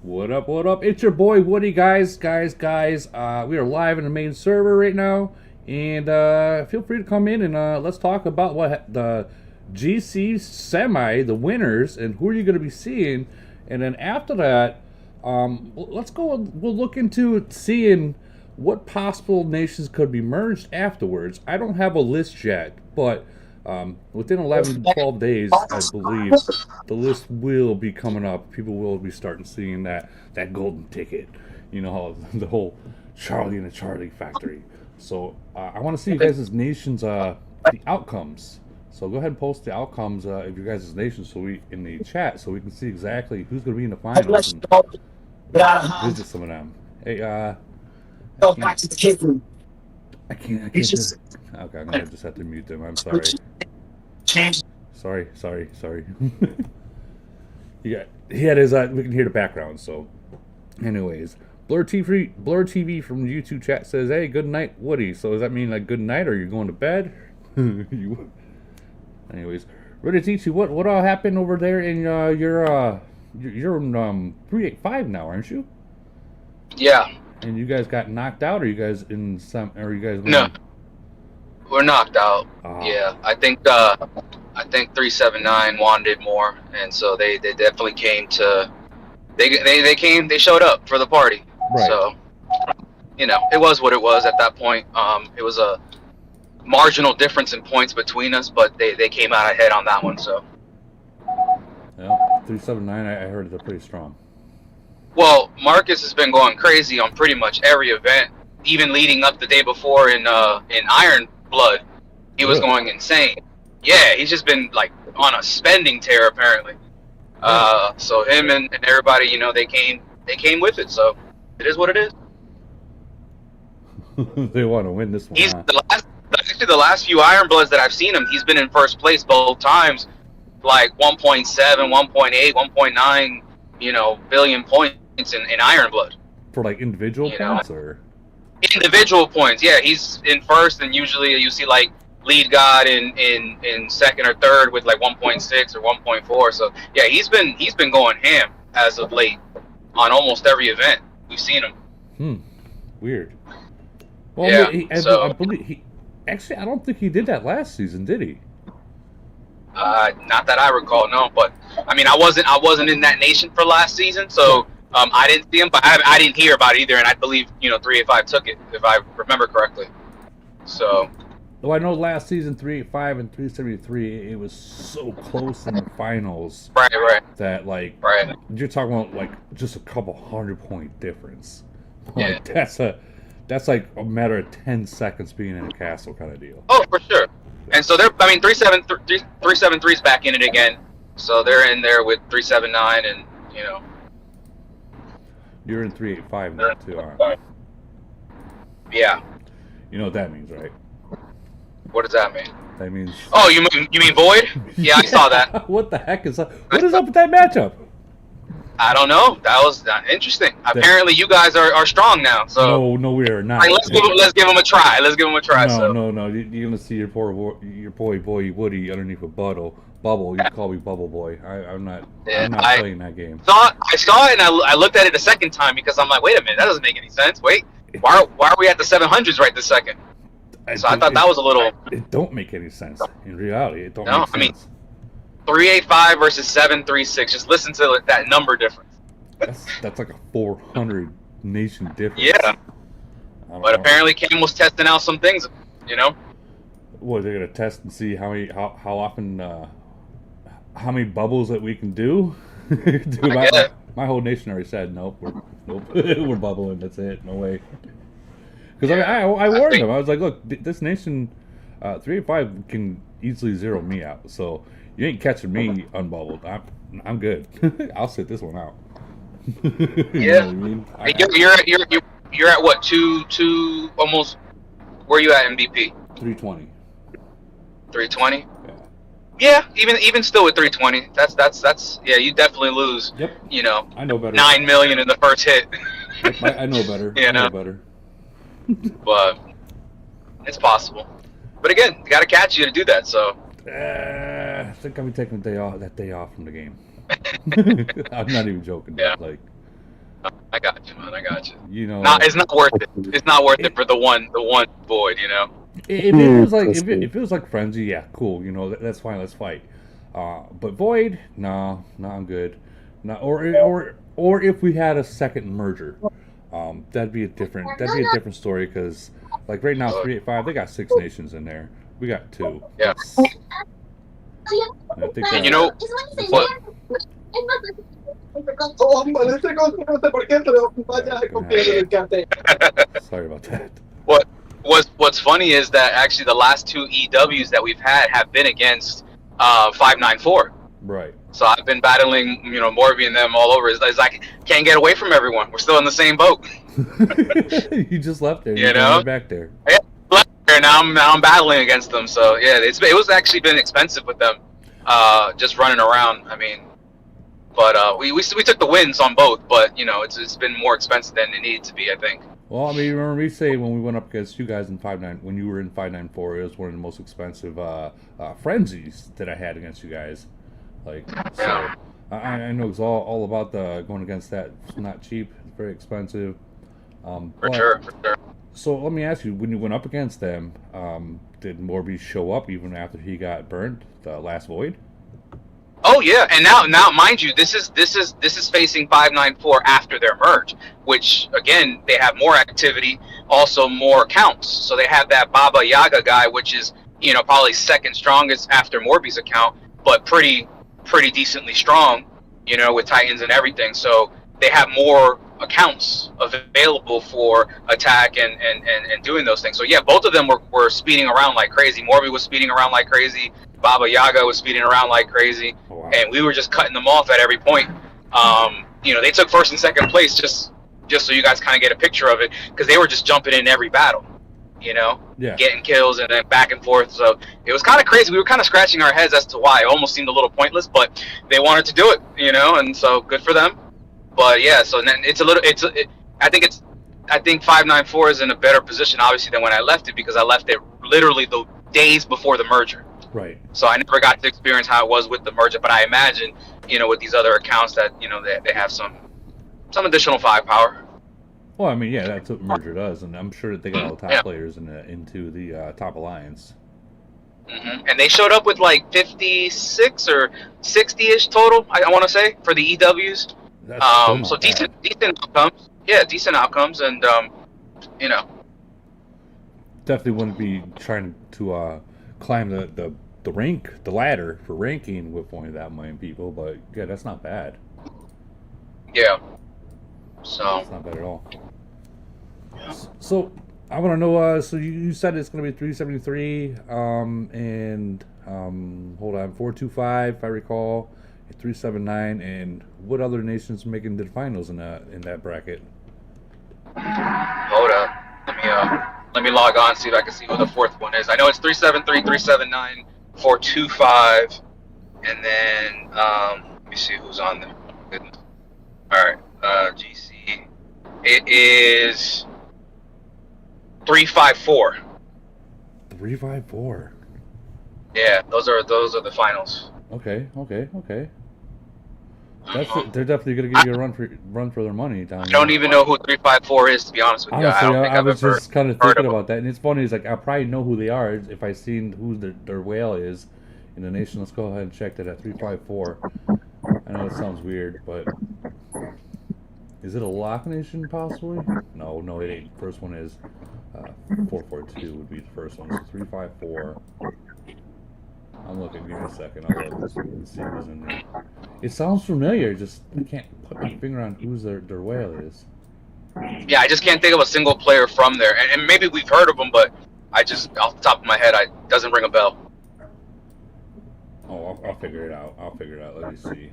What up, what up? It's your boy Woody, guys. We are live in the main server right now. And feel free to come in and let's talk about the GC semi, the winners, and who are you going to be seeing. And then after that, let's go, we'll look into seeing what possible nations could be merged afterwards. I don't have a list yet, but within 11 to 12 days, I believe the list will be coming up. People will be starting seeing that golden ticket. You know, the whole Charlie and the Charlie factory. So I want to see you guys' nations, the outcomes. So go ahead and post the outcomes of your guys' nations in the chat so we can see exactly who's going to be in the finals and visit some of them. Hey, Go back to the kid room. I can't just... Okay, I'm going to just have to mute them. I'm sorry. Change. Sorry. He had his, we can hear the background, so. Anyways, Blur TV from YouTube chat says, hey, good night, Woody. So does that mean like good night or you're going to bed? Anyways, ready to teach you what all happened over there in you're in 385 now, aren't you? Yeah. And you guys got knocked out, or you guys in some, or you guys went? No, we're knocked out. Yeah, I think 379 wanted more, and so they definitely came to they showed up for the party. Right. So you know, it was what it was at that point. It was a marginal difference in points between us, but they came out ahead on that one. So yeah, 379. I heard they're pretty strong. Well, Marcus has been going crazy on pretty much every event, even leading up the day before in Iron Blood. He was going insane. Yeah, he's just been like on a spending tear apparently. So him and everybody, you know, they came with it. So it is what it is. They want to win this one. He's the last few Iron Bloods that I've seen him. He's been in first place both times, like 1.7, 1.8, 1.9, you know, billion points in Iron Blood. For like individual points or individual points, yeah. He's in first, and usually you see like Lead God in second or third with like 1.6 or 1.4. So yeah, he's been going ham as of late on almost every event we've seen him. Weird. Well, yeah. I believe actually, I don't think he did that last season, did he? Not that I recall, no. But I mean, I wasn't in that nation for last season, so I didn't see him. But I didn't hear about it either, and I believe 385 took it if I remember correctly. So. Though I know last season 385 and 373, it was so close in the finals. Right. That like, you're talking about like just a couple 100-point difference. Like, yeah. That's like a matter of 10 seconds being in a castle kind of deal. Oh, for sure. And so 373's back in it again. So they're in there with 379 and, you know. You're in 385 now too, aren't you? Yeah. You know what that means, right? What does that mean? That means... Oh, you mean Void? Yeah, I saw that. What the heck is up? What is up with that matchup? I don't know. That was interesting. Apparently, you guys are strong now. So no, we are not. Like, let's give them a try. No. You're gonna see your boy Woody underneath a bubble. You call me Bubble Boy. I'm not playing that game. I saw it and I looked at it a second time because I'm like, wait a minute, that doesn't make any sense. Wait, why are we at the 700s right this second? So I thought that was a little. It don't make any sense in reality. It don't make sense. I mean, 385 versus 736. Just listen to that number difference. That's like a 400 nation difference. Yeah. But apparently Cam was testing out some things, you know. What, they're gonna test and see how often how many bubbles that we can do? My whole nation already said nope. We're bubbling. That's it. No way. Because I warned them. I was like, look, this nation 385 can easily zero me out. So you ain't catching me unbubbled. I'm good. I'll sit this one out. Yeah. You know what I mean? You're at what, two almost? Where are you at MVP? 320. 320. Yeah, even still with 320, that's yeah, you definitely lose. Yep. You know, I know better. 9 million in the first hit. I know better. I know better. But it's possible. But again, you got to catch you to do that. So. I think I'll be taking that day off from the game. I'm not even joking. Yeah. Like, I got you, man. I got you. You know, It's not worth it. It's not worth it for the one void. You know. if it was like if it was like frenzy, yeah, cool. You know, that's fine. Let's fight. But void, no, I'm good. No, or if we had a second merger, that'd be a different story. Because like right now, 385, they got 6 nations in there. We got 2. Yeah. I think And you know what? Oh, maleta con no sé por qué, pero vaya a confiar en el café. Sorry about that. What's funny is that actually the last 2 EWs that we've had have been against 594. Right. So I've been battling, Morby and them all over. It's like can't get away from everyone. We're still in the same boat. You just left there. You know? You're back there. Yeah, left there, now I'm battling against them. So yeah, it was actually been expensive with them, just running around. I mean, but we took the wins on both. But it's been more expensive than it needed to be, I think. Well, I mean, remember me saying when we went up against you guys in 5-9, when you were in 594, it was one of the most expensive frenzies that I had against you guys. Like, so I know it's all about the going against that. It's not cheap. It's very expensive. For sure. So let me ask you: when you went up against them, did Morby show up even after he got burned the last void? Oh yeah, and now mind you, this is facing 594 after their merge, which again they have more activity, also more accounts. So they have that Baba Yaga guy, which is probably second strongest after Morby's account, but pretty decently strong, with Titans and everything. So they have more accounts available for attack and doing those things. So yeah, both of them were speeding around like crazy. Morby was speeding around like crazy. Baba Yaga was speeding around like crazy. Oh, wow. And we were just cutting them off at every point. They took first and second place just so you guys kind of get a picture of it, because they were just jumping in every battle, Yeah. getting kills and then back and forth. So it was kind of crazy. We were kind of scratching our heads as to why. It almost seemed a little pointless, but they wanted to do it, and so good for them. But yeah, so then I think 594 is in a better position obviously than when I left it, because I left it literally the days before the merger. Right. So I never got to experience how it was with the merger, but I imagine, with these other accounts that, they have some additional firepower. Well, I mean, yeah, that's what merger does, and I'm sure that they got all the top players into the top alliance. Mm-hmm. And they showed up with like 56 or 60-ish total, I want to say, for the EWs. That's So decent outcomes. Yeah, decent outcomes, and definitely wouldn't be trying to climb the ladder for ranking with only that many people, but yeah, that's not bad. Yeah. So It's not bad at all. So I want to know. So you said it's going to be 373, and hold on, 425, if I recall, 379, and what other nations making the finals in that bracket? hold up. Let me log on, see if I can see who the fourth one is. I know it's 373, 379, 425, and then let me see who's on there. Goodness. All right, GC. It is 354. 354. Yeah, those are the finals. Okay. They're definitely going to give you a run for their money down I there. don't even know who 354 is, to be honest with you. Honestly, I don't think I I've was ever just kind of heard thinking of about that, and it's funny. It's like I probably know who they are if I seen who their whale is in the nation. Let's go ahead and check that at 354. I know it sounds weird, but is it a lock nation possibly? No, it ain't. First one is 442 would be the first one. So 354. I'm looking. Give me a second. I'll look and see who's in there. It sounds familiar. Just I can't put my finger on who's their whale is. Yeah, I just can't think of a single player from there, and maybe we've heard of them, but I just off the top of my head, it doesn't ring a bell. Oh, I'll figure it out. Let me see.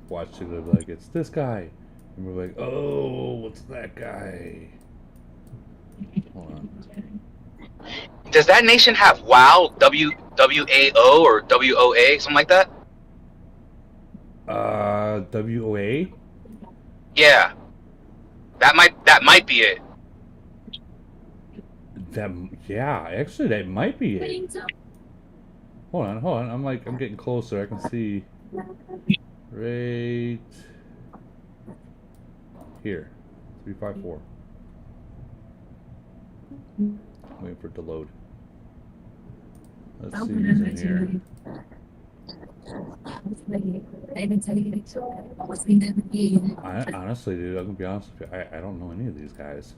Watch it be like it's this guy, and we're like, oh, what's that guy? Hold on. Does that nation have WoW, WAO or WOA, something like that? WOA? Yeah, that might be it. Actually, that might be it. Hold on. I'm getting closer. I can see. Right. here. 354. Waiting for it to load. Let's see who's in here. Honestly, dude, I'm gonna be honest with you. I don't know any of these guys.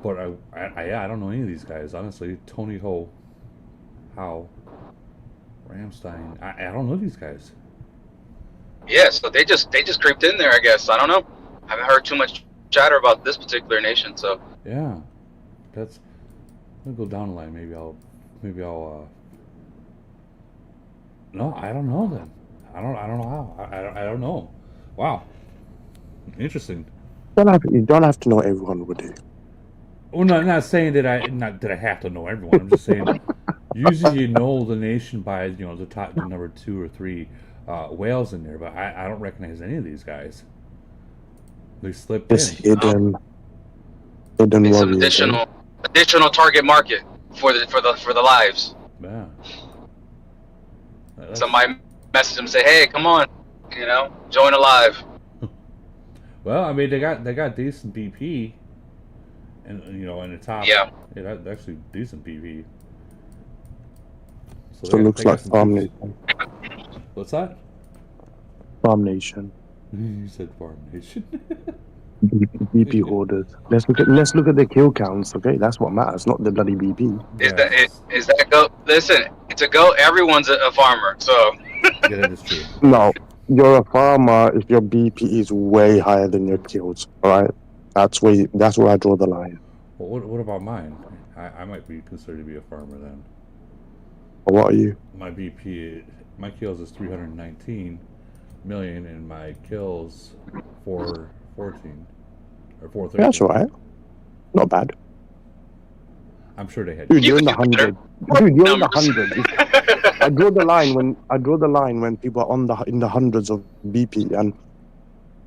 But I don't know any of these guys. Honestly, Tony Ho, Howe, Ramstein. I don't know these guys. Yeah, so they just creeped in there, I guess. I don't know. I haven't heard too much chatter about this particular nation, so. Yeah, that's. I'll go down the line. Maybe I'll. No, I don't know then. I don't know how. I don't know. Wow, interesting. You don't have to know everyone, would you? Well, no, I'm not saying that I have to know everyone. I'm just saying usually you know the nation by the top number 2 or 3 whales in there, but I don't recognize any of these guys. They slipped Just in. hidden Some warriors. additional target market for the lives. Yeah. Somebody message them, say, "Hey, come on, join a live." Well, I mean, they got decent BP, and in the top. Yeah. That's actually decent BP. So it looks like Farm Nation. What's that? Farm Nation. You said Farm Nation. BP hoarders. Let's look at the kill counts. Okay, that's what matters, not the bloody BP. Is that goat? Listen, it's a goat. Everyone's a farmer, so. Yeah, that is true. No, you're a farmer if your BP is way higher than your kills. All right, that's where I draw the line. Well, what about mine? I might be considered to be a farmer then. What are you? My BP, my kills is 319 million, and my kills 414 or 413. That's all right. Not bad. I'm sure they had. Dude, you're in the 100. Dude, you're in the 100. I draw the line when people are in the hundreds of BP and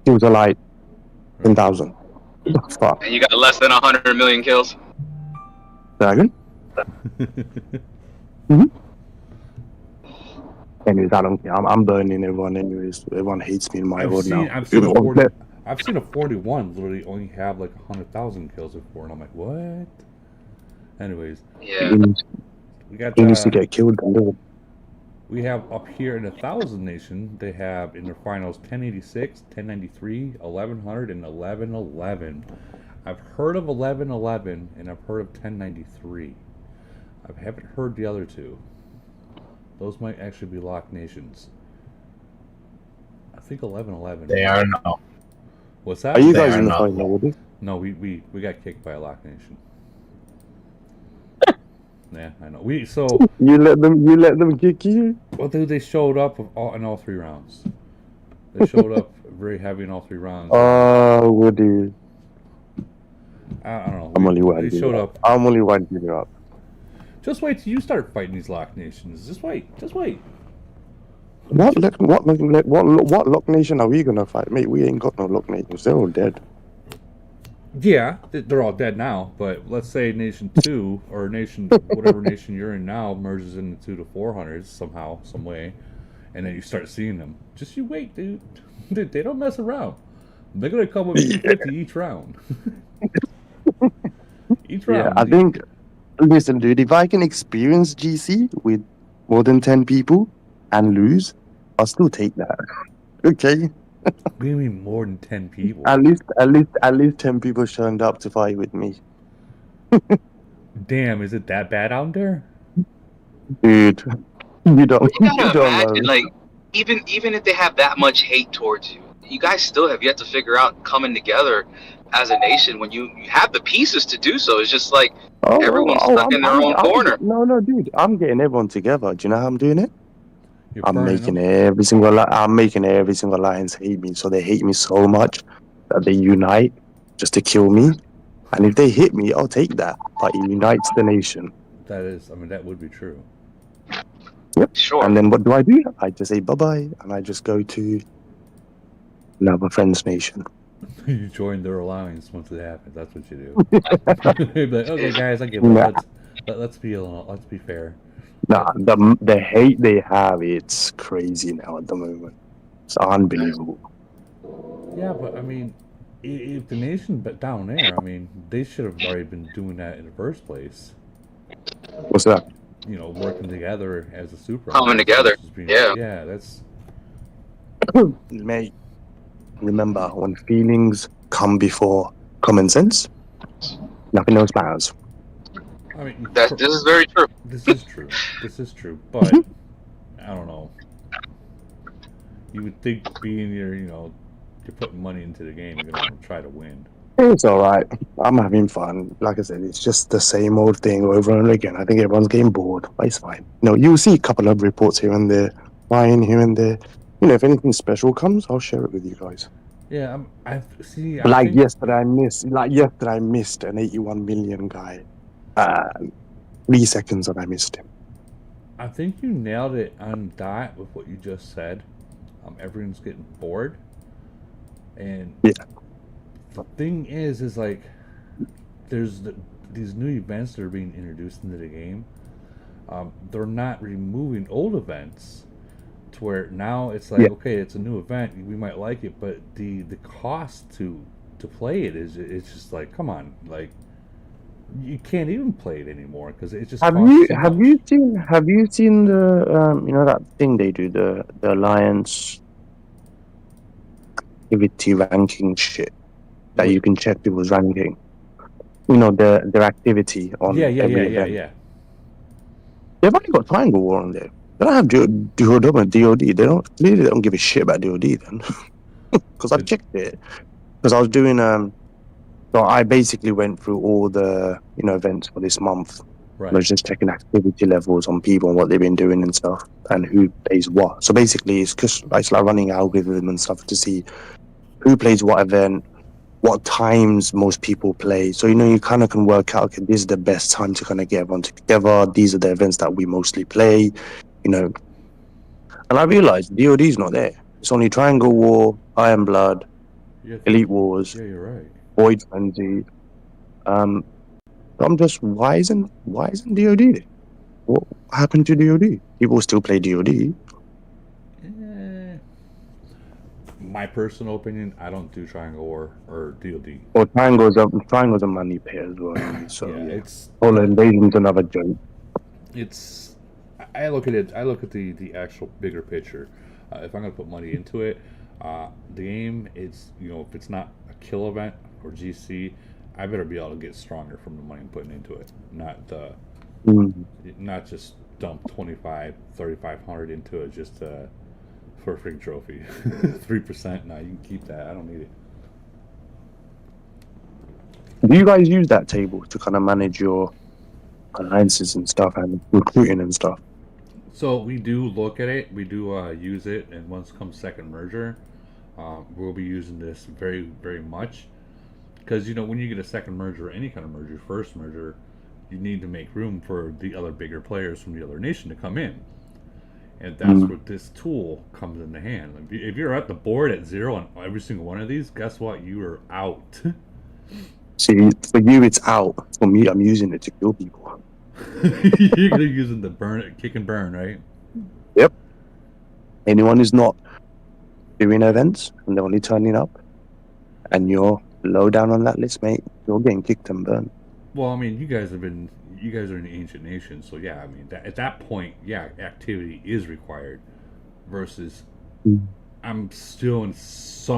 kills are like 10,000. Fuck. And you got less than 100 million kills. Dragon? Mm-hmm. Anyways, I don't care. I'm burning everyone anyways. Everyone hates me in my world now. I've seen a 41 literally only have like 100,000 kills before, and I'm like, what? Anyways. Yeah. He needs to get killed. We have up here in the 1,000 nation, they have in their finals 1086, 1093, 1100, and 1111. I've heard of 1111, and I've heard of 1093. I haven't heard the other two. Those might actually be locked nations. I think 1111. They are now. What's that? Are you guys in the final with it? No, we got kicked by a locked nation. Yeah, I know. You let them kick you? Well, dude, they showed up in all 3 rounds. They showed up very heavy in all 3 rounds. Oh, Woody. I don't know. I'm only winding you up. Just wait till you start fighting these locked nations. Just wait. What lock nation are we gonna fight, mate? We ain't got no lock nations. They're all dead. Yeah, they're all dead now. But let's say Nation 2 or Nation whatever nation you're in now merges into 2 to 400s somehow, some way, and then you start seeing them. Just you wait, dude. They don't mess around. They're gonna come with 50 each round. Each round. Yeah, I think. Listen, dude. If I can experience GC with more than 10 people and lose, I'll still take that. Okay. What do you mean more than 10 people? At least 10 people showed up to fight with me. Damn, is it that bad out there? Dude, you don't imagine, know. like, even if they have that much hate towards you, you guys still have yet to figure out coming together as a nation when you have the pieces to do so. It's just like everyone's stuck in their own corner. No, dude. I'm getting everyone together. Do you know how I'm doing it? I'm making up. every single alliance hate me, so they hate me so much that they unite just to kill me. And if they hit me, I'll take that. But it unites the nation. That would be true. Yep. Sure. And then what do? I just say bye-bye, and I just go to another friend's nation. You join their alliance once it happens. That's what you do. You'd be like, okay, guys, I give up. Let's be fair. Nah, the hate they have, it's crazy now at the moment. It's unbelievable. Yeah, but I mean, if the nation down there, I mean, they should have already been doing that in the first place. What's that? You know, working together as a super Coming alliance together. versus being. Yeah. Yeah, that's. Mate, remember when feelings come before common sense, nothing else matters. I mean, This is very true. this is true. This is true, but I don't know. You would think being your, you're putting money into the game, you're gonna try to win. It's all right. I'm having fun. Like I said, it's just the same old thing over and again. I think everyone's getting bored, but it's fine. You'll see a couple of reports here and there, mine here and there. If anything special comes, I'll share it with you guys. Yeah, I see. But like yesterday, I missed an 81 million guy. 3 seconds and I missed him. I think you nailed it on dot with what you just said. Everyone's getting bored, and yeah. The thing is like there's these new events that are being introduced into the game. They're not removing old events to where now it's like, okay, it's a new event, we might like it, but the cost to play it it's just like, come on, like you can't even play it anymore because it just have you seen the that thing they do, the alliance activity ranking shit that you can check people's ranking, their activity on every event. Yeah. They've only got Triangle War on there. They don't have DOD and DOD. They don't give a shit about DOD then. Because I checked it. Because I was doing so I basically went through all the events for this month. Right. I was just checking activity levels on people and what they've been doing and stuff, and who plays what. So basically, it's like running algorithm and stuff to see who plays what event, what times most people play. So you kind of can work out, okay, this is the best time to kind of get everyone together. These are the events that we mostly play, And I realized DOD's not there. It's only Triangle War, Iron Blood, Elite Wars. Yeah, you're right. Void Frenzy. I'm just, why isn't DOD there? What happened to DOD? People still play DOD. My personal opinion, I don't do Triangle War or DOD. Well, Triangle's a money pay as well. So it's Polar Invasion's another joke. It's, I look at it. I look at the actual bigger picture. If I'm gonna put money into it, the game, it's if it's not a kill event or GC, I better be able to get stronger from the money I'm putting into it. Not just dump 3,500 into it just for a freaking trophy. 3%. Nah, you can keep that. I don't need it. Do you guys use that table to kind of manage your alliances and stuff and recruiting and stuff? So we do look at it. We do use it, and once comes second merger, we'll be using this very, very much. Because when you get a second merger or any kind of merger, first merger, you need to make room for the other bigger players from the other nation to come in, and that's where this tool comes into hand. If you're at the board at 0 on every single one of these, guess what? You are out. See, for you it's out. For me, I'm using it to kill people. You're using the kick and burn, right? Yep. Anyone who's not doing events and they're only turning up, and you're low down on that list, mate, you're getting kicked and burned. Well, I mean, you guys are an ancient nation, so yeah, I mean, at that point, yeah, activity is required. Versus, I'm still I'm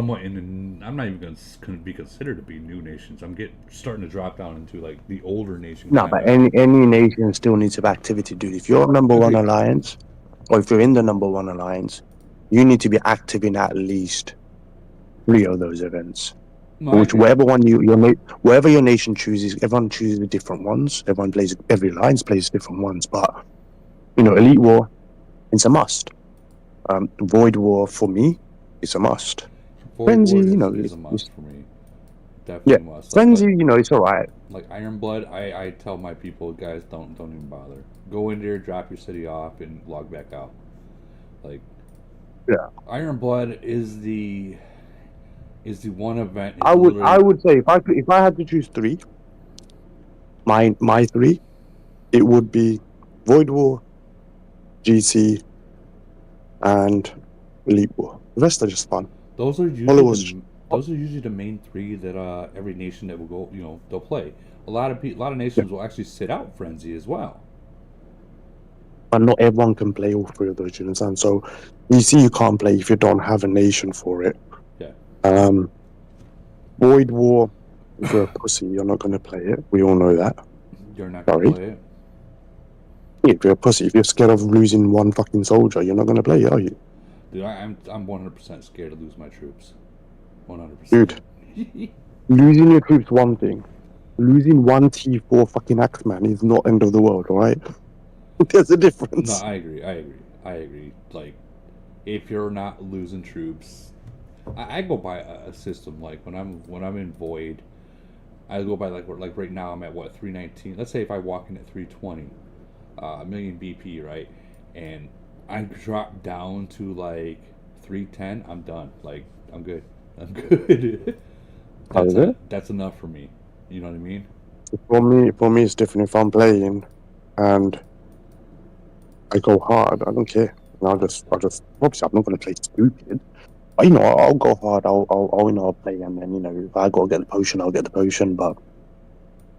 not even going to be considered to be new nations. I'm starting to drop down into like the older nations. No, but any nation still needs some activity, dude. If you're number one alliance, or if you're in the number one alliance, you need to be active in at least 3 of those events. Wherever your nation chooses, everyone chooses different ones. Every alliance plays different ones. But Elite War, it's a must. Void War for me, it's a must. Frenzy, is a must for me. Definitely must. Frenzy, it's all right. Like Iron Blood, I tell my people, guys, don't even bother. Go in there, drop your city off, and log back out. Like, Iron Blood is the one event. I would say if I had to choose 3, my 3, it would be Void War, GC, and Elite War. The rest are just fun. Those are Followers. usually the main three that every nation that will go, they'll play. A lot of nations will actually sit out Frenzy as well. But not everyone can play all three of those, you understand? So you see you can't play if you don't have a nation for it. Yeah. Void War, if you're a pussy, you're not going to play it. We all know that. You're not going to play it? If you're a pussy, if you're scared of losing one fucking soldier, you're not going to play it, are you? Dude, I'm 100% scared to lose my troops. 100%. Dude, losing your troops one thing. Losing one T4 fucking Axeman is not end of the world, alright? There's a difference. No, I agree. Like, if you're not losing troops, I go by a system. Like when I'm in Void, I go by like right now I'm at what 319. Let's say if I walk in at 320, a million BP, right? And I drop down to like 310. I'm done. Like I'm good. That's enough for me. You know what I mean? For me, it's different. If I'm playing and I go hard, I don't care. I'll just obviously I'm not going to play stupid. But, I'll go hard. I'll play, and then if I got to get the potion, I'll get the potion. But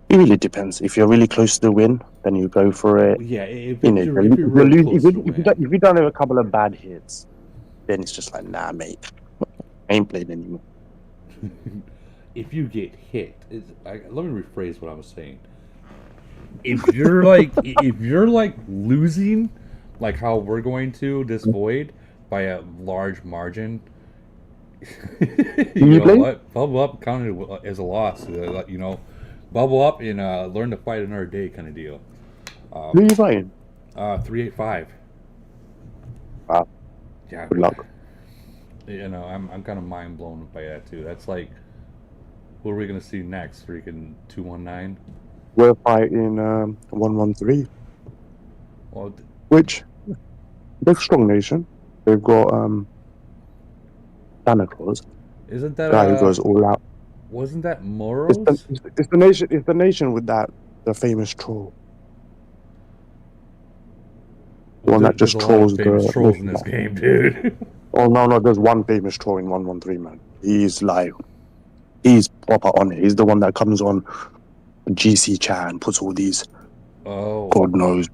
it really depends. If you're really close to the win, then you go for it. Yeah, if you don't have a couple of bad hits, then it's just like, nah, mate, I ain't playing anymore. If you get hit, let me rephrase what I was saying. If you're like losing, like how we're going to this Void by a large margin, you know what? Bubble up counted as a loss. Bubble up and learn to fight another day kind of deal. Who are you fighting? 385. Wow. Yeah. Good luck. I'm kind of mind blown by that too. That's like, what are we gonna see next? Freaking 219. We're fighting 113. Well, which they're a strong nation. They've got Santa Claus. Isn't that guy who goes all out? Wasn't that Moros? It's the nation with the famous troll. The one that just trolls the trolls in this game, dude. Oh no, there's one famous troll in 113, man. He's proper on it. He's the one that comes on GC chat and puts all these God knows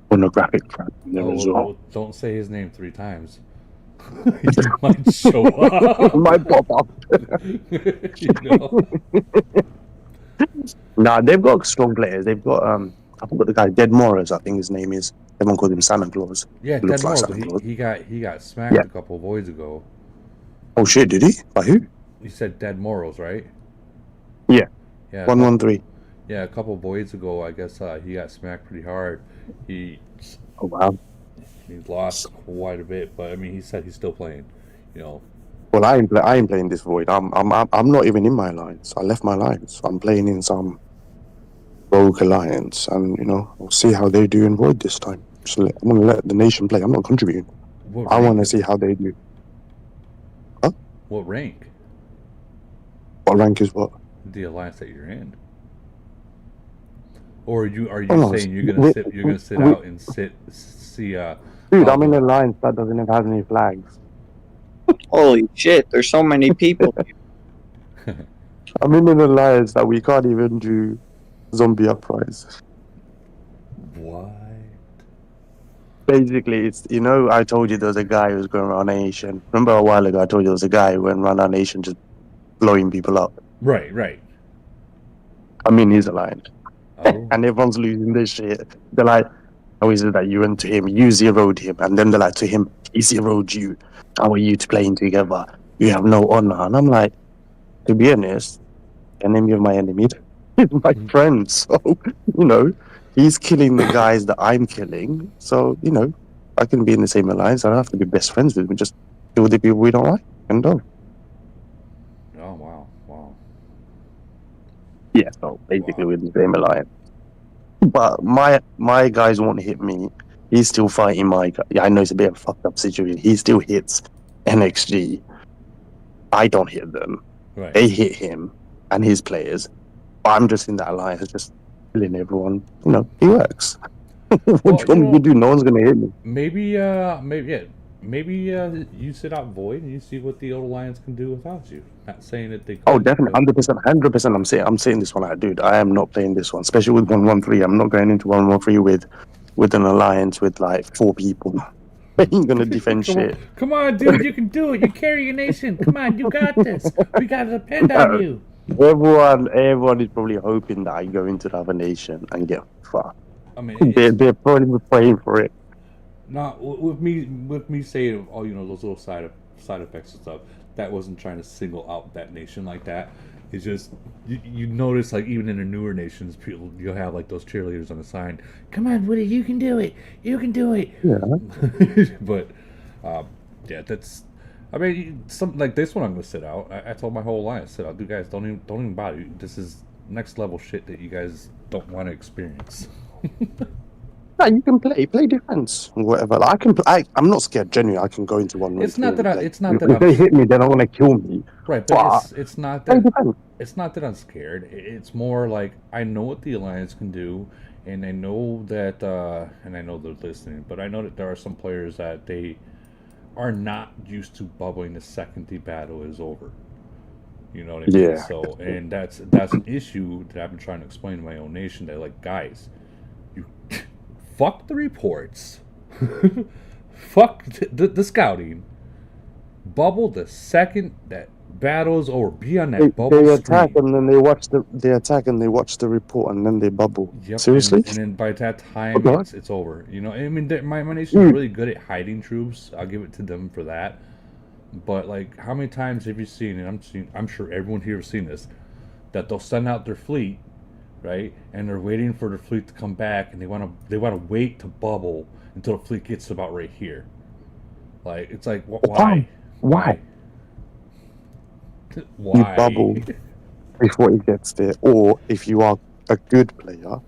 pornographic crap in there as well. Don't say his name 3 times. He might show up. Might pop up. Nah, they've got strong players. They've got I forgot the guy, Dead Morris, I think his name is. Everyone called him Santa Claus. Yeah, Dead Morris. He got smacked a couple of voids ago. Oh shit, did he? By who? You said Dead Morals, right? Yeah. Yeah. 113. Yeah, a couple of voids ago, I guess he got smacked pretty hard. Oh wow. He lost quite a bit, but I mean, he said he's still playing. Well, I ain't playing this void. I'm not even in my alliance. I left my alliance. I'm playing in some rogue alliance, and we'll see how they do in void this time. I'm gonna let the nation play. I'm not contributing. I want to see how they do. Huh? What rank? What rank is what? The alliance that you're in. Or are you saying you're gonna sit out and see? Dude, I'm in an alliance that doesn't have any flags. Holy shit! There's so many people. I'm in an alliance that we can't even do zombie uprise. What? Basically, it's I told you there was a guy who was going around our nation. Remember a while ago I told you there was a guy who went around our nation just blowing people up. Right. I'm in his alliance. Oh. And everyone's losing this shit. They're like, how is it that you went to him, you zeroed him, and then they're like to him, he zeroed you. How are you two playing together? You have no honor. And I'm like, to be honest, the enemy of my enemy is my friend. So, he's killing the guys that I'm killing. So, I can be in the same alliance. I don't have to be best friends with him. Just kill the people we don't like and go. Oh, wow. Yeah, so basically we're in the same alliance. But my guys won't hit me. He's still fighting my guy. Yeah, I know it's a bit of a fucked up situation. He still hits NXG. I don't hit them. Right. They hit him and his players. But I'm just in that alliance, just killing everyone. He works. What do you want me to do? No one's gonna hit me. Maybe maybe you sit out void and you see what the old alliance can do without you. Not saying that they. Oh, couldn't, definitely, but- 100%, 100%. I'm saying this one out, dude. I am not playing this one, especially with 113. I'm not going into 113 with an alliance with like 4 people. I ain't gonna defend shit. Come on, dude, you can do it. You carry your nation. Come on, you got this. We gotta depend on No. you. Everyone is probably hoping that I go into the other nation and get fucked. I mean, They're probably praying for it. not with me saying all those little side effects and stuff. That wasn't trying to single out that nation like that. It's just you notice like even in the newer nations, people you'll have like those cheerleaders on the sign. Come on, Woody, you can do it. You can do it. Yeah. But yeah, that's. I mean, something like this one I'm gonna sit out. I told my whole alliance sit out. You guys don't even bother. This is next level shit that you guys don't want to experience. No, you can play defense, whatever. Like, I'm not scared. Genuinely, I can go into one. It's not that if they hit me, they're not gonna kill me. Right, but it's not play that defense. it's not that I'm scared. It's more like I know what the alliance can do, and I know that, and I know they're listening. But I know that there are some players that they are not used to bubbling the second the battle is over. You know what I mean? Yeah. So, and that's an issue that I've been trying to explain to my own nation. That like, guys, you fuck the reports, fuck the scouting, bubble the second that battle is over. Be on that bubble They attack screen. and then they attack and they watch the report and then they bubble. Yep, Seriously? and then by that time Okay. it's over. You know, I mean, my nation's really good at hiding troops. I'll give it to them for that. But like, how many times have you seen? And I'm sure everyone here has seen this. That they'll send out their fleet, right? And they're waiting for their fleet to come back, and they want to wait to bubble until the fleet gets to about right here. Like it's like why? Why? Why? You bubble before it gets there, or if you are a good player,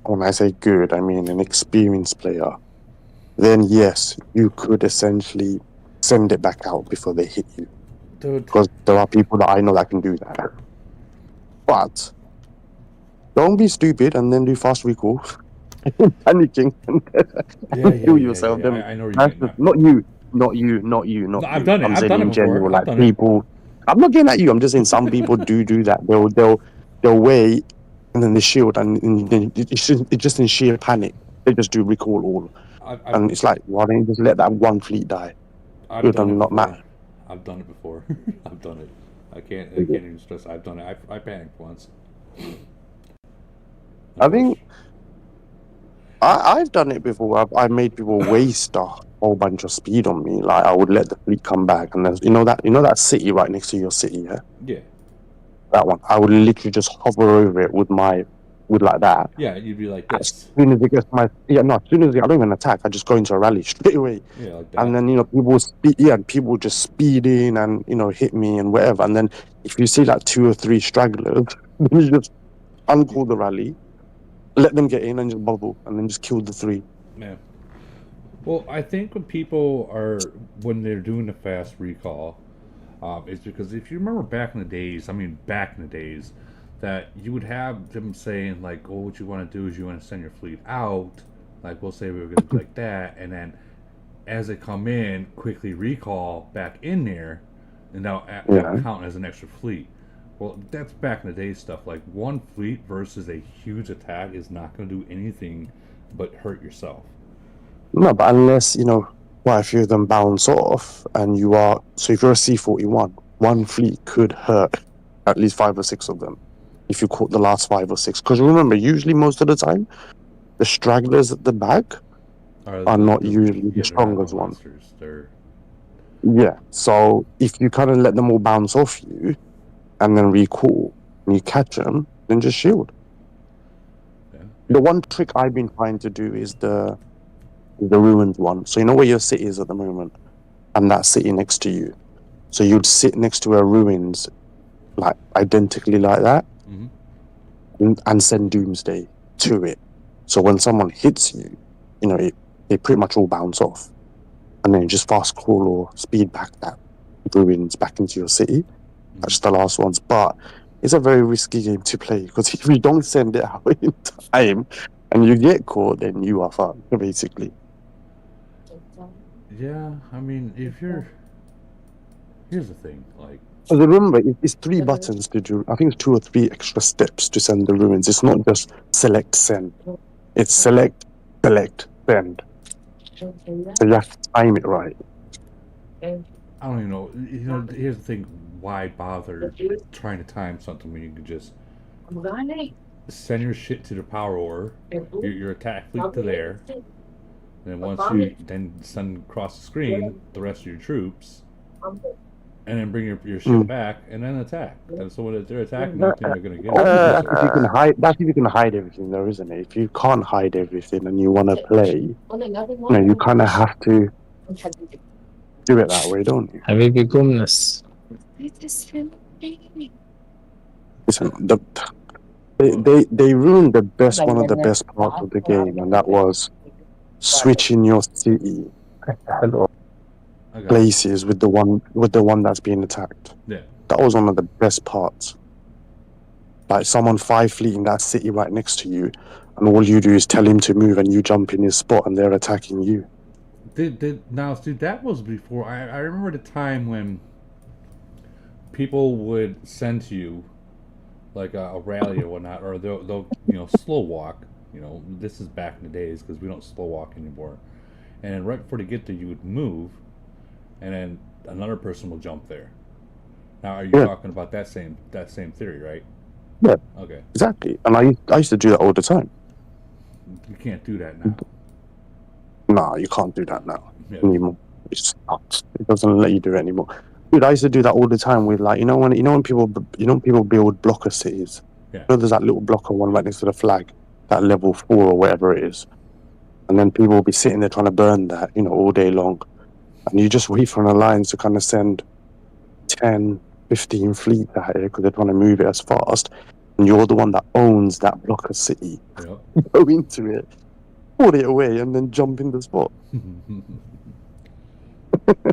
when I say good, I mean an experienced player, then yes, you could essentially send it back out before they hit you. Dude. Because there are people that I know that can do that. But don't be stupid and then do fast recall. Panicking and kill yourself. Yeah. Then I know that's you're just, not you. No, I've done it. I'm I've saying done it in before. general, I've like done it. people. I'm not getting at you. I'm just saying some people do that. They'll wait and then they shield and it's just in sheer panic. They just do recall all, and it's like, why don't you just let that one fleet die? I've It done does it not before. matter. I've done it before. I've done it. I can't even stress. I've done it. I panicked once. I think I've done it before. I've made people waste a whole bunch of speed on me. Like I would let the fleet come back, and there's that city right next to your city, yeah. Yeah. That one. I would literally just hover over it with like that. Yeah, you'd be like As this. soon as it gets as soon as I don't even attack, I just go into a rally straight away. Yeah, like that. And then people just speed in and hit me and whatever. And then if you see like 2 or 3 stragglers, then you just uncall the rally, let them get in and just bubble, and then just kill the 3. Yeah. Well, I think when they're doing the fast recall, is because if you remember back in the days, that you would have them saying like, "Oh, what you want to do is you want to send your fleet out." Like we'll say we were going to do like that, and then as they come in, quickly recall back in there, and that'll count as an extra fleet. Well, that's back in the day stuff. Like one fleet versus a huge attack is not going to do anything but hurt yourself. No, but unless quite a few of them bounce off, and if you're a C-41, one fleet could hurt at least 5 or 6 of them if you caught the last 5 or 6. Because remember, usually most of the time, the stragglers at the back are not usually the strongest ones. Yeah, so if you kind of let them all bounce off you, and then recall, and you catch them, then just shield. Yeah. The one trick I've been trying to do is the ruined one. So you know where your city is at the moment, and that city next to you. So you'd sit next to a ruins, like identically like that, and send Doomsday to it. So when someone hits you, they pretty much all bounce off, and then you just fast crawl or speed back that ruins back into your city. That's the last ones, but it's a very risky game to play because if you don't send it out in time and you get caught, then you are fucked, basically. Yeah, I mean, if you're... Here's the thing, like... So remember, it's 3 buttons to do. I think it's 2 or 3 extra steps to send the ruins. It's not just select, send. It's select, send. So you have to time it right. I don't even know. You know, here's the thing. Why bother trying to time something when you can just send your shit to the power ore, your attack fleet to there, and then once you then send across the screen the rest of your troops, and then bring your shit back and then attack. And so when they're attacking, they're going to get That's if you can hide. That's if you can hide everything, though, isn't it? If you can't hide everything and you want to play, you kind of have to do it that way, don't you? حبيبي قمنس. Listen, they ruined the best one of the best parts of the game, and that was switching your city places with the one that's being attacked. Yeah. That was one of the best parts. Like someone 5 fleet in that city right next to you, and all you do is tell him to move, and you jump in his spot, and they're attacking you. Now, dude, that was before. I remember the time when people would send to you like a rally or whatnot, or they'll slow walk. You know, this is back in the days because we don't slow walk anymore. And then right before they get there, you would move, and then another person will jump there. Now, are you talking about that same theory, right? Yeah. Okay. Exactly. And I used to do that all the time. You can't do that now. Nah, you can't do that now anymore. It sucks. It doesn't let you do it anymore. Dude, I used to do that all the time with like when people build blocker cities. Yeah. You know, there's that little blocker one right next to the flag, that level 4 or whatever it is, and then people will be sitting there trying to burn that, all day long, and you just wait for an alliance to kind of send 10, 15 fleets at it because they're trying to move it as fast, and you're the one that owns that blocker city. Yep. Go into it, put it away, and then jump in the spot.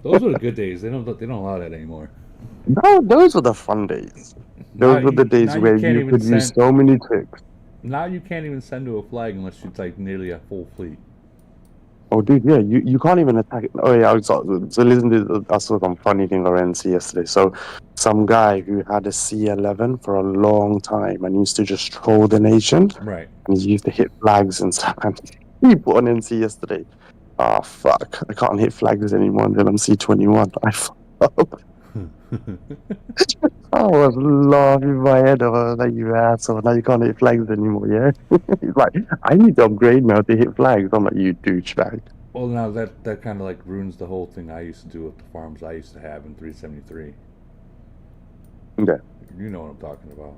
Those were the good days. They don't allow that anymore. No, those were the fun days. Those were the days where you could use so many tricks. Now you can't even send to a flag unless it's like nearly a full fleet. Oh, dude, yeah, you can't even attack it. Oh, yeah, so listen to I saw some funny thing on NC yesterday. So, some guy who had a C11 for a long time and used to just troll the nation. Right. And he used to hit flags and stuff. And he put on NC yesterday. Oh, fuck. I can't hit flags anymore until I'm C21. I fucked up. I was laughing my head off. Like, you asshole. Now you can't hit flags anymore, yeah? He's like, I need to upgrade now to hit flags. I'm like, you douchebag. Well, now that kind of like ruins the whole thing I used to do with the farms I used to have in 373. Yeah. You know what I'm talking about.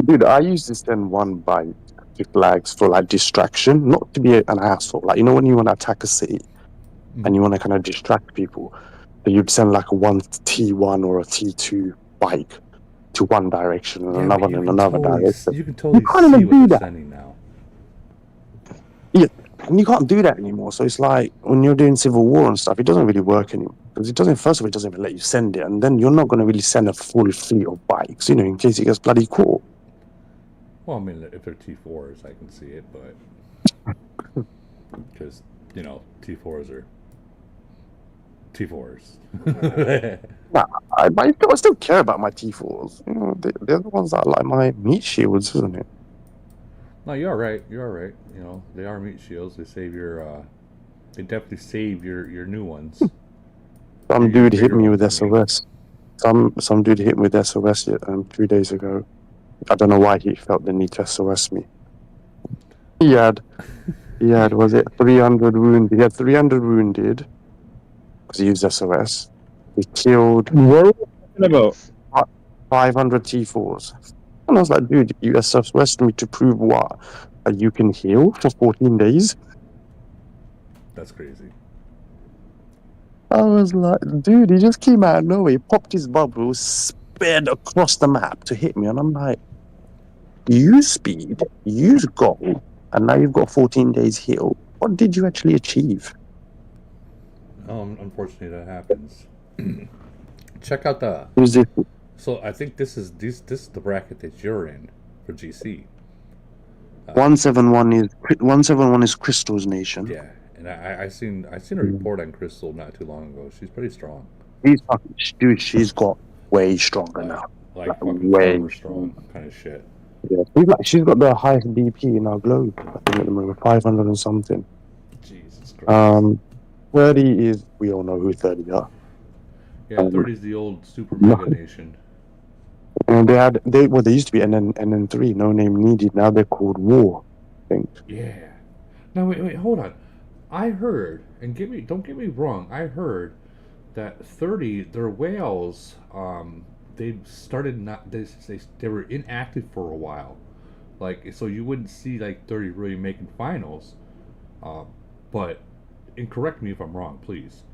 Dude, I used to send 1 byte to flags for like distraction, not to be an asshole. Like, when you want to attack a city and you want to kind of distract people, so you'd send like a 1 T1 or a T2 bike to one direction and another in another direction. You can totally see what you're sending now. Yeah, and you can't do that anymore. So it's like when you're doing Civil War and stuff, it doesn't really work anymore. Because first of all, it doesn't even let you send it, and then you're not going to really send a full fleet of bikes, in case it gets bloody caught. Well, I mean, if they're T4s, I can see it, but because T4s are T4s. Nah, I still care about my T4s. They're the ones that are like my meat shields, isn't it? No, you're all right. You're all right. They are meat shields. They save your. They definitely save your new ones. Some dude hit me with SOS. Some dude hit me with SOS 2 days ago. I don't know why he felt the need to SOS me. He had was it 300 wounded? He had 300 wounded because he used SOS. He killed 500 T4s. And I was like, dude, you SOS'd me to prove what? That you can heal for 14 days? That's crazy. I was like, dude, he just came out of nowhere. He popped his bubble, sped across the map to hit me. And I'm like, use speed, use gold, and now you've got 14 days heal. What did you actually achieve? Unfortunately, that happens. Check out the... Who's it? So I think this is the bracket that you're in for GC. 171 is Crystal's Nation. Yeah, And I seen a report on Crystal not too long ago. She's pretty strong. She's fucking, dude, she's got way stronger Like, now. like fucking Way farmer strong kind of shit. Yeah, she's got the highest BP in our globe. I think at the moment, 500 and something. Jesus Christ. 30 is, we all know who 30 are. Yeah, 30 is the old super mega nation. And they used to be NN3, no name needed. Now they're called War, I think. Yeah. Now wait, hold on. I heard, and don't get me wrong, I heard that 30, their whales, they started not they were inactive for a while, like so you wouldn't see like 30 really making finals, but and correct me if I'm wrong, please,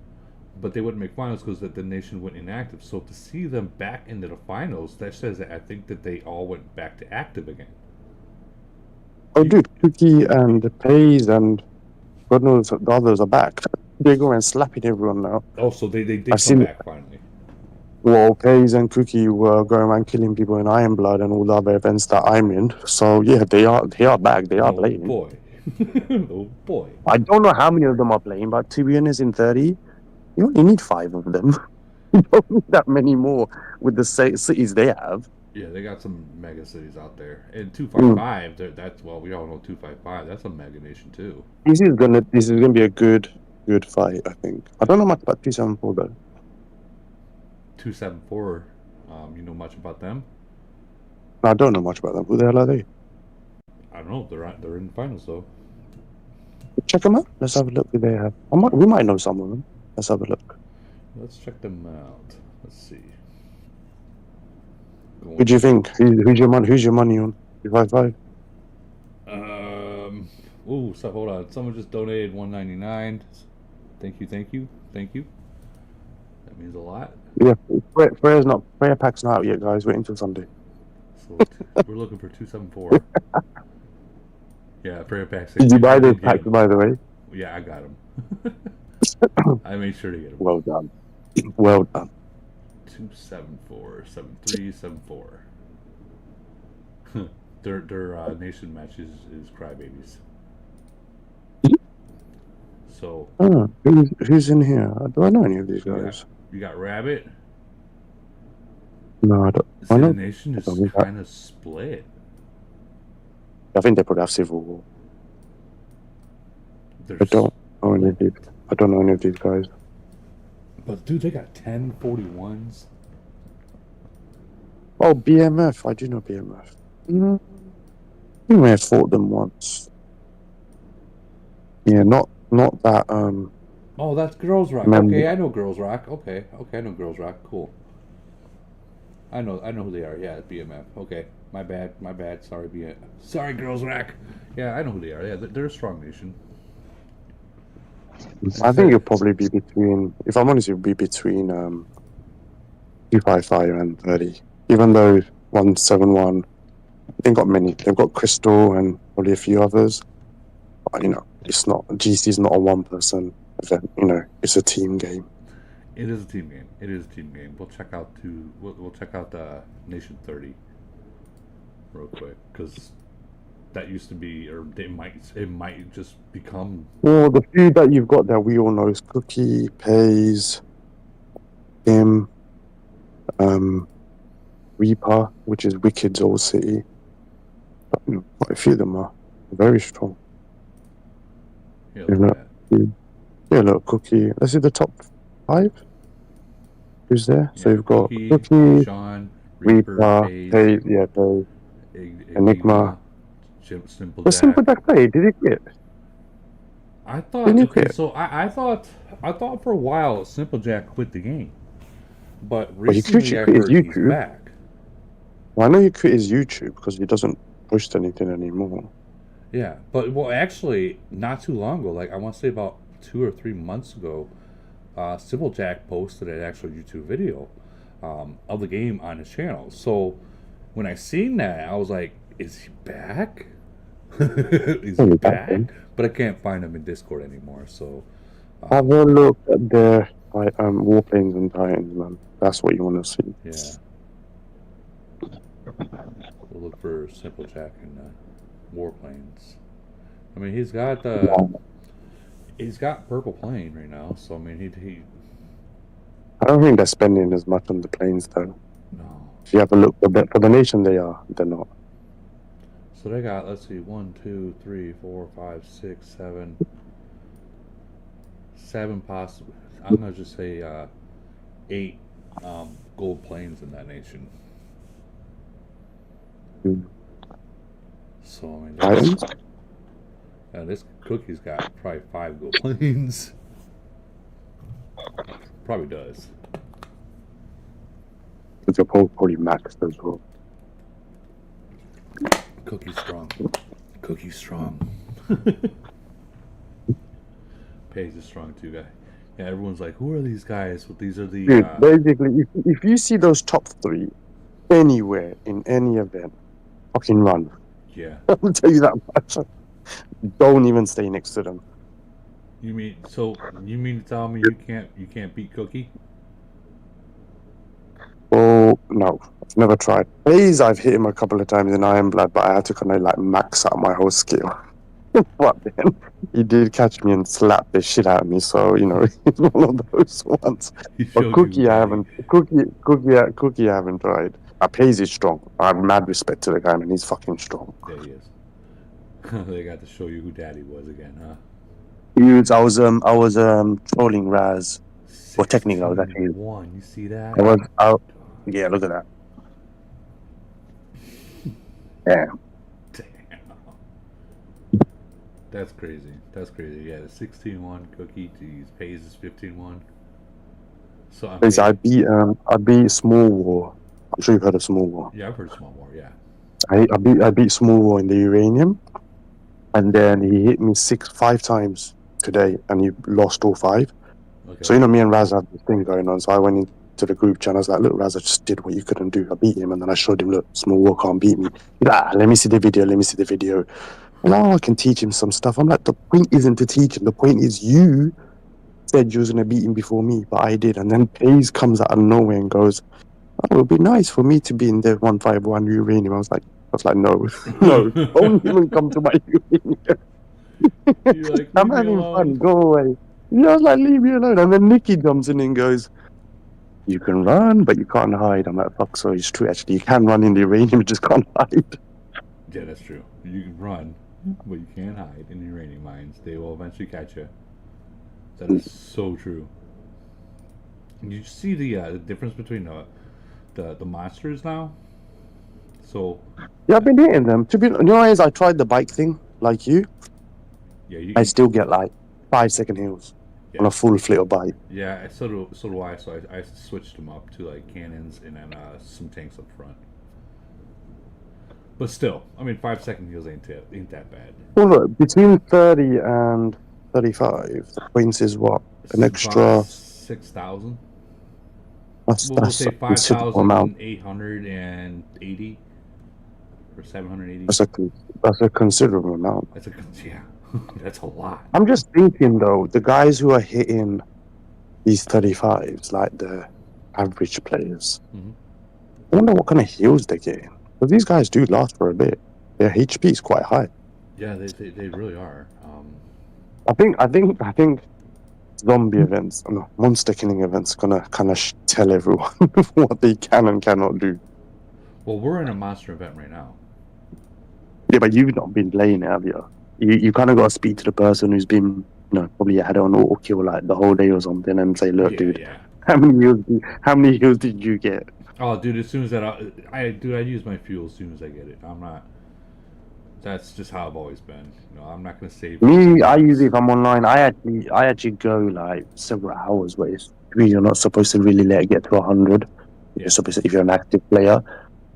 but they wouldn't make finals because the nation went inactive. So to see them back into the finals, that says that I think that they all went back to active again. Oh, dude, Cookie and Pays and God knows the others are back. They're going slapping everyone now. Oh, so they did I've come seen- back finally. Well, Pays and Cookie were going around killing people in Iron Blood and all the other events that I'm in. So yeah, they are back. They are Oh playing. boy. Oh boy. I don't know how many of them are playing, but to be honest, in 30, you only need 5 of them. You don't need that many more with the cities they have. Yeah, they got some mega cities out there. And 255, that's, well, we all know 255. That's a mega nation too. This is gonna be a good fight, I think. I don't know much about 274 though. 274, you know much about them? I don't know much about them. Who the hell are they? I don't know. They're in the finals though. Check them out. Let's have a look who they have. We might know some of them. Let's have a look. Let's check them out. Let's see. Who do you think? Who's your money on? 255? Ooh, so hold on. Someone just donated $1.99. Thank you. That means a lot. Yeah, prayer pack's not out yet, guys. Wait until Sunday. So we're looking for 274. Yeah, prayer pack. Did you buy those packs, by the way? Yeah, I got them. I made sure to get them. Well done. Well done. 274, 7374. Their nation match is Crybabies. So Who's in here? Do I know any of these guys? You got Rabbit. No, I don't. See, the nation is kind of split. I think they probably have civil war. There's, I don't know any of these. I don't know any of these guys. But dude, they got 1041s. Oh, BMF. I do know BMF. We may have fought them once. Yeah, not that. Oh, that's Girls Rock. Remember. Okay, I know Girls Rock. Okay, I know Girls Rock. Cool. I know who they are. Yeah, BMF. Okay, my bad. Sorry, BMF. Sorry, Girls Rock. Yeah, I know who they are. Yeah, they're a strong nation. I think it'll probably be between. If I'm honest, it'll be between 255 and 30. Even though 171, they've got many. They've got Crystal and probably a few others. But, it's not. GC's not a one-person event. It's a team game. It is a team game. We'll check out we'll check out the Nation 30 real quick because that used to be, or it might just become. Well, the few that you've got there, we all know is Cookie, Pays, Grimm, Reaper, which is Wicked's old city. But, quite a few of them are very strong. Yeah, look at that. Yeah, look, Cookie. Let's see the top 5. Who's there? Yeah, So you've got Cookie, Sean, Reaper, Pays, Pays, Enigma. Simple The Jack. Simple Jack play, did he quit? I thought. Didn't he Okay, quit? so I thought for a while Simple Jack quit the game, but Well, he recently I quit his heard he's YouTube. back. Well, I know he quit his YouTube because he doesn't post anything anymore. Yeah, but actually, not too long ago, like I want to say about 2 or 3 months ago, Simple Jack posted an actual YouTube video of the game on his channel. So when I seen that, I was like, "Is he back? Is he back?" But I can't find him in Discord anymore. So Have a look at their Warplanes and Titans, man. That's what you want to see. yeah, we'll look for Simple Jack and Warplanes. I mean, he's got He's got purple plane right now, so I mean, he I don't think they're spending as much on the planes though. no. If you have a look for the nation, they're not. So they got, let's see, 1, 2, 3, 4, 5, 6, 7 possible. I'm gonna just say 8 gold planes in that nation. Mm. So I mean, Titans? this cookie's got probably 5 gold planes. Probably does. But they're probably maxed as well. Cookie's strong. Cookie's strong. Paige is strong too, guy. Yeah, everyone's like, who are these guys? Well, these are the. Dude, basically, if you see those top 3 anywhere in any event, fucking run. Yeah. I'll tell you that much. Don't even stay next to them. You mean to tell me you can't beat Cookie? Oh no, I've never tried. Hayes, I've hit him a couple of times in Iron Blood, but I had to kind of like max out my whole skill. But then he did catch me and slap the shit out of me, so you know it's one of those ones. But Cookie, I haven't. Cookie, I haven't tried. Hayes is strong. I have mad respect to the guy, man. He's fucking strong. There he is. They got to show you who Daddy was again, huh? Dudes, I was trolling Raz. Well, technically, I was actually. 1. You see that? Yeah, look at that. Yeah. Damn. That's crazy. That's crazy. Yeah, the 16-1 Cookie. Geez, Hayes is 15-1. So I beat Small War. I'm sure you've heard of Small War. Yeah, I've heard of Small War. Yeah. I beat Small War in the Uranium, and then he hit me 5 times today, and he lost all 5. Okay. So, you know, me and Raz had this thing going on. So I went into the group chat. I was like, look, Raz, I just did what you couldn't do. I beat him. And then I showed him, look, Small War can't beat me. He's like, let me see the video. And I can teach him some stuff. I'm like, the point isn't to teach him. The point is you said you was going to beat him before me, but I did. And then Hayes comes out of nowhere and goes, oh, it would be nice for me to be in the 151 Uranium. I was like, no, don't even come to my Uranium. You're like, I'm having fun. Go away. Yeah, I was like, leave me alone. And then Nikki jumps in and goes, you can run, but you can't hide. I'm like, fuck, so it's true, actually. You can run in the uranium, you just can't hide. Yeah, that's true. You can run, but you can't hide in the uranium mines. They will eventually catch you. That is so true. You see the difference between the monsters now? So... Yeah, I've been hitting them. You know, as I tried the bike thing, like you, I still get like 5-second heals. Yeah. On a full flitter bike. Yeah, so do I. So I switched them up to like cannons and then some tanks up front. But still, I mean, 5-second heals ain't that bad. Well, look, between 30 and 35, the points is what? An extra 6,000. We'll say 5,880 or 780. That's a considerable amount. Yeah. That's a lot. I'm just thinking though, the guys who are hitting these 35s, like the average players, I wonder what kind of heals they're getting. But these guys do last for a bit. Their HP is quite high. Yeah, they really are. I think zombie events, monster killing events, gonna kind of tell everyone what they can and cannot do. Well, we're in a monster event right now. Yeah, but you've not been playing it, have you? You kind of got to speak to the person who's been, probably had it on auto kill like the whole day or something, and say, look, dude, how many heals did you get? Oh, dude, as soon as that, I use my fuel as soon as I get it. I'm not. That's just how I've always been. I'm not gonna save. Me, I usually, if I'm online, I actually go like several hours, where you're not supposed to really let it get to 100. You're supposed to, if you're an active player.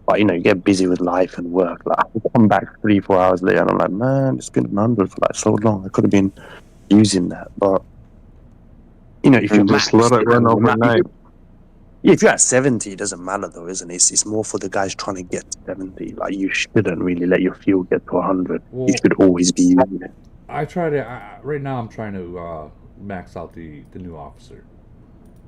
But, you get busy with life and work. Like, I come back 3-4 hours later and I'm like, man, it's been 100 for like so long. I could have been using that. But, if you just let it run overnight. Yeah, if you're at 70, it doesn't matter though, isn't it? It's more for the guys trying to get to 70. Like, you shouldn't really let your fuel get to 100. Well, you should always be using it. Right now I'm trying to max out the new officer.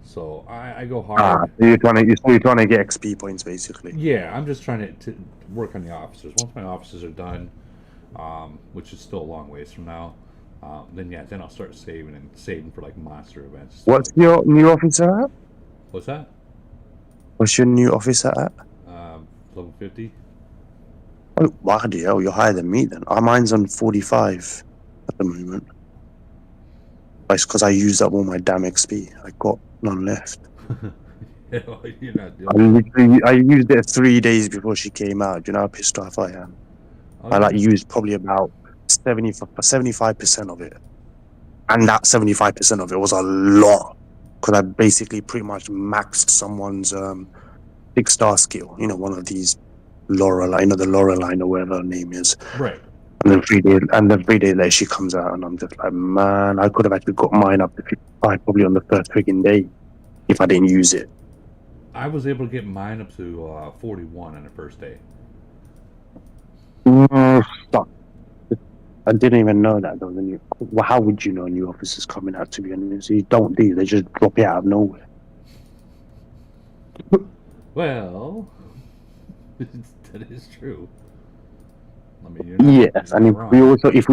So I go hard. So you're trying to get XP points, basically. Yeah, I'm just trying to work on the officers. Once my officers are done, which is still a long ways from now, then I'll start saving for like monster events. What's your new officer at? What's that? What's your new officer at? Level 50. Oh, bloody hell, you're higher than me then. Mine's on 45 at the moment. It's because I used up all my damn XP. I got none left. You're not doing I used it 3 days before she came out. Do you know how pissed off I am? I like used probably about 75% of it. And that 75% of it was a lot. Because I basically pretty much maxed someone's 6-star skill. You know, one of these Lorelei, the Loreline or whatever her name is. right. And then 3 days later she comes out and I'm just like, man, I could have actually got mine up to 55 probably on the first freaking day if I didn't use it. I was able to get mine up to 41 on the first day. Fuck. I didn't even know that though. Well, how would you know new officers coming out, to be honest? You don't do. They just drop it out of nowhere. Well, that is true. I mean, you're not, Yes, you're and not wrong. if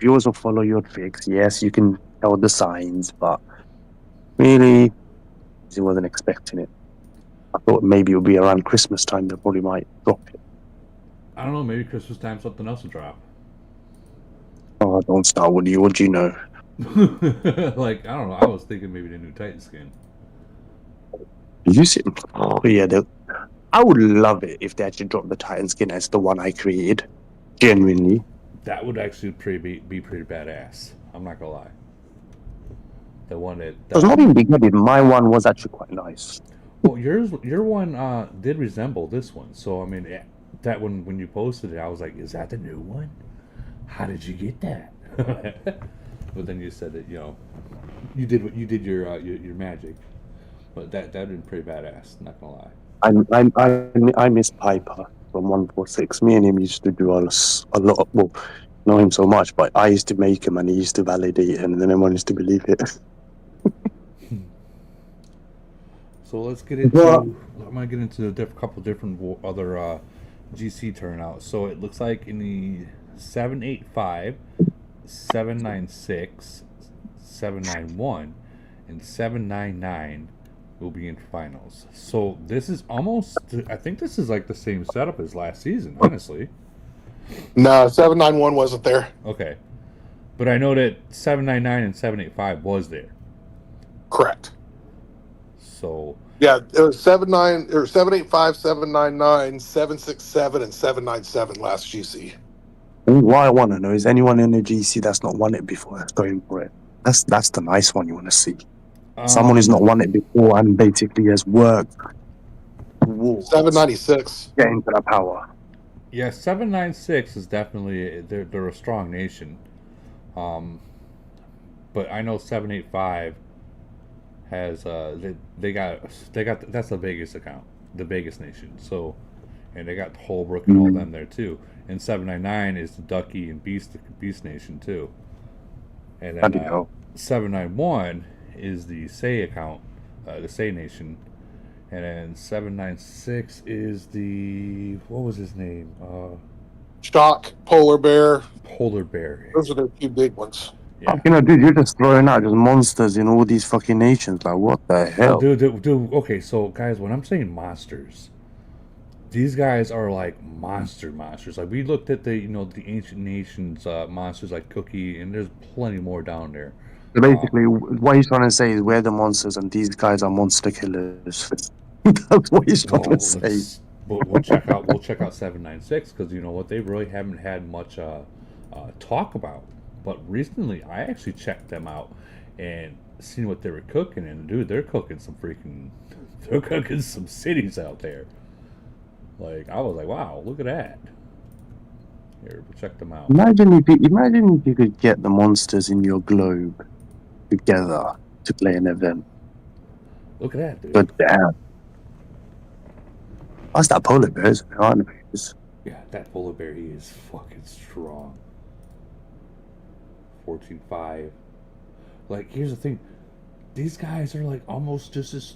we also follow your tricks, yes, you can tell the signs, but really, he wasn't expecting it. I thought maybe it would be around Christmas time they probably might drop it. I don't know. Maybe Christmas time something else will drop. Oh, don't start with you. What do you know? Like I don't know. I was thinking maybe the new Titan skin. You see? Oh yeah, I would love it if they actually dropped the Titan skin as the one I created. Genuinely. That would actually be pretty badass. I'm not gonna lie. The one that It was not even big-headed. My one was actually quite nice. well, your one did resemble this one. So I mean, that one when you posted it, I was like, is that the new one? How did you get that? But then you said that you did your magic. But that would been pretty badass. Not gonna lie. I miss Piper from 146. Me and him used to do a lot. Well, know him so much, but I used to make him and he used to validate it, and then everyone used to believe it. So let's get into. I'm gonna get into a couple different other GC turnouts. So it looks like in the 785, 796, 791, and 799 will be in finals. So this is almost. I think this is like the same setup as last season. Honestly. No, 791 wasn't there. Okay, but I know that 799 and 785 was there. Correct. So Yeah, it was 785, 799, 767, and 797 last GC. What I want to know is anyone in the GC that's not won it before that's going for it. That's the nice one you want to see. Someone who's not won it before and basically has worked towards 796. getting to that power. Yeah, 796 is definitely they're a strong nation. But I know 785 has they got that's the Vegas account, the Vegas nation. So, and they got Holbrook and all them there too. And 799 is the Ducky and Beast Nation too. And then 791 is the Say account, the Say nation. And then 796 is the what was his name? Shock, Polar Bear. Polar Bear. Those are the two big ones. Yeah. Dude, you're just throwing out just monsters in all these fucking nations. Like, what the hell? Dude. Okay, so guys, when I'm saying monsters, these guys are like monsters. Like we looked at the the ancient nations monsters like Cookie, and there's plenty more down there. So basically, what he's trying to say is we're the monsters and these guys are monster killers. That's what he's trying to say. We'll check out 796 because you know what, they really haven't had much talk about. But recently, I actually checked them out and seen what they were cooking, and dude, they're cooking some cities out there. Like I was like, wow, look at that. Here, we'll check them out. Imagine if you could get the monsters in your globe together to play an event. Look at that, dude. But damn. That's that polar bear, isn't it? Aren't it? Yeah, that polar bear, he is fucking strong. 14.5. Like, here's the thing. These guys are like almost just as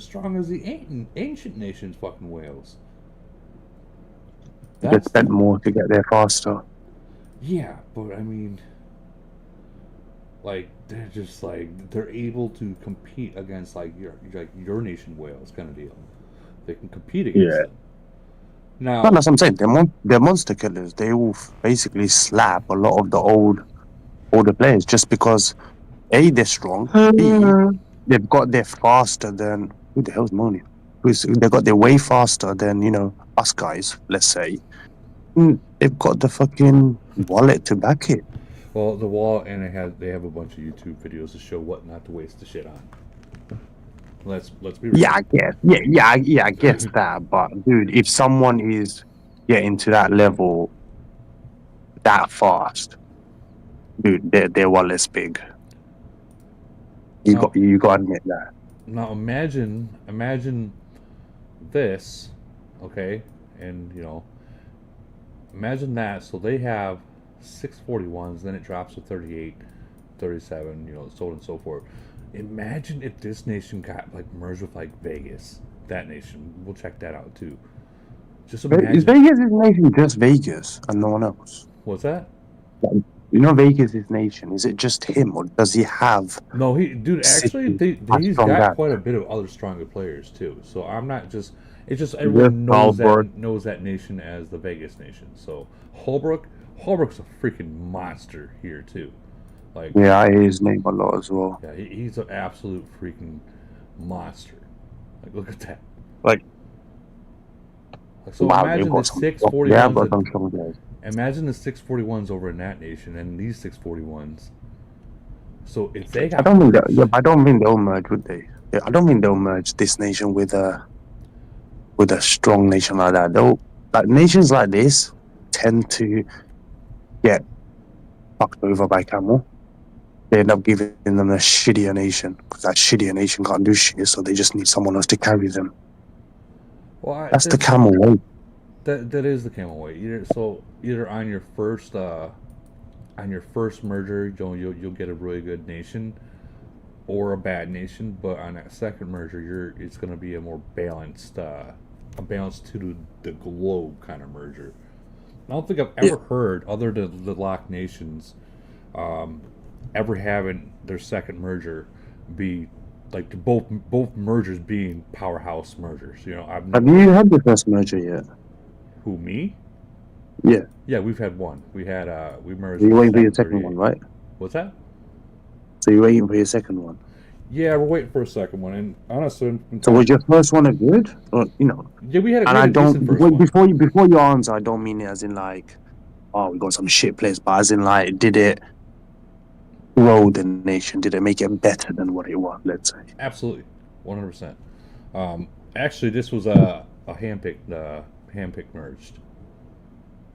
strong as the ancient nations fucking whales. They spent more to get there faster. Yeah, but I mean, like they're just like they're able to compete against like your nation whales kind of deal. They can compete against Yeah. them. No, Now, that's what I'm saying. They're monster killers. They all basically slap a lot of the older players just because A, they're strong. B, they're faster than who the hell's moaning? They're way faster than us guys. Let's say. They've got the fucking wallet to back it. well, the wall and they have a bunch of YouTube videos to show what not to waste the shit on. Let's be real. Yeah, I guess. Yeah, I guess that. But dude, if someone is getting to that level that fast, dude, their wallet's big. Now, You got to admit that. now imagine this, okay, and imagine that. So they have 641s, then it drops to 38, 37, so on and so forth. Imagine if this nation got like merged with like Vegas. That nation, we'll check that out too. Just But is imagine. Vegas his nation just Vegas and no one else? What's that? Vegas is nation. Is it just him, or does he have No, dude, actually, city as he's strong got as? quite a bit of other stronger players too. So I'm not just. It's just Yes, everyone Albert. knows that nation as the Vegas nation. So Holbrook's a freaking monster here too. Like, Yeah, I hear his name a lot as well. yeah, he's an absolute freaking monster. Like, look at that. Like, So wow, imagine they've the got some. six Yeah, forty I've got ones. some strong guys. Imagine the 641s over in that nation and these 641s. So if they I got don't think that. Yeah, I don't think they'll merge, would they? Yeah, I don't think they'll merge this nation with a strong nation like that. They'll like nations like this tend to get fucked over by camel. They end up giving them a shittier nation because that shittier nation can't do shit, so they just need someone else to carry them. That's the camel way. that is the camel way. Either on your first merger, you'll get a really good nation or a bad nation, but on that second merger, it's going to be a more balanced, a balanced to the globe kind of merger. I don't think I've ever heard other than the Lock Nations, ever having their second merger be like both mergers being powerhouse mergers. I've Have never you had the first merger yet? Who, me? Yeah. Yeah, we've had one. We merged. You're with waiting for your second 738. one, right? What's that? So you're waiting for your second one. Yeah, we're waiting for a second one, and honestly, So was your first one a good? Or yeah, we had and I a don't decent first one. before you answer, I don't mean it as in like, oh, we got some shit players, but as in like, did it grow the nation? Did it make it better than what it was? Let's say. Absolutely, 100%. Actually, this was a handpicked merged.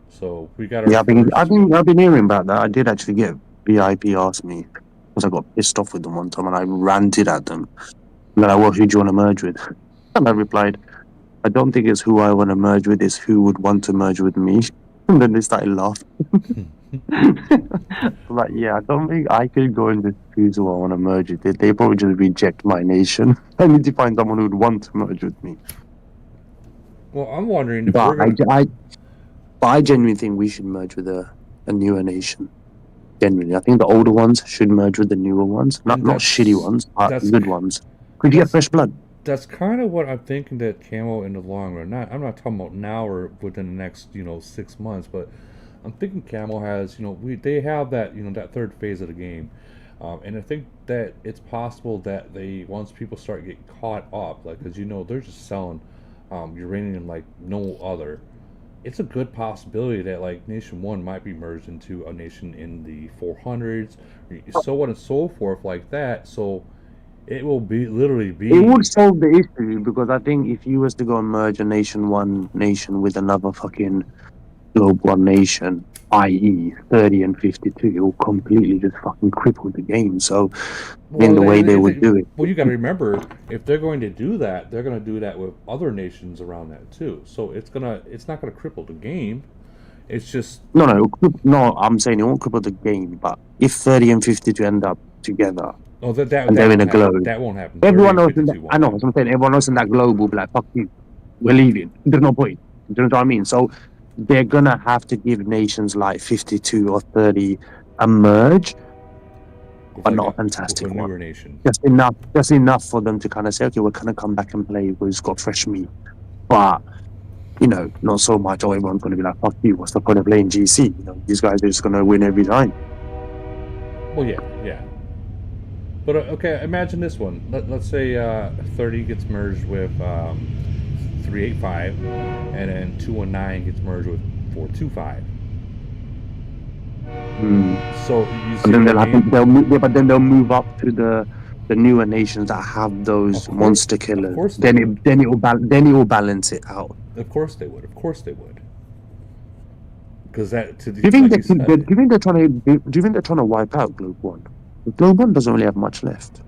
So we got our Yeah, first. I've been hearing about that. I did actually get VIP ask me because I got pissed off with them one time and I ranted at them. And they're like, well, who do you want to merge with? And I replied, I don't think it's who I want to merge with, it's who would want to merge with me. And then they started laughing. I'm like, yeah, I don't think I could go and just choose who I want to merge with. They probably just reject my nation. I need to find someone who would want to merge with me. Well, I'm wondering if But we're gonna. I genuinely think we should merge with a newer nation. Genuinely, I think the older ones should merge with the newer ones. Not shitty ones, but good ones. Could you get fresh blood? That's kind of what I'm thinking that Camo in the long run. I'm not talking about now or within the next 6 months, but I'm thinking Camo has they have that that third phase of the game, and I think that it's possible that once people start getting caught up, like because they're just selling uranium like no other. It's a good possibility that like Nation 1 might be merged into a nation in the 400s, so on and so forth like that. So it will literally be. It would solve the issue because I think if you was to go and merge a Nation 1 nation with another fucking Globe 1 nation, i.e. 30 and 52, it will completely just fucking cripple the game. So in the way they would do it. Well, you got to remember, if they're going to do that, they're going to do that with other nations around that too. So it's not gonna cripple the game. It's just No, I'm saying it won't cripple the game. But if 30 and 52 end up together, and they're in a globe, that won't happen. everyone knows. I know. I'm saying everyone knows in that globe will be like, "Fuck you, we're leaving." There's no point. Do you know what I mean? So they're gonna have to give nations like 52 or 30 a merge, With but like not a with fantastic a one. newer nation. Just enough for them to kind of say, okay, we're gonna come back and play. We've got fresh meat, but you know, not so much. Oh, everyone's gonna be like, fuck you. What's the point of playing GC? You know, these guys are just gonna win every time. Well, yeah. But okay, imagine this one. Let's say 30 gets merged with 385, and then 219 gets merged with 425. So you And see then what I mean? but then they'll move up to the newer nations that have those Of course, monster killers. of course they would. Then it will balance it out. Of course they would. Of course they would. Because that to Do you think like you said, do you think they're trying to do you think they're trying to wipe out Globe One? Globe One doesn't really have much left.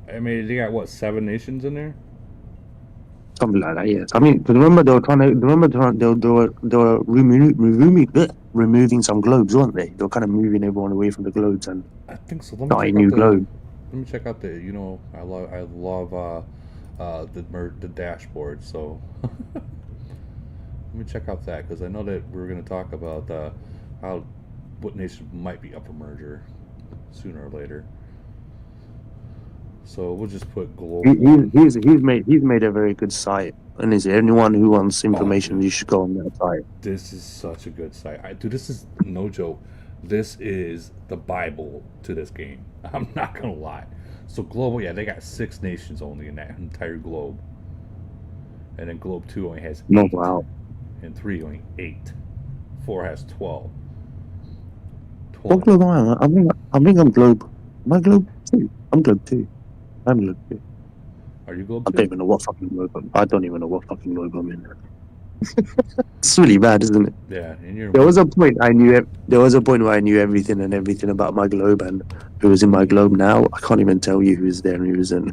I mean, they got what 7 nations in there? Something like that, yes. I mean, remember they were trying to they were removing some globes, weren't they? They were kind of moving everyone away from the globes and I think so. Let me starting check out new the. globes. Let me check out the. You know, I love the dashboard. So let me check out that because I know that we're going to talk about how what nation might be up for merger sooner or later. So we'll just put global. He's made a very good site, and is anyone who wants information, dude. you should go on that site. This is such a good site. Dude, this is no joke. This is the Bible to this game. I'm not gonna lie. So global, yeah, they got 6 nations only in that entire globe, and then globe 2 only has 8, No, wow. and 3 only 8. 4 has 12. What 20. globe am I? I think I'm globe. Am I globe 2? I'm globe 2. I'm globe 2. Are you globe I 2? don't even know what fucking globe I don't even know what fucking globe I'm in. It's really bad, isn't it? Yeah, and you're. There was a point I knew. There was a point where I knew everything and everything about my globe and who was in my globe. Now I can't even tell you who's there and who's in.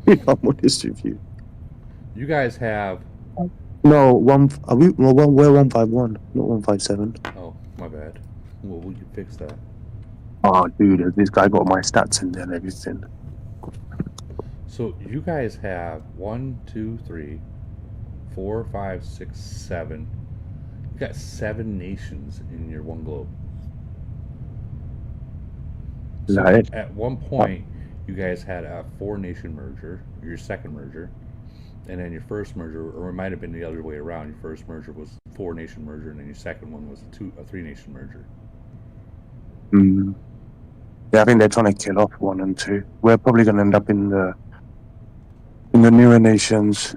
If I'm honest with you. You guys have. No, we're 151, not 157. Oh, my bad. Well, we can fix that. Oh, dude, this guy got my stats in there and everything. So you guys have 1, 2, 3, 4, 5, 6, 7. You got 7 nations in your one globe. So Right. at one point, you guys had a 4-nation merger, your second merger, and then your first merger, or it might have been the other way around. Your first merger was 4-nation merger, and then your second one was a 3-nation merger. Yeah, I think they're trying to kill off 1 and 2. We're probably going to end up in the newer nations.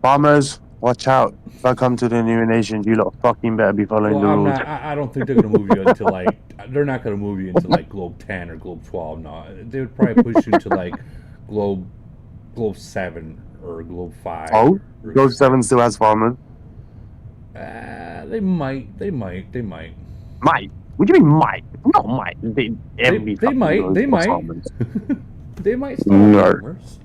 Farmers, watch out! If I come to the newer nations, you lot fucking better be following the rules. I don't think they're going to move you into like. They're not going to move you into like globe 10 or globe 12. No, they would probably push you to like globe 7 or globe 5. Oh, or Globe 7 still has farmers. They might. Might? What do you mean might? Not might. They might. They might. Farmers. They might still have No. farmers.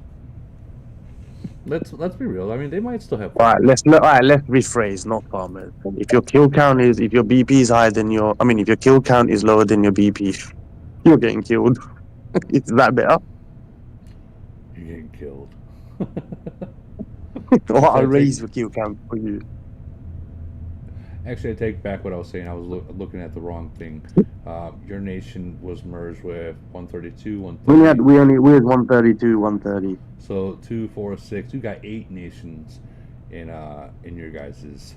Let's be real. I mean, they might still have. All right, let's rephrase. Not farmers. If your BP is higher than if your kill count is lower than your BP, you're getting killed. Is that better? You're getting killed. Or I'll raise your kill count for you. Actually, I take back what I was saying. I was looking at the wrong thing. Your nation was merged with 132, 130. We had 132, 130. So 2, 4, 6. You got 8 nations in your guys's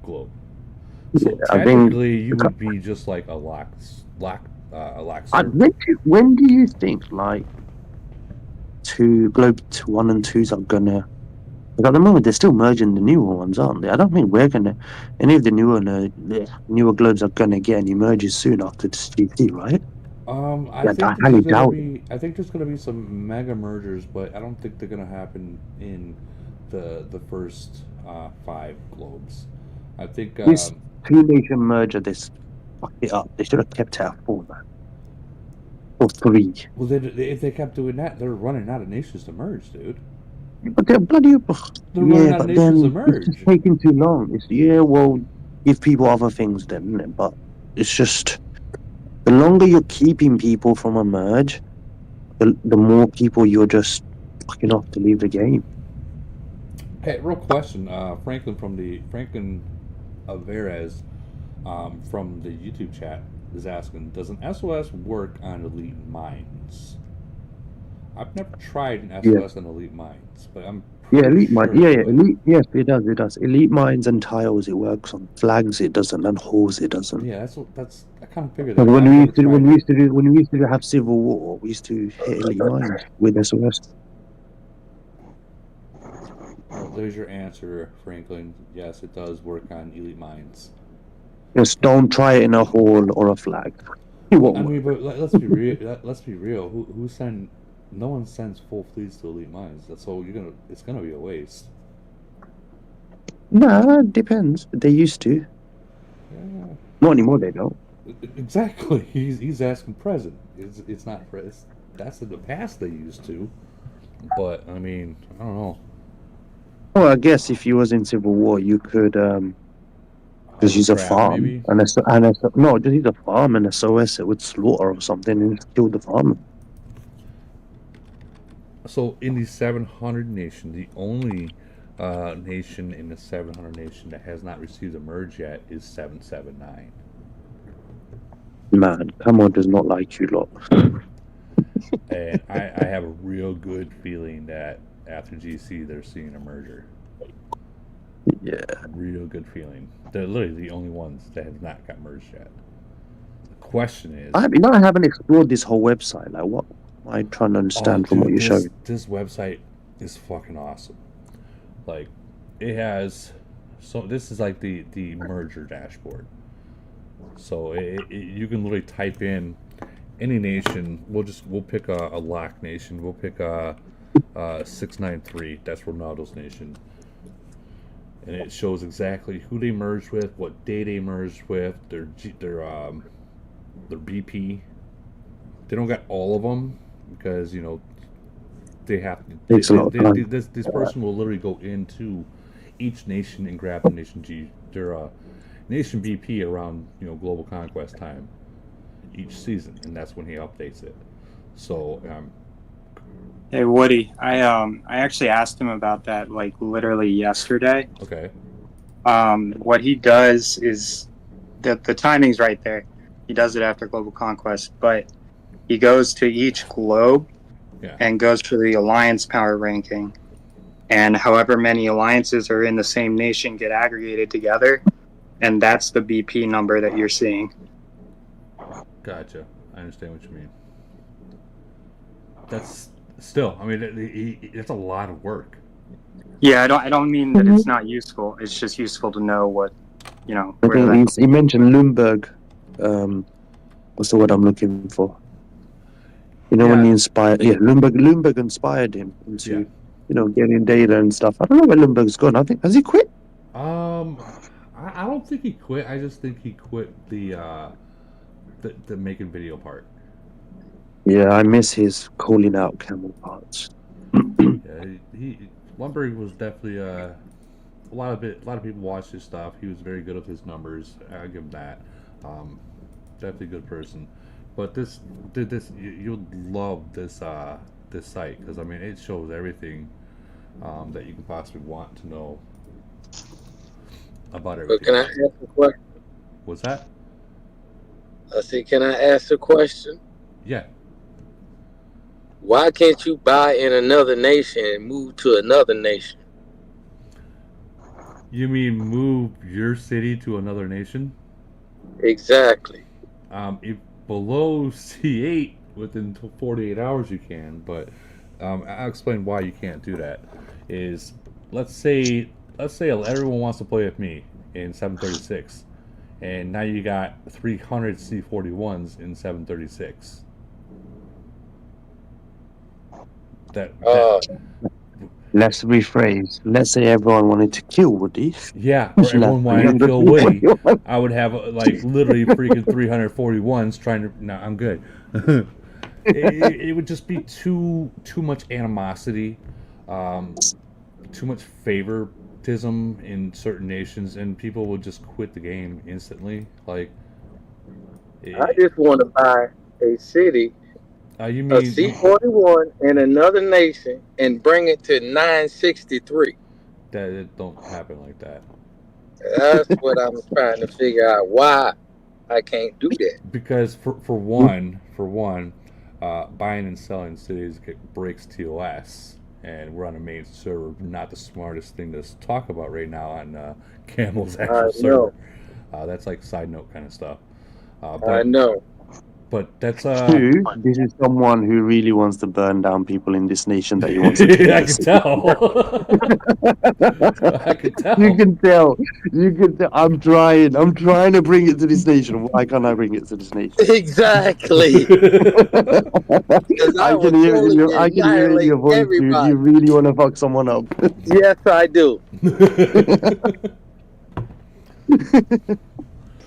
globe. So technically, you would be just like a lock. When do you think like globe 1 and 2s are gonna? Because at the moment they're still merging the newer ones, aren't they? I don't think any of the newer globes are gonna get any merges soon after this GT, right? I think there's gonna be some mega mergers, but I don't think they're gonna happen in the first 5 globes. I think this 2-nation merger, this fucked it up. They should have kept it at 4, man, or 3. Well, if they kept doing that, they're running out of nations to merge, dude. But they're bloody. They're running out of nations to merge. It's taking too long. Well, give people other things then, isn't it? But it's just the longer you're keeping people from a merge, the more people you're just fucking off to leave the game. Hey, real question. Franklin Alvarez from the YouTube chat is asking, does an SOS work on elite mines? I've never tried an Yeah. SOS on elite mines, but I'm Yeah, pretty elite sure mine. Yeah, it yeah, would. elite. Yes, it does. It does. Elite mines and tiles, it works on flags. It doesn't, and holes, it doesn't. Yeah, that's I kind of figured that, Because but when I've we never used to, tried it. when we used to have civil war, we used to hit elite mines with SOS. Well, there's your answer, Franklin. Yes, it does work on elite mines. Just don't try it in a hole or a flag. It Well, won't I mean, work. but let's be real. Let's be real. Who send? No one sends full fleets to elite mines. That's all you're gonna. It's gonna be a waste. Nah, it depends. They used to. Yeah, Not anymore. They don't. exactly. He's asking present. It's not pres. That's in the past they used to. But I mean, I don't know. Well, I guess if you was in civil war, you could just use a Overcraft farm maybe. and no, just use a farm and SOS it would slaughter or something and kill the farmer. So in the 700 nation, the only nation in the 700 nation that has not received a merge yet is 779. Man, Camo does not like you lot. And I have a real good feeling that after GC they're seeing a merger. Yeah. Real good feeling. They're literally the only ones that have not got merged yet. The question is, I haven't explored this whole website. Like, what am I trying to oh understand from what dude, you're this showing? this website is fucking awesome. Like, it has, so this is like the merger dashboard. So you can literally type in any nation. We'll pick a lock nation. We'll pick a 693. That's Ronaldo's nation, and it shows exactly who they merged with, what day they merged with, their BP. They don't got all of them because they have Takes a lot of time. this person will literally go into each nation and grab the nation their nation BP around global conquest time each season, and that's when he updates it. So Hey Woody, I actually asked him about that like literally yesterday. okay, What he does is the timing's right there. He does it after Global Conquest, but he goes to each globe yeah, and goes for the alliance power ranking. And however many alliances are in the same nation get aggregated together, and that's the BP number that you're seeing. gotcha. I understand what you mean. That's still, I mean, it's a lot of work. Yeah, I don't mean that it's not useful. It's just useful to know what I where think that. he mentioned Lumberg. What's the word I'm looking for? When he Yeah, inspired, Lumberg inspired him into, getting data and stuff. I don't know where Lumberg's gone. I think, has he quit? I don't think he quit. I just think he quit the making video part. Yeah, I miss his calling out camel parts. Yeah, he Lumberg was definitely a lot of people watched his stuff. He was very good with his numbers. I give him that. Definitely a good person. But you'll love this site because I mean it shows everything that you can possibly want to know about But everything. can I ask a question? What's that? I said, can I ask a question? Yeah. Why can't you buy in another nation and move to another nation? You mean move your city to another nation? Exactly. If below C8 within 48 hours you can, but I'll explain why you can't do that. Is let's say everyone wants to play with me in 736, and now you got 300 C41s in 736. That Let's rephrase. Let's say everyone wanted to kill Woody. yeah, or everyone wanted to kill Woody. I would have like literally freaking 341s trying to. No, I'm good. it would just be too much animosity, too much favoritism in certain nations, and people would just quit the game instantly. Like, I just want to buy a city, you a mean C41 in another nation, and bring it to 963. That it don't happen like that. That's what I'm trying to figure out. Why I can't do that? Because for one, buying and selling cities breaks TOS, and we're on a main server. Not the smartest thing to talk about right now on Camel's I actual server. know. That's like side note kind of stuff. I know. But that's Dude, this is someone who really wants to burn down people in this nation that he wants to kill. I can tell. I can tell. You can tell. You can tell. I'm trying. I'm trying to bring it to this nation. Why can't I bring it to this nation? Exactly. Because I I will can hear it in totally your. I can hear it in annihilate your voice, dude. everybody. You really want to fuck someone up. Yes, I do.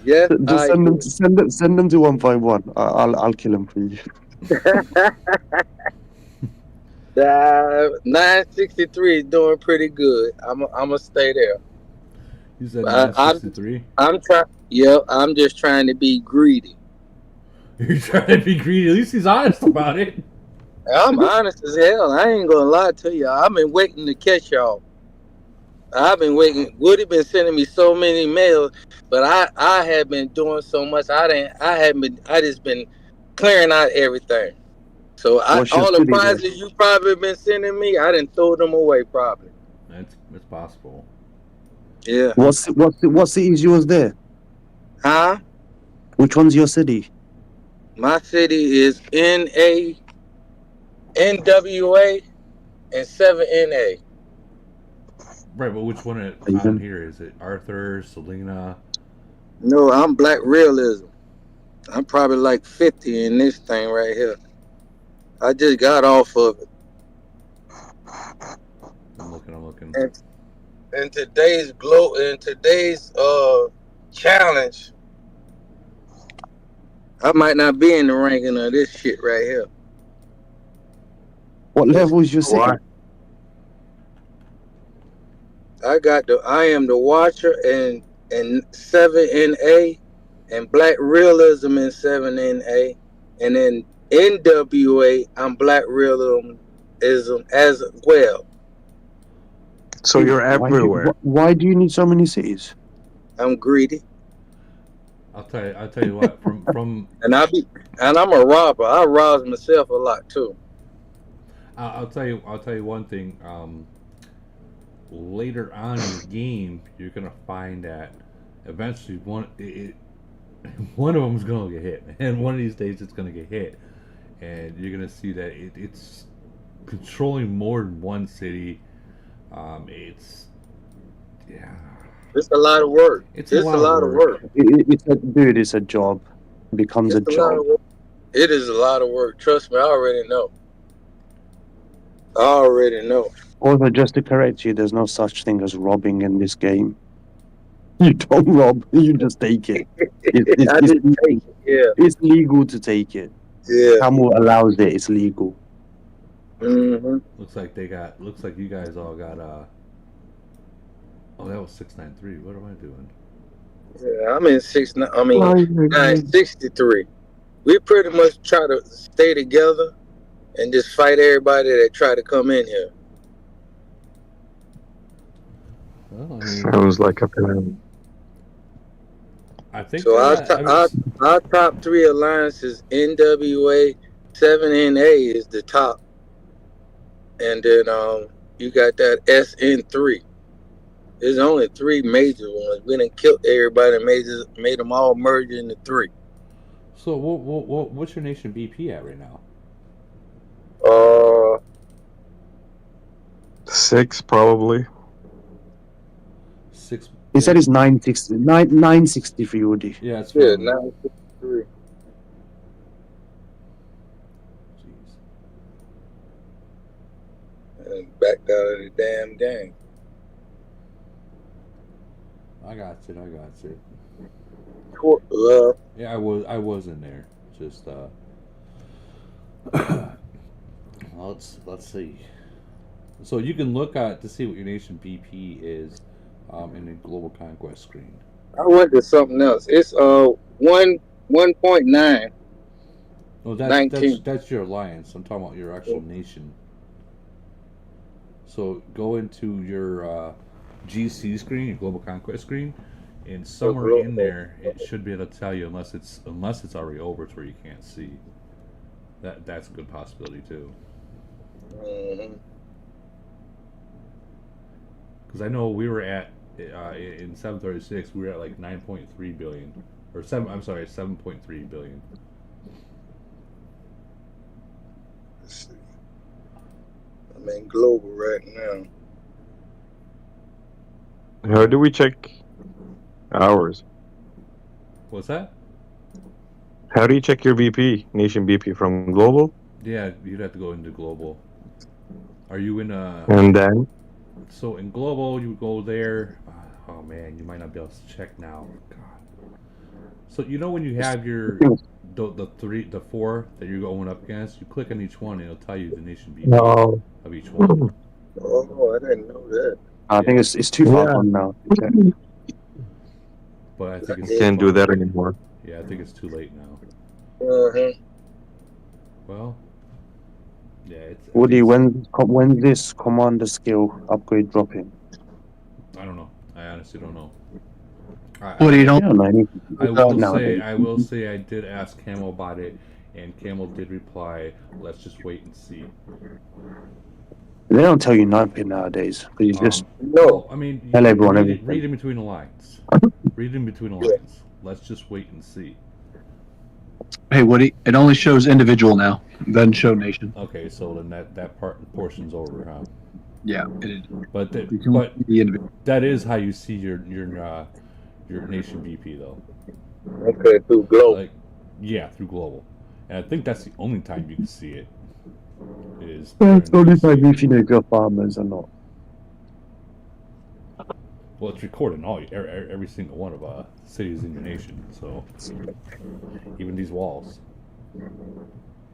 Yes, Just I send them. do. Send them to 151. I'll kill them for you. 963 is doing pretty good. I'm gonna stay there. You said I, I'm 963. I'm trying. Yeah, I'm just trying to be greedy. You're trying to be greedy. At least he's honest about it. I'm honest as hell. I ain't gonna lie to you. I've been waiting to catch y'all. I've been waiting. Woody been sending me so many mails, but I have been doing so much. I just been clearing out everything. So What's your all the city then? prizes you probably been sending me, I didn't throw them away probably. It's possible. Yeah. What city is yours there? Huh? Which one's your city? My city is NWA, and 7NA. Right, but which one you on can- here is it? Arthur, Selena. No, I'm Black Realism. I'm probably like 50 in this thing right here. I just got off of it. I'm looking. And today's challenge, I might not be in the ranking of this shit right here. What level is your city? Why? I am the Watcher and 7NA and Black Realism in 7NA, and then NWA I'm Black Realism as well. So you're everywhere. Why do you need so many cities? I'm greedy. I'll tell you what. From And I'm a robber. I rob myself a lot too. I'll tell you one thing. Later on in the game, you're gonna find that eventually one of them is gonna get hit, and one of these days it's gonna get hit, and you're gonna see that it's controlling more than one city. It's It's a lot of work. It's a lot of work. It's a job. It becomes It's a job. It is a lot of work. Trust me, I already know. Also, just to correct you, there's no such thing as robbing in this game. You don't rob. You just take it. I didn't take it. Yeah. It's legal to take it. Yeah. Camel allows it. It's legal. Mm-hmm. Looks like you guys all got Oh, that was 693. What am I doing? Yeah, I'm in 963. We pretty much try to stay together and just fight everybody that try to come in here. Well, I mean, Sounds like a plan. I think So our top three alliances: NWA, 7NA is the top, and then you got that SN3. There's only three major ones. We done killed everybody and made them all merge into three. So what's your nation BP at right now? 6 probably. 6. He said it's 960 for Woody. Yeah, it's 963. Jeez. And backed out of the damn game. I got you. Yeah, I was in there. Just let's see. So you can look at to see what your nation BP is in the global conquest screen. I went to something else. It's 1.9. No, 19. that's your alliance. I'm talking about your actual nation. So go into your GC screen, your Global Conquest screen, and somewhere in there it should be able to tell you unless it's already over to where you can't see. That's a good possibility too. Mm-hmm. Because I know we were at in 736 we were at like 9.3 billion or 7.3 billion. Let's see. I'm in global right now. How do we check ours? What's that? How do you check your BP, nation BP from global? Yeah, you'd have to go into global. Are you in And then? So in global, you go there. Oh man, you might not be able to check now. God. So you know when you have your the four that you're going up against, you click on each one and it'll tell you the nation BP No. of each one. Oh, I didn't know that. I think it's too far gone now. Okay. But I think You it's can't do that anymore. Yeah, I think it's too late now. Uh-huh. Well, yeah. It's Woody, when this commander skill upgrade dropping? I don't know. I honestly don't know. Woody, you don't. I will say I did ask Camel about it, and Camel did reply, "Let's just wait and see." They don't tell you nothing nowadays because you just No. I mean, tell everyone everything. read in between the lines. Read in between the lines. Let's just wait and see. Hey, Woody, it only shows individual now. It doesn't show nation. Okay, so then that portion's over, huh? Yeah, it is. But The individual. that is how you see your nation BP though. Okay, through global. Like, yeah, through global, and I think that's the only time you can see it. Is It's during only GC. time if you know if you're farmers or not. Well, it's recording every single one of cities in your nation. So even these walls,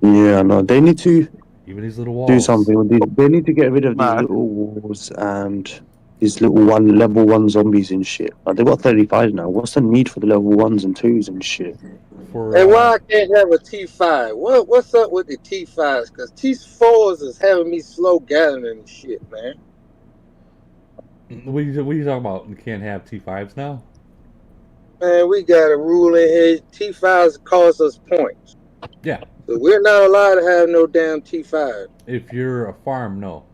Yeah, no, they need to even these little walls. do something. They need to get rid of these little walls and these little level 1 zombies and shit. Like, they've got 35 now. What's the need for the level 1s and 2s and shit? Hey, why I can't have a T5? What's up with the T5s? Because T4s is having me slow gathering and shit, man. What are you talking about? You can't have T5s now? Man, we got a rule in here. T5s cost us points. Yeah. So we're not allowed to have no damn T5. If you're a farm, no.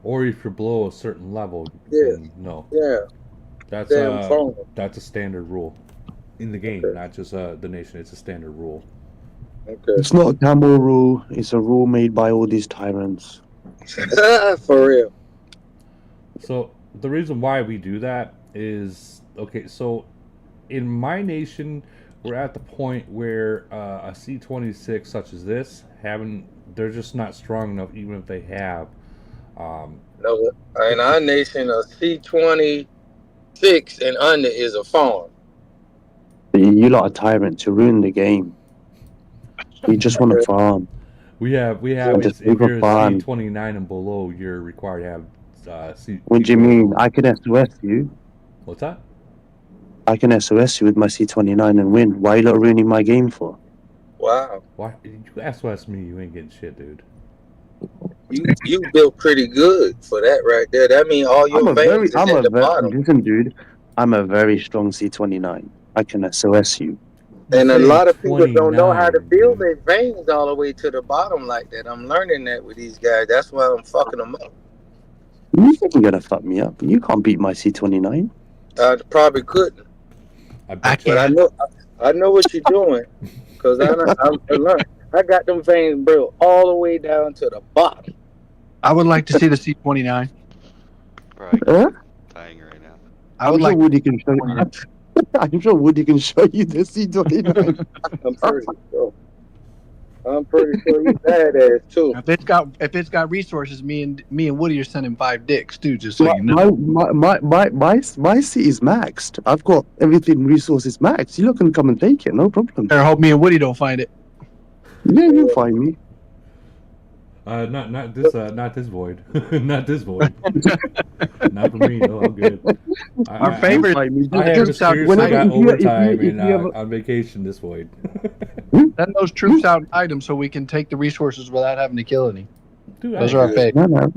Or if you're below a certain level, Yeah. then no. Yeah. That's Damn phone. that's a standard rule in the game, Okay. not just the nation. It's a standard rule. Okay. It's not a camel rule. It's a rule made by all these tyrants. For real. So the reason why we do that is okay. So in my nation, we're at the point where a C-26 such as this they're just not strong enough, even if they have. No, in our nation, a C-26 and under is a farm. You lot are tyrants. You ruin the game. You just want to farm. We have just if you're a farm. C-29 and below, you're required to have C. What do you mean? I can SOS you. What's that? I can SOS you with my C29 and win. Why are you not ruining my game for? Wow. Why you SOS me? You ain't getting shit, dude. You built pretty good for that right there. That means all your veins is at the bottom. Listen, dude, I'm a very strong C29. I can SOS you. And a lot of people don't know how to 29, build dude. their veins all the way to the bottom like that. I'm learning that with these guys. That's why I'm fucking them up. You ain't gonna fuck me up. You can't beat my C29. I probably couldn't, I bet but I know what you're doing because I learned. I got them veins built all the way down to the bottom. I would like to see the C-29. Right. Huh? Dying right now. I would I'm sure like. Woody can show you. I'm sure Woody can show you the C29. I'm pretty sure you badass too. If it's got resources, me and Woody are sending 5 dicks too. Just so you know. My C is maxed. I've got everything resources maxed. You lot can come and take it, no problem. Better hope me and Woody don't find it. Yeah, you'll find me. not this void. Not this void. Not for me. No, I'm good. Our favorite. I have mysteriously got overtime and on vacation this void. Send those troops out items so we can take the resources without having to kill any. Dude, Those are our favorite. No.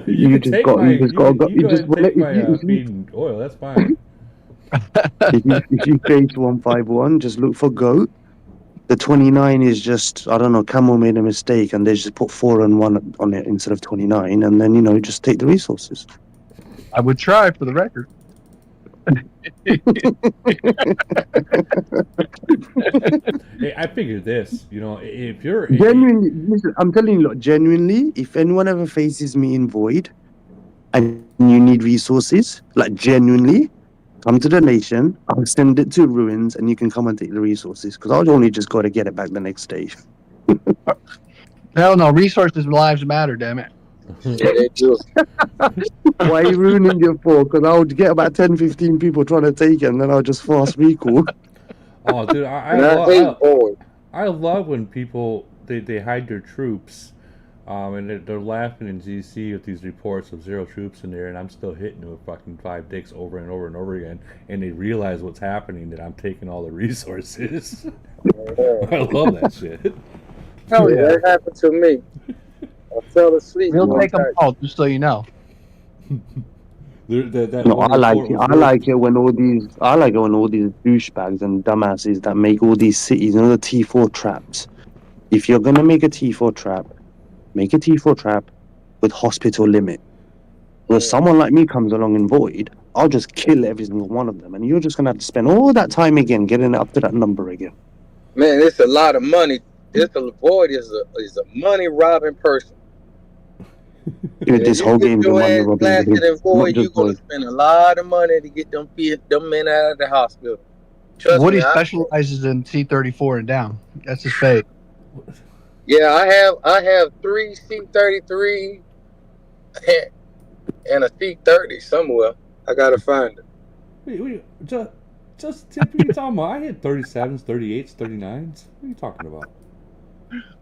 You can just take got my. you just got go, You you just can take my if feed and oil. That's fine. if you face 151, just look for goat. The 29 is just, I don't know, Camel made a mistake and they just put 4 and 1 on it instead of 29, and then just take the resources. I would try for the record. Hey, I figured this. If you're Genuinely, listen, I'm telling you, look, genuinely, if anyone ever faces me in Void and you need resources, like genuinely, come to the nation, I'll send it to Ruins and you can come and take the resources because I'll only just got to get it back the next day. Hell no, resources and lives matter, damn it. Yeah, they do. Why are you ruining your for? Because I would get about 10, 15 people trying to take it and then I'll just fast recall. Oh, dude, And I hate Void. I love when people they hide their troops, and they're laughing in GC with these reports of 0 troops in there, and I'm still hitting them with fucking 5 dicks over and over and over again, and they realize what's happening, that I'm taking all the resources. I love that shit. Hell yeah. That happened to me. I fell asleep. We'll one take them time. all, just so you know. I like it when all these douchebags and dumbasses that make all these cities, the T4 traps. If you're gonna make a T4 trap, make a T4 trap with hospital limit. Where someone like me comes along in Void, I'll just kill every single one of them, and you're just gonna have to spend all that time again getting up to that number again. Man, it's a lot of money. Void is a money robbing person. Dude, this whole game's a money robbing game. In Void, you're gonna spend a lot of money to get them men out of the hospital. Trust Woody me, specializes in C-34 and down. That's his fate. Yeah, I have 3 C-33 and a C-30 somewhere. I gotta find it. Wait, just what are you talking about? I hit 37s, 38s, 39s. What are you talking about?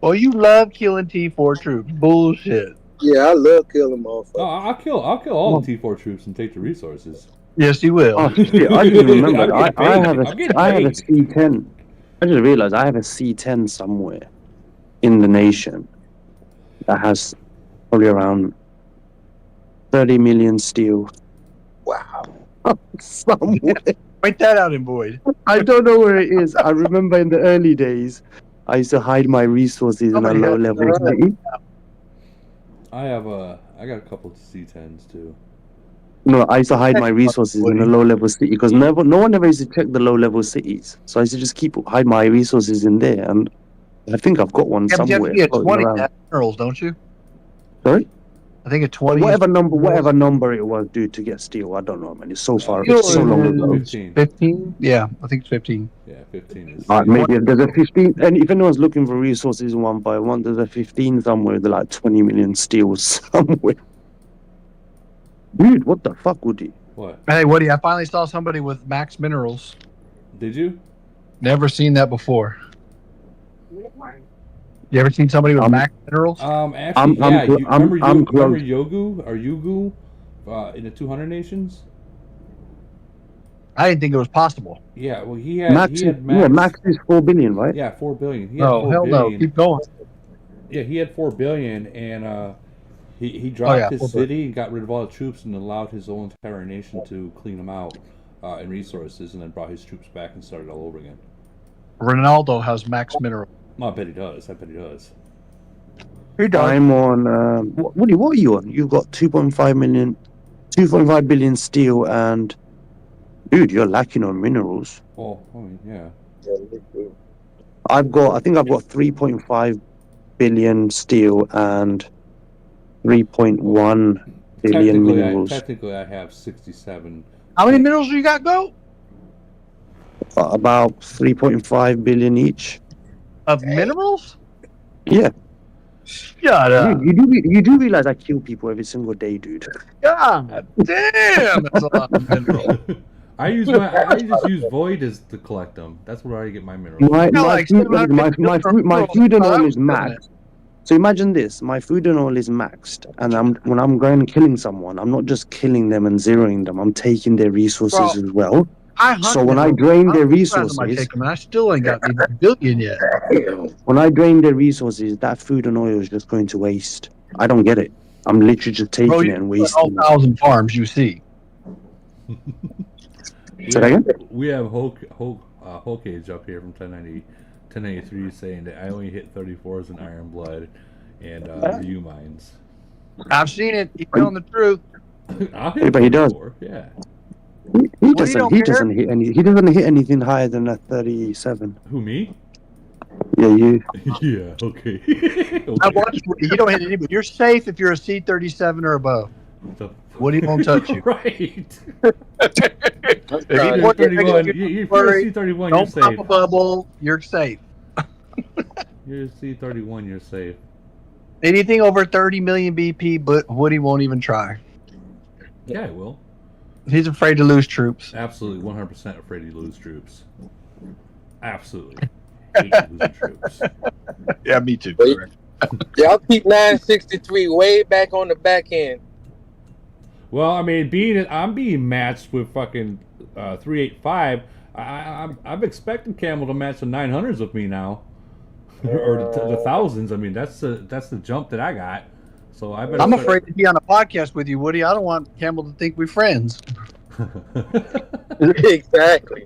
Well, you love killing T4 troops. Bullshit. Yeah, I love killing motherfuckers. No, I'll kill all the T4 troops and take the resources. Yes, you will. Oh shit! I didn't even remember. I have a paid. C10. I just realized I have a C10 somewhere in the nation that has probably around 30 million steel. Wow. Somewhere. Point that out in Void. I don't know where it is. I remember in the early days, I used to hide my resources in a low-level city. I got a couple of C10s too. No, I used to hide my resources in a low-level city because no one ever used to check the low-level cities. So I used to just hide my resources in there, and I think I've got one somewhere. But you have to get 20 minerals, don't you? Sorry? I think it's 20. Whatever number it was, dude, to get steel. I don't know, man. It's so far. It's so long ago. 15? Yeah, I think it's 15. Yeah, 15 is. Maybe if there's a 15, and if anyone's looking for resources in 151, there's a 15 somewhere. They're like 20 million steel somewhere. Dude, what the fuck, Woody? What? Hey, Woody, I finally saw somebody with max minerals. Did you? Never seen that before. You ever seen somebody with max minerals? Actually, remember Yogu or Yugu in the 200 nations? I didn't think it was possible. Yeah, well, he had Max is 4 billion, right? Yeah, 4 billion. He had Oh, 4 hell billion. no. Keep going. Yeah, he had 4 billion, and he dropped his city and got rid of all the troops and allowed his whole entire nation to clean them out in resources, and then brought his troops back and started all over again. Ronaldo has max mineral. I bet he does. He does. I'm on. Woody, what are you on? You've got 2.5 billion steel, and dude, you're lacking on minerals. Oh, I mean, yeah. I think I've got 3.5 billion steel and 3.1 billion minerals. Technically, I have 67. How many minerals do you got, Go? About 3.5 billion each. Of minerals? Yeah. Shut up. Dude, you do realize I kill people every single day, dude. God damn, that's a lot of minerals. I just use Void to collect them. That's where I get my minerals. My food and oil is maxed. So imagine this: my food and oil is maxed, and when I'm going and killing someone, I'm not just killing them and zeroing them. I'm taking their resources as well. So when I drain their resources, I still ain't got even a billion yet. When I drain their resources, that food and oil is just going to waste. I don't get it. I'm literally just taking Bro, it you and all wasting it. 1,000 farms you see. We Say that have, again? we have Hokage up here from 1093 saying that I only hit 34s in Iron Blood and view mines. I've seen it. He's telling the truth. I'll Yeah, hit but he does. 34, yeah. He Woody don't he care. doesn't hit any. He doesn't hit anything higher than a 37. Who, me? Yeah, you. Yeah, okay. I watched Woody. He don't hit anybody. You're safe if you're a C37 or above. The- Woody won't touch you. Right. I'm If trying you're to 31, you if you're worry. a C31, you're Don't pop safe. a bubble. You're safe. You're a C31, you're safe. Anything over 30 million BP, but Woody won't even try. Yeah, I will. He's afraid to lose troops. Absolutely, 100% afraid to lose troops. Absolutely. Hate losing troops. Yeah, me too. Wait. Y'all keep 963 way back on the back end. Well, I mean, I'm being matched with fucking 385. I'm expecting Camel to match the 900s with me now, or the thousands. I mean, that's the jump that I got. So I better. I'm afraid to be on a podcast with you, Woody. I don't want Campbell to think we're friends. Exactly.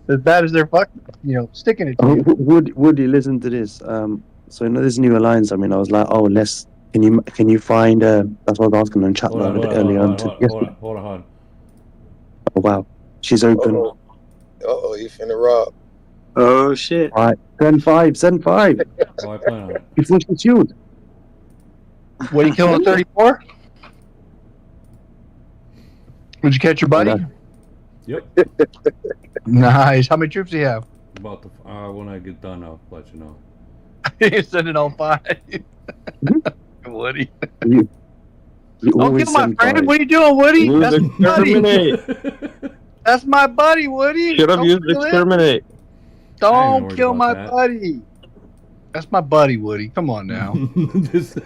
As bad as they're fucking, sticking it to Oh, you. Woody, listen to this. So this new alliance. I mean, I was like, oh, can you find? That's what I was asking on chat Hold on, earlier on. hold on. Oh wow, she's open. Uh-oh, you finna rob. Oh shit. All right, send 5. Oh, I plan on it. You flush the shield. What, you killing a 34? Did you catch your buddy? Yep. Nice. How many troops do you have? About the when I get done, I'll let you know. You're sending all 5. Woody. You Don't always kill my send friend. 5. What are you doing, Woody? Use That's my buddy. exterminate. That's my buddy, Woody. Should have Don't used kill him. exterminate. I ain't Don't worried kill my about that. buddy. That's my buddy, Woody. Come on now. Just-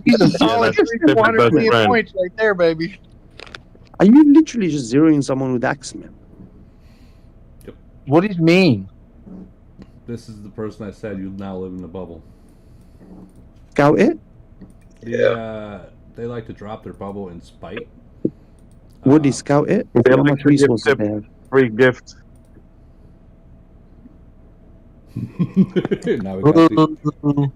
He's a solid that's Steph's 400 best million friend. points right there, baby. Are you literally just zeroing someone with Axeman? Woody's mean. This is the person I said you now live in the bubble. Scout it. They like to drop their bubble in spite. Woody, scout it. They See how like much to give resources tip- they have. Free gift. Now we got the,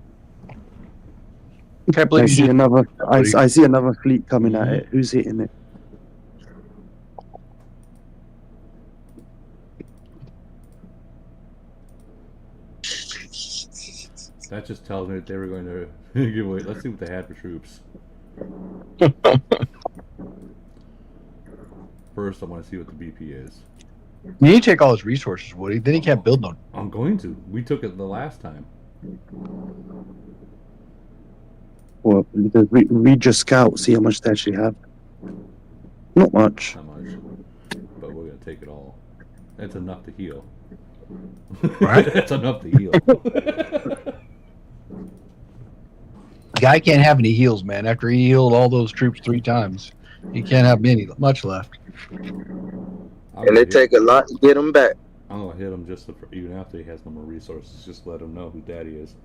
Can't I believe see you another. I see another fleet coming at it. Who's hitting it? that just tells me that they were going to give away. Let's see what they had for troops. First, I want to see what the BP is. You need to take all his resources, Woody. Then he can't build no. I'm going to. We took it the last time. Well, because we just scout. See how much they actually have. Not much. How much? But we're going to take it all. That's enough to heal. Right. That's enough to heal. Guy can't have any heals, man. After he healed all those troops 3 times, he can't have much left. And it take a lot to get them back. I'm going to hit him just even after he has no more resources. Just let him know who daddy is.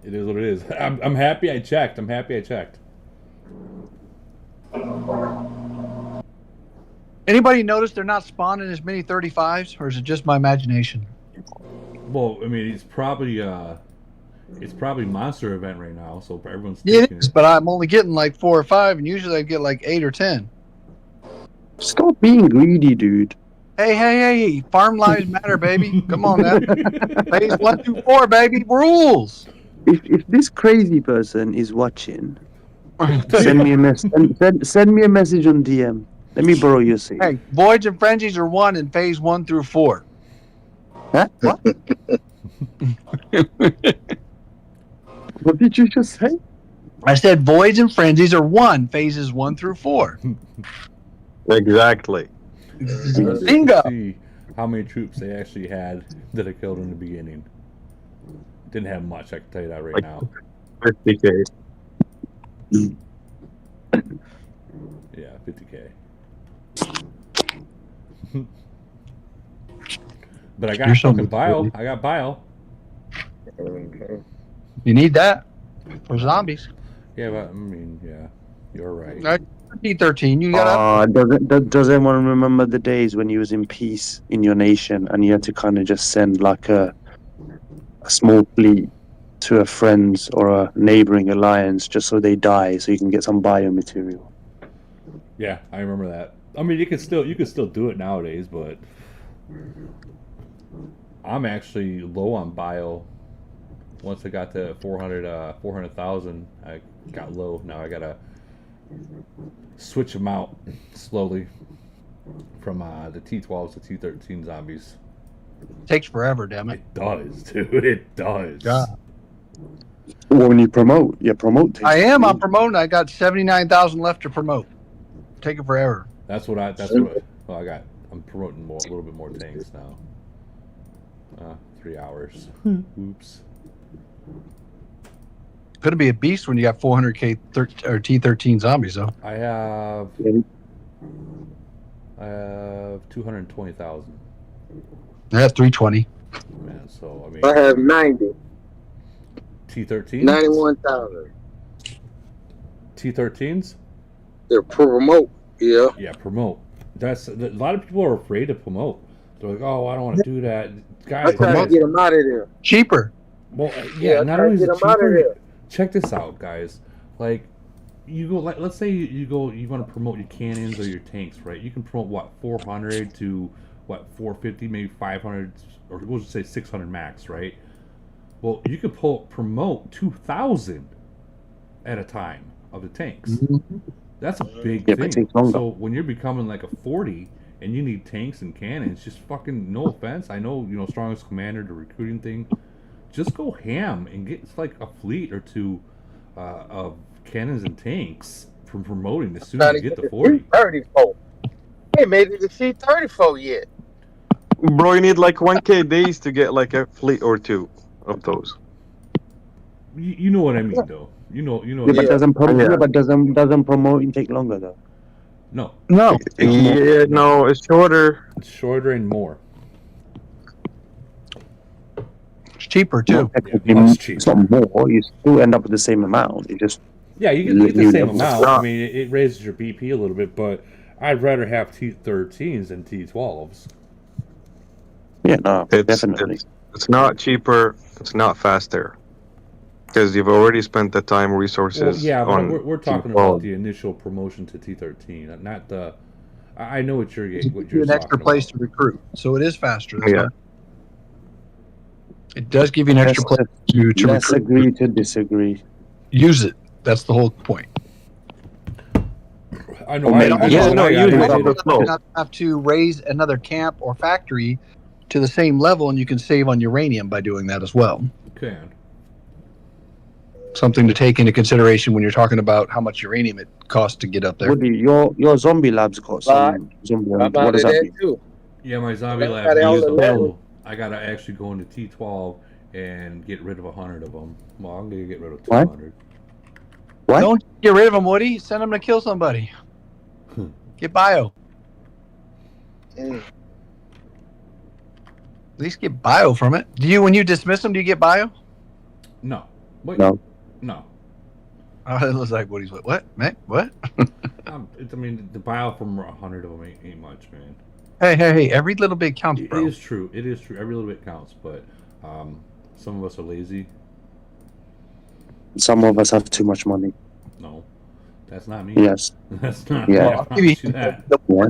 It is what it is. I'm happy I checked. Anybody notice they're not spawning as many 35s, or is it just my imagination? Well, I mean, it's probably monster event right now, so everyone's Yeah, it taking is, it. but I'm only getting like 4 or 5, and usually I get like 8 or 10. Stop being greedy, dude. Hey, farm lives matter, baby. Come on now. Phase 1 through 4, baby. Rules. If this crazy person is watching, send me a message. Send me a message on DM. Let me borrow your seat. Hey, voids and frenzies are 1 in phase 1 through 4. Huh? What? What did you just say? I said voids and frenzies are 1, phases 1 through 4. Exactly. Let's Bingo. see how many troops they actually had that I killed in the beginning. Didn't have much, I can tell you that right now. 50K. Yeah, 50K. But I got You're so fucking bio. good. I got bio. You need that for zombies. Yeah, but I mean, yeah, you're right. T13. You got Does anyone remember the days when you was in peace in your nation and you had to kind of just send like a small fleet to a friend's or a neighboring alliance just so they die so you can get some biomaterial? Yeah, I remember that. I mean, you could still do it nowadays, but I'm actually low on bio. Once I got to 400,000, I got low. Now I gotta switch them out slowly from the T12s to T13 zombies. Takes forever, damn it. It does, dude. It does. Yeah. Well, when you promote, takes I am. forever. I'm promoting. I got 79,000 left to promote. Taking forever. Well, I got. I'm promoting a little bit more tanks now. 3 hours. Oops. Going to be a beast when you got 400k or T13 zombies, though. I have 220,000. That's 320. Man, so I mean. I have 90. T13s. 91,000. T13s. They're promote. Yeah. Yeah, promote. A lot of people are afraid to promote. They're like, oh, I don't want to do that. Guys, I'm trying to get them out of there. Cheaper. Well, Yeah, not only is it get 'em out of cheaper. there. Check this out, guys. Like, you go. Like, let's say you want to promote your cannons or your tanks, right? You can promote what 400 to what 450, maybe 500, or we'll just say 600 max, right? Well, you could promote 2,000 at a time of the tanks. Mm-hmm. That's a big Yeah, but it thing. takes longer. So when you're becoming like a 40 and you need tanks and cannons, just fucking no offense. I know, strongest commander, the recruiting thing. Just go ham and get like a fleet or two of cannons and tanks from promoting as soon as you get to 40. C-34. They made it to C-34 yet. Bro, you need like 1K days to get like a fleet or two of those. You know what I mean, though. You know. Yeah, but doesn't promoting take longer though? No, No. Yeah, no, it's shorter. it's shorter and more. It's cheaper, too. Technically, much it's not more. You still end up with the same amount. You just Yeah, you get the same level. amount. I mean, it raises your BP a little bit, but I'd rather have T13s than T12s. definitely. It's not cheaper. It's not faster. Because you've already spent the time, resources. Well, yeah, but on we're talking about the initial promotion to T13, not the. I know what you're An extra talking place about. to recruit, so it is faster. Yeah. It does give you an extra place to Let's recruit. agree to disagree. Use it. That's the whole point. I know. maybe- You not have to raise another camp or factory to the same level, and you can save on uranium by doing that as well. Okay. Something to take into consideration when you're talking about how much uranium it costs to get up there. Woody, your zombie lab's got some zombie. I'm What out does of that that mean? too. Yeah, my zombie That's lab. how they all needs the them, level. so I gotta actually go into T12 and get rid of 100 of them. Well, I'm gonna get rid of What? 200. What? Don't get rid of them, Woody. Send them to kill somebody. Get bio. Mm. At least get bio from it. When you dismiss them, do you get bio? No. Wait. No. No. It looks like Woody's what? Man, what? I mean, the bio from 100 of them ain't much, man. Hey! Every little bit counts, It bro. is true. It is true. Every little bit counts, but some of us are lazy. Some of us have too much money. No, that's not me. Yes. That's not Yeah. me. I promise you that.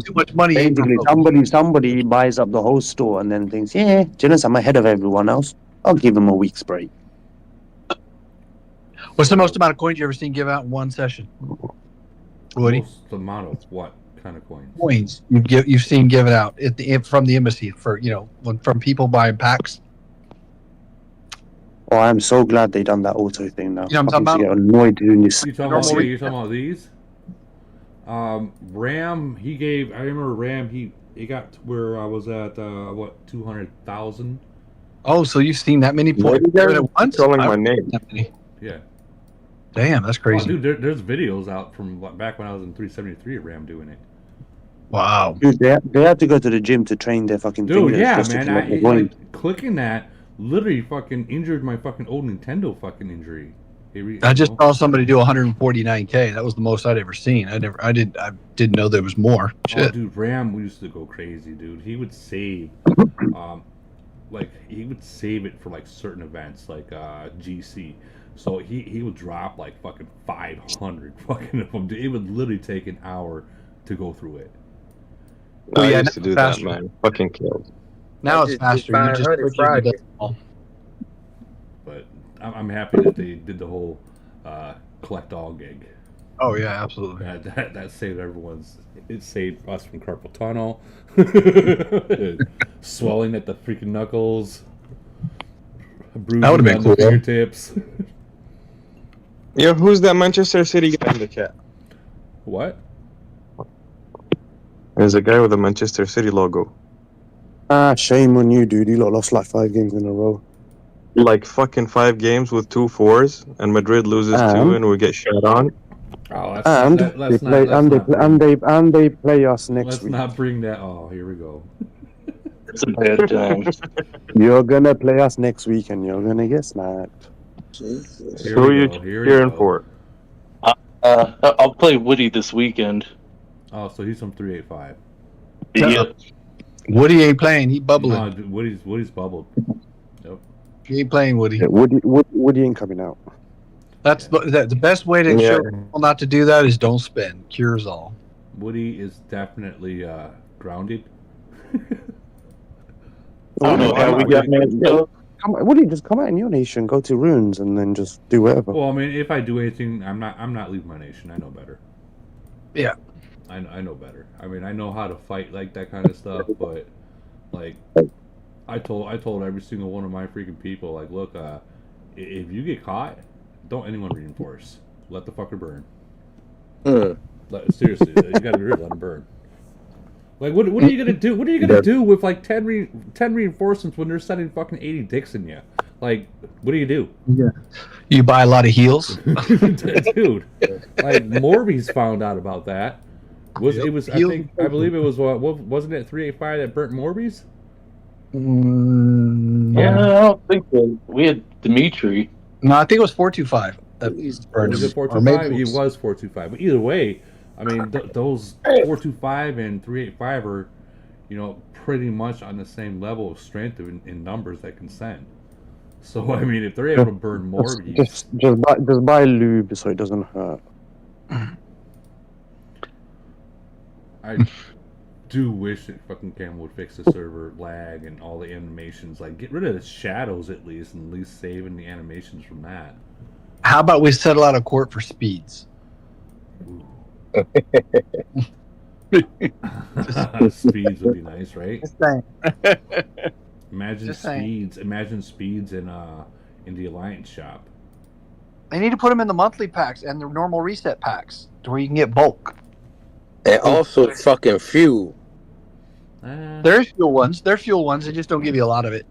Too much money. ain't Basically, somebody buys up the whole store and then thinks, yeah, Jonas, I'm ahead of everyone else. I'll give them a week's break. What's the most amount of coins you ever seen give out in one session? Woody? Most amount of what kind of coins? Coins you've seen given out from the embassy for from people buying packs. Oh, I'm so glad they done that auto thing now. You know what I'm I talking used to get annoyed doing this. You talking about? You talking about these? Ram, he gave. I remember Ram. He got to where I was at. 200,000. Oh, so you've seen that many What points are you at once? calling I my haven't name? seen that many. Yeah. Damn, that's Oh, crazy. dude, there's videos out from back when I was in 373 at Ram doing it. Wow. Dude, they had to go to the gym to train their fucking Dude, fingers yeah, just to man. come up the point. Like clicking that literally fucking injured my fucking old Nintendo fucking injury. I just saw somebody do 149K. That was the most I'd ever seen. I didn't know there was more. Oh, Shit. dude, Ram used to go crazy, dude. He would save, he would save it for like certain events, like GC. So he would drop like fucking 500 fucking of them. Dude, it would literally take an hour to go through it. Well, I yeah, used to now do it's that, faster. man. Fucking killed. Now I it's just did faster. You just 500 switch it and Friday. it does it all. But I'm happy that they did the whole collect all gig. Oh yeah, absolutely. That saved everyone's. It saved us from carpal tunnel, swelling at the freaking knuckles, bruising That would've been on cool. the fingertips. Yo, who's that Manchester City guy in the chat? What? There's a guy with a Manchester City logo. Ah, shame on you, dude. You lot lost like 5 games in a row. Like fucking 5 games with 2 4s, and Madrid loses 2 and we get shut on. Oh, And let's they play us next let's week. not bring that. Oh, here we go. It's a bad time. You're gonna play us next week, and you're gonna get smacked. Jesus. Here Who are we you go. Here we cheering go. for? I'll play Woody this weekend. Oh, so he's from 385. Yep. Woody ain't playing. He bubbling. No, dude, Woody's bubbled. Yep. He ain't playing Woody. Yeah, Woody ain't coming out. That's the best way to Yeah. show people not to do that is don't spend. Cures all. Woody is definitely grounded. I don't know how we got Woody, just come out in your nation, go to runes, and then just do whatever. Well, I mean, if I do anything, I'm not leaving my nation. I know better. Yeah. I know better. I mean, I know how to fight like that kind of stuff, but like, I told every single one of my freaking people, like, look, if you get caught, don't anyone reinforce. Let the fucker burn. Seriously, you gotta be real. Let him burn. Like, what are you gonna do? What are you gonna do with like 10 reinforcements when they're sending fucking 80 dicks in you? Like, what do you do? Yeah. You buy a lot of heals. Dude, like Morbius found out about that. I believe it was what wasn't it 385 that burnt Morbius? I don't think so. We had Dimitri. No, I think it was 425. Was it 425? He was 425. But either way, I mean, those 425 and 385 are, pretty much on the same level of strength in numbers that can send. So I mean, if they're able to burn Morbius, just buy lube so it doesn't hurt. I do wish that fucking Cam would fix the server lag and all the animations. Like, get rid of the shadows at least, and at least saving the animations from that. How about we settle out of court for speeds? Speeds would be nice, right? Just saying. Imagine Just saying. speeds. Imagine speeds in the Alliance shop. They need to put them in the monthly packs and the normal reset packs to where you can get bulk. And also fucking fuel. There's fuel ones. They're fuel ones. They just don't give you a lot of it.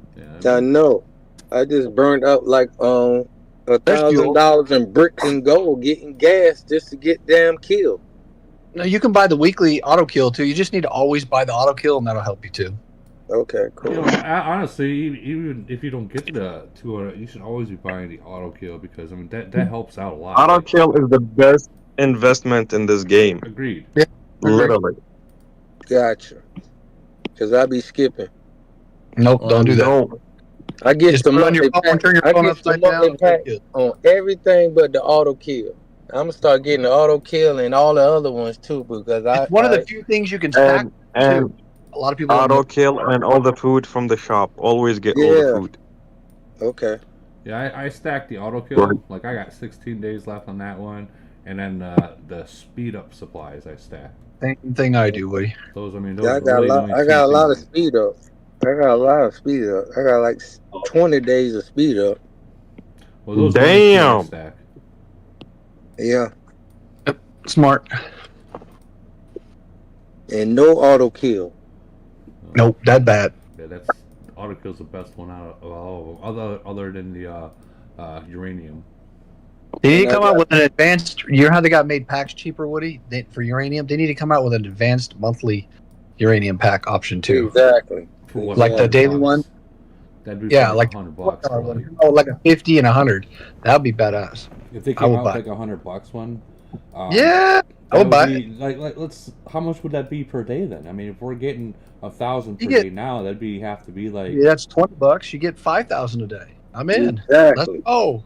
Yeah, I know. I just burned up like $1,000 in bricks and gold getting gas just to get damn killed. No, you can buy the weekly auto kill too. You just need to always buy the auto kill, and that'll help you too. Okay, cool. Honestly, even if you don't get to the 200, you should always be buying the auto kill because I mean that helps out a lot. Auto kill is the best investment in this game. Agreed. Yeah. Literally. Gotcha. Because I be skipping. Nope, don't do that. No. I get Just the put it on your monthly phone, turn your I phone get upside the down. monthly and take pack it. on everything but the auto kill. I'm gonna start getting the auto kill and all the other ones too because It's one of the few things you can stack And too. A lot of people don't auto know. kill and all the food from the shop. Always get all Yeah. the food. Okay. Yeah, I stacked the auto kill. Right. Like I got 16 days left on that one, and then the speed up supplies I stacked. Same thing I do, Woody. Those I mean those Yeah, I are got really a the lot. only I two got a lot of things speed up. I got a lot of speed up. I got like 20 days of speed up. Well, those are the only two I Damn. stack. Yeah, Smart. and no auto kill. Nope, that bad. Yeah, that's auto kill's the best one out of all of them, other than the uranium. They need to come out with an advanced. You know how they got made packs cheaper, Woody, for uranium? They need to come out with an advanced monthly uranium pack option too. Exactly. For what, Like the $100 daily one. That'd be Like $100 probably. like a 50 and 100. That'd be badass. If they I came would out buy. with like $100 one. Yeah, I would buy it. Like let's. How much would that be per day then? I mean, if we're getting 1,000 per You get- day now, that'd have to be like. Yeah, that's $20. You get 5,000 a day. I'm in. Exactly. Oh,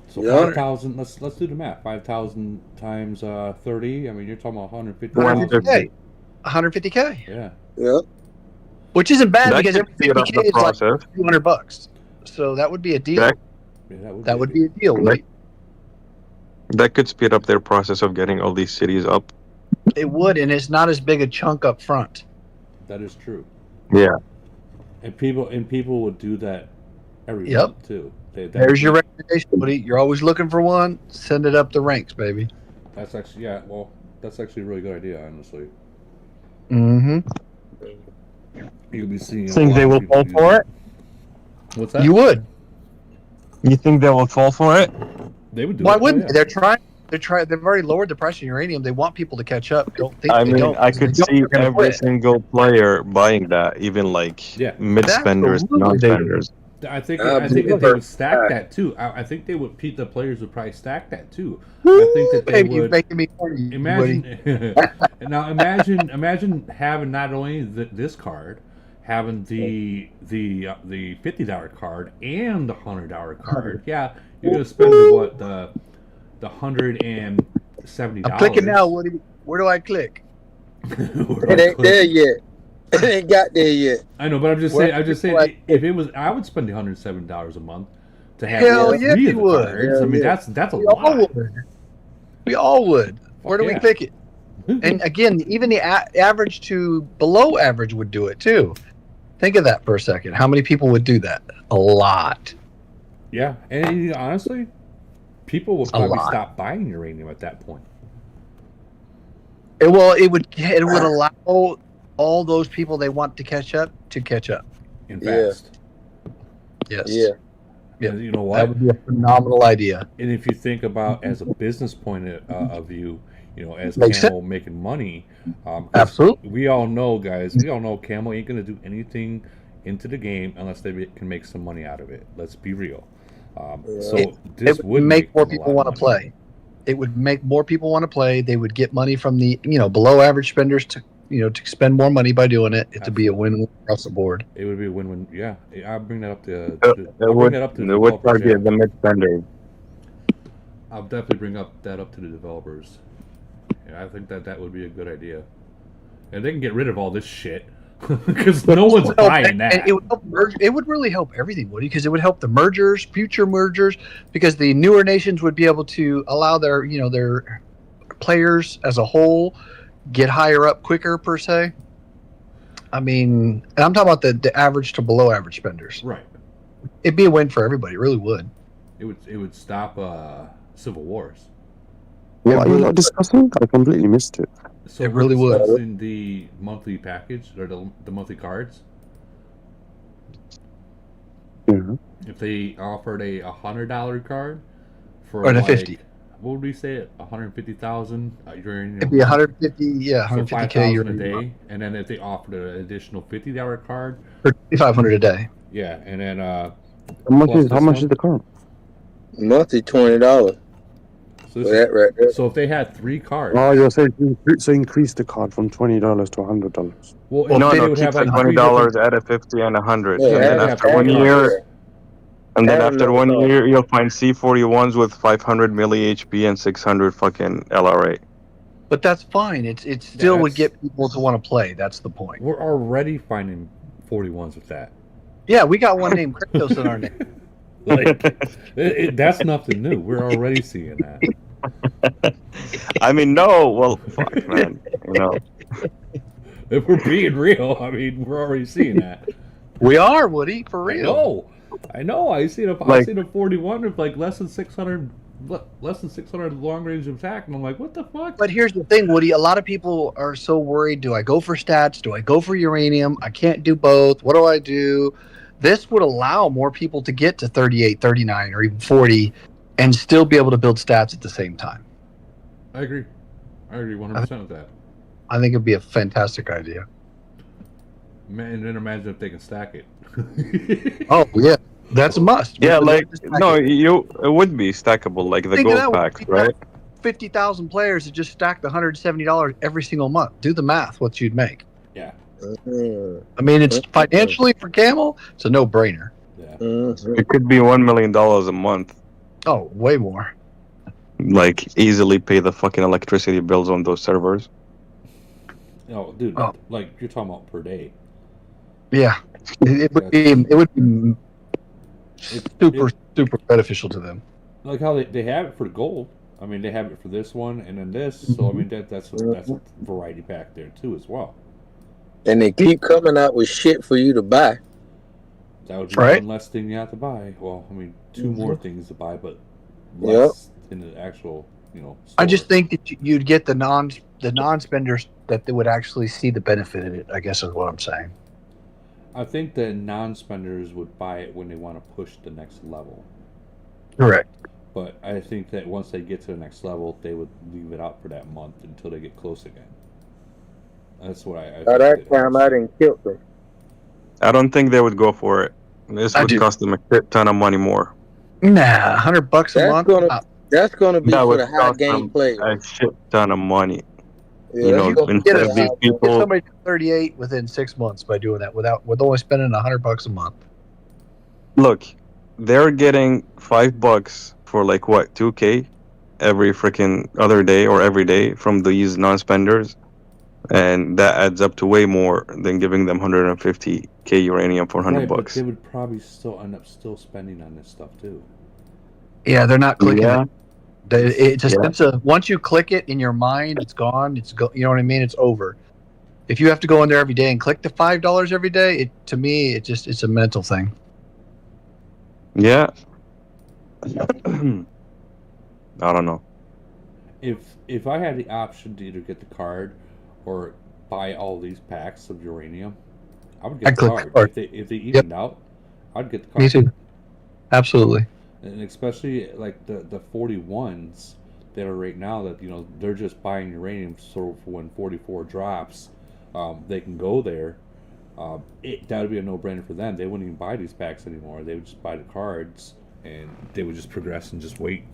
So Yeah. 5,000. Let's do the math. 5,000 times 30. I mean, you're talking about 150. 150K. 150K, Yeah. Yep. which isn't bad That because could speed up 50K the is like process. $200. So that would be a deal. That, Yeah, That would be a deal. Woody. that could speed up their process of getting all these cities up. It would, and it's not as big a chunk up front. That is true. Yeah. And people would do that every Yep. month too. There's your recommendation, Woody. You're always looking for one. Send it up the ranks, baby. That's actually that's actually a really good idea, honestly. Mm-hmm. You'll be seeing. a Think lot they of will people fall do for that. it? What's that? You would. You think they will fall for it? They would do Why it. wouldn't Oh, they? They're trying. They've already lowered the price of uranium. They want people to catch up. Don't think I they mean, don't. I If they could don't, see they're gonna every quit. single player buying that, even like Yeah. mid-spenders, Absolutely they non-spenders. I think that they would stack that too. I think they would. The players would probably stack that too. I think that they Baby, you're would. making me horny, Woody. Imagine now. Imagine having not only this card, having the $50 card and the $100 card. Yeah, you're gonna spend what the $170. I'm clicking now, Woody. Where do I click? It ain't there yet. It ain't got there yet. I know, but I'm just saying. If it was, I would spend the $107 a month to have Hell all yeah, three you of the would. cards. I mean, that's a We all lot. would. We all would. Where do we yeah. click it? And again, even the average to below average would do it too. Think of that for a second. How many people would do that? A lot. Yeah, and honestly, people would A probably lot. stop buying uranium at that point. It would allow all those people they want to catch up. And Yeah. fast. Yes. Yeah. Yeah. And you know That what? would be a phenomenal idea. And if you think about as a business point of view, as Makes Camel making money, 'cause Absolutely. we all know, guys. We all know Camel ain't gonna do anything into the game unless they can make some money out of it. Let's be real. So this It would make more people want to money. play. It would make more people want to play. They would get money from the below average spenders to to spend more money by doing it. It would be a win-win across the board. It would be a win-win. Yeah, I'll bring that up to. It I'll bring would, that up to it the would developers. target Yeah. the mid-spenders. I'll definitely bring that up to the developers. Yeah, I think that would be a good idea. And they can get rid of all this shit because no one's buying that. And it would help it would really help everything, Woody, because it would help the mergers, future mergers, because the newer nations would be able to allow their their players as a whole get higher up quicker per se. I mean, and I'm talking about the average to below average spenders. Right. It'd be a win for everybody. It really would. It would stop civil wars. What are you not discussing? I completely missed it. So It really we're would. discussing the monthly package or the monthly cards. Yeah. If they offered a $100 card for Or a like, 50. what would we say? 150,000 uranium. It'd be 150, yeah, So 150K 5,000 a uranium. day, and then if they offered an additional $50 card, For 2,500 a day. yeah, and then How much Plus is how much discount? is the car? Monthly $20 so, for this that right there. so if they had 3 cards, Oh, you're saying increase the card from $20 to $100. well, No, they no, would keep have the like three $20 different- at a 50 and 100. Yeah, and then have after three 1 cards. year, and then Have after another 1 card. year, you'll find C41s with 500 milli HP and 600 fucking LRA. But that's fine. It still would that's- get people to want to play. That's the point. We're already finding 41s with that. Yeah, we got one named Kratos in our name. Like, that's nothing new. We're already seeing that. I mean, no, well, fuck, man. If we're being real, I mean, we're already seeing that. We are, Woody, for real. I know. I seen a 41 with like less than 600 long range attack, and I'm like, what the fuck? But here's the thing, Woody. A lot of people are so worried. Do I go for stats? Do I go for uranium? I can't do both. What do I do? This would allow more people to get to 38, 39, or even 40 and still be able to build stats at the same time. I agree 100% with that. I think it'd be a fantastic idea. And then imagine if they can stack it. Oh yeah, that's a must. Yeah, With like the stack no, it. it would be stackable, like the Think of gold that, packs, you right? 50,000 players that just stacked $170 every single month. Do the math, what you'd make. Yeah. I mean, it's financially for Camel, it's a no-brainer. Yeah. It could be $1 million a month. Oh, way more. Like easily pay the fucking electricity bills on those servers. No, dude, Oh. like you're talking about per day. Yeah, it would be super beneficial to them. Like how they have it for gold. I mean, they have it for this one and then this. So I mean, that's a variety pack there too as well. And they keep coming out with shit for you to buy. That would be Right. one less thing you have to buy. Well, I mean, two more things to buy, but less in the actual, store. I just think that you'd get the non-spenders that they would actually see the benefit of it, I guess is what I'm saying. I think the non-spenders would buy it when they want to push the next level. Correct. But I think that once they get to the next level, they would leave it out for that month until they get close again. That's what I By that time, I didn't kill them. I don't think they would go for it. This would cost them a shit ton of money more. Nah, $100 a month. That's gonna be That for would the high cost game them players. a shit ton of money. Yeah, You know, that's gonna instead be of for these the high- Get people, somebody to 38 within 6 months by doing that with only spending $100 a month. look, they're getting $5 for like what, 2K every freaking other day or every day from these non-spenders, and that adds up to way more than giving them 150K uranium for $100 Right, but bucks. they would probably still end up spending on this stuff too. Yeah, they're not clicking Yeah. it. It's a Yeah. sense of once you click it in your mind, it's gone. You know what I mean? It's over. If you have to go in there every day and click the $5 every day, to me, it's a mental thing. Yeah. I don't know. If I had the option to either get the card or buy all these packs of uranium, I would get I'd the click the card. card. If they evened out, I'd get the card. Me too. Absolutely. And especially like the 41s that are right now that they're just buying uranium so for when 44 drops, they can go there. That would be a no-brainer for them. They wouldn't even buy these packs anymore. They would just buy the cards and they would just progress and just wait.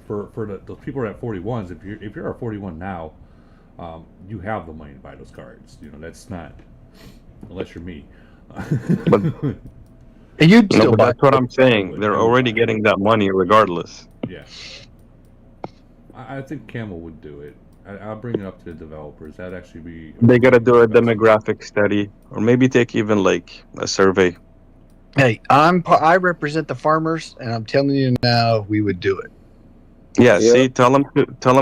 For those people who are at 41s, if you're at 41 now, you have the money to buy those cards. That's not unless you're me. And you'd No, still but buy. that's what I'm saying. They're already getting that money regardless. Yeah. I think Camel would do it. I'll bring it up to the developers. That'd actually be. They gotta do a demographic study, or maybe take even like a survey. Hey, I represent the farmers, and I'm telling you now, we would do it. Yeah, Yeah. see, tell them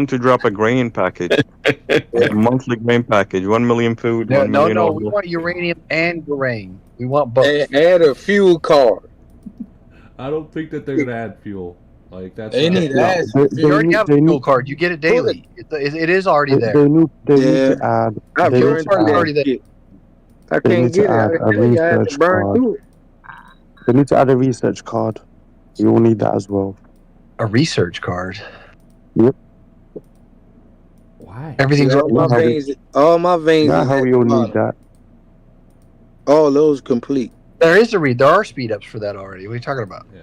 to drop a grain package, a monthly grain package, 1 million food, No, 1 million no, oil. we want uranium and grain. We want both. And add a fuel card. I don't think that they're gonna add fuel. Like that's. They need to add some You fuel. already have a fuel card. You get it daily. It is already there. They need Yeah. to add. I They need burned to card's that already add. there. shit. I They can't need to get it. add I a tell you, I have to research burn card. through it. They need to add a research card. You will need that as well. A research card. Why? Everything's all my how we- veins. All my veins. Now is how at we the all need bottom. that. All those complete. there are speed ups for that already. What are you talking about? Yeah.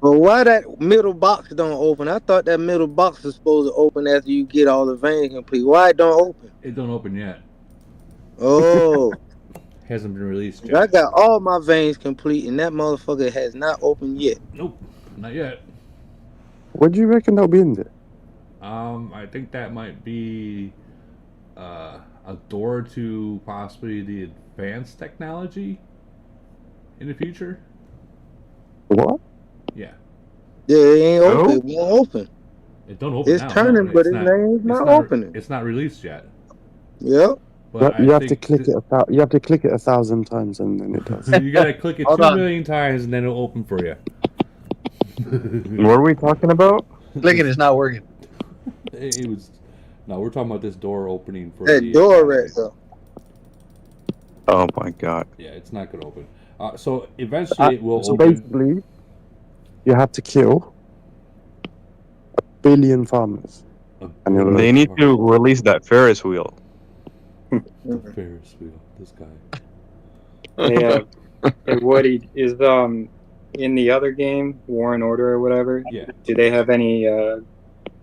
But why that middle box don't open? I thought that middle box is supposed to open after you get all the veins complete. Why it don't open? It don't open yet. Oh, Hasn't been released I yet. got all my veins complete, and that motherfucker has not opened yet. Nope, not yet. What do you reckon that'll be in there? I think that might be a door to possibly the advanced technology in the future. What? Yeah. Yeah, it ain't open. Oh. It won't open. It don't open It's now. turning, no, but its name's not opening. It's not released yet. Yep. But You I have to think click it. You have to click it 1,000 times, and then it does. You gotta click it Hold 2 on. million times and then it'll open for you. What are we talking about? Clicking is not working. It was. No, we're talking about this door opening for That the door right there. Oh my god. Yeah, it's not gonna open. So eventually it will So open. basically, you have to kill billion farmers. And you're They need to release that Ferris wheel. The Ferris wheel. This guy. Hey, hey, Woody, is in the other game, War and Order or whatever? Yeah. Do they have any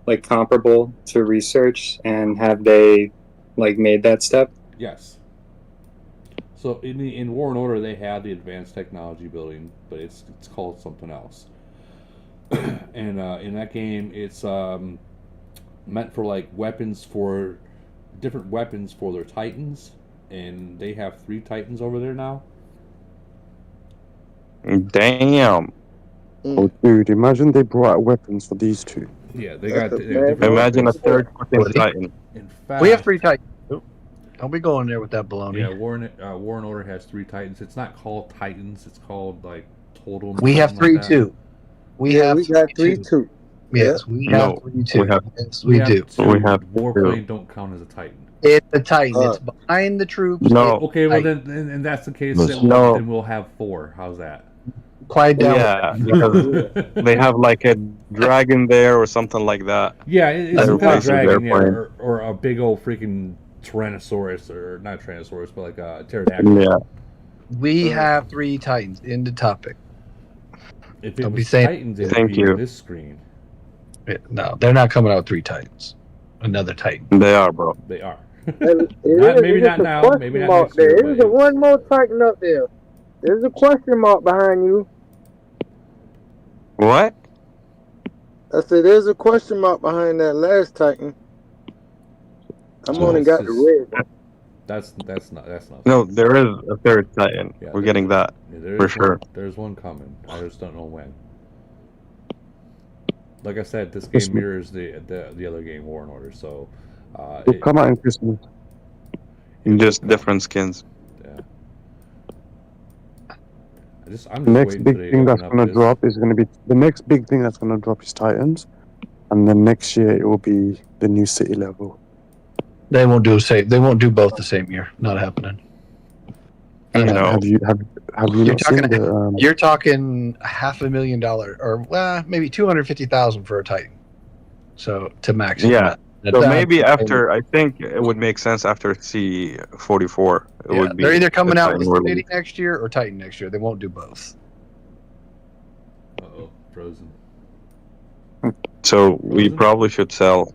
like comparable to research, and have they like made that step? Yes. So in War and Order they have the advanced technology building, but it's called something else. And in that game it's meant for like different weapons for their Titans, and they have 3 Titans over there now. Damn. Oh, dude, imagine they brought out weapons for these two. Yeah, they That's got a bad Imagine a weapons. third fucking Titan. In fact, We have 3 Titans. Don't be going there with that baloney. Yeah, War and Order has 3 Titans. It's not called Titans. It's called like Total. We have 3 like that. too. We Yeah, have we got 3 too. Yes, we No, have 3 too. we have- Yes, we have do. 2. We have Warplane don't count as a Titan. It's a Titan. Uh, It's behind the troops. No. It's Okay, well Titan. then, and that's the case. No. Then we'll have 4. How's that? Quiet down. Yeah, because they have like a dragon there or something like that. Yeah, it's That some kind of replaces their dragon, yeah, plane. or a big old freaking Tyrannosaurus, or not Tyrannosaurus, but like a pterodactyl. Yeah. We have 3 Titans. In the topic. If it Don't be was saying- Titans, it would Thank be you. this screen. No, they're not coming out with 3 Titans. Another Titan. They are, bro. They are. Maybe not now, maybe not next year, There's but- a one more Titan up there. There's a question mark behind you. What? I said, there's a question mark behind that last Titan. I'm So only it's got the just- red. That's not. No, there is a third Titan. Yeah, We're getting that. Yeah, there for is sure. one, there's one coming. I just don't know when. Like I said, this game mirrors the other game, War and Order. So, It'll come out in Christmas. Just different skins. Yeah. I'm just The next waiting big for thing the that's going to drop is going to be the next big thing that's going to drop is Titans, and then next year it will be the new city level. They won't do They won't do both the same year. Not happening. You know, Have you You're not seen talking- the? You're talking $500,000 or maybe 250,000 for a Titan. So to max. it Yeah. out. So That's- maybe after, I think it would make sense after C44. It Yeah, would be they're either coming the out with Titan City release. next year or Titan next year. They won't do both. Uh-oh, frozen. So we Frozen? probably should sell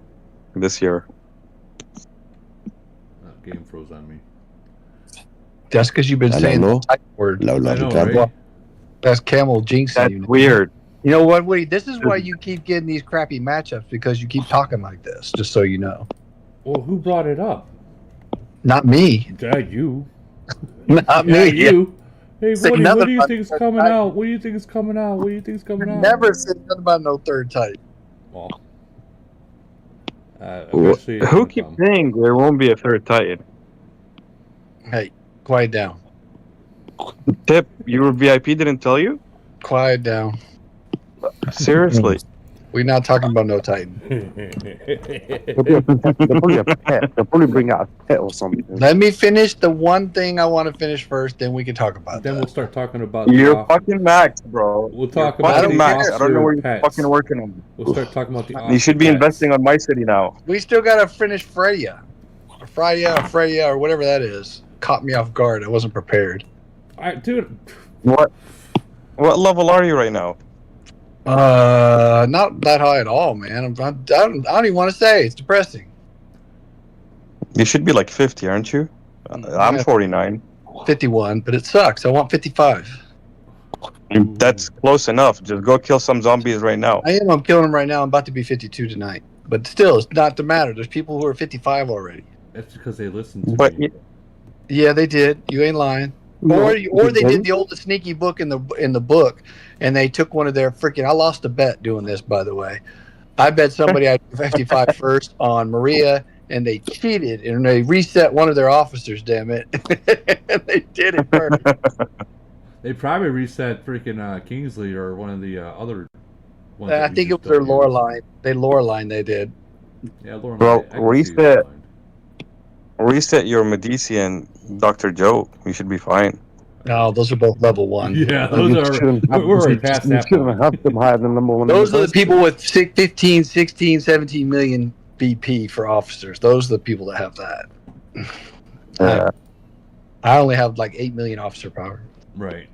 this year. Game froze on me. That's because you've been Hello, saying hello? the Titan word. I know, Camel. right? That's Camel jinxing That's you. weird. You know what, Woody? This is why you keep getting these crappy matchups because you keep talking like this. Just so you know. Well, who brought it up? Not me. Yeah, you. Not Yeah, me. you. Hey, Say Woody, nothing what do you about think is that coming Titan. out? What do you think is coming out? What do you think is coming out? Never said nothing about no third Titan. Well, eventually it's Who gonna keeps come. saying there won't be a third Titan? Hey, quiet down. Tip, your VIP didn't tell you? Quiet down. Seriously. We're not talking about no Titan. There'll be a pet. They'll probably a pet. They'll probably bring out a pet or something. Let me finish the one thing I want to finish first, then we can talk about Then that. we'll start talking about. the You're off- fucking max, bro. We'll talk You're about fucking the max. I don't know where you're pets. fucking working on. We'll start talking about the. You should be pets. investing on my city now. We still got to finish Freya. Freya, or whatever that is. Caught me off guard. I wasn't prepared. Dude, What level are you right now? Not that high at all, man. I don't even want to say. It's depressing. You should be like 50, aren't you? I'm 49. 51, but it sucks. I want 55. That's close enough. Just go kill some zombies right now. I am. I'm killing them right now. I'm about to be 52 tonight. But still, it's not to matter. There's people who are 55 already. that's because they listen to But me. Yeah, they did. You ain't lying. No, Or they did the oldest sneaky book in the book, and they took one of their freaking. I lost a bet doing this, by the way. I bet somebody I'd 55 first on Maria, and they cheated and they reset one of their officers. Damn it! And they did it first. They probably reset freaking Kingsley or one of the other ones. I that we think it just was their don't lore use. line. They lore line they did. Yeah, Lauren. Well, I can see reset. your line. Reset your Medici and Dr. Joe. You should be fine. No, those are both level 1. Yeah, You those are. shouldn't have, We're already past you that shouldn't point. have them higher than number 1. Those are the people with 15, 16, 17 million BP for officers. Those are the people that have that. I only have like 8 million officer power. Right.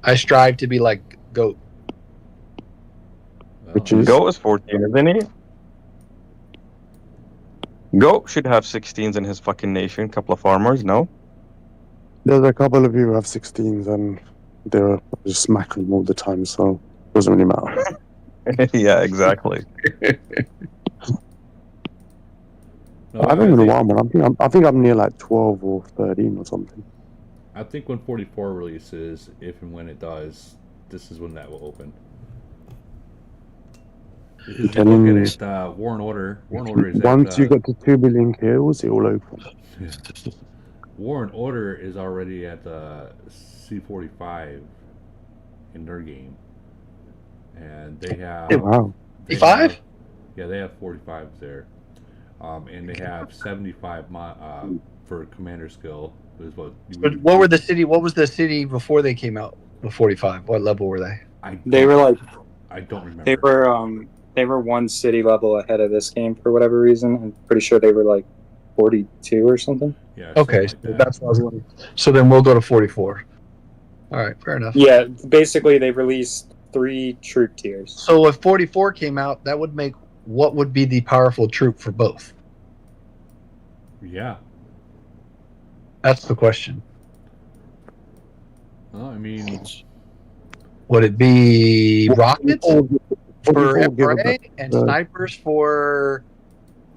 I strive to be like GOAT. Which is Go is 14, isn't he? Go should have 16s in his fucking nation. Couple of farmers, no? there's a couple of you who have 16s and they're just smacking them all the time, so it doesn't really matter. Yeah, exactly. No, I don't know why, man. I think I'm near like 12 or 13 or something. I think when 44 releases, if and when it does, this is when that will open. Because you're looking at War and Order. War and Order is Once at, you get to 2 billion kills, it will open. Yeah. War and Order is already at C45 in their game, and they have. Wow. 45? Yeah, they have 45s there, and they have 75 for commander skill. Is what. What were the city? What was the city before they came out? The 45. What level were they? They were like. I don't remember. They were one city level ahead of this game for whatever reason. I'm pretty sure they were like 42 or something. Yeah. Okay, like so that. that's what I was wondering. So then we'll go to 44. All right, fair enough. Yeah, basically they released 3 troop tiers. So if 44 came out, that would make what would be the powerful troop for both? Yeah. That's the question. Well, I mean, would it be rockets for 44 give FRA it and the- snipers for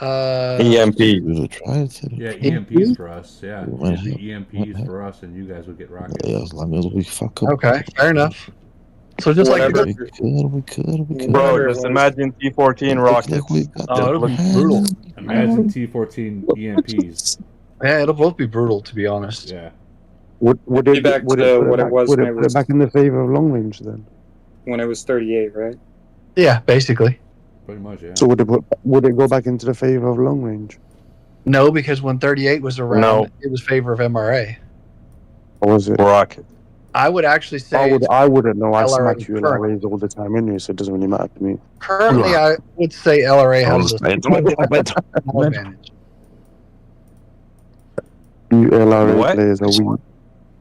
EMP. yeah, EMPs for us. Yeah, it'd be EMPs for us, and you guys would get rockets. Yeah, as long as we fuck up. Okay, fair enough. So just like Whatever. We could. Bro, just imagine T14 rockets. it'll be brutal. Imagine T14 EMPs. Yeah, it'll both be brutal to be honest. Yeah. Would Be it back would to it put what it it back, was would when it it put it was- back in the favor of long range then? When it was 38, right? Yeah, basically. Pretty much, yeah. So would it go back into the favor of long range? No, because when 38 was around, No. it was favor of MRA. Or was it? Rocket. I would actually say I wouldn't know. I LRA smack you in current. LRAs all the time anyway, so it doesn't really matter to me. currently I would say LRA has a small advantage. You LRA What? players are weak.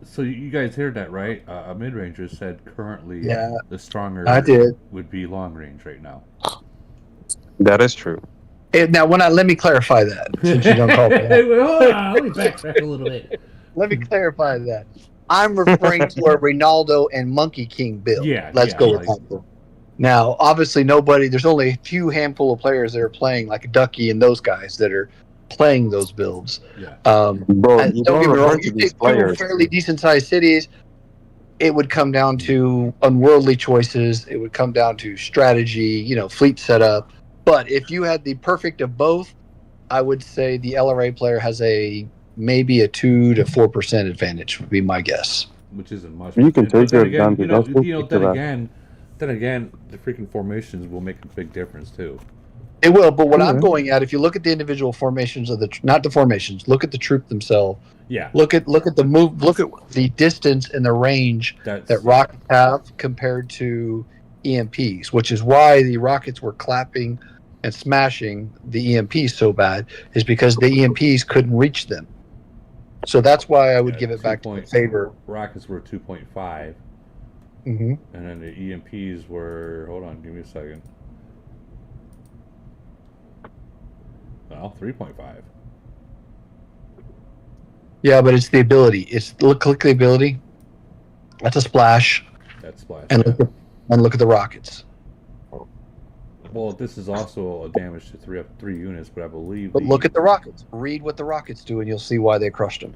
So you guys heard that, right? A mid-ranger said currently Yeah, the stronger I did. would be long range right now. That is true. Now, let me clarify that since you don't call me that. Hold on, let me backtrack a little bit. Let me clarify that. I'm referring to a Ronaldo and Monkey King build. Yeah, Let's yeah, go with like- that. Now, obviously, there's only a few handful of players that are playing like Ducky and those guys that are playing those builds. Yeah. Bro, And you don't don't get me refer wrong, to you these take two players. fairly decent sized cities, it would come down to unworldly choices. It would come down to strategy, fleet setup. But if you had the perfect of both, I would say the LRA player has maybe a 2 to 4% advantage would be my guess. Which isn't much. You can But take then your again, advantage. I'll still stick to that. then again, the freaking formations will make a big difference too. It will, but what I'm Yeah. going at, if you look at the individual formations of not the formations, look at the troop themselves. Yeah. Look at the move. Look at the distance and the range That's that rockets have compared to EMPs, which is why the rockets were clapping and smashing the EMPs so bad, is because the EMPs couldn't reach them. So that's why I would give it back to the favor. Rockets were 2.5, Mm-hmm. and then the EMPs were. Hold on, give me a second. Well, 3.5. Yeah, but it's the ability. Click the ability. That's a splash. That's splash. And yeah. look at the rockets. Well, this is also a damage to three units, but I believe. But look at the rockets. Read what the rockets do, and you'll see why they crushed them.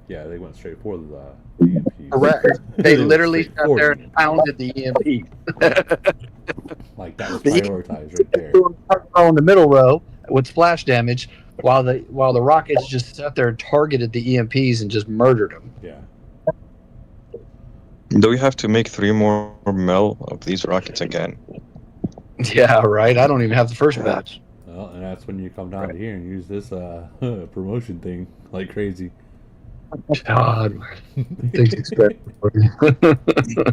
Yeah, they went straight for the EMP. Correct. They went literally straight sat for there it. and pounded the EMP. Like that was The prioritized right there. Row in the middle row with splash damage, while the rockets just sat there and targeted the EMPs and just murdered them. Yeah. Do we have to make 3 more mil of these rockets again? Yeah, right. I don't even have the first batch. Well, and that's when you come down to here and use this promotion thing like crazy. God, things expensive.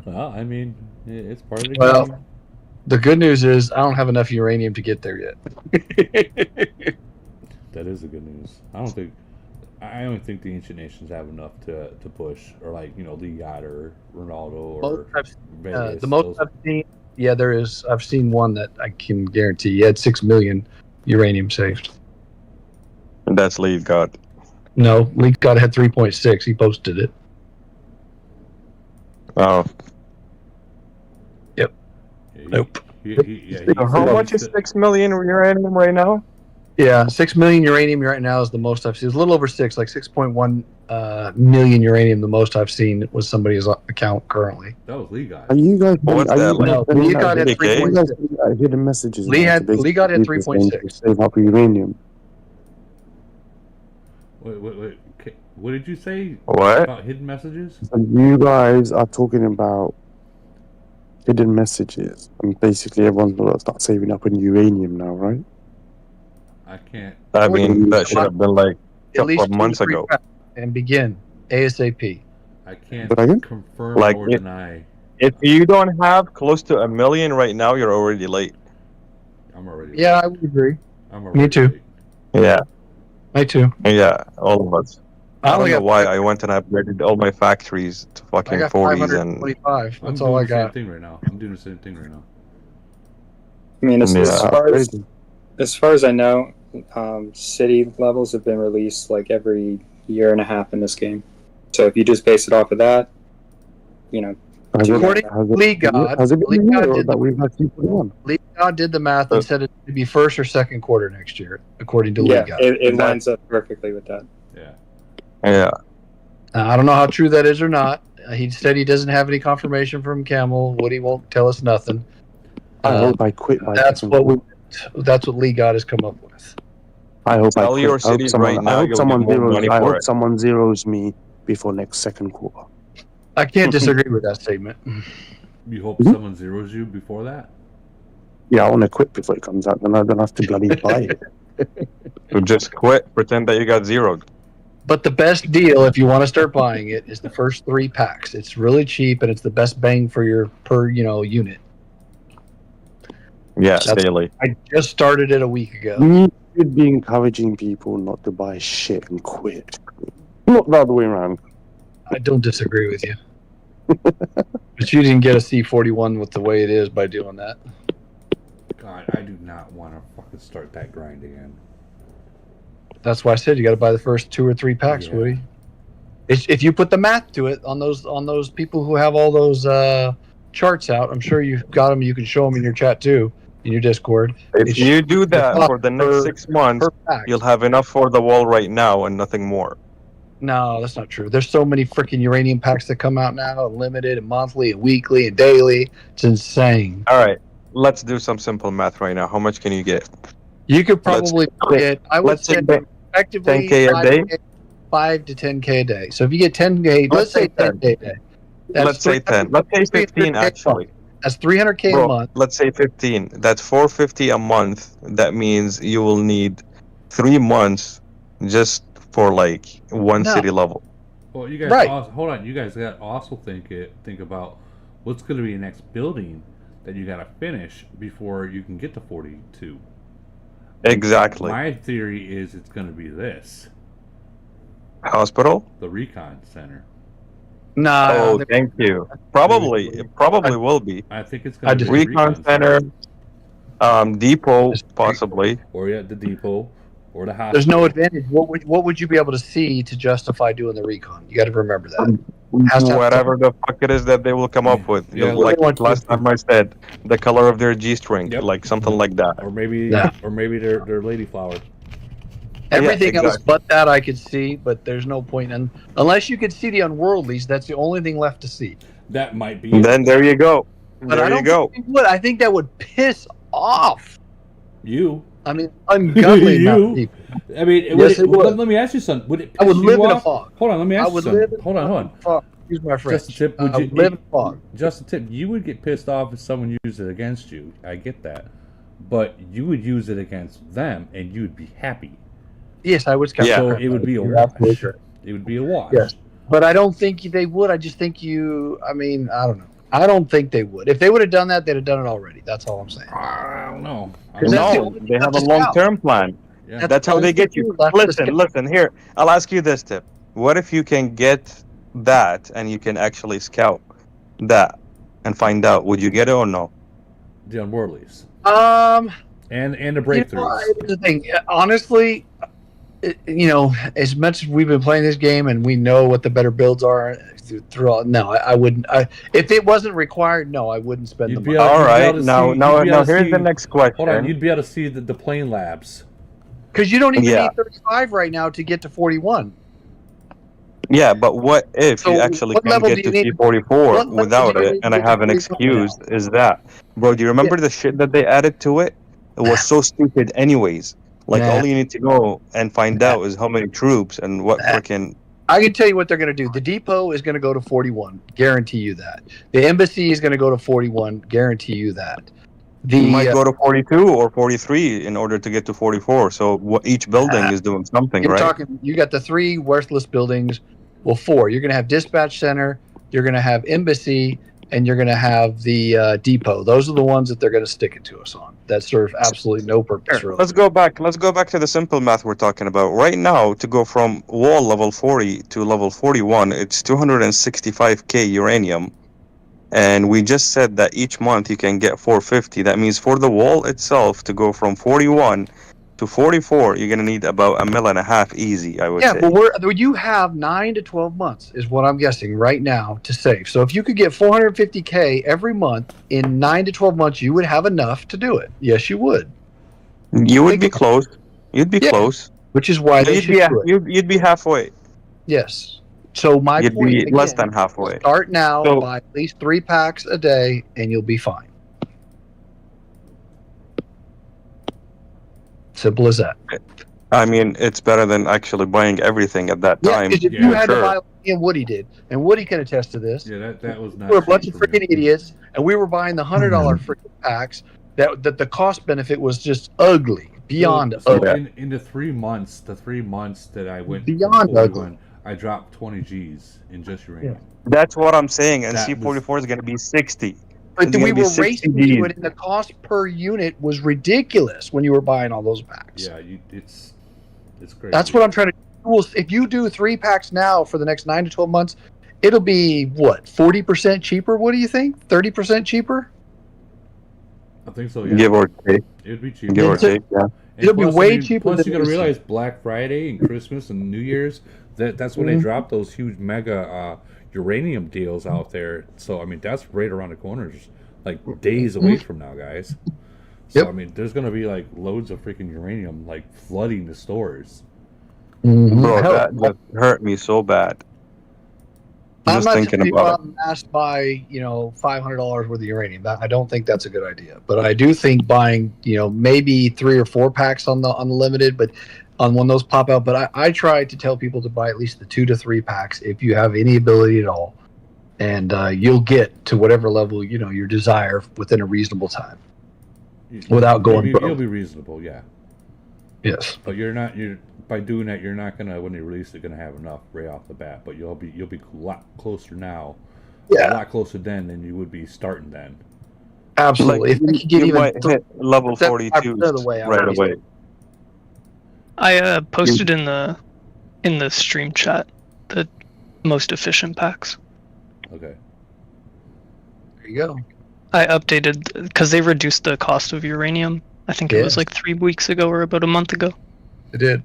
Well, I mean, it's part of the Well, game. the good news is I don't have enough uranium to get there yet. That is the good news. I don't think the ancient nations have enough to push, or like Lee God or Ronaldo or Vegas. The most I've seen, yeah, there is. I've seen one that I can guarantee he had 6 million uranium saved. And that's Lead God. No, Lee God had 3.6. He posted it. Oh. Yep. Yeah, Nope. So how much is 6 million uranium right now? Yeah, 6 million uranium right now is the most I've seen. It's a little over 6, like 6.1 million uranium. The most I've seen was somebody's account currently. That was Lee God. Are you guys? What's are that? you No, guys Lee God had 3.6. I hear the messages. Lee now had- to basically Lee God had do the same 3.6. to save up uranium. Wait. What did you say What? about hidden messages? And you guys are talking about hidden messages, and basically everyone's going to start saving up in uranium now, right? I can't. I mean, that should have been like a At couple least of months 2 to 3 ago. packs and begin ASAP. I can't But again? confirm Like, or deny. If you don't have close to 1 million right now, you're already late. I'm already. Yeah, late. I would agree. I'm already Me too. late. Yeah, Me too. yeah, all of us. I don't only know got why I went and upgraded all my factories to I fucking got 40s and 525. I'm That's doing all I the same got. thing right now. I'm doing the same thing right now. I mean, as, Yeah. as far as I know, city levels have been released like every year and a half in this game. So if you just base it off of that, According to Lee God, has it Lee been a God year did that the we've had 2.1? Lee God did the math and said it would be first or second quarter next year, according to Lee yeah, God. it lines up perfectly with that. Yeah. yeah. I don't know how true that is or not. He said he doesn't have any confirmation from Camel. Woody won't tell us nothing. I hope I quit by That's second what quarter. that's what Lee God has come up with. I hope I Sell quit. your I hope cities someone, right now, I hope you'll someone get more zeros. money I for hope it. someone zeros me before next second quarter. I can't disagree with that statement. You hope someone zeros you before that? Yeah, I want to quit before it comes out. Then I don't have to bloody buy it. So just quit, pretend that you got zeroed. But the best deal, if you want to start buying it, is the first 3 packs. It's really cheap and it's the best bang for your per unit. Yeah, That's- daily. I just started it a week ago. We should be encouraging people not to buy shit and quit. Not the other way around. I don't disagree with you. But you didn't get a C41 with the way it is by doing that. God, I do not want to fucking start that grind again. That's why I said you got to buy the first 2 or 3 packs, Yeah. Woody. If you put the math to it on those people who have all those charts out, I'm sure you've got them. You can show them in your chat too, in your Discord. If you do that for the next 6 months, pack. you'll have enough for the wall right now and nothing more. No, that's not true. There's so many freaking uranium packs that come out now, unlimited and monthly and weekly and daily. It's insane. All right, let's do some simple math right now. How much can you get? You could probably get, I would let's say, say effectively 10K a day? 5 to 10K a day. So if you get 10K, let's say 10K a day. Let's say 10. Let's say 15 actually. That's 300K Bro, a month. let's say 15. That's 450 a month. That means you will need 3 months just for like one No. city level. Well, you guys, Right. also, hold on. You guys got to also think about what's going to be the next building that you got to finish before you can get to 42. Exactly. My theory is it's going to be this: Hospital? the recon center. Nah. Oh, thank you. Probably. It probably will be. I think it's going to be the Recon Center, depot, possibly. or yeah, the depot, or the hospital. There's no advantage. What would you be able to see to justify doing the recon? You got to remember that. Has to have Whatever the fuck it is that they will come up with. Yeah, like like- last time I said, the color of their G-string, Yep. like something like that. or maybe, Yeah. or maybe they're lady flower. Everything else exactly. but that I could see, but there's no point in unless you could see the unworldlies. That's the only thing left to see. That might be. And then there you go. But There I you don't go. think it would. I think that would piss off. You. I mean, ungodly amount of people. I mean, Yes, it would. let me ask you something. Would it I would piss live you in a off? fog. Hold on, let me I ask you would something. live in Hold on, hold on. fog. Excuse my French. Just a tip. I Would would live in fog. Just a tip. You would get pissed off if someone used it against you. I get that. but you would use it against them, and you'd be happy. Yes, I would scout. So the crap it would out be of a you. wash. Absolutely correct. It would be a wash. Yes, but I don't think they would. I just think I mean, I don't know. I don't think they would. If they would have done that, they'd have done it already. That's all I'm saying. I don't know. No, they have a long-term plan. Yeah. That's how they get you. Listen. Here, I'll ask you this tip. What if you can get that and you can actually scout that and find out? Would you get it or no? The unworldlies. And the breakthroughs. The thing, honestly, as much as we've been playing this game and we know what the better builds are throughout, no, I wouldn't. If it wasn't required, no, I wouldn't spend the money. All right, now here's the next question. Hold on, you'd be able to see the plane labs. Because you don't even need 35 right now to get to 41. Yeah, but what if you actually can get to C44 without it, and I have an excuse, is that, bro, do you remember the shit that they added to it? It was so stupid anyways. Like, all you need to go and find out is how many troops and what freaking... I can tell you what they're going to do. The depot is going to go to 41. Guarantee you that. The embassy is going to go to 41. Guarantee you that. You might go to 42 or 43 in order to get to 44. So each building is doing something, right? You got the 3 worthless buildings. Well, 4. You're going to have dispatch center. You're going to have embassy, and you're going to have the depot. Those are the ones that they're going to stick it to us on. That serve absolutely no purpose. Really. Let's go back to the simple math we're talking about right now. To go from wall level 40 to level 41, it's 265k uranium. And we just said that each month you can get 450. That means for the wall itself to go from 41 to 44, you're gonna need about $1.5 million easy, I would say. Yeah, but you have 9 to 12 months, is what I'm guessing right now to save. So if you could get 450k every month in 9 to 12 months, you would have enough to do it. Yes, you would. You would be close. You'd be close. Which is why they should do it. You'd be halfway. Yes. So my You'd point be again, less than halfway. Start now, buy at least 3 packs a day, and you'll be fine. Simple as that. I mean, it's better than actually buying everything at that time. Because if you had to buy, and Woody did, and Woody can attest to this. Yeah, that was not. We were a bunch of freaking idiots, and we were buying the $100 freaking packs. That the cost benefit was just ugly, beyond ugly. In the 3 months, that I went beyond ugly. I dropped 20 G's in just uranium. That's what I'm saying, and C44 is going to be 60. But we were racing to it, and the cost per unit was ridiculous when you were buying all those packs. Yeah, it's crazy. That's what I'm trying to do. If you do 3 packs now for the next 9 to 12 months, it'll be, 40% cheaper? What do you think? 30% cheaper? I think so, yeah. Give or take. It would be cheaper. Give or take, yeah. It'll be way cheaper. Plus, you got to realize Black Friday and Christmas and New Year's, that's when they drop those huge mega uranium deals out there. So, I mean, that's right around the corners, like days away from now, guys. So, I mean, there's going to be like loads of freaking uranium like flooding the stores. Bro, that hurt me so bad. I'm not thinking about mass buy, $500 worth of uranium. I don't think that's a good idea. But I do think buying, maybe 3 or 4 packs on the limited, but on when those pop out. But I try to tell people to buy at least the 2 to 3 packs if you have any ability at all, and you'll get to whatever level your desire within a reasonable time, without going broke. You'll be reasonable, yeah. Yes, but by doing that, you're not gonna, when they release it, gonna have enough right off the bat. But you'll be a lot closer now, a lot closer then than you would be starting then. Absolutely, like, you might hit level 42 right away. I posted in the stream chat the most efficient packs. Okay. There you go. I updated because they reduced the cost of uranium. I think it was like 3 weeks ago or about a month ago. They did.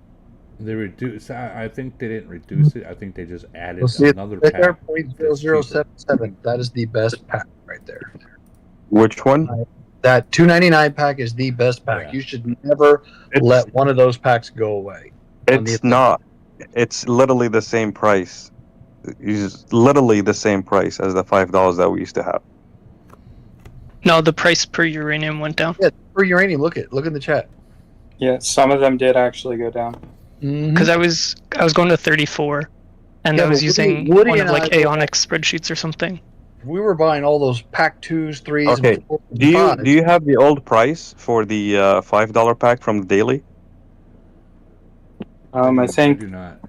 They reduced. I think they didn't reduce it. I think they just added another pack. pack. 0.0077. That is the best pack right there. Which one? That 299 pack is the best pack. Yeah. You should never let one of those packs go away. It's not. It's literally the same price. It's literally the same price as the $5 that we used to have. No, the price per uranium went down. Yeah, per uranium. Look in the chat. Yeah, some of them did actually go down. Because I was going to 34, and I was using one of like Aonic spreadsheets or something. we were buying all those pack 2s, 3s, Okay. and 4s and Do 5s. you have the old price for the $5 pack from the daily? I think do not.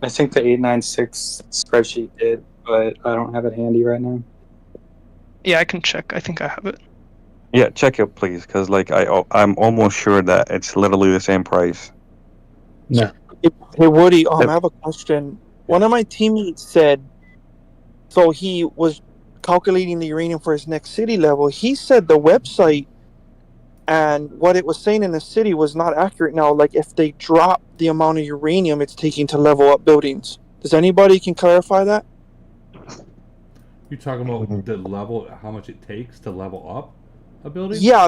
the 896 spreadsheet did, but I don't have it handy right now. Yeah, I can check. I think I have it. Yeah, check it please, because like I'm almost sure that it's literally the same price. No. Hey Woody, I have a question. One of my teammates said, so he was calculating the uranium for his next city level. He said the website and what it was saying in the city was not accurate now. Like if they drop the amount of uranium it's taking to level up buildings. Does anybody can clarify that? You talking about the level, how much it takes to level up a building? Yeah,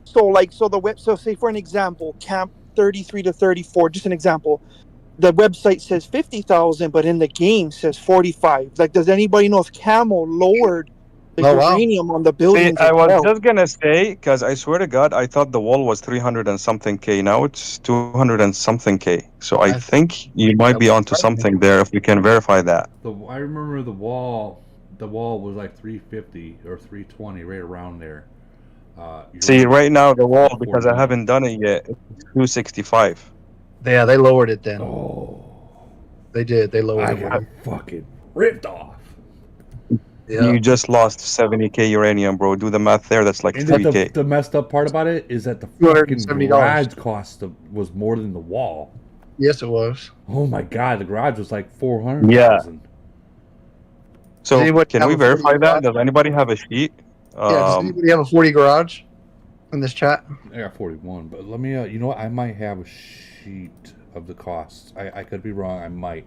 so the web. So say for an example, Camp 33 to 34. Just an example. The website says 50,000, but in the game says 45. Like, does anybody know if Camel lowered the uranium on the See, buildings I as was well? just gonna say, because I swear to God, I thought the wall was 300 and something K. Now it's 200 and something K. So I think you might be onto something there if we can verify that. I remember the wall was like 350 or 320, right around there. See, right now the wall, because I 41. haven't done it yet, it's 265. Yeah, they lowered it then. Oh. They did. They lowered I it. got fucking ripped off. Yeah. You just lost 70K uranium, bro. Do the math there. That's like And 3K. the messed up part about it is that the fucking $270. garage cost was more than the wall. Yes, it was. Oh my god, the garage was like 400,000. Yeah. So Does anybody can have we a 40 verify that? garage? Does anybody have a sheet? Yeah, does anybody have a 40 garage in this chat? I got 41, but let me. You know what? I might have a sheet of the costs. I could be wrong. I might.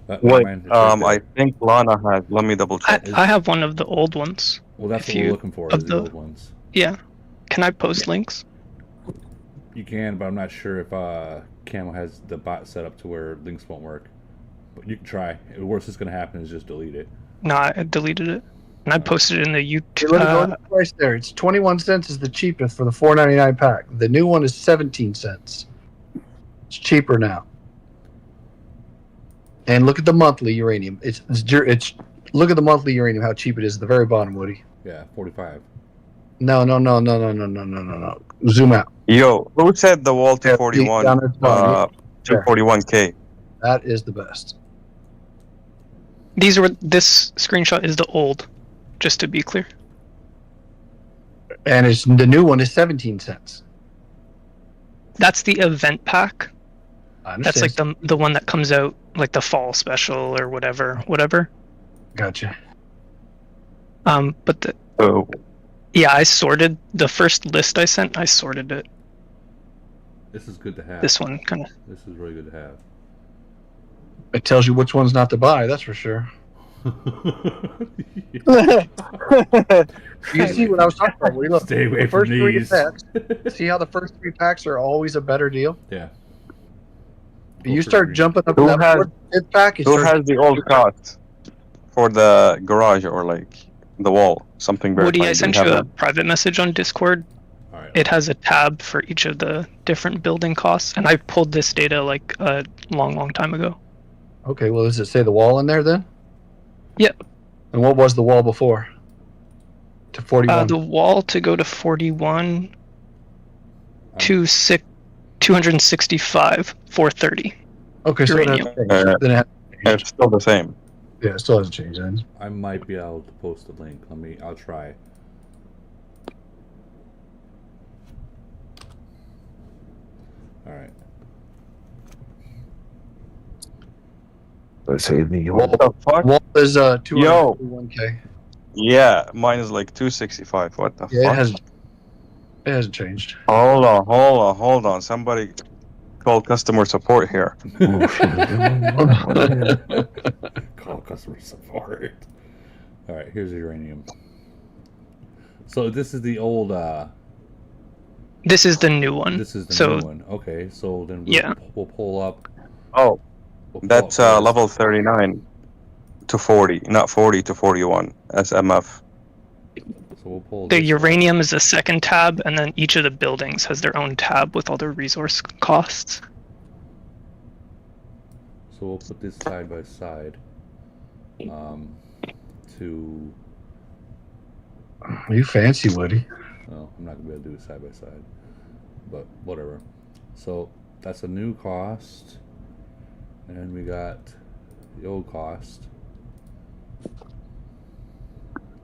Wait, man, it's right there. I think Lana has. Let me double check. I have one of the old ones. Well, that's If what we're you- looking for. of Is the old ones. Yeah. Can I post links? You can, but I'm not sure if Camel has the bot set up to where links won't work. But you can try. The worst that's going to happen is just delete it. No, I deleted it. And I posted it in the Hey, YouTube. look at the price there. It's 21 cents is the cheapest for the 4.99 pack. The new one is 17 cents. It's cheaper now. And look at the monthly uranium. It's look at the monthly uranium. How cheap it is at the very bottom, Woody. Yeah, 45. No. Zoom out. Yo, who said the wall 241? down at the bottom. 241K. That is the best. This screenshot is the old, just to be clear. And the new one is 17 cents. That's the event pack. I That's understand. like the one that comes out like the fall special or whatever. Gotcha. But yeah, I sorted the first list I sent. I sorted it. This is good to have. This one kind of. This is really good to have. It tells you which ones not to buy. That's for sure. You see what I was talking about? Look, Stay away the first from three these. packs. See how the first 3 packs are always a better deal? Yeah. You start jumping up Who that has- 4th pack. Who has the old cost for the garage or like the wall? Something very Woody, I sent you a private message on Discord. All right. It has a tab for each of the different building costs, and I pulled this data like a long time ago. Okay, well, does it say the wall in there then? Yep. And what was the wall before? To 41. The wall to go to 41 to 265 430. Okay, so uranium. then it's still the same. Yeah, it still hasn't changed then. I might be able to post a link. I'll try. All right. Let's say me. What the fuck? Wall is Yo. 241K. Yeah, mine is like 265. What the Yeah, fuck? it hasn't changed. Hold on. Somebody call customer support here. Call customer support. All right, here's the uranium. So this is the old. This is the new one. This is the so, new one. Okay, so then we'll pull up. Oh, We'll pull that's up level 39 to 40, not 40 to 41 SMF. So we'll pull The this uranium is the second tab, and then each of the buildings has their own tab with all their resource costs. So we'll put this side by side to You fancy, Woody. No, I'm not gonna be able to do it side by side, but whatever. So that's a new cost, and we got the old cost.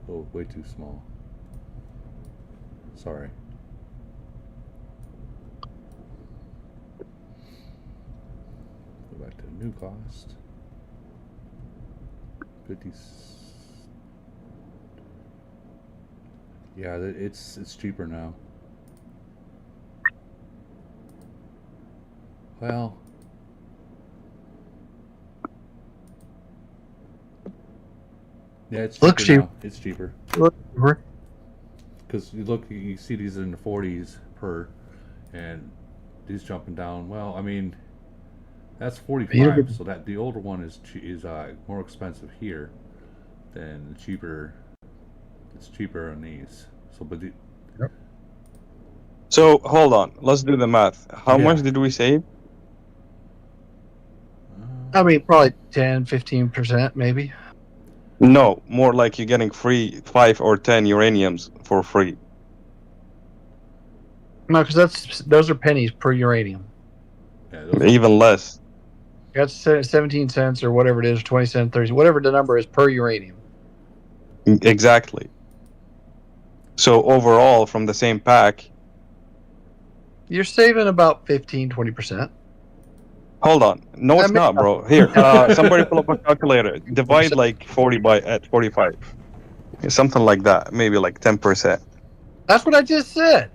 Oh, way too small. Sorry. Go back to the new cost. 50. Yeah, it's cheaper now. Well, yeah, it's cheaper Looks cheap. now. It's cheaper. Because you see these in the 40s per, and these jumping down. Well, I mean, that's 45. So that the older one is more expensive here than the cheaper. It's cheaper on these. So, but the, So hold on, let's do the math. How much did we save? I mean, probably 10, 15%, maybe. No, more like you're getting free 5 or 10 uraniums for free. No, because those are pennies per uranium. Yeah, even less. That's 17 cents or whatever it is, 20 cents, 30, whatever the number is per uranium. Exactly. So overall, from the same pack, you're saving about 15, 20%. Hold on. No, it's not, bro. Here, somebody pull up a calculator. Divide like 40 at 45. Something like that. Maybe like 10%. That's what I just said.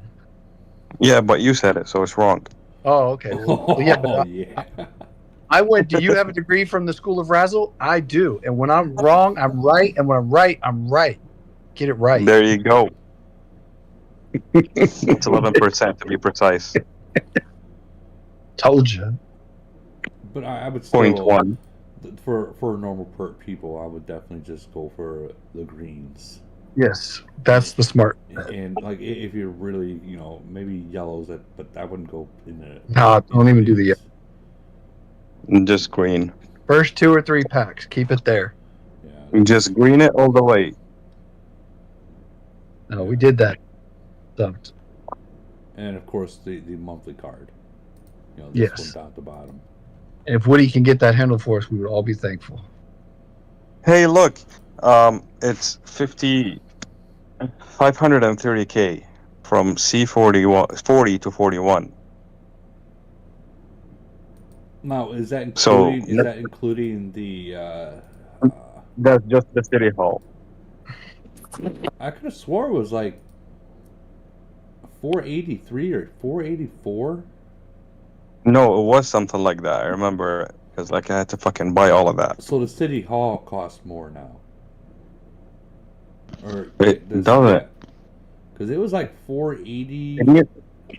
Yeah, but you said it, so it's wrong. Oh, okay. Well, yeah, but I went. Do you have a degree from the School of Razzle? I do. And when I'm wrong, I'm right. And when I'm right, I'm right. Get it right. There you go. It's 11% to be precise. Told you. But I would still, 0.1. For normal people, I would definitely just go for the greens. Yes, that's the smart. And like if you're really, maybe yellows, but I wouldn't go in the. No, don't even do the yellow. Just green. First 2 or 3 packs, keep it there. Just green it all the way. No, we did that. Sucked. And of course the monthly card. This one down at the bottom. And if Woody can get that handle for us, we would all be thankful. Hey, look, it's 530K from C40 to 41. Now, is that including the? That's just the city hall. I could have swore it was like 483 or 484. No, it was something like that. I remember because I had to fucking buy all of that. So the city hall costs more now. Or it doesn't. Because it was like 480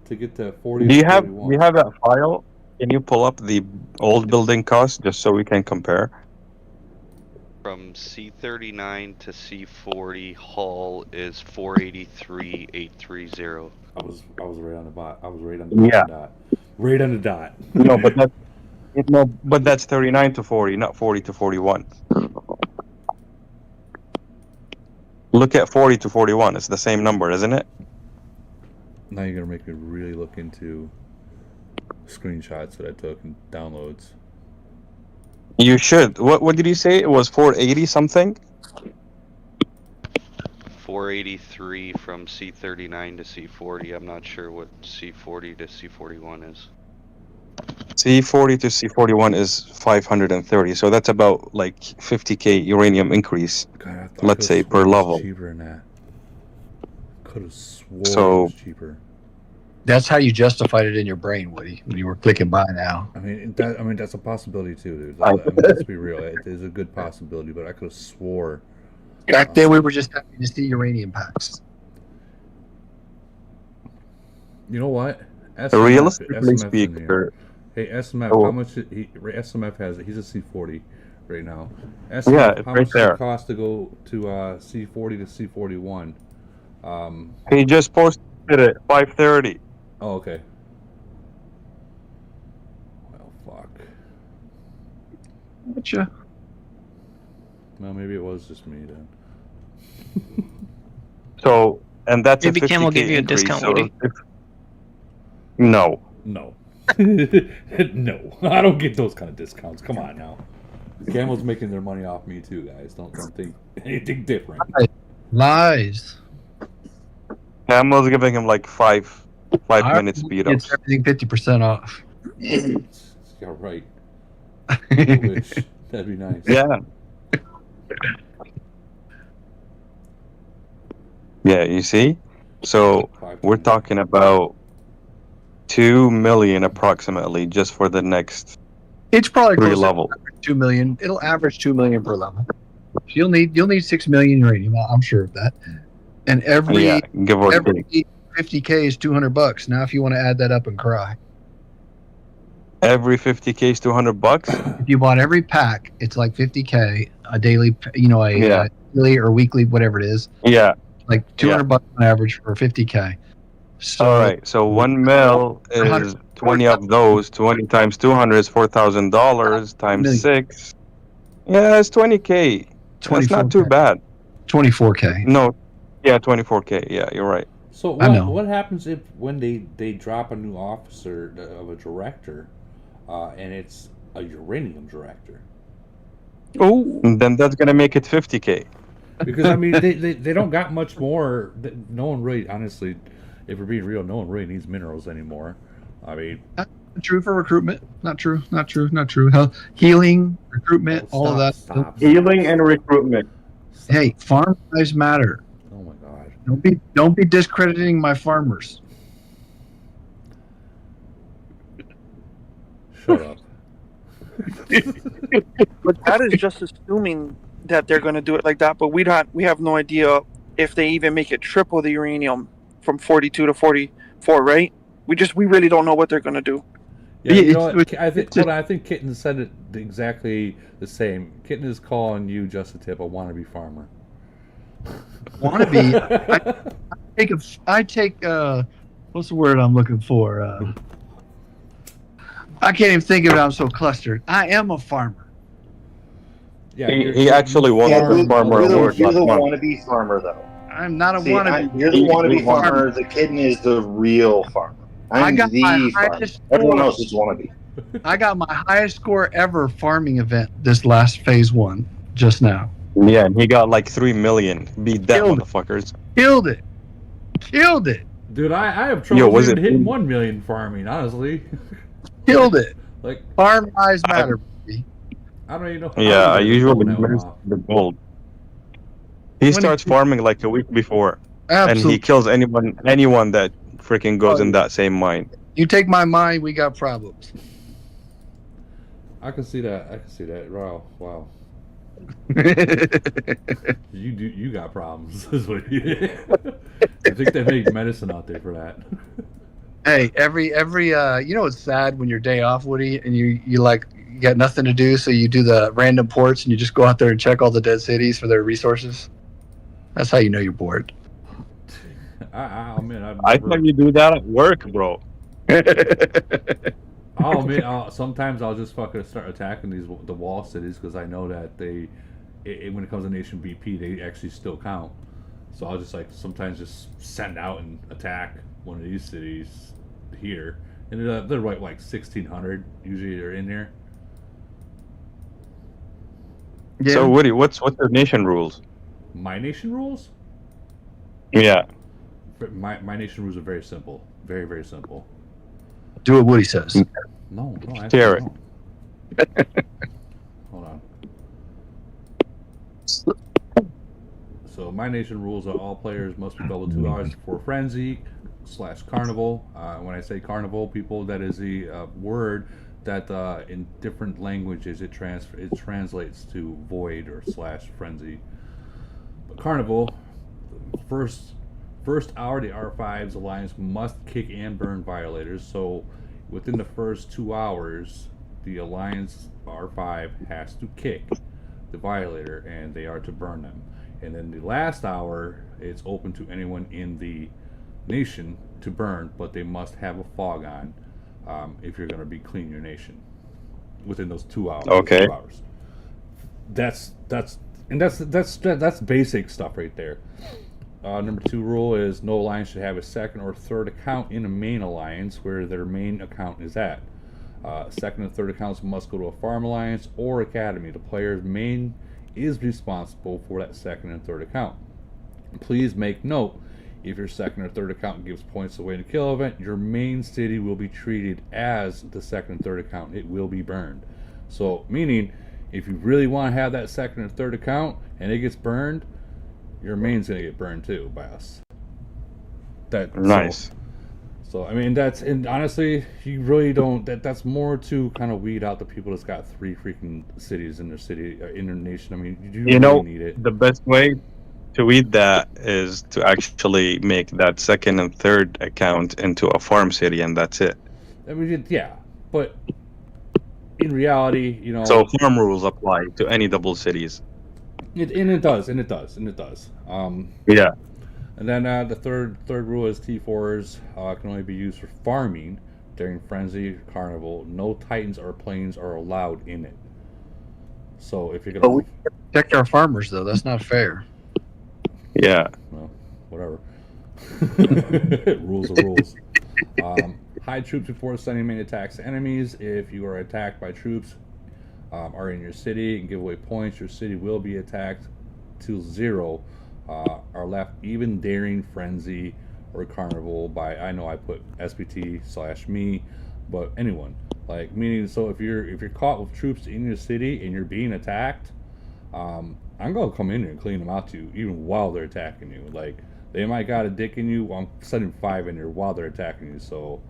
to get to 40. Do you have that file? Can you pull up the old building cost just so we can compare? From C39 to C40, Hall is 483,830. I was right on the dot. I was right on the dot. Right on the dot. No, but that's 39 to 40, not 40 to 41. Look at 40 to 41. It's the same number, isn't it? Now you're gonna make me really look into screenshots that I took and downloads. You should. What did you say? It was 480 something? 483 from C39 to C40. I'm not sure what C40 to C41 is. C40 to C41 is 530. So that's about like 50K uranium increase. God, let's say per level. Cheaper than that. Could have sworn it was cheaper. That's how you justified it in your brain, Woody, when you were clicking buy now. I mean, that's a possibility too, dude. I mean, let's be real. It is a good possibility, but I could have swore. Back then, we were just happy to see uranium packs. You know what? Realistically speaking, hey, SMF, how much SMF has it? He's a C40 right now. SMF, yeah, it's how right much there. does it cost to go to C40 to C41? He just posted it 530. Oh, okay. Well, fuck. Gotcha. Well, maybe it was just me then. So, and that's Maybe a 50K Cam will give you a increase, discount, so Woody. No. No. No. I don't get those kind of discounts. Come on now. Camel's making their money off me too, guys. Don't think anything different. Lies. Camel's giving him like five minute speed It's ups. everything 50% off. You're right. I wish. That'd be nice. Yeah. Yeah, you see? So we're talking about 2 million approximately just for the next It's probably 3 close levels. to 2 million. It'll average 2 million per level. You'll need 6 million uranium. I'm sure of that. And every give or take. 50K is $200. Now, if you want to add that up and cry, Every 50K is $200. if you bought every pack, it's like 50K a daily. Yeah. Daily or weekly, whatever it is. Yeah. Like $200 on average for 50K. So, all right. So 1 mil is 20 of those. 20 times 200 is $4,000 times 6. Yeah, it's 20K. That's not too bad. 24K. No. Yeah, 24K. Yeah, you're right. So what happens if when they drop a new officer of a director, and it's a uranium director? Oh, then that's gonna make it 50K. Because I mean they don't got much more. No one really, honestly, if we're being real, no one really needs minerals anymore. I mean, not true for recruitment. Not true. Healing, recruitment, all of that. Stop. Healing and recruitment. Hey, farm lives matter. Oh my god. Don't be discrediting my farmers. Shut up. But that is just assuming that they're going to do it like that. But we have no idea if they even make it triple the uranium from 42 to 44, right? We really don't know what they're going to do. Yeah, you know what? I think Kitten said it exactly the same. Kitten is calling you just a tip, a wannabe farmer. Wannabe? I take what's the word I'm looking for? I can't even think of it. I'm so clustered. I am a farmer. Yeah, he actually won the farmer award. You're the wannabe farmer, though. I'm not a wannabe. You're the wannabe farmer. The Kitten is the real farmer. I'm got my the farmer. highest Everyone score. else is wannabe. I got my highest score ever farming event this last phase 1 just now. Yeah, and he got like 3 million. Beat that, motherfuckers. Killed it. Dude, I have trouble was even it- hitting 1 million farming, honestly. Killed it. Like Farm lives matter. I don't even know. Yeah, I usually know. miss the gold. He starts farming like a week before, and Absolutely. he kills anyone that freaking goes in that same mine. You take my mind, we got problems. I can see that. Wow. You got problems. Is what I think they make medicine out there for that. Hey, every you know it's sad when your day off, Woody, and you got nothing to do, so you do the random ports and you just go out there and check all the dead cities for their resources. That's how you know you're bored. I mean, I thought you do that at work, bro. I'll admit, sometimes I'll just fucking start attacking the wall cities because I know that when it comes to nation BP, they actually still count. So I'll just sometimes just send out and attack one of these cities here, and they're right 1,600 usually they're in there. Yeah. So Woody, what's your nation rules? My nation rules? Yeah. My nation rules are very simple, very very simple. Do what Woody says. No, I Share it. Hold on. So my nation rules are all players must be level 2 hours for frenzy / carnival. When I say carnival, people, that is the word that in different languages it translates to void or / frenzy. But carnival, first hour, the R5's alliance must kick and burn violators. So within the first 2 hours, the alliance R5 has to kick the violator, and they are to burn them. And then the last hour, it's open to anyone in the nation to burn, but they must have a fog on if you're going to be clean your nation within those 2 hours. Okay. 2 hours. That's basic stuff right there. Number 2 rule is no alliance should have a second or third account in a main alliance where their main account is at. Second and third accounts must go to a farm alliance or academy. The player's main is responsible for that second and third account. Please make note, if your second or third account gives points away in a kill event, your main city will be treated as the second and third account. It will be burned. So, meaning, if you really want to have that second or third account and it gets burned, your main's going to get burned too by us. Nice. So I mean, and honestly, you really don't. That's more to kind of weed out the people that's got 3 freaking cities in their city, in their nation. I mean, you really need it. The best way to weed that is to actually make that second and third account into a farm city, and that's it. I mean, yeah, but in reality, you know. So farm rules apply to any double cities. It does. Yeah. And then the third rule is T4s can only be used for farming during Frenzy Carnival. No Titans or planes are allowed in it. So if you're gonna, but we protect our farmers though. That's not fair. Yeah. Well, whatever. Rules are rules. Hide troops before sending main attacks to enemies. If you are attacked by troops are in your city and give away points, your city will be attacked to 0. Are left even during Frenzy or Carnival by, I know I put SPT/me, but anyone, like, meaning, so if you're caught with troops in your city and you're being attacked, I'm gonna come in here and clean them out to you even while they're attacking you. Like, they might got a dick in you, I'm sending 5 in there while they're attacking you, so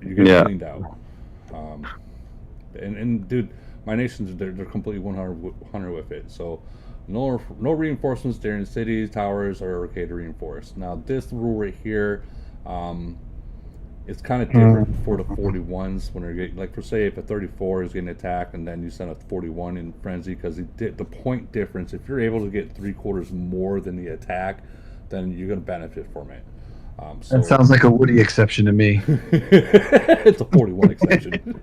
you're getting cleaned out. And dude, my nations, they're completely 100 with it, so no reinforcements during cities, towers, or okay to reinforce. Now this rule right here, it's kind of different for the 41s when they're getting, like, for say if a 34 is getting attacked and then you send a 41 in Frenzy, because the point difference, if you're able to get 3/4 more than the attack, then you're going to benefit from it. So, that sounds like a Woody exception to me. It's a 41 exception.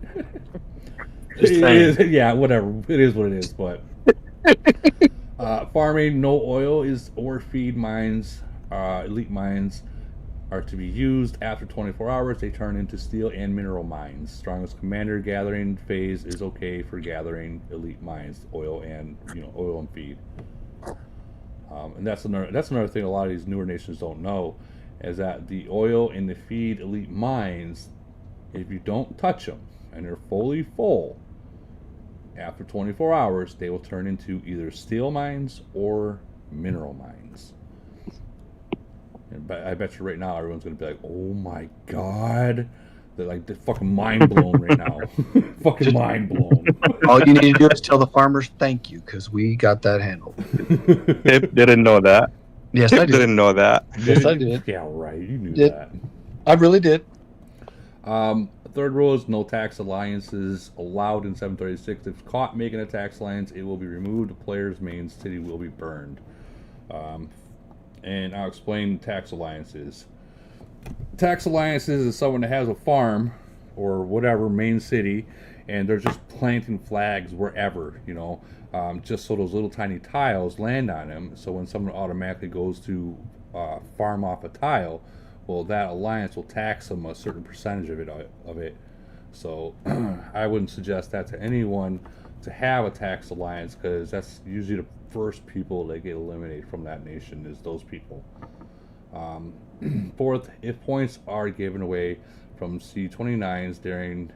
Yeah, whatever. It is what it is, but farming, no oil or feed mines, elite mines are to be used after 24 hours. They turn into steel and mineral mines. Strongest commander gathering phase is okay for gathering elite mines, oil and feed. And that's another thing a lot of these newer nations don't know, is that the oil and the feed elite mines, if you don't touch them and they're fully full, after 24 hours, they will turn into either steel mines or mineral mines. And I bet you right now everyone's going to be like, oh my god. They're fucking mind blown right now. Fucking mind blown. All you need to do is tell the farmers thank you, because we got that handled. Pip didn't know that. Yes, Pip I did. Didn't know that. Yes, I did. Yeah, right. You knew Did. that. I really did. Third rule is no tax alliances allowed in 736. If caught making a tax alliance, it will be removed. The player's main city will be burned. And I'll explain tax alliances. Tax alliances is someone that has a farm or whatever main city, and they're just planting flags wherever, just so those little tiny tiles land on them. So when someone automatically goes to farm off a tile, well, that alliance will tax them a certain percentage of it. So I wouldn't suggest that to anyone, to have a tax alliance, because that's usually the first people that get eliminated from that nation is those people. Fourth, if points are given away from C29s during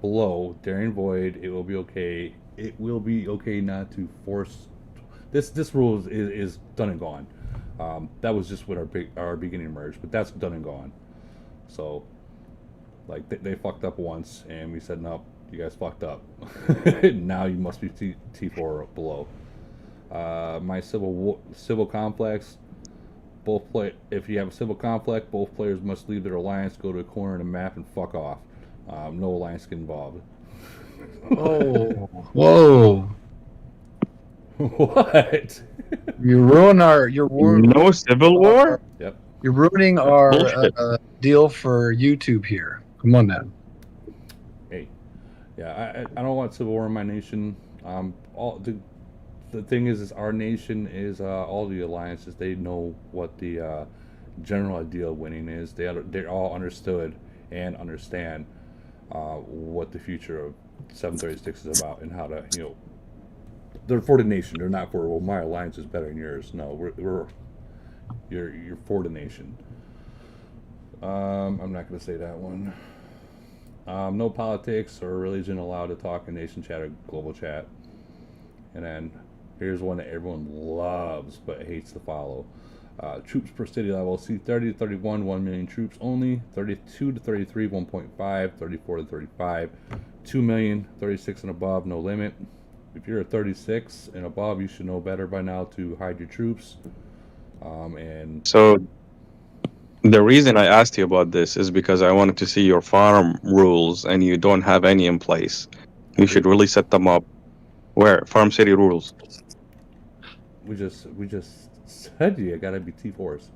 void, it will be okay. It will be okay not to force. This rule is done and gone. That was just with our beginning merge, but that's done and gone. So, like, they fucked up once, and we said, nope, you guys fucked up. Now you must be T4 or below. My civil complex. If you have a civil conflict, both players must leave their alliance, go to a corner of the map, and fuck off. No alliance get involved. Oh, whoa! What? You ruin our. No civil war. Yep. You're ruining our deal for YouTube here. Come on now. Hey, yeah, I don't want civil war in my nation. the thing is our nation is all the alliances. They know what the general idea of winning is. They're all understood and understand what the future of 736 is about and how to they're for the nation. They're not for, well, my alliance is better than yours. No, you're for the nation. I'm not going to say that one. No politics or religion allowed to talk in nation chat or global chat. And then here's one that everyone loves but hates to follow. Troops per city level: C30 to 31, 1 million troops only. 32 to 33, 1.5. 34 to 35, 2 million. 36 and above, no limit. If you're a 36 and above, you should know better by now to hide your troops. And so the reason I asked you about this is because I wanted to see your farm rules, and you don't have any in place. You should really set them up. Where? Farm city rules. We just said you gotta be T4s.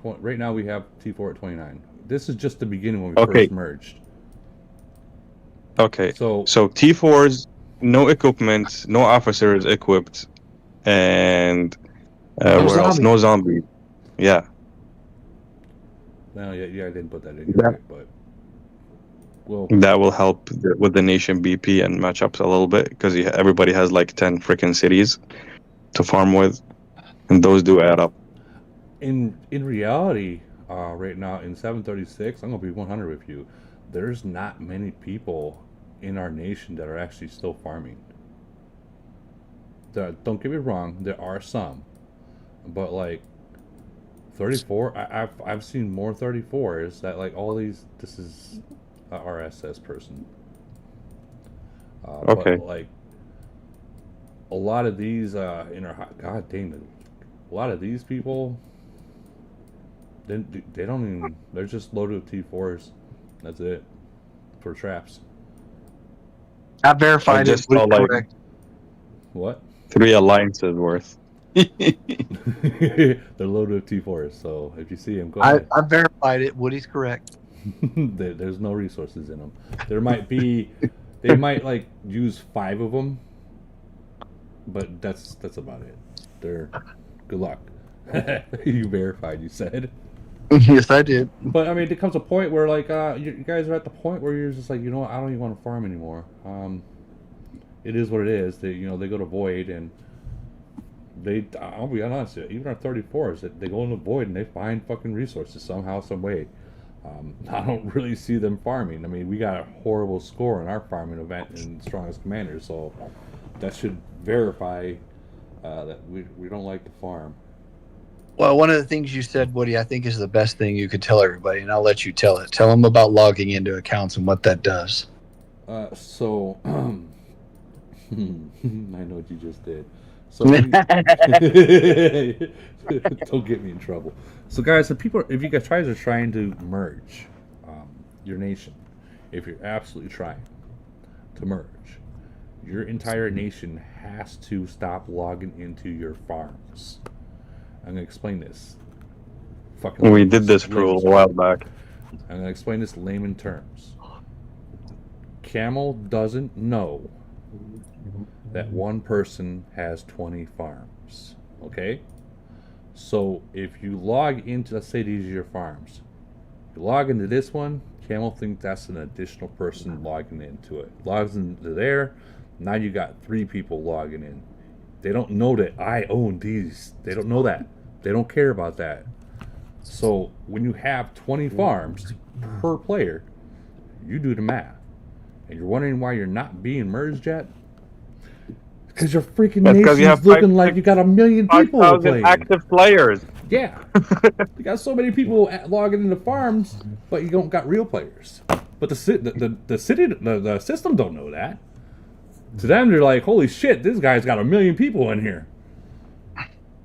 Right now we have T4 at 29. This is just the beginning when we first merged. Okay. So T4s, no equipment, no officers equipped, and where else? No zombies. Yeah. No, yeah, I didn't put that in here, but that will help with the nation BP and matchups a little bit, because everybody has like 10 freaking cities to farm with, and those do add up. In reality, right now in 736, I'm gonna be 100 with you. There's not many people in our nation that are actually still farming. Don't get me wrong, there are some, but like 34, I've seen more 34s that like all these. This is a RSS person. Okay. But like a lot of these in our god dang it, a lot of these people, they don't even. They're just loaded with T4s. That's it for traps. I verified just it. like Correct. What? 3 alliances worth. They're loaded with T4s, so if you see them, go ahead. I verified it. Woody's correct. There's no resources in them. There might be, they might like use 5 of them, but that's about it. They're good luck. You verified, you said. Yes, I did. But I mean, there comes a point where like you guys are at the point where you're just like, you know what, I don't even want to farm anymore. It is what it is. They go to void, and I'll be honest, even our 34s, they go in the void and they find fucking resources somehow, some way. I don't really see them farming. I mean, we got a horrible score in our farming event in Strongest Commanders, so that should verify that we don't like to farm. Well, one of the things you said, Woody, I think is the best thing you could tell everybody, and I'll let you tell it. Tell them about logging into accounts and what that does. So, I know what you just did. So, don't get me in trouble. So, guys, if you guys are trying to merge your nation, if you're absolutely trying to merge, your entire nation has to stop logging into your farms. I'm gonna explain this. We did this for a while back. I'm gonna explain this layman terms. Camel doesn't know that one person has 20 farms. Okay? So if you log into, let's say these are your farms. You log into this one, Camel thinks that's an additional person logging into it. Logs into there, now you got 3 people logging in. They don't know that I own these. They don't know that. They don't care about that. So when you have 20 farms per player, you do the math. And you're wondering why you're not being merged yet? Because your freaking nation's looking like you got 1 million people playing. Active players. Yeah. You got so many people logging into farms, but you don't got real players. But the system don't know that. To them, they're like, holy shit, this guy's got 1 million people in here.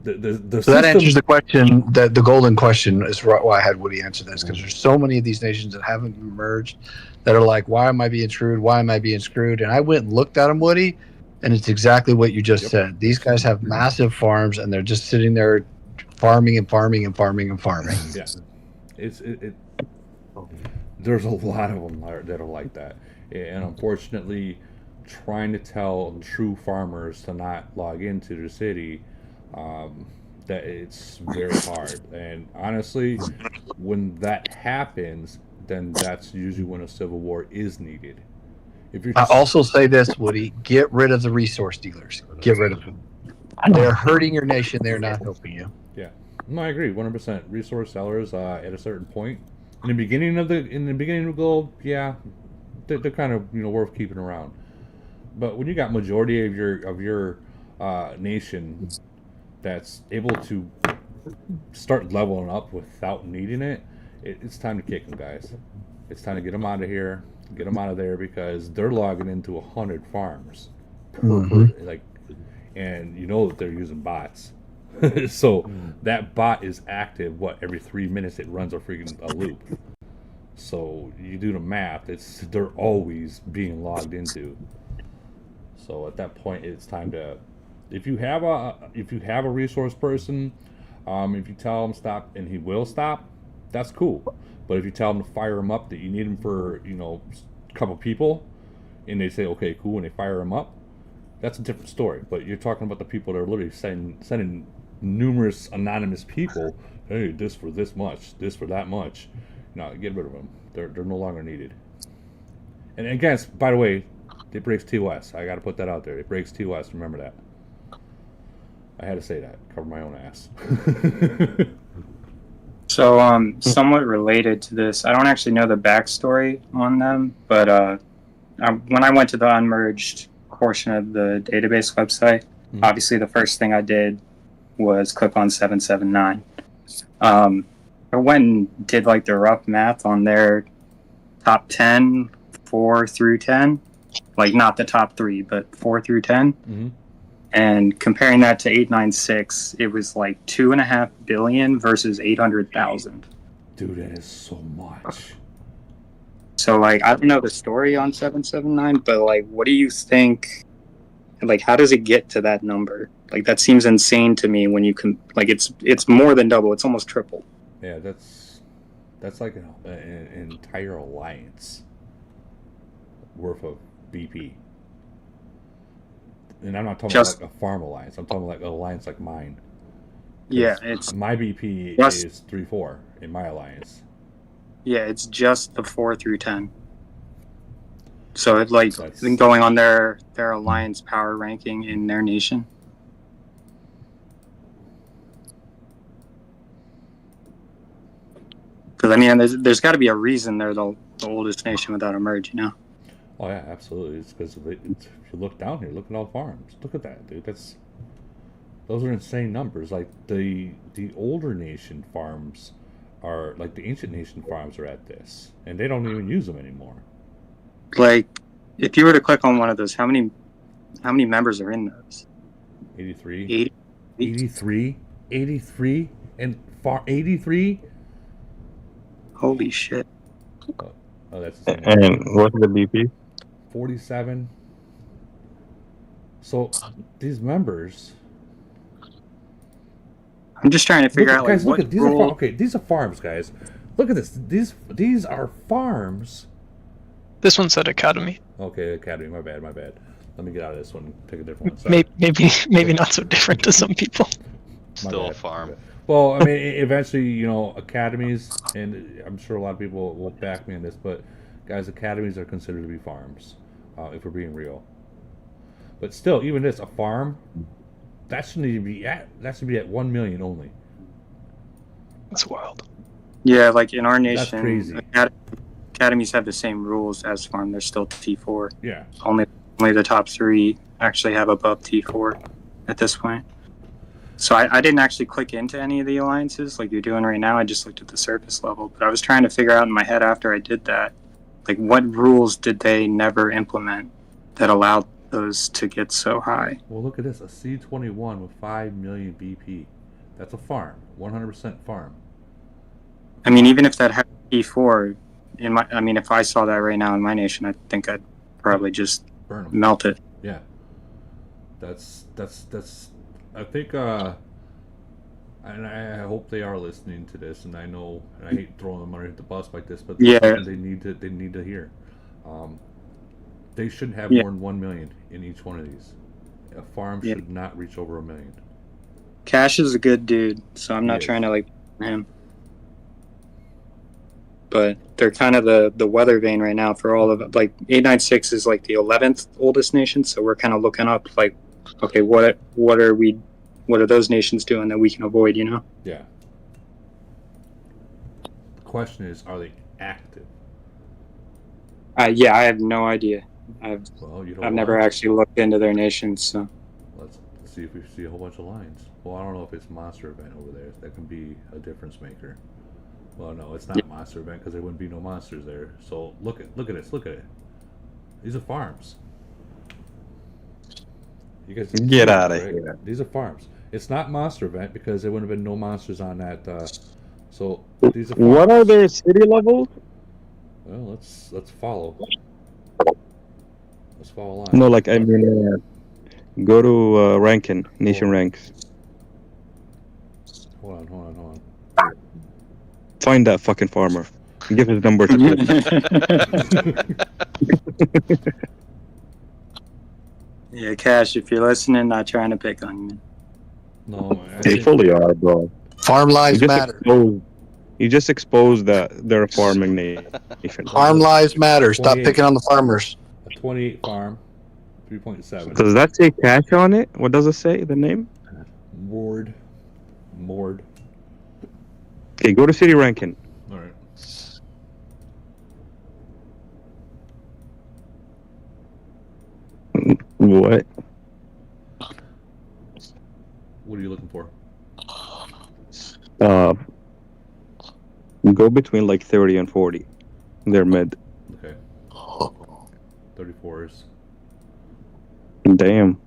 So that answers the question, the golden question is why I had Woody answer this, because there's so many of these nations that haven't merged that are like, why am I being screwed? Why am I being screwed? And I went and looked at them, Woody, and it's exactly what you just said. These guys have massive farms, and they're just sitting there farming and farming and farming and farming. Yeah. There's a lot of them that are like that. And unfortunately, trying to tell true farmers to not log into their city, that it's very hard. And honestly, when that happens, then that's usually when a civil war is needed. If you're I just, also say this, Woody: get rid of the resource dealers. Get rid of them. They're hurting your nation. They're not helping you. yeah, no, I agree, 100%. Resource sellers, at a certain point, in the beginning of gold, yeah, they're kind of worth keeping around. But when you got majority of your nation that's able to start leveling up without needing it, it's time to kick them, guys. It's time to get them out of here, get them out of there, because they're logging into 100 farms like, and that they're using bots. So that bot is active every 3 minutes it runs a loop. So you do the math, they're always being logged into. So at that point, it's time to, if you have a resource person, if you tell him stop and he will stop, that's cool. But if you tell him to fire him up, that you need him for a couple people, and they say okay, cool, and they fire him up, that's a different story. But you're talking about the people that are literally sending numerous anonymous people, hey, this for this much, this for that much. No, get rid of them. They're no longer needed. And again, by the way, it breaks TOS. I got to put that out there. It breaks TOS. Remember that. I had to say that. Cover my own ass. So, somewhat related to this, I don't actually know the backstory on them, but when I went to the unmerged portion of the database website, obviously the first thing I did was click on 779. I went and did like the rough math on their top 10, 4 through 10, like not the top 3, but 4 through 10. And comparing that to 896, it was like 2.5 billion versus 800,000. Dude, that is so much. So, like, I don't know the story on 779, but like, what do you think? Like, how does it get to that number? Like, that seems insane to me. When you can, like, it's more than double. It's almost triple. Yeah, that's like an entire alliance worth of BP. And I'm not talking about like a farm alliance. I'm talking like an alliance like mine. Yeah, it's my BP is 3-4 in my alliance. Yeah, it's just the 4 through 10. So it's like going on their alliance power ranking in their nation. Because I mean, there's got to be a reason they're the oldest nation without a merge, you know? Oh yeah, absolutely. It's because if you look down here, look at all farms. Look at that, dude. Those are insane numbers. Like the older nation farms are like the ancient nation farms are at this, and they don't even use them anymore. Like, if you were to click on one of those, how many members are in those? 83. 83, and 83. Holy shit! Oh, that's the same. And what's the BP? 47. So these members. I'm just trying to figure out. Guys, like, look at these. These are farms, guys. Look at this. These are farms. This one said academy. Okay, academy. My bad. Let me get out of this one. Take a different one. Sorry. Maybe not so different to some people. Still a farm. Well, I mean, eventually, academies, and I'm sure a lot of people will back me on this, but guys, academies are considered to be farms, if we're being real. But still, even this, a farm, that should be at 1 million only. That's wild. Yeah, like in our nation, That's crazy. Academies have the same rules as farm. They're still T4. Yeah. Only the top 3 actually have above T4 at this point. So I didn't actually click into any of the alliances like you're doing right now. I just looked at the surface level. But I was trying to figure out in my head after I did that, like, what rules did they never implement that allowed those to get so high? Well, look at this. A C21 with 5 million BP. That's a farm. 100% farm. I mean, even if that had T4, if I saw that right now in my nation, I think I'd probably just burn them. Melt it. Yeah. That's I think and I hope they are listening to this, and I know, and I hate throwing them under the bus like this, but yeah, they need to hear. They shouldn't have Yeah. more than 1 million in each one of these. A farm Yeah. should not reach over 1 million. Cash is a good dude, so I'm not He trying is. to like him. But they're kind of the weather vane right now for all of it. Like 896 is like the 11th oldest nation, so we're kind of looking up like, okay, what are those nations doing that we can avoid? You know? Yeah. The question is, are they active? Yeah, I have no idea. I've never lie. actually looked into their nations, so. Let's see if we see a whole bunch of lines. Well, I don't know if it's monster event over there. That can be a difference maker. Well, no, it's not monster event because there wouldn't be no monsters there. So look at this. Look at it. These are farms. You guys Get outta here. These are farms. It's not monster event because there wouldn't have been no monsters on that. So these are farms. What are their city levels? Well, let's follow. Let's follow line. No, like I mean, go to ranking, nation ranks. Hold on. Find that fucking farmer. Give his number to Yeah, Cash, if you're listening, not trying to pick on you. No, They fully are, bro. Farm lives matter. You just exposed that they're a farming nation. Farm lives matter. Stop 28. picking on the farmers. A 28 farm, 3.7. Does that say cash on it? What does it say? The name? Moored. Okay, go to city ranking. All right. What? What are you looking for? Go between like 30 and 40. They're mid. Okay. 34s. Damn.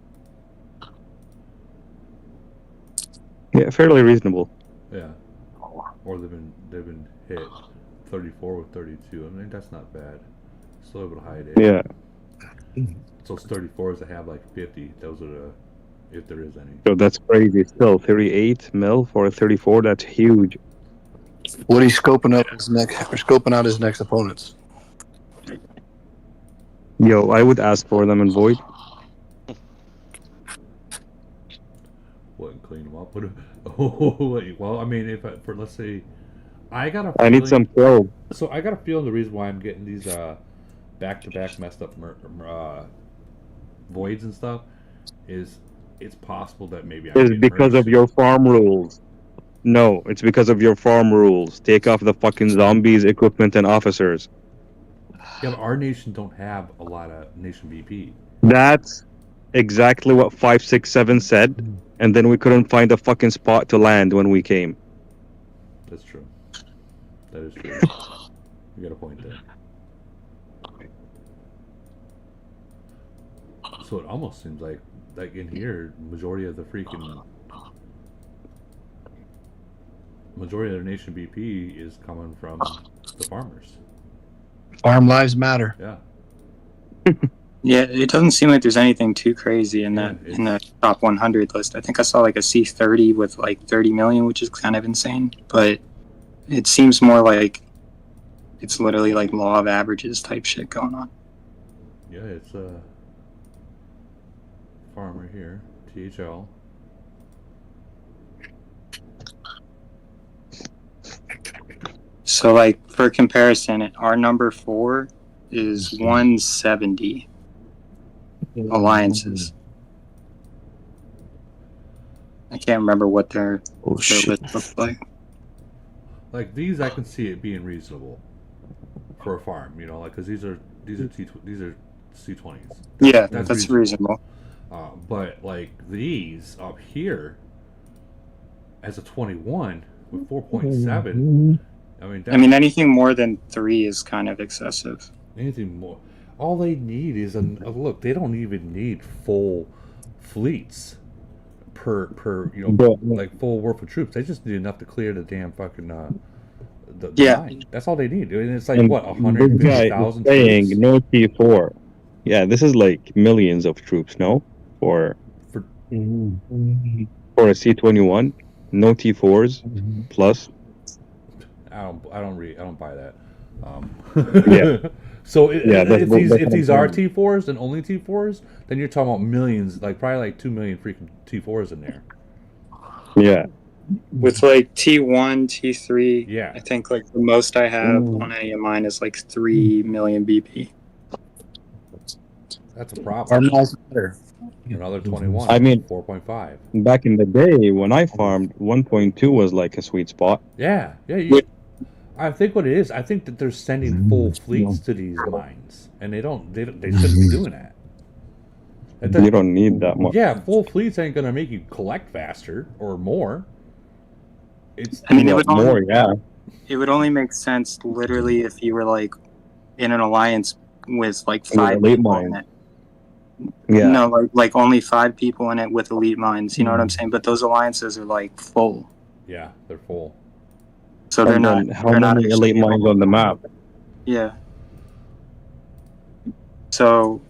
Yeah, fairly reasonable. Yeah. Or they've been hit 34 with 32. I mean, that's not bad. Still able to hide it. Yeah. So it's 34s that have like 50. Those are the, if there is any. So that's crazy. Still 38 mil for a 34. That's huge. Woody's scoping out his next opponents. Yo, I would ask for them in void. Wouldn't clean them up. Well, I mean, let's say, I got a. I need some pro. So I got a feeling the reason why I'm getting these back-to-back messed up voids and stuff is it's possible that maybe I'm It's getting because merged. of your farm rules. No, it's because of your farm rules. Take off the fucking zombies, equipment, and officers. Yeah, but our nation don't have a lot of nation BP. That's exactly what 567 said, and then we couldn't find a fucking spot to land when we came. That's true. That is true. You got a point there. So it almost seems like in here, majority of the nation BP is coming from the farmers. Farm lives matter. Yeah. Yeah, it doesn't seem like there's anything too crazy in the top 100 list. I think I saw like a C30 with like 30 million, which is kind of insane. But it seems more like it's literally like law of averages type shit going on. Yeah, it's a farmer here, THL. So like for comparison, our number 4 is 170 alliances. I can't remember what their list looks like. Like these, I can see it being reasonable for a farm, you know, like because these are C20s. Yeah, that's reasonable. But like these up here, as a 21 with 4.7, I mean, anything more than 3 is kind of excessive. Anything more, all they need is look. They don't even need full fleets per like full worth of troops. They just need enough to clear the damn fucking the line. That's all they need. I mean, it's like what 150,000 saying troops? no T4. Yeah, this is like millions of troops. No, for a C21, no T4s plus. I don't buy that. Yeah. So if these are T4s, T4s and only T4s, then you're talking about millions, like probably like 2 million freaking T4s in there. yeah. With like T1, T3, Yeah. I think like the most I have on any of mine is like 3 million BP. That's a problem. Farm better. Another 21. I mean, 4.5. back in the day when I farmed, 1.2 was like a sweet spot. Yeah. I think what it is, I think that they're sending full fleets to these mines, and they shouldn't be doing that. You don't need that much. Yeah, full fleets ain't gonna make you collect faster or more. I mean, it would more, yeah. It would only make sense literally if you were like in an alliance with like 5 people in it. Yeah. No, like only 5 people in it with elite mines. You know what I'm saying? But those alliances are like full. Yeah, they're full. So they're not. How they're many not elite mines on the map? Yeah. So.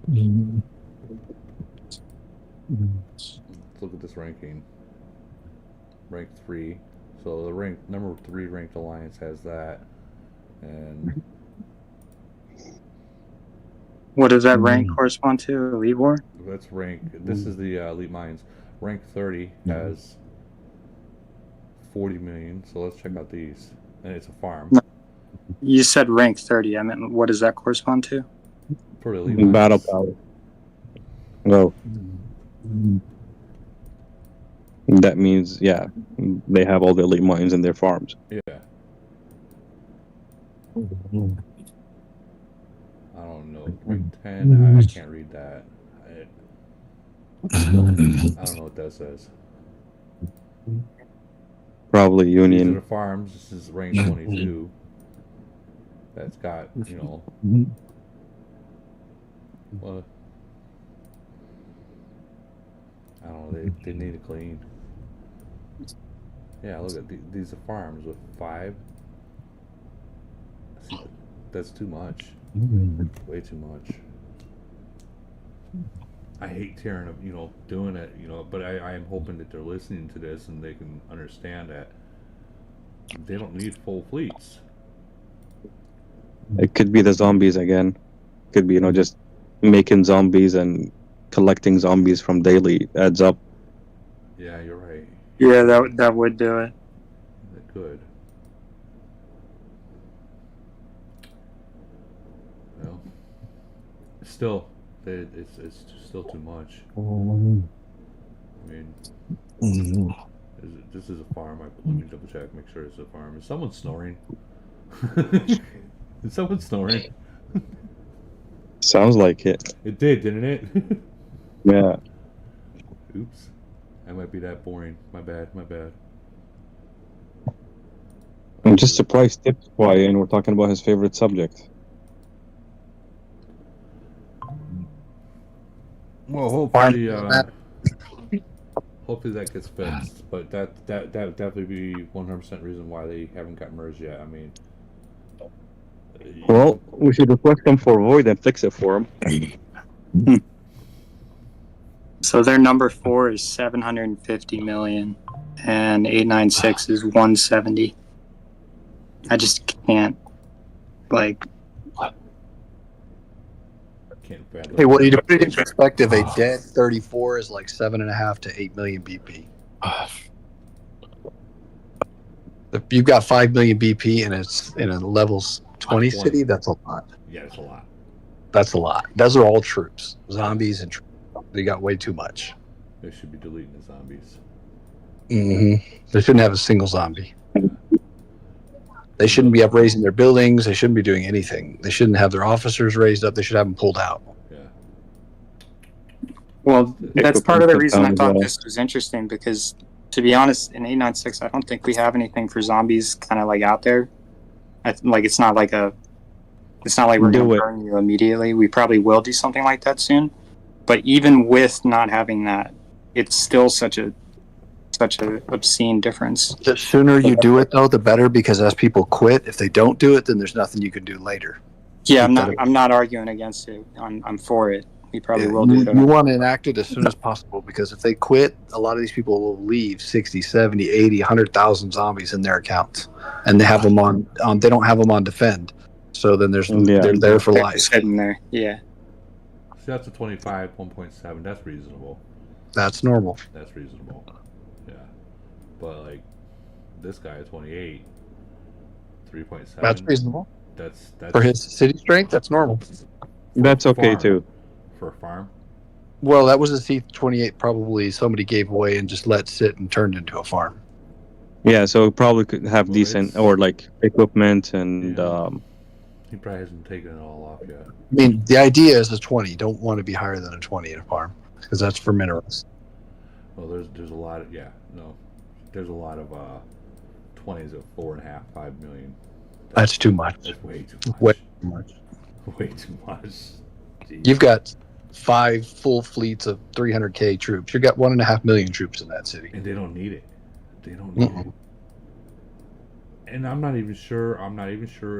Let's look at this ranking. Rank 3. So the number 3 ranked alliance has that, and what does that rank correspond to? Elite War? That's rank. This is the elite mines. Rank 30 has 40 million. So let's check out these. And it's a farm. No. You said rank 30. I meant, what does that correspond to? For elite mines. Battle power. No. That means, yeah, they have all the elite mines in their farms. Yeah. I don't know. Rank 10, I can't read that. I don't know what that says. Probably Union. These are the farms. This is rank 22. That's got, you know. Well, I don't know. They need to clean. Yeah, look at these are farms with 5. See, that's too much. Way too much. I hate tearing up, doing it, but I am hoping that they're listening to this and they can understand that they don't need full fleets. It could be the zombies again. Could be, just making zombies and collecting zombies from daily adds up. Yeah, you're right. Yeah, that would do it. That could. Well, still, it's still too much. I mean, this is a farm. Let me double check, make sure it's a farm. Is someone snoring? Is someone snoring? Sounds like it. It did, didn't it? Yeah. Oops. I might be that boring. My bad. I'm just surprised Tip's quiet and we're talking about his favorite subject. Well, hopefully that gets fixed. But that definitely be 100% reason why they haven't got merged yet. I mean, well, we should request them for void and fix it for them. So their number 4 is 750 million, and 896 is 170. I just can't, can't fathom. Hey, to put it in perspective, a dead 34 is like 7.5 to 8 million BP. If you've got 5 million BP and it's in a levels 20 city, that's a lot. Yeah, it's a lot. That's a lot. Those are all troops, zombies, and troops. They got way too much. They should be deleting the zombies. They shouldn't have a single zombie. They shouldn't be up raising their buildings. They shouldn't be doing anything. They shouldn't have their officers raised up. They should have them pulled out. Yeah. Well, that's part of the reason I thought this was interesting, because, to be honest, in 896, I don't think we have anything for zombies kind of out there. It's not like we're going to burn you immediately. We probably will do something like that soon. But even with not having that, it's still such a obscene difference. The sooner you do it, though, the better, because as people quit, if they don't do it, then there's nothing you can do later. Yeah, I'm not arguing against it. I'm for it. We probably will do it. You want to enact it as soon as possible, because if they quit, a lot of these people will leave 60, 70, 80, 100,000 zombies in their accounts, and they have them on they don't have them on defend. So then they're They're there for They're life. sitting there. Yeah. See, that's a 25, 1.7. That's reasonable. That's normal. That's reasonable. Yeah. But, like, this guy at 28, 3.7. That's reasonable. That's For his city strength, that's normal. That's okay farm. too. For a farm? Well, that was a C28 probably somebody gave away and just let sit and turned into a farm. Yeah, so it probably could have decent or like equipment and He probably hasn't taken it all off yet. I mean, the idea is a 20. You don't want to be higher than a 20 in a farm because that's for minerals. Well, there's a lot of there's a lot of 20s at 4.5, 5 million. That's too much. That's way too much. Way too much. Way too much. Jeez. You've got 5 full fleets of 300K troops. You've got 1.5 million troops in that city. And they don't need it. They don't need it. And I'm not even sure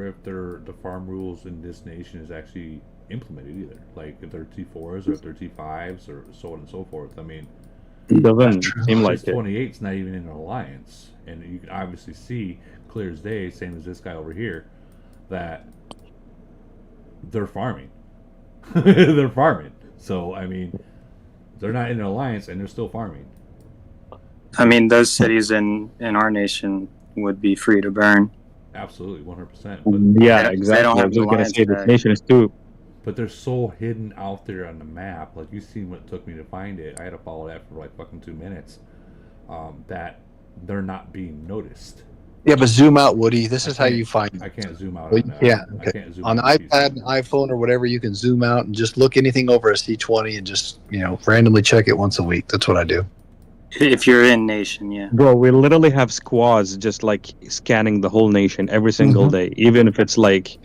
if the farm rules in this nation is actually implemented either. Like if they're T4s or if they're T5s or so on and so forth. I mean, it doesn't seem like it. 28's not even in an alliance, and you can obviously see clear as day, same as this guy over here, that they're farming. They're farming. So I mean, they're not in an alliance and they're still farming. I mean, those cities in our nation would be free to burn. Absolutely, 100%. Yeah, They exactly. don't I have was the just gonna alliance say this tag. nation is too. But they're so hidden out there on the map. Like, you seen what it took me to find it. I had to follow that for like fucking 2 minutes. That they're not being noticed. Yeah, but zoom out, Woody. This is how you find I can't zoom out Well, on you that. can't. I Okay. can't zoom On out iPad, and iPhone, or whatever, you can zoom out and just look anything over a C20 and just, randomly check it once a week. That's what I do. If you're in nation, yeah. Bro, we literally have squads just like scanning the whole nation every single day, even if it's like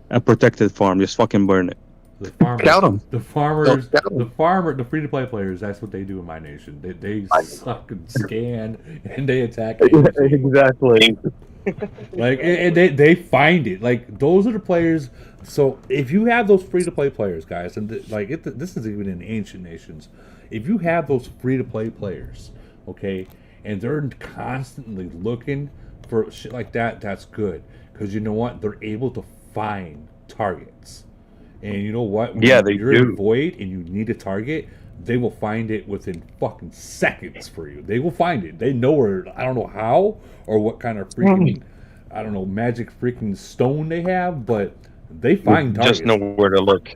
a protected farm. Just fucking burn it. The farmers, Count 'em. the farmers, Count 'em. the free-to-play players. That's what they do in my nation. They suck and scan and they attack. Exactly. Like, and they find it. Like, those are the players. So if you have those free-to-play players, guys, and this is even in ancient nations, if you have those free-to-play players, okay, and they're constantly looking for shit like that, that's good, because you know what? They're able to find targets. And you know what? When Yeah, they you're do. in void and you need a target, they will find it within fucking seconds for you. They will find it. They know where. I don't know how or what kind of freaking, I don't know, magic freaking stone they have, but they find targets. Just know where to look.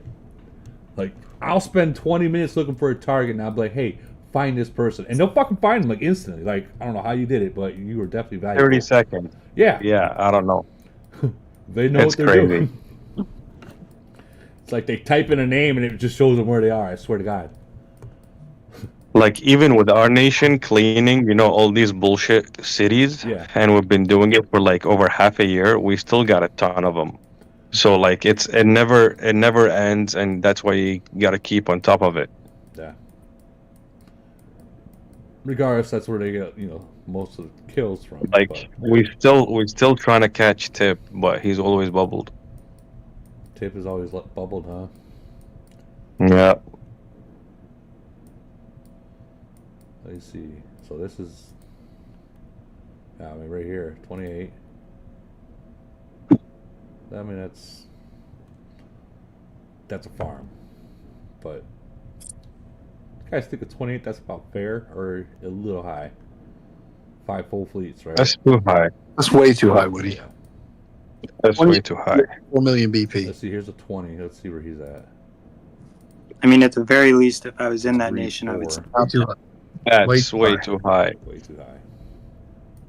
Like, I'll spend 20 minutes looking for a target, and I'll be like, hey, find this person. And they'll fucking find them, like, instantly. Like, I don't know how you did it, but you were definitely valuable. 30 seconds. Yeah. Yeah, I don't know. They know It's what they're crazy. doing. It's like they type in a name, and it just shows them where they are. I swear to God. Like, even with our nation cleaning, all these bullshit cities, Yeah. and we've been doing it for like over half a year, we still got a ton of them. So like, it never ends, and that's why you gotta keep on top of it. Yeah. Regardless, that's where they get, most of the kills from. Like, we're still trying to catch Tip, but he's always bubbled. Tip is always bubbled, huh? Yeah. Let me see. So this is, right here, 28. I mean, that's a farm, but guys think of 28. That's about fair or a little high. 5 full fleets, right? That's too high. That's way too high, Woody. Yeah. That's way too high. 4 million BP. Let's see. Here's a 20. Let's see where he's at. I mean, at the very least, if I was in that 3, nation, I would 4. Not too high. That's way too high. Way too high.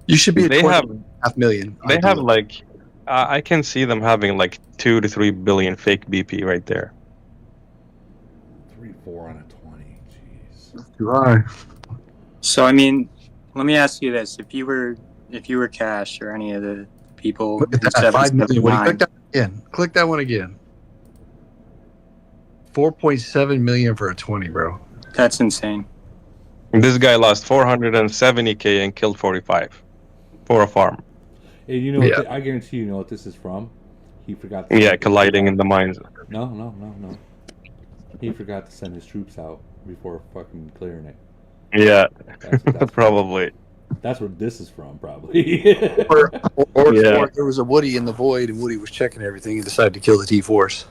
You should be at They 20.5 million. They have like, I can see them having like 2 to 3 billion fake BP right there. 3, 4 on a 20. Jeez. Too high. So I mean, let me ask you this: if you were Cash or any of the people Look at in that. 5 million. Woody, 779, click that again. Click that one again. 4.7 million for a 20, bro. that's insane. This guy lost 470K and killed 45 for a farm. And you know, what I guarantee you know what this is from. He forgot. Yeah, colliding in the mines. No. He forgot to send his troops out before fucking clearing it. Yeah, That's probably. That's where this is from, probably. Or Yeah. there was a Woody in the void, and Woody was checking everything. He decided to kill the T-Force.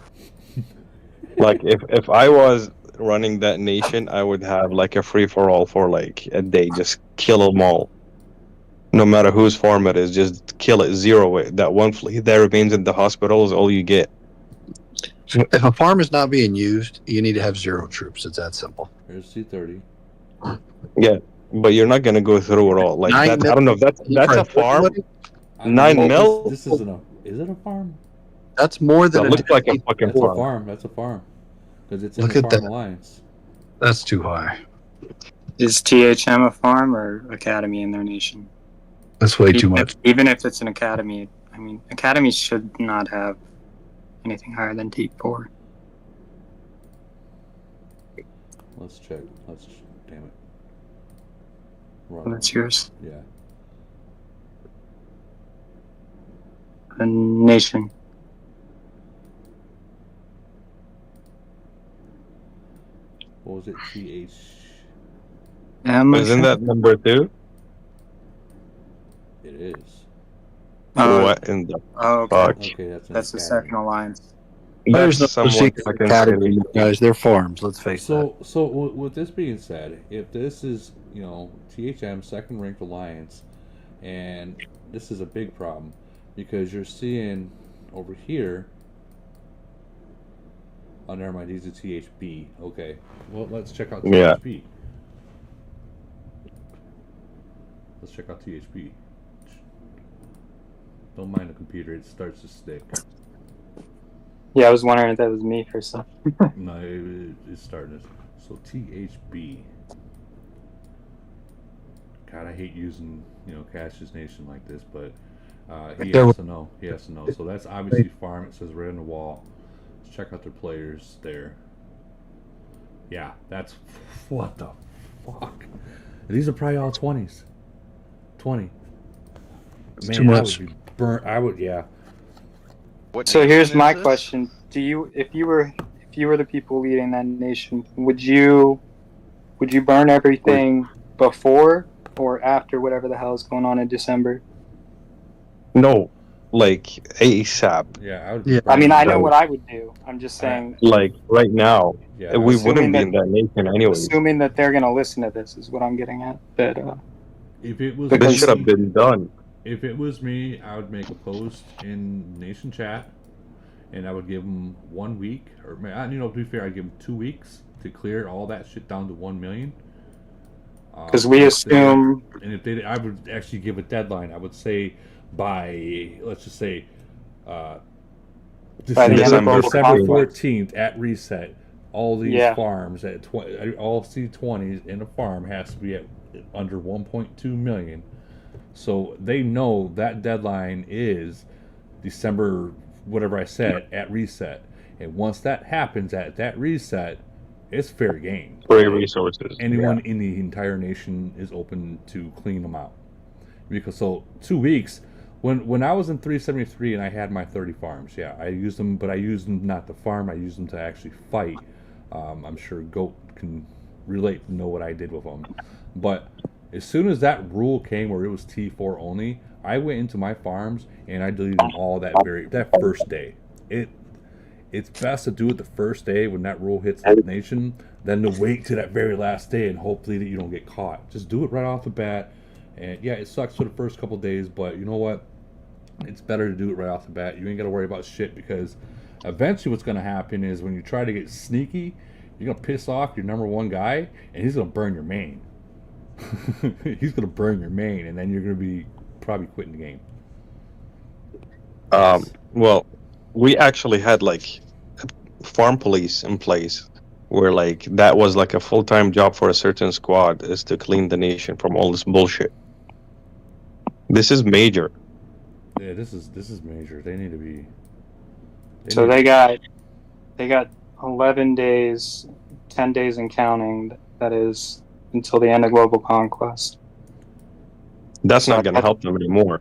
Like if I was running that nation, I would have like a free for all for like a day. Just kill them all, no matter whose farm it is. Just kill it, zero it. That one fleet that remains in the hospital is all you get. If a farm is not being used, you need to have 0 troops. It's that simple. Here's C30. Yeah, but you're not gonna go through it all. Like that. I don't know if that's a farm. 9 mil. This isn't a. Is it a farm? That's more than That looks like a fucking That's a farm. farm. That's a farm. Because it's in Look the at Farm that. Alliance. That's too high. Is THM a farm or academy in their nation? That's way too much. Even if it's an academy, I mean, academies should not have anything higher than T4. Let's check. Damn it. Well, that's yours. Yeah. A nation. What was it? TH. Isn't that number 2? It is. What in the okay. fuck? Okay, That's the second alliance. There's no That's somewhat secret fucking academy, silly. guys. They're farms. Let's face that. So with this being said, if this is, THM second ranked alliance, and this is a big problem because you're seeing over here. Oh, never mind. These are THB. Okay. Well, let's check out THB. Yeah. Let's check out THB. Don't mind the computer. It starts to stick. Yeah, I was wondering if that was me for some. No, it started. So THB. God, I hate using Cash's Nation like this, but he has to know. He has to know. So that's obviously farm. It says right on the wall. Let's check out their players there. Yeah, that's what the fuck. These are probably all 20s. 20. It's Man, too much. I would be burnt. I would, yeah. What So nation here's is my this? question: Do you, if you were the people leading that nation, would you burn everything before or after whatever the hell is going on in December? No, like ASAP. Yeah, I would. Yeah. I mean, I know No. what I would do. I'm just saying, Like right now, Yeah, we assuming wouldn't be that- in that nation anyways. assuming that they're gonna listen to this is what I'm getting at. That If it was This should me, have been done. if it was me, I would make a post in Nation Chat, and I would give them 1 week, or to be fair, I'd give them 2 weeks to clear all that shit down to 1 million. because we assume And if they, I would actually give a deadline. I would say by, let's just say, By the end of December December 14th. 14th at reset. All these Yeah. farms at all C20s in a farm has to be at under 1.2 million. So they know that deadline is December, whatever I said, at reset. And once that happens at that reset, it's fair game. Free resources. Anyone in the entire nation is open to clean them out. Because so 2 weeks, when I was in 373 and I had my 30 farms, yeah, I used them, but I used them not to farm. I used them to actually fight. I'm sure Goat can relate to know what I did with them. But as soon as that rule came where it was T4 only, I went into my farms and I deleted them all that first day. It's best to do it the first day when that rule hits the nation than to wait to that very last day and hopefully that you don't get caught. Just do it right off the bat. And yeah, it sucks for the first couple days, but you know what? It's better to do it right off the bat. You ain't got to worry about shit because eventually what's going to happen is when you try to get sneaky, you're going to piss off your number one guy and he's going to burn your main. He's going to burn your main and then you're going to be probably quitting the game. Well, we actually had like farm police in place where like that was like a full-time job for a certain squad is to clean the nation from all this bullshit. This is major. Yeah, this is major. They need to be. so. They got 11 days, 10 days and counting. That is until the end of global conquest. That's not going to help them anymore.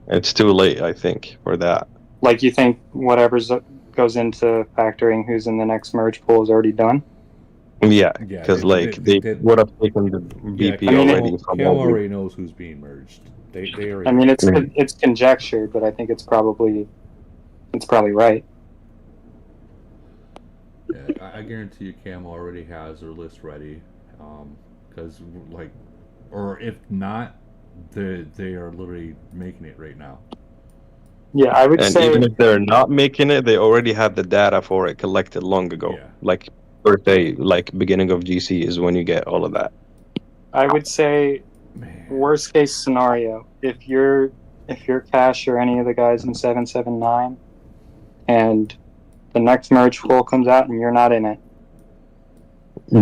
It's too late, I think, for that. Like, you think whatever goes into factoring who's in the next merge pool is already done? Yeah, Yeah, because like they would have taken the BP Cam, already from Cam all the- already knows who's being merged. They already. I mean, it's conjecture, but I think it's probably right. Yeah, I guarantee you, Cam already has their list ready, because like, or if not, they are literally making it right now. Yeah, I would And say even if they're not making it, they already had the data for it collected long ago. Yeah. Like birthday, like beginning of GC is when you get all of that. I would say worst case scenario, if you're Cash or any of the guys in 779 and the next merge pool comes out and you're not in it.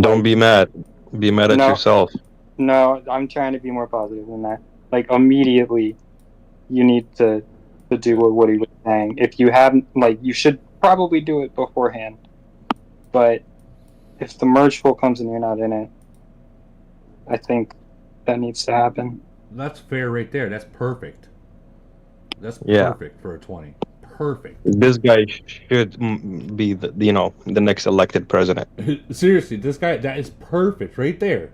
Don't be mad. Be mad at No. yourself. No, I'm trying to be more positive than that. Like immediately you need to do what Woody was saying. If you haven't, like, you should probably do it beforehand. But if the merge pool comes and you're not in it, I think that needs to happen. That's fair right there. That's perfect. That's Yeah. perfect for a 20. Perfect. This guy should be the the next elected president. Seriously, this guy, that is perfect right there.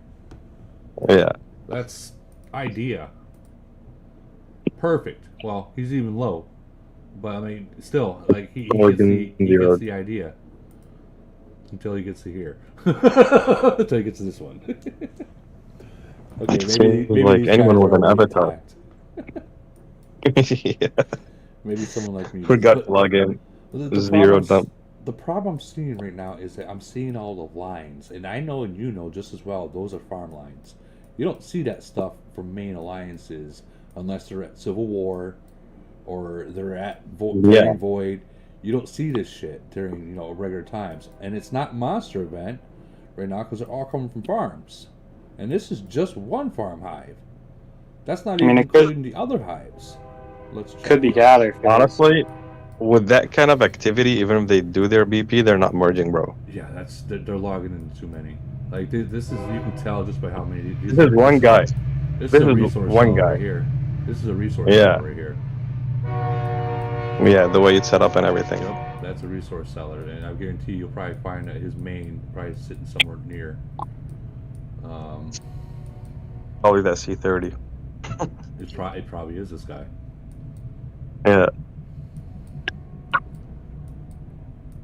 Yeah. That's idea. Perfect. Well, he's even low, but I mean, still, like he gets the idea until he gets to here. Until he gets to this one. Okay, maybe like these anyone guys with are an already avatar. intact. Yeah. Maybe someone like me. Forgot to log in. Zero dump. The problem I'm seeing right now is that I'm seeing all the lines, and I know and you know just as well, those are farm lines. You don't see that stuff from main alliances unless they're at Civil War or they're at during Void. You don't see this shit during regular times, and it's not monster event right now because they're all coming from farms, and this is just one farm hive. That's not even including the other hives. Let's check. Could be gather. Honestly, with that kind of activity, even if they do their BP, they're not merging, bro. Yeah, they're logging in too many. Like this is, you can tell just by how many. This is one guy. This is a resource one seller guy right here. This is a resource Yeah. seller right here. Yeah, the way it's set up and everything. Yep, that's a resource seller, and I guarantee you'll probably find that his main probably sitting somewhere near. Probably that C30. It probably is this guy. Yeah.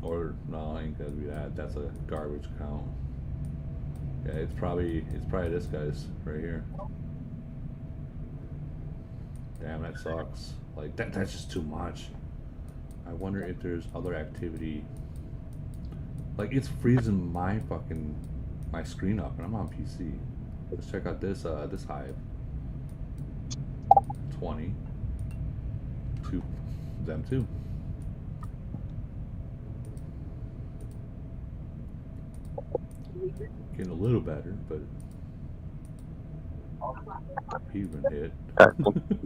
Or no, it ain't gonna be that. That's a garbage count. Yeah, it's probably this guy's right here. Damn, that sucks. Like that's just too much. I wonder if there's other activity. Like it's freezing my screen up, and I'm on PC. Let's check out this hive. 20. Them too. Getting a little better, but he's been hit.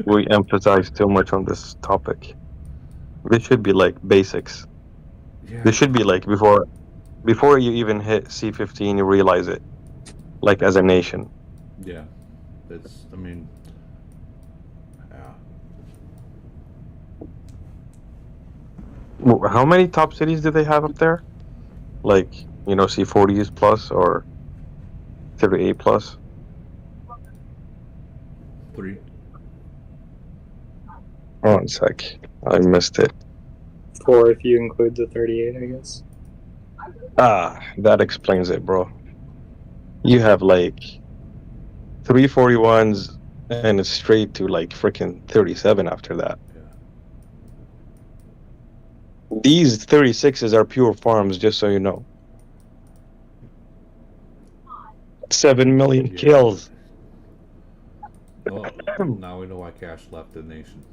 We emphasize too much on this topic. This should be like basics. Yeah. This should be like before you even hit C15, you realize it. Like as a nation. Yeah. That's, I mean, How many top cities do they have up there? Like, C40s plus or 38 plus? 3. One sec. I missed it. 4 if you include the 38, I guess. That explains it, bro. You have like 341s and it's straight to like freaking 37 after that. These 36s are pure farms, just so you know. 7 million kills. Well, now we know why Cash left the nation.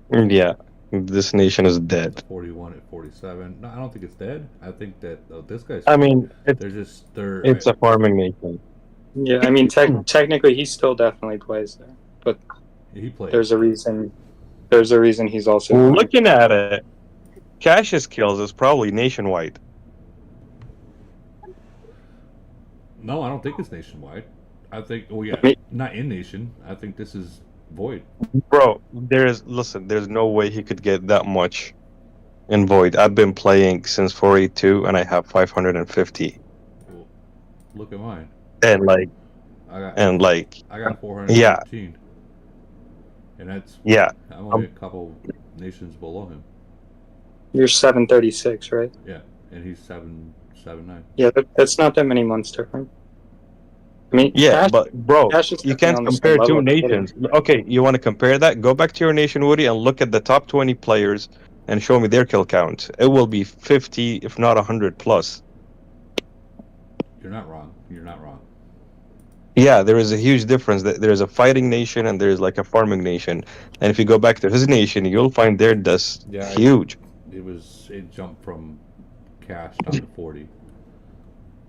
Yeah, this nation is dead. 41 at 47. No, I don't think it's dead. I think that this guy's. I mean, it's a farming nation. Yeah, I mean, technically, he still definitely plays there, but he plays. There's a reason. There's a reason he's also looking at it. Cash's kills is probably nationwide. No, I don't think it's nationwide. I think not in nation. I think this is Void. Bro, there's no way he could get that much in Void. I've been playing since 482 and I have 550. Look at mine. And like, I got and like, I got yeah, 413, and that's yeah. I'm only a couple nations below him. You're 736, right? Yeah, and he's 779. Yeah, that's not that many months different. I mean, Yeah, but bro, you can't on the same compare level two of hitting. nations. Okay, you want to compare that? Go back to your nation, Woody, and look at the top 20 players and show me their kill count. It will be 50, if not 100 plus. You're not wrong. You're not wrong. Yeah, there is a huge difference. There's a fighting nation and there's like a farming nation. And if you go back to his nation, you'll find their deaths huge. It jumped from cash down to 40.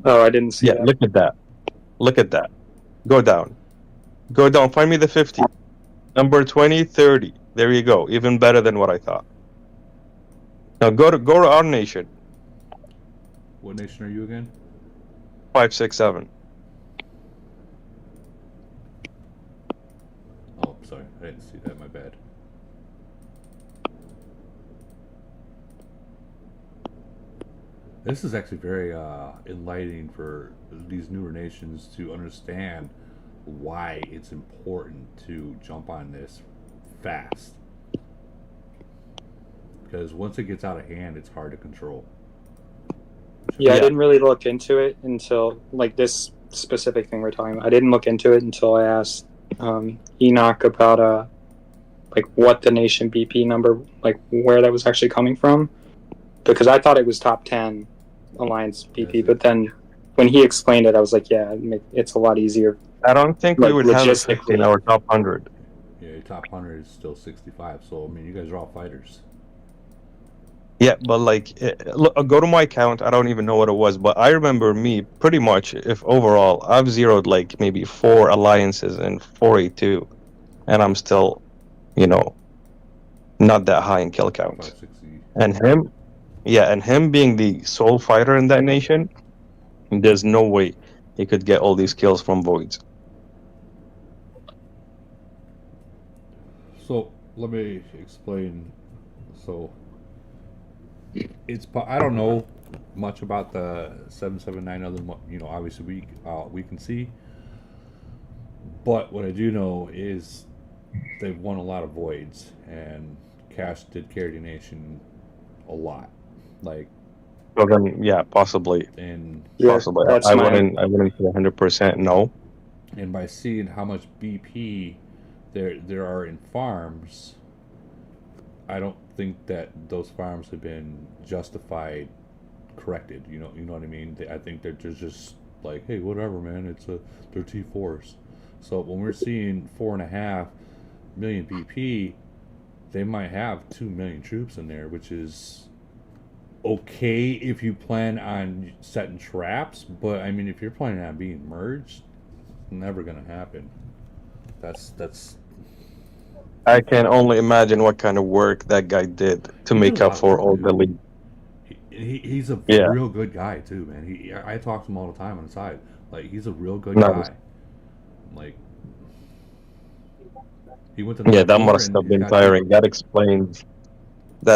Oh, I didn't see Yeah, that. look at that. Look at that. Go down. Go down. Find me the 50. Number 20, 30. There you go. Even better than what I thought. Now go to our nation. What nation are you again? 5, 6, 7. Oh, sorry. I didn't see that. My bad. This is actually very enlightening for these newer nations to understand why it's important to jump on this fast. Because once it gets out of hand, it's hard to control. Yeah, I didn't really look into it until, like, this specific thing we're talking about. I didn't look into it until I asked Enoch about like what the nation BP number, like where that was actually coming from, because I thought it was top 10 Alliance BP, but then when he explained it, I was like, yeah, it's a lot easier. I don't think we would have a 50 in logistically. our top 100. Yeah, your top 100 is still 65. So, I mean, you guys are all fighters. Yeah, but like, look, go to my account. I don't even know what it was, but I remember me pretty much. If overall, I've zeroed like maybe 4 alliances and 4A2, and I'm still, not that high in kill count. 560. And him, yeah, and him being the sole fighter in that nation, there's no way he could get all these kills from voids. So, let me explain. So, I don't know much about the 779 other than what, obviously we can see. But what I do know is they've won a lot of voids, and Cash did carry the nation a lot. Like, So then, yeah, possibly. And Possibly. I wouldn't say 100% no. And by seeing how much BP there are in farms, I don't think that those farms have been justified, corrected. You know what I mean? I think they're just like, hey, whatever, man. They're T4s. So when we're seeing 4.5 million BP, they might have 2 million troops in there, which is okay if you plan on setting traps. But I mean, if you're planning on being merged, it's never gonna happen. That's. I can only imagine what kind of work that guy did to make up for all the lead. He's a Yeah. real good guy too, man. I talk to him all the time on the side. Like, he's a real good Nice. guy. Like, he went to Yeah, that North must Korea have and been got- tiring. That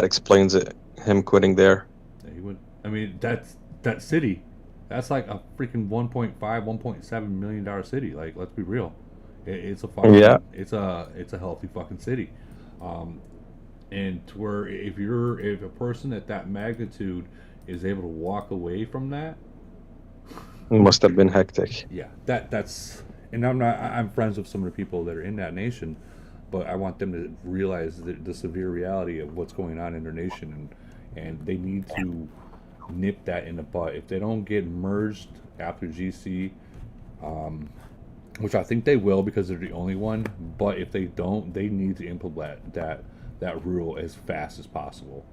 explains it. Him quitting there. Yeah, he went. I mean, that city. That's like a freaking 1.5, 1.7 million dollar city. Like, let's be real. It's a fucking. Yeah. It's a healthy fucking city. And to where if a person at that magnitude is able to walk away from that, It must have been hectic. yeah, that's. And I'm friends with some of the people that are in that nation, but I want them to realize the severe reality of what's going on in their nation, and they need to nip that in the butt. If they don't get merged after GC, which I think they will because they're the only one, but if they don't, they need to implement that rule as fast as possible.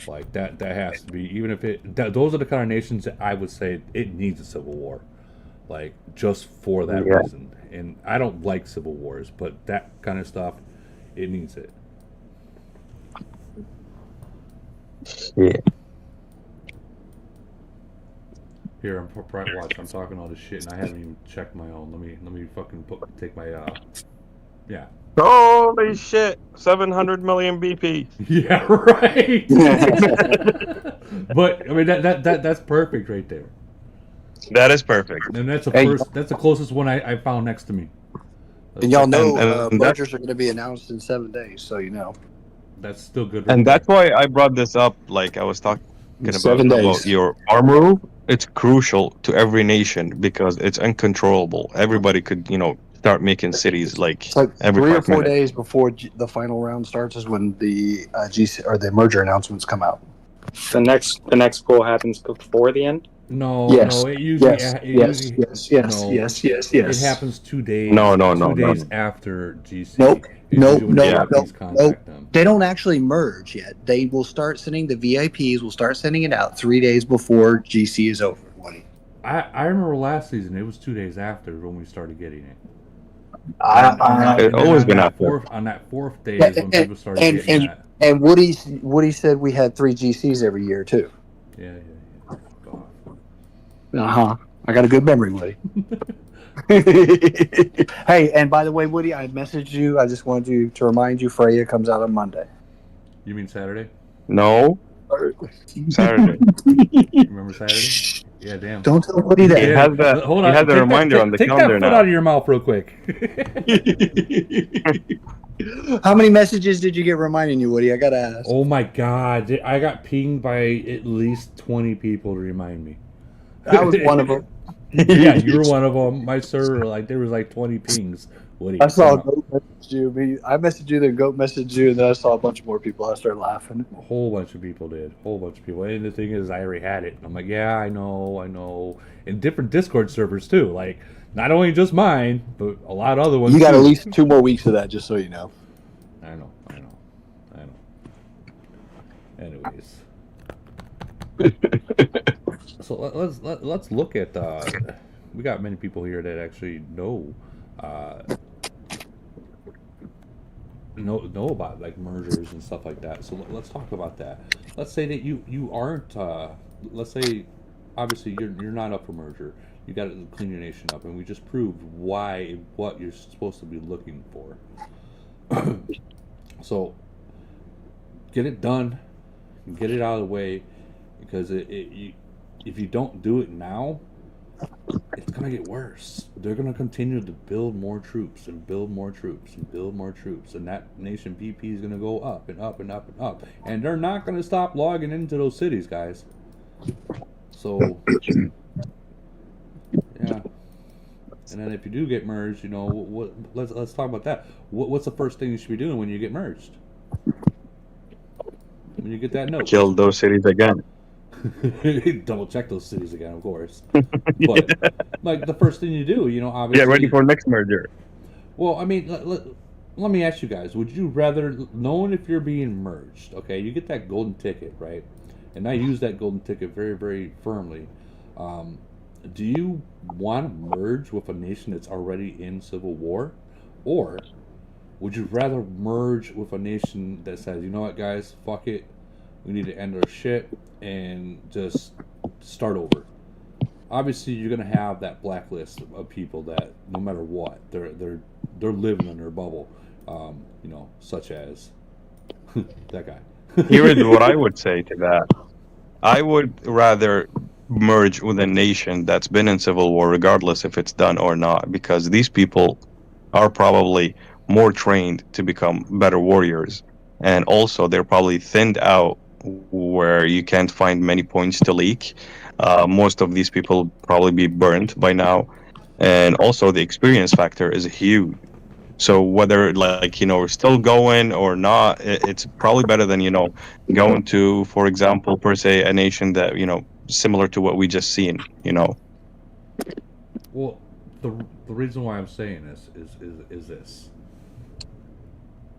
Like, that has to be, even if those are the kind of nations that I would say it needs a civil war. Like, just for that Yeah. reason. And I don't like civil wars, but that kind of stuff, it needs it. Yeah. Here, I'm private watch. I'm talking all this shit, and I haven't even checked my own. Let me fucking take my yeah. Holy shit! 700 million BP. Yeah, right. But I mean that's perfect right there. That is perfect. And that's the Hey. first. That's the closest one I found next to me. And y'all know and mergers are going to be announced in 7 days, so you know. That's still good. And that's why I brought this up. Like I was talking about 7 days. your farm rule. It's crucial to every nation because it's uncontrollable. Everybody could, start making cities like It's like every 3 or 5 4 minutes. days before the final round starts is when the GC or the merger announcements come out. The next poll happens before the end. No, Yes. no. It usually. Yes. It Yes. usually, Yes. Yes. no, Yes. Yes. It Yes. happens 2 days. No, 2 days no. after GC. Nope. It's Nope. usually when Nope. the Nope. VIPs contact them. They don't actually merge yet. They will start sending the VIPs. Will start sending it out 3 days before GC is over. I remember last season. It was 2 days after when we started getting it. It's always been after. On that fourth day is when people started getting that. And Woody said we had 3 GCs every year too. Yeah. I got a good memory, Woody. Hey, and by the way, Woody, I messaged you. I just wanted you to remind you, Freya comes out on Monday. You mean Saturday? No. Saturday. Remember Saturday? Yeah, damn. Don't tell Woody that. He has that. Hold he on. has the reminder on the take calendar that foot now. out of your mouth real quick. How many messages did you get reminding you, Woody? I gotta ask. Oh my God! I got pinged by at least 20 people to remind me. I was one of them. Yeah, you were one of them. My server, there was 20 pings. Woody, I saw a goat message you. I messaged you, the goat messaged you, and then I saw a bunch more people. I started laughing. A whole bunch of people did. A whole bunch of people. And the thing is, I already had it. I'm like, yeah, I know. And different Discord servers too. Like, not only just mine, but a lot of other ones. You got too. at least 2 more weeks of that, just so you know. I know. Anyways, so let's look at. We got many people here that actually know about mergers and stuff like that. So let's talk about that. Let's say that you aren't. Let's say, obviously you're not up for merger. You got to clean your nation up, and we just proved what you're supposed to be looking for. So get it done, get it out of the way, because if you don't do it now, it's gonna get worse. They're gonna continue to build more troops and build more troops and build more troops, and that nation PP is gonna go up and up and up and up, and they're not gonna stop logging into those cities, guys. So yeah. And then if you do get merged, let's talk about that. What's the first thing you should be doing when you get merged? When you get that note, Kill those cities again. Double check those cities again, of course. But the first thing you do, obviously Get ready for next merger. Well, I mean, let me ask you guys: would you rather, knowing if you're being merged, okay, you get that golden ticket, right? And I use that golden ticket very, very firmly. Do you want to merge with a nation that's already in civil war, or would you rather merge with a nation that says, you know what, guys, fuck it, we need to end our shit and just start over? Obviously, you're gonna have that blacklist of people that, no matter what, they're living in their bubble, such as that guy. Here is what I would say to that. I would rather merge with a nation that's been in civil war, regardless if it's done or not, because these people are probably more trained to become better warriors, and also they're probably thinned out where you can't find many points to leak. Most of these people probably be burned by now, and also the experience factor is huge. So whether we're still going or not, it's probably better than going to, for example, per se, a nation that similar to what we just seen. Well, the reason why I'm saying this is this: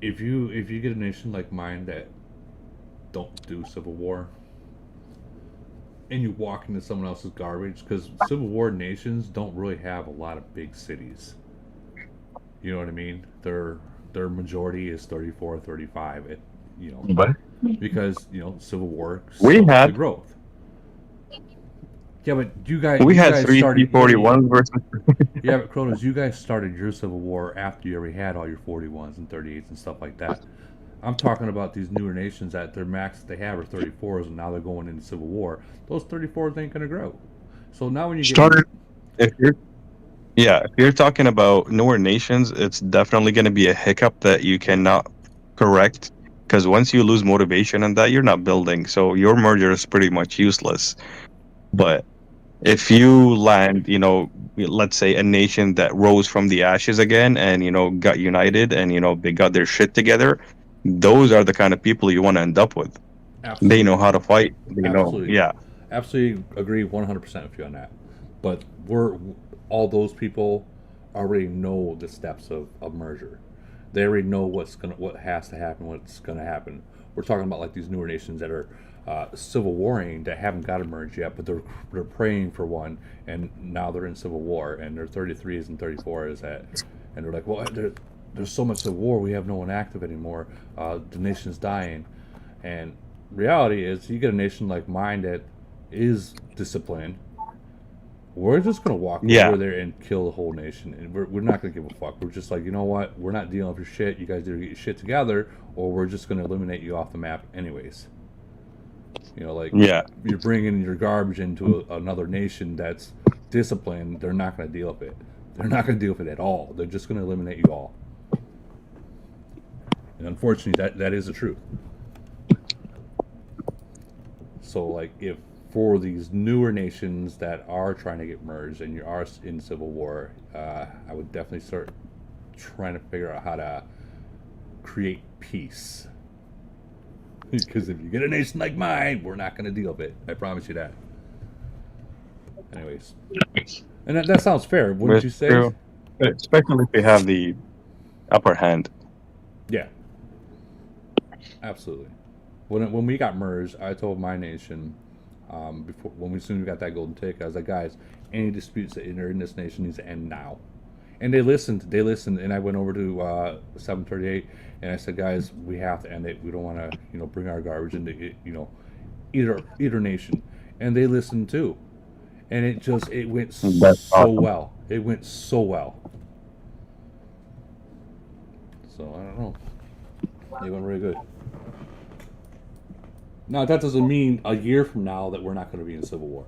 if you get a nation like mine that don't do civil war, and you walk into someone else's garbage, because civil war nations don't really have a lot of big cities. You know what I mean? Their majority is 34, 35. Because civil war the growth. Yeah, but you guys had 341 versus. Yeah, but Kronos, you guys started your civil war after you already had all your 41s and 38s and stuff like that. I'm talking about these newer nations that their max that they have are 34s, and now they're going into civil war. Those 34s ain't gonna grow. So now when you started, if you're talking about newer nations, it's definitely going to be a hiccup that you cannot correct, because once you lose motivation in that, you're not building, so your merger is pretty much useless. But if you land, let's say a nation that rose from the ashes again and got united and they got their shit together, those are the kind of people you want to end up with. Absolutely. They know how to fight. They Absolutely. know, yeah. Absolutely agree 100% with you on that. But all those people already know the steps of merger. They already know what has to happen, what's gonna happen. We're talking about like these newer nations that are civil warring, that haven't got a merge yet, but they're praying for one, and now they're in civil war, and their 33s and 34s and they're like, well, there's so much civil war, we have no one active anymore. The nation's dying, and reality is, you get a nation like mine that is disciplined. We're just gonna walk over there and kill the whole nation, and we're not gonna give a fuck. We're just like, you know what? We're not dealing with your shit. You guys either get your shit together, or we're just gonna eliminate you off the map, anyways. You're bringing your garbage into another nation that's disciplined. They're not gonna deal with it. They're not gonna deal with it at all. They're just gonna eliminate you all. And unfortunately, that is the truth. So, like, if for these newer nations that are trying to get merged and you are in civil war, I would definitely start trying to figure out how to create peace. Because if you get a nation like mine, we're not going to deal with it. I promise you that. Anyways. And that sounds fair, wouldn't you say? True. Especially if they have the upper hand. Yeah. Absolutely. When we got merged, I told my nation, when we soon got that golden ticket, I was like, guys, any disputes that are in this nation needs to end now. And they listened, and I went over to 738, and I said, guys, we have to end it. We don't want to, bring our garbage into, either nation. And they listened too. And it went so well. It went so well. So, I don't know. It went really good. Now, that doesn't mean a year from now that we're not going to be in civil war,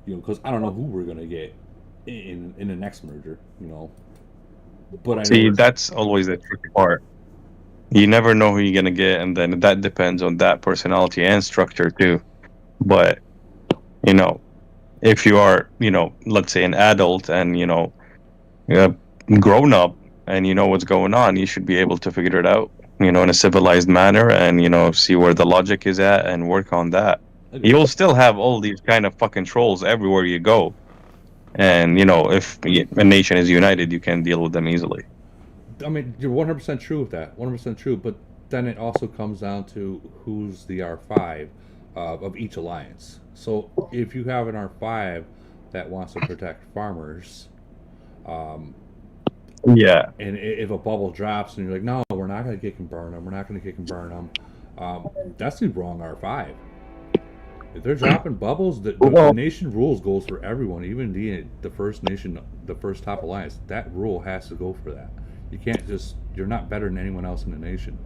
because I don't know who we're going to get in the next merger, But that's always the tricky part. You never know who you're going to get, and then that depends on that personality and structure too. But if you are, let's say an adult and grown up and you know what's going on, you should be able to figure it out. In a civilized manner, and see where the logic is at and work on that. You'll still have all these kind of fucking trolls everywhere you go, and if a nation is united, you can deal with them easily. I mean, you're 100% true with that, 100% true. But then it also comes down to who's the R5 of each alliance. So if you have an R5 that wants to protect farmers, yeah. And if a bubble drops and you're like, no, we're not going to kick and burn them, we're not going to kick and burn them, that's the wrong R5. If they're dropping bubbles, the nation rules goes for everyone, even the first nation, the first top alliance. That rule has to go for that. You can't you're not better than anyone else in the nation.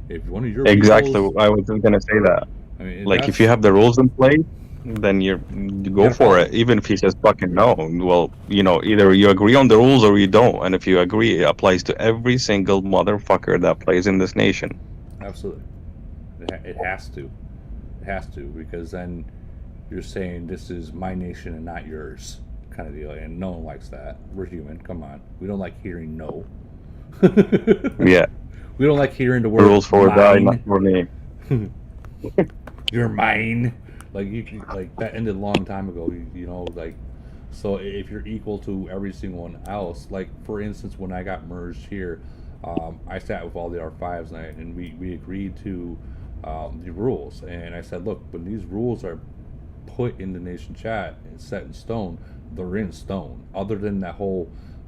If one of your exactly, rules, I was going to say that. I mean, like, if you have the rules in place, then you go for it, even if he says fucking no. Well, either you agree on the rules or you don't, and if you agree, it applies to every single motherfucker that plays in this nation. Absolutely. It has to. It has to, because then you're saying this is my nation and not yours, kind of deal, and no one likes that. We're human, come on. We don't like hearing no. Yeah. We don't like hearing the word rules for a guy, not for me. You're mine. Like that ended a long time ago, so if you're equal to every single one else, like for instance, when I got merged here, I sat with all the R5s and we agreed to the rules, and I said, look, when these rules are put in the nation chat and set in stone, they're in stone. Other than the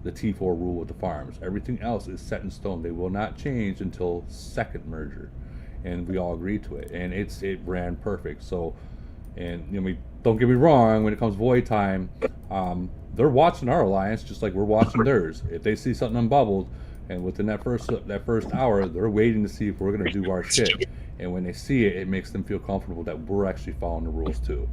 T4 rule with the farms, everything else is set in stone. They will not change until second merger, and we all agreed to it, and it ran perfect. So. And don't get me wrong, when it comes void time, they're watching our alliance just like we're watching theirs. If they see something unbubbled, and within that first hour, they're waiting to see if we're gonna do our shit. And when they see it, it makes them feel comfortable that we're actually following the rules too.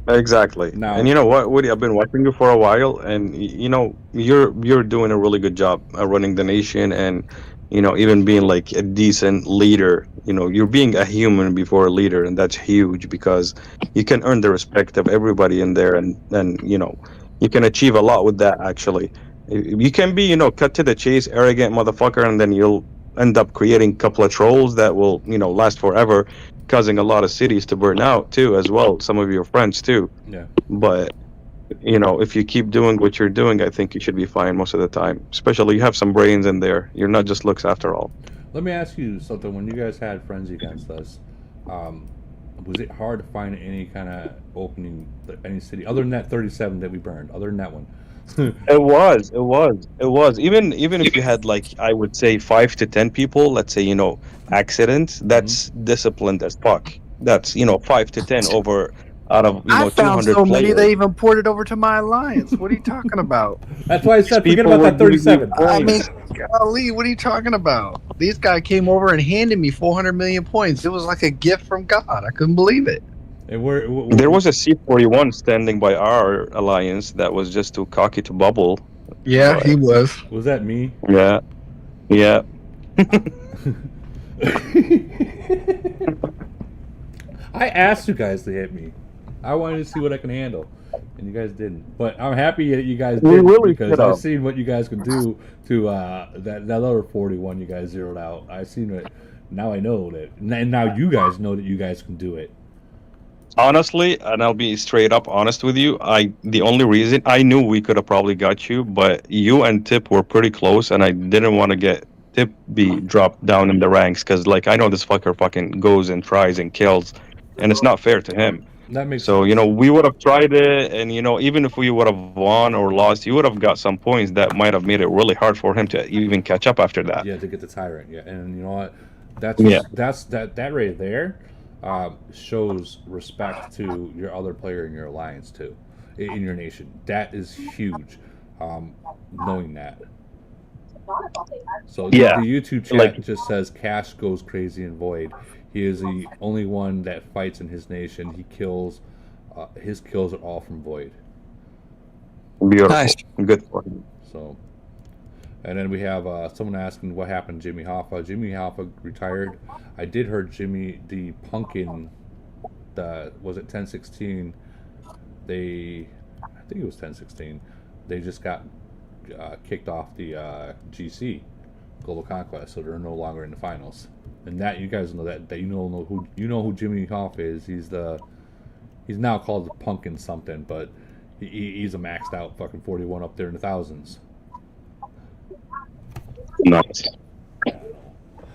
Exactly. Now- And you know what, Woody? I've been watching you for a while, and you know you're doing a really good job running the nation, and you know even being like a decent leader. You know, you're being a human before a leader, and that's huge because you can earn the respect of everybody in there, and you know you can achieve a lot with that. Actually, you can be cut to the chase, arrogant motherfucker, and then you'll end up creating a couple of trolls that will last forever, causing a lot of cities to burn out too, as well. Some of your friends too. Yeah. But if you keep doing what you're doing, I think you should be fine most of the time. Especially you have some brains in there. You're not just looks after all. Let me ask you something. When you guys had friends against us, was it hard to find any kind of opening, any city other than that 37 that we burned? Other than that one. It was. Even if you had like I would say 5 to 10 people, let's say accidents, that's disciplined as fuck. That's 5 to 10 over out of I found 200 so many players. they even ported over to my alliance. What are you talking about? That's why I said forget People about were that 37. I mean, golly, what are you talking about? These guy came over and handed me 400 million points. It was like a gift from God. I couldn't believe it. And we're There was a C-41 standing by our alliance that was just too cocky to bubble. Yeah, But- he was. Was that me? Yeah. Yeah. I asked you guys to hit me. I wanted to see what I can handle, and you guys didn't. But I'm happy that you guys We did really because could I've have. seen what you guys can do to that other 41 you guys zeroed out. I've seen it. Now I know that, and now you guys know that you guys can do it. Honestly, and I'll be straight up honest with you, the only reason I knew we could have probably got you, but you and Tip were pretty close, and I didn't want to get Tip be dropped down in the ranks because, like, I know this fucker fucking goes and tries and kills, and it's not fair to him. That makes So we would have tried it, and even if we would have won or lost, you would have got some points that might have made it really hard for him to even catch up after that. Yeah, to get the tyrant. Yeah, and you know what? Yeah. That right there shows respect to your other player in your alliance too, in your nation. That is huge. Knowing that. So Yeah, the YouTube chat just says Cash goes crazy in Void. He is the only one that fights in his nation. He kills. His kills are all from Void. Beautiful. Nice. Good for him. So, and then we have someone asking what happened to Jimmy Hoffa. Jimmy Hoffa retired. I did hear Jimmy the Pumpkin. Was it 1016? I think it was 1016. They just got kicked off the GC Global Conquest, so they're no longer in the finals. And that you guys know that you know who Jimmy Hoffa is. He's now called the Pumpkin something, but he's a maxed out fucking 41 up there in the thousands. Nice.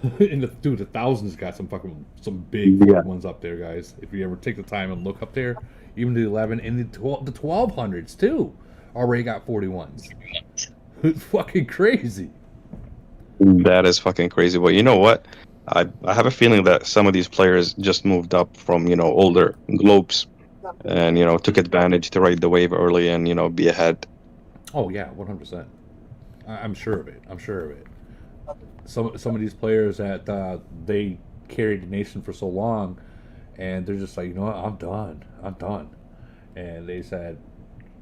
The thousands got some big ones up there, guys. If you ever take the time and look up there, even the 11 and the 1200s too, already got 41s. It's fucking crazy. That is fucking crazy. But you know what? I have a feeling that some of these players just moved up from older globes, and took advantage to ride the wave early and be ahead. Oh yeah, 100%. I'm sure of it. Some of these players that they carried the nation for so long, and they're just like, you know what, I'm done, and they said,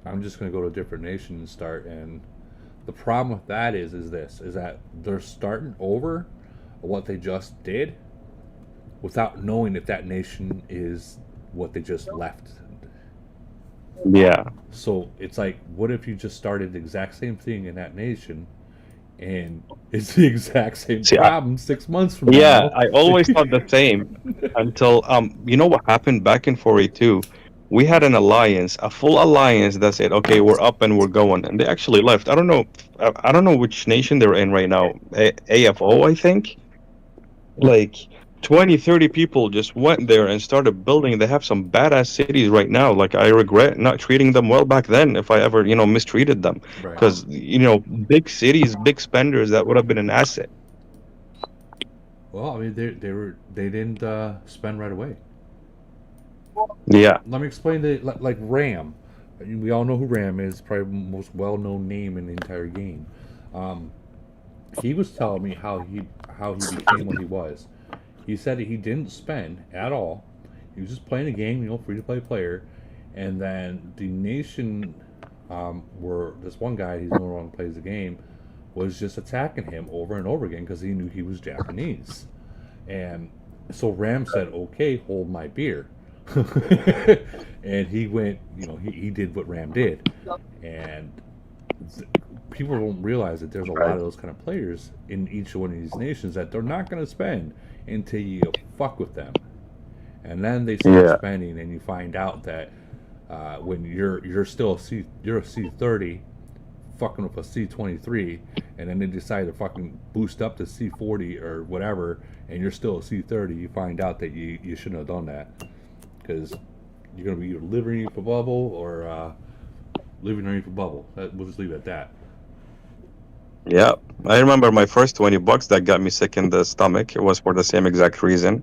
I'm just gonna go to a different nation and start. And the problem with that is that they're starting over what they just did without knowing if that nation is what they just left. Yeah. So it's like, what if you just started the exact same thing in that nation, and it's the exact same problem 6 months from now? Yeah, I always thought the same until you know what happened back in 482. We had an alliance, a full alliance that said, okay, we're up and we're going, and they actually left. I don't know which nation they're in right now. AFO, I think. Like 20-30 people just went there and started building. They have some badass cities right now. Like, I regret not treating them well back then, if I ever mistreated them, because big cities, big spenders, that would have been an asset. Well, I mean, they didn't spend right away. Yeah. Let me explain like Ram. We all know who Ram is. Probably the most well-known name in the entire game. He was telling me how he became what he was. He said that he didn't spend at all. He was just playing a game, free-to-play player, And then the nation, where this one guy, he's no longer plays the game, was just attacking him over and over again because he knew he was Japanese. And so Ram said, "Okay, hold my beer." And he went, he did what Ram did. And people don't realize that there's a lot of those kind of players in each one of these nations that they're not going to spend until you fuck with them. And then they start spending, and you find out that when you're still a C30 fucking with a C23, and then they decide to fucking boost up to C40 or whatever, and you're still a C30, you find out that you shouldn't have done that, because you're going to be either living underneath a bubble or living underneath a bubble. We'll just leave it at that. Yeah, I remember my first $20 that got me sick in the stomach. It was for the same exact reason.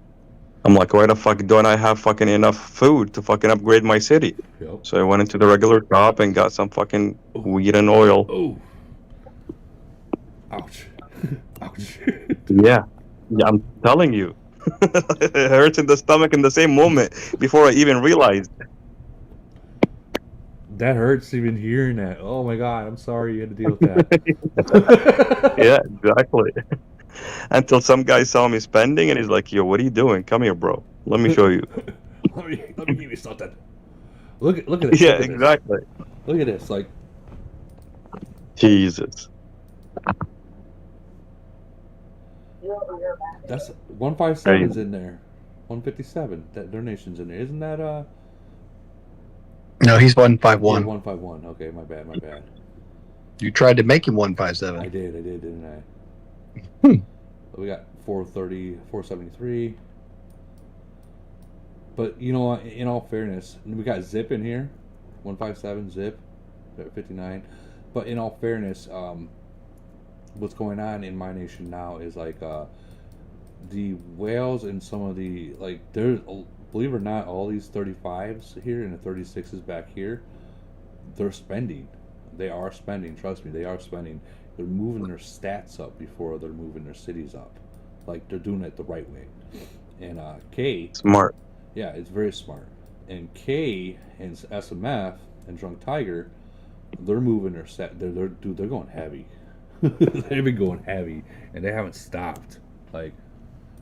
I'm like, why the fuck don't I have fucking enough food to fucking upgrade my city? Yep. So I went into the regular shop and got some fucking weed and oil. Oh. Ouch. Ouch. Yeah, I'm telling you. It hurts in the stomach in the same moment before I even realized. That hurts even hearing that. Oh my god, I'm sorry you had to deal with that. Yeah, exactly. Until some guy saw me spending and he's like, yo, what are you doing? Come here, bro. Let me show you. let me give you something. Look at this. Yeah, look at exactly. This. Look at this. Like, Jesus. That's 157's in there. 157. That their nation's in there. Isn't that No, he's 151. Yeah, 151. Okay, my bad. You tried to make him 157. I did, didn't I? We got 430, 473. But you know what? In all fairness, we got Zip in here, 157 Zip, 59. But in all fairness, what's going on in my nation now is like the whales and some of the there's, believe it or not, all these 35s here and the 36s back here, they're spending. They are spending. Trust me, they are spending. They're moving their stats up before they're moving their cities up. Like, they're doing it the right way. And K, smart. Yeah, it's very smart. And K and SMF and Drunk Tiger, they're moving their set. They're going heavy. They've been going heavy, and they haven't stopped. Like,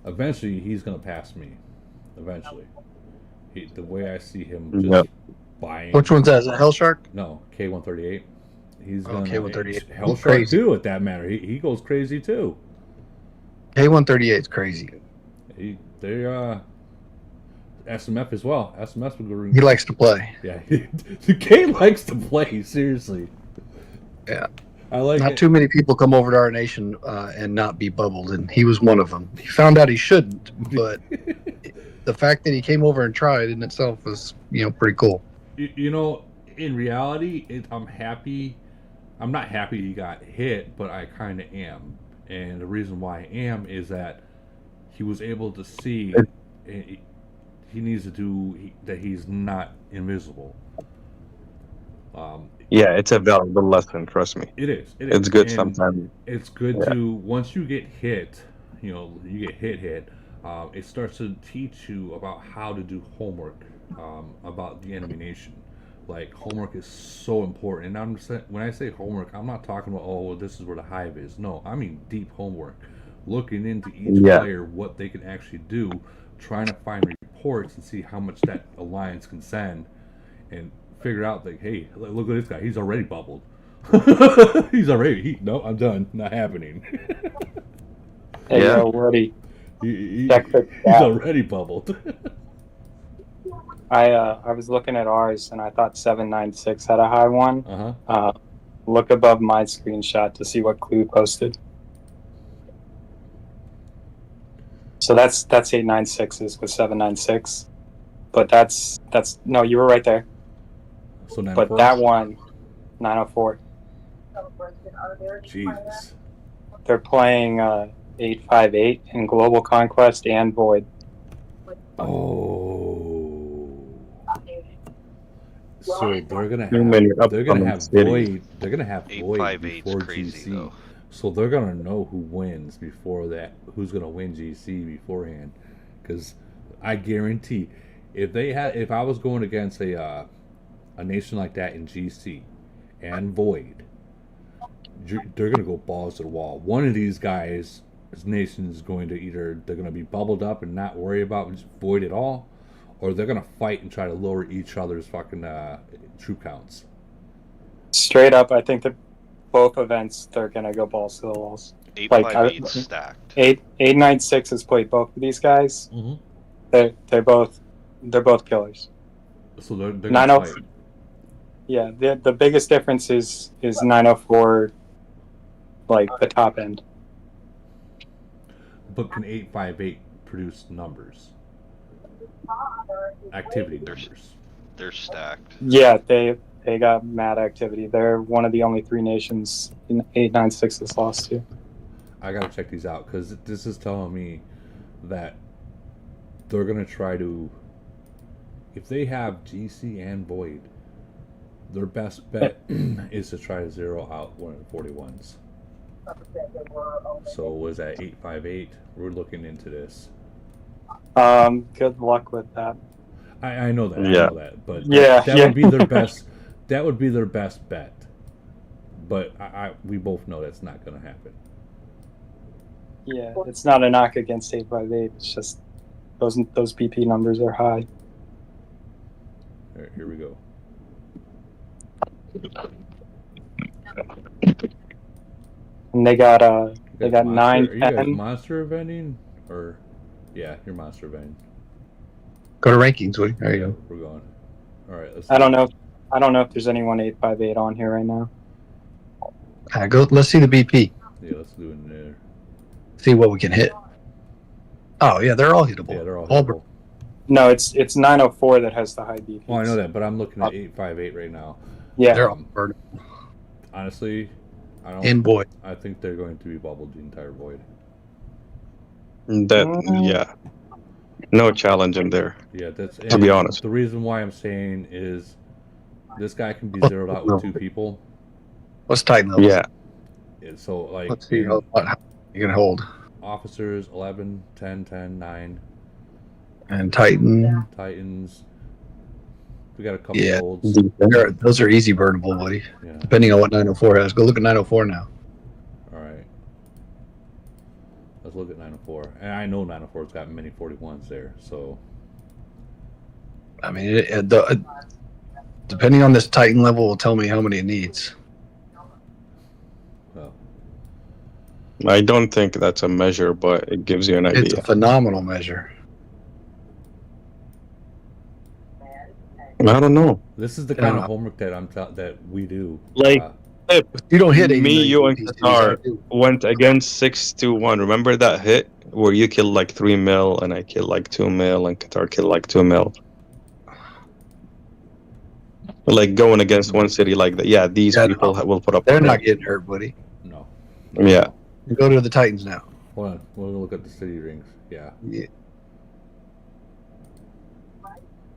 eventually he's gonna pass me. Eventually, the way I see him just buying. Which one's that? Is it Hell Shark? No, K138. He's gonna K138. Hell Shark too. At that matter, he goes crazy too. K138 is crazy. They SMF as well. SMF would go. He likes to play. Yeah, K likes to play. Seriously. Yeah. I like Not it. too many people come over to our nation and not be bubbled, and he was one of them. He found out he shouldn't, but the fact that he came over and tried in itself was, pretty cool. You know, in reality, I'm happy. I'm not happy he got hit, but I kind of am. And the reason why I am is that he was able to see he needs to do that. He's not invisible. Yeah, it's a valuable lesson. Trust me. It is. It's good And sometimes. It's good to, once you get hit, you get hit. It starts to teach you about how to do homework about the enemy nation. Like, homework is so important. And when I say homework, I'm not talking about, oh, this is where the hive is. No, I mean deep homework. Looking into each player, what they can actually do, trying to find reports and see how much that alliance can send, and figure out, like, hey, look at this guy. He's already bubbled. No, I'm done. Not happening. Hey, already. He's Check already bubbled. I was looking at ours and I thought 796 had a high one. Look above my screenshot to see what Clue posted. So that's 896s with 796, but that's no, you were right there. So 904? But that one, 904. Jesus. They're playing 858 in Global Conquest and Void. Oh. So they're gonna have Void. They're gonna have Void before GC. Though. So they're gonna know who wins before that. Who's gonna win GC beforehand? Because I guarantee, if I was going against a a nation like that in GC and Void, they're going to go balls to the wall. One of these guys, his nation is going to either they're going to be bubbled up and not worry about Void at all, or they're going to fight and try to lower each other's fucking troop counts. Straight up, I think that both events they're gonna go balls to the walls. 858 stacked. 896 has played both of these guys. Mm-hmm. They're both killers. So they're gonna fight. Yeah, the biggest difference is 904, like the top end. But can 858 produce numbers? Activity numbers. They're stacked. Yeah, they got mad activity. They're one of the only 3 nations in 896 that's lost to. I gotta check these out because this is telling me that they're gonna try to. If they have GC and Void, their best bet is to try to zero out one of the 41s. So was that 858? We're looking into this. Good luck with that. I know that. Yeah. I know that. But Yeah, that would be their best. That would be their best bet. But we both know that's not going to happen. Yeah, it's not a knock against 858. It's just those BP numbers are high. All right, here we go. And they got You guys 9, Are you guys 10. monster eventing or? Yeah, you're monster eventing. Go to rankings, Woody. There you go. We're going. All right. Let's I don't know if there's anyone 858 on here right now. Go. Let's see the BP. Yeah, let's do it in there. See what we can hit. Oh yeah, they're all hittable. Yeah, they're all All hittable. No, it's 904 that has the high BP. Oh, I know that, but I'm looking at 858 right now. Yeah. They're all burned. Honestly, I don't. In Void. I think they're going to be bubbled the entire Void. Yeah. No challenge in there. Yeah, that's to be honest. The reason why I'm saying is this guy can be zeroed out with 2 people. Let's tighten those. Yeah. So like, Let's see how you can hold. Officers 11, 10, 10, 9. And Titan. Titans. We got a couple Yeah, golds. those are easy burnable, Woody. Yeah. Depending on what 904 has. Go look at 904 now. All right. Let's look at 904. And I know 904's got many 41s there, so. I mean, depending on this Titan level, will tell me how many it needs. Well, I don't think that's a measure, but it gives you an idea. It's a phenomenal measure. I don't know. this is the kind of homework that that we do. Like, if You don't hit me, you, and APCs, Qatar I do. went against 6-1. Remember that hit where you killed like 3 mil and I killed like 2 mil and Qatar killed like 2 mil? Like going against one city like that. Yeah, these people will put up. They're not getting hurt, buddy. No. Yeah. Go to the Titans now. Hold on. We'll look at the city rings. Yeah. Yeah.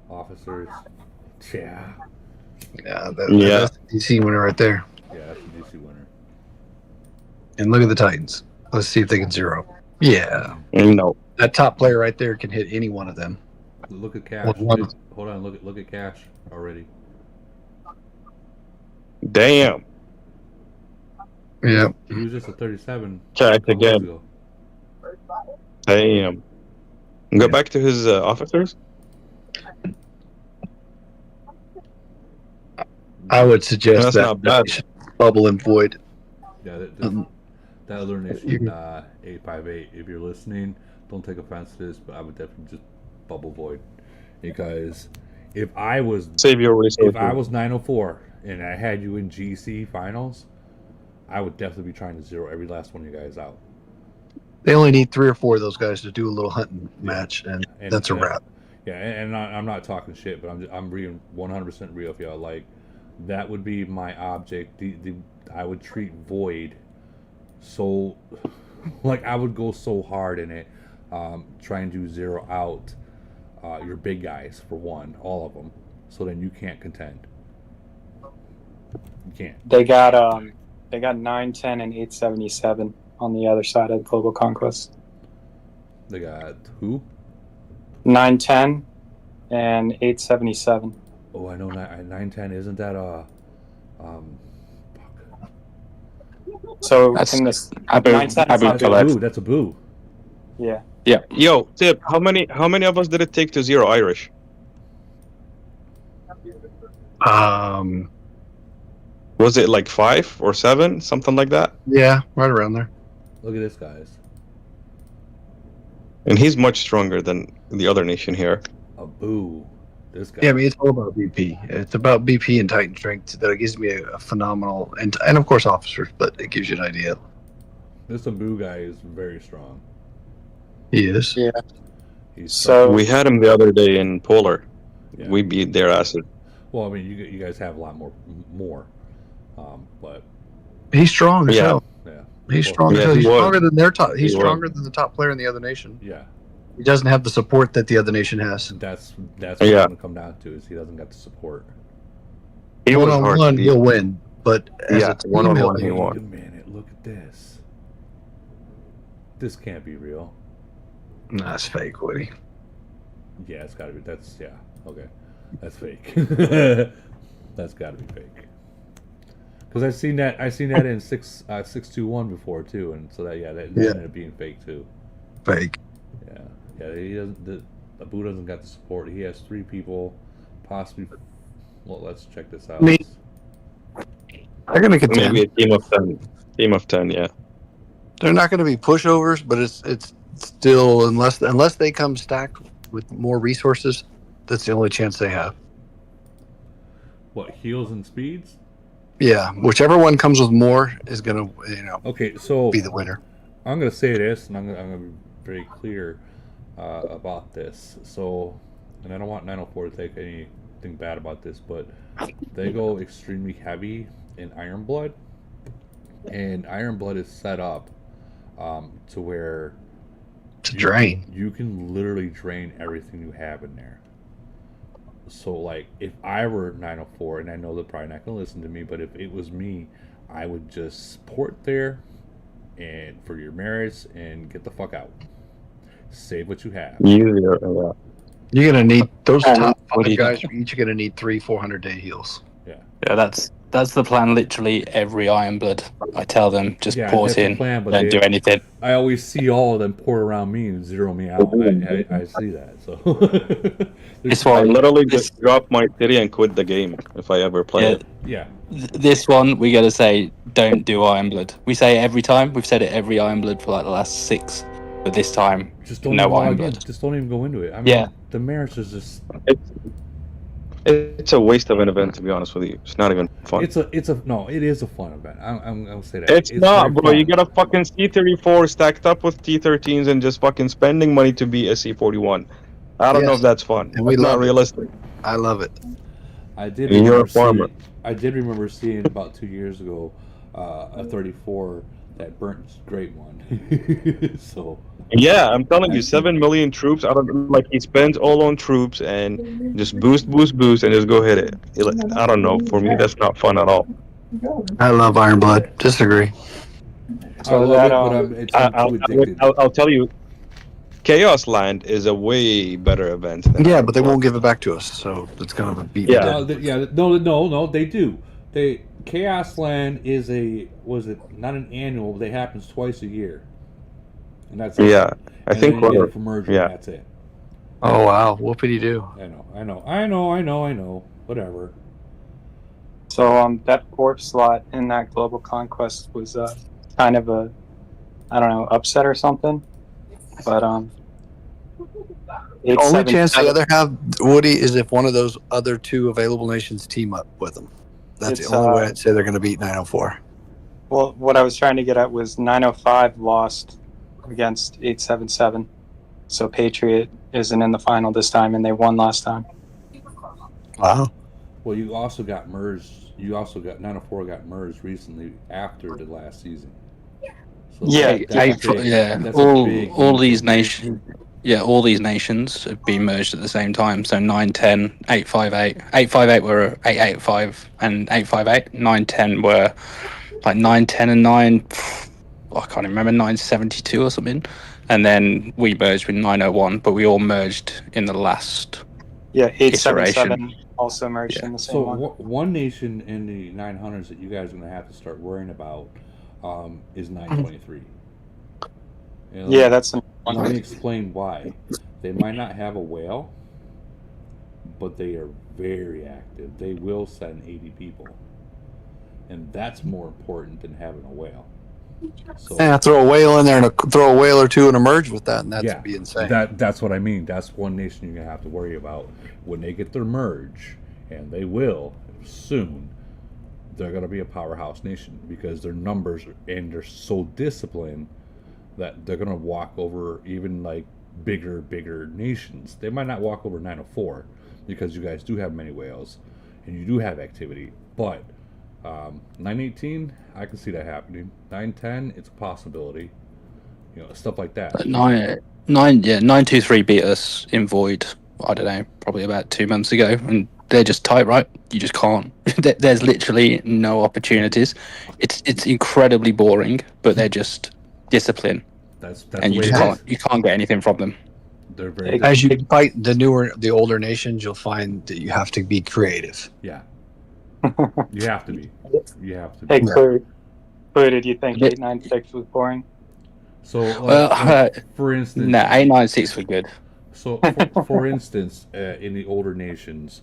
Officers. Yeah. Yeah, Yeah. that's the DC winner right there. Yeah, that's the DC winner. And look at the Titans. Let's see if they can zero. Yeah. No. That top player right there can hit any one of them. Look at Cash. Well, Hold on. Look at Cash already. Damn. Yeah. He was just a 37. Check a couple again. years ago. Damn. Go back to his officers. I would suggest That's that not bad. they should bubble and void. Yeah, that other nation, 858. If you're listening, don't take offense to this, but I would definitely just bubble void, because if I was Save your resources. if I was 904 and I had you in GC finals, I would definitely be trying to zero every last one of you guys out. They only need 3 or 4 of those guys to do a little hunting match, and that's a wrap. Yeah, and I'm not talking shit, but I'm being 100% real with y'all. Like, that would be my object. I would treat Void so, like, I would go so hard in it, trying to zero out your big guys, for one, all of them, so then you can't contend. You can't. They got 9, 10, and 877 on the other side of Global Conquest. They got who? 9, 10, and 877. Oh, I know 910. Isn't that So That's in this Abu 910 is not Talib. good. That's a boo. Yeah. Yeah. Yo, Tip, how many of us did it take to zero Irish? Was it like 5 or 7, something like that? Yeah, right around there. Look at this, guys. And he's much stronger than the other nation here. A boo. This guy. Yeah, I mean, it's all about BP. It's about BP and Titan strength that gives me a phenomenal, and of course officers, but it gives you an idea. This Abu guy is very strong. He is. Yeah. So we had him the other day in Polar. Yeah. We beat their asses. Well, I mean, you guys have a lot more, but he's strong as hell. Yeah. He's strong as hell. He's stronger than their top. He's stronger than the top player in the other nation. Yeah. He doesn't have the support that the other nation has. That's what it's going to come down to, is he doesn't got the support. One on one, he'll win, but as a team, one on one, he Wait won. a minute, look at this. This can't be real. Nah, it's fake, Woody. Yeah, it's got to be. That's okay. That's fake. That's got to be fake. Because I've seen that in 621 before too, and so that ended up being fake too. Fake. Yeah. He doesn't. Abu doesn't got the support. He has 3 people, possibly. Well, let's check this out. They're going to contend. Maybe a team of 10. Team of 10, yeah. They're not going to be pushovers, but it's still unless they come stacked with more resources, that's the only chance they have. What, heals and speeds? Yeah, whichever one comes with more is going to Okay, so be the winner. I'm going to say this, and I'm going to be very clear about this. So, and I don't want 904 to take anything bad about this, but they go extremely heavy in Iron Blood, and Iron Blood is set up to where drain. You can literally drain everything you have in there. So, like, if I were 904, and I know they're probably not going to listen to me, but if it was me, I would just port there and for your merits and get the fuck out. Save what you have. You're gonna need those top 5 guys. Are each gonna need 300-400 day heals. Yeah, that's the plan. Literally every Iron Blood, I tell them just port in, don't do anything. I always see all of them port around me and zero me out. I see that. So I literally just drop my city and quit the game if I ever play it. Yeah. This one we gotta say, don't do Iron Blood. We say it every time. We've said it every Iron Blood for like the last 6, but this time just don't no Iron Blood. Just don't even go into it. I mean, the merits is just. It's a waste of an event, to be honest with you. It's not even fun. It is a fun event. I'm gonna say that. It's not, bro. fun. You get a fucking C34 stacked up with T13s and just fucking spending money to be a C41. I don't know if that's fun. And we It's not love it. realistic. I love it. I did. You're a remember farmer. I did remember seeing about 2 years ago a 34 that burnt great one. So. Yeah, I'm telling you, 7 million troops. I don't like. He spends all on troops and just boost, and just go hit it. I don't know. For me, that's not fun at all. I love Iron Blood. Disagree. I love it, but I'm too addicted. I'll tell you, Chaos Land is a way better event. Yeah, but they won't give it back to us, so it's kind of a beat. Yeah. No, they do. Chaos Land is not an annual, but it happens twice a year. And that's it. Yeah, I And think then you get it for merging, yeah. that's it. Oh wow, whoopity do. I know. Whatever. So that port slot in that Global Conquest was kind of a, I don't know, upset or something. But The only chance the other have, Woody, is if one of those other 2 available nations team up with them. That's It's, the only way I'd say they're going to beat 904. Well, what I was trying to get at was 905 lost against 877. So Patriot isn't in the final this time, and they won last time. Wow. Well, you also got merged. You also got 904 got merged recently after the last season. So all these nations. Yeah, all these nations have been merged at the same time. So 910, 858. 858 were 885 and 858. 910 were like 910 and 9. I can't remember, 972 or something. And then we merged with 901, but we all merged in the last iteration. also merged in the same So one. one nation in the 900s that you guys are going to have to start worrying about is 923. And Yeah, that's the let one. me explain why. They might not have a whale, but they are very active. They will send 80 people, and that's more important than having a whale. So Yeah, throw a whale in there and throw a whale or two and a merge with that, and that'd yeah, be insane. that's what I mean. That's one nation you're gonna have to worry about when they get their merge, and they will soon. They're gonna be a powerhouse nation because their numbers and they're so disciplined that they're gonna walk over even like bigger nations. They might not walk over 904 because you guys do have many whales and you do have activity, but 918, I can see that happening. 910, it's a possibility. You know, stuff like that. 923 beat us in Void. I don't know, probably about 2 months ago, and they're just tight, right? You just can't. There's literally no opportunities. It's incredibly boring, but they're just discipline, That's and the you way just it is. can't get anything from them. They're very As you fight the older nations, you'll find that you have to be creative. Yeah. You have to be. You have to be. Hey, Clue, did you think 896 was boring? So, for instance, no, 896 were good. So, for instance, in the older nations,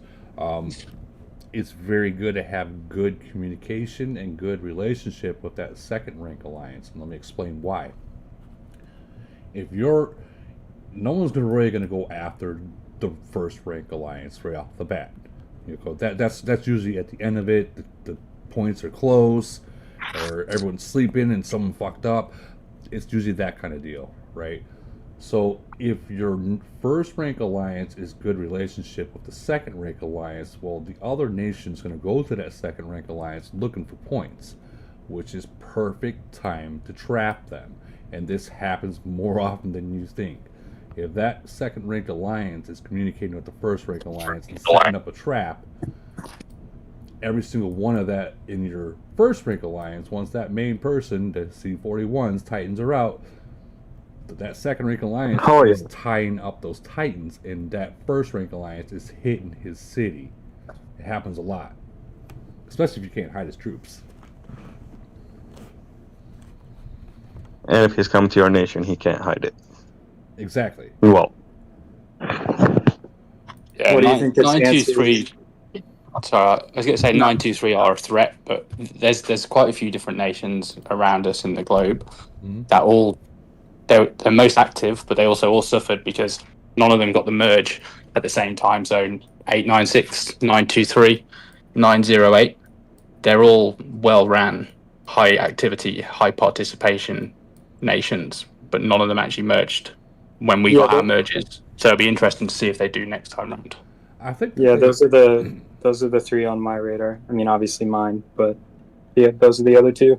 it's very good to have good communication and good relationship with that second rank alliance. And let me explain why. No one's really going to go after the first rank alliance right off the bat. That's usually at the end of it. The points are close, or everyone's sleeping and someone fucked up. It's usually that kind of deal, right? So if your first rank alliance is good relationship with the second rank alliance, well, the other nation's going to go to that second rank alliance looking for points, which is perfect time to trap them. And this happens more often than you think. If that second rank alliance is communicating with the first rank alliance and setting up a trap, every single one of that in your first rank alliance, once that main person, the C41s, Titans are out, that second rank alliance is tying up those Titans, and that first rank alliance is hitting his city. It happens a lot, especially if you can't hide his troops. And if he's come to your nation, he can't hide it. Exactly. Well. Yeah, What do you think the 923. Sorry, I was going to say 923 are a threat, but there's quite a few different nations around us in the globe that they're most active, but they also all suffered because none of them got the merge at the same time zone. 896, 923, 908. They're all well ran, high activity, high participation nations, but none of them actually merged when we got our merges. So it'll be interesting to see if they do next time round. I think. Yeah, those are the three on my radar. I mean, obviously mine, but yeah, those are the other two.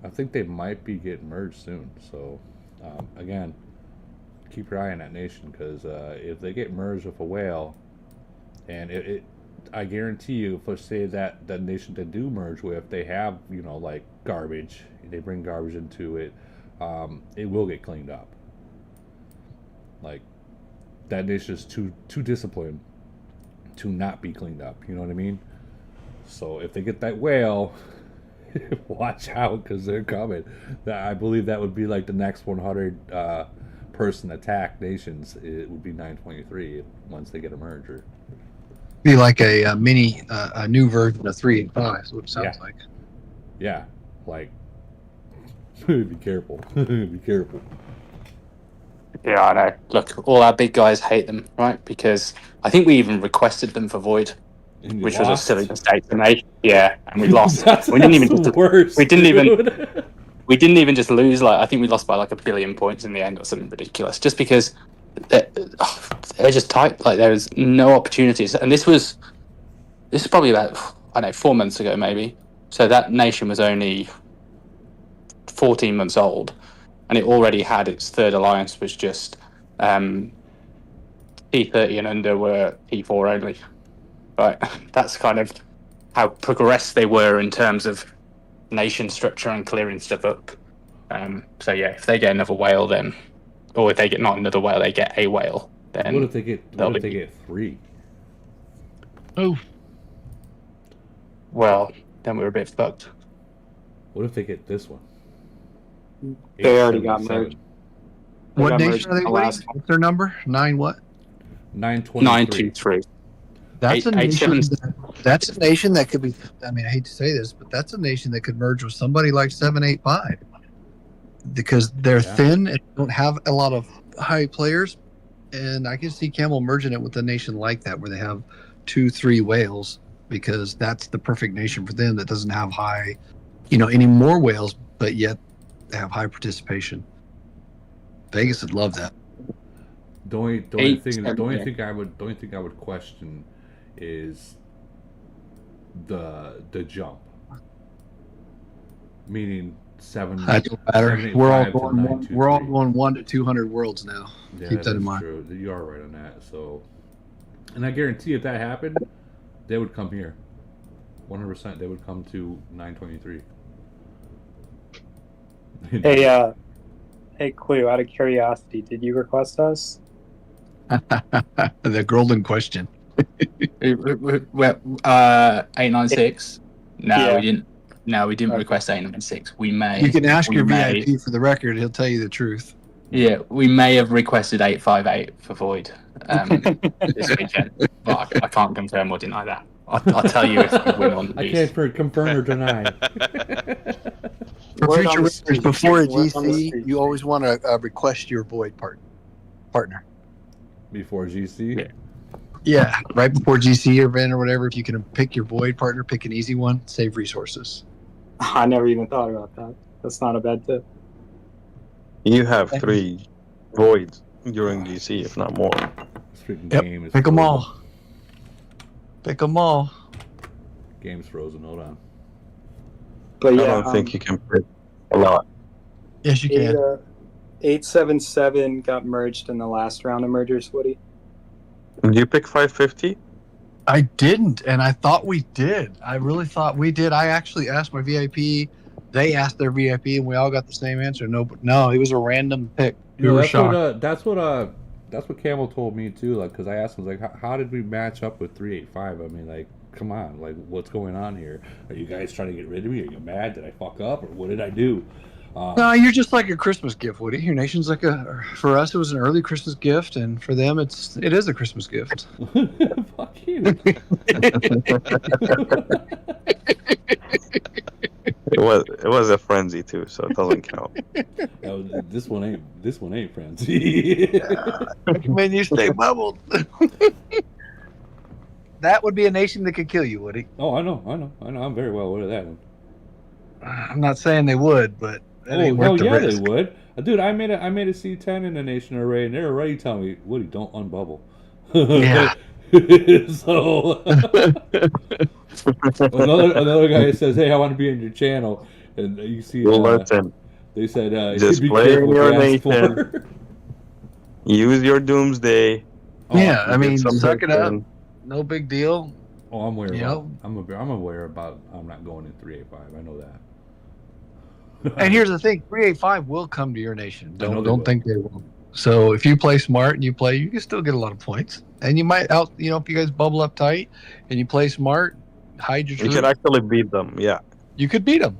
I think they might be getting merged soon. So, again, keep your eye on that nation, because if they get merged with a whale, and I guarantee you, if let's say that the nation they do merge with, they have like garbage, they bring garbage into it, it will get cleaned up. Like, that nation is too disciplined to not be cleaned up. You know what I mean? So if they get that whale, watch out, because they're coming. I believe that would be like the next 100 person attack nations. It would be 923 once they get a merger. Be like a mini, a new version of 3 and 5. Is what it sounds like. Yeah, like be careful. Be careful. Yeah, I know. Look, all our big guys hate them, right? Because I think we even requested them for Void, which was a silly mistake to make. Yeah, and we lost. We didn't even just lose. Like, I think we lost by like 1 billion points in the end, or something ridiculous. Just because they're just tight. Like, there was no opportunities, and this is probably about 4 months ago, maybe. So that nation was only 14 months old, and it already had its third alliance was just P30 and under were P4 only. Right, that's kind of how progressed they were in terms of nation structure and clearing stuff up. So yeah, if they get another whale, then, or if they get not another whale, they get a whale. Then What if they get 3? Oh. Well, then we're a bit fucked. What if they get this one? They already got 877. merged. They What got nation merged are they in the waiting? last one. What's their number? 9 what? 923. 923. That's a Eight nation. seven- That's a nation that could be. I mean, I hate to say this, but that's a nation that could merge with somebody like 785 because they're thin and don't have a lot of high players. And I can see Camel merging it with a nation like that, where they have 2-3 whales, because that's the perfect nation for them that doesn't have high, any more whales, but yet they have high participation. Vegas would love that. The only thing I would question is the jump. Meaning 7. That don't matter. 785 We're all to going. 923. We're all going 1 to 200 worlds now. Yeah, Keep that in mind. True. You are right on that. So, and I guarantee if that happened, they would come here. 100%. They would come to 923. Hey, Clue, out of curiosity, did you request us? The golden question. 896. No, Yeah. we didn't. No, we didn't request 896. We may. You can ask we your may- VIP for the record; he'll tell you the truth. Yeah, we may have requested 858 for Void this weekend, but I can't confirm or deny that. I'll tell you if we win on the I can't confirm or deny. For Word on future the winners, street. before a Word on the GC, street. you always want to request your Void partner. Before GC? Yeah, right before GC event or whatever. If you can pick your Void partner, pick an easy one, save resources. I never even thought about that. That's not a bad tip. You have 3 voids during GC, if not more. This freaking Yep, game is pick them frozen. all. Pick them all. Game's frozen. Hold on. But I yeah, don't think you can pick a lot. Yes, you can. 877 got merged in the last round of mergers, Woody. Did you pick 550? I didn't, and I thought we did. I really thought we did. I actually asked my VIP. They asked their VIP, and we all got the same answer. No, it was a random pick. We were shocked. That's what Camel told me too. Like, because I asked him, like, how did we match up with 385? I mean, like, come on, like, what's going on here? Are you guys trying to get rid of me? Are you mad? Did I fuck up, or what did I do? No, you're just like a Christmas gift, Woody. Your nation's like for us, it was an early Christmas gift, and for them, it is a Christmas gift. Fuck you. It was a frenzy too, so it doesn't count. This one ain't frenzy. When you stay bubbled. That would be a nation that could kill you, Woody. Oh, I know. I'm very well aware of that. I'm not saying they would, but that ain't worth the risk. They would. Dude, I made a C10 in the nation array, and they're already telling me, Woody, don't unbubble. Yeah. So another guy says, "Hey, I want to be on your channel," and you see, they said, just be play in careful your what you ask nation. for. Use your doomsday. Yeah, I mean, something suck it up. fun. No big deal. Oh, I'm aware. You I'm aware about. I'm not going in 385. I know that. And here's the thing: 385 will come to your nation. I know they Don't will. think they will. So if you play smart and you can still get a lot of points. And you might if you guys bubble up tight and you play smart, hide your You troops, can actually beat them. Yeah. you could beat them.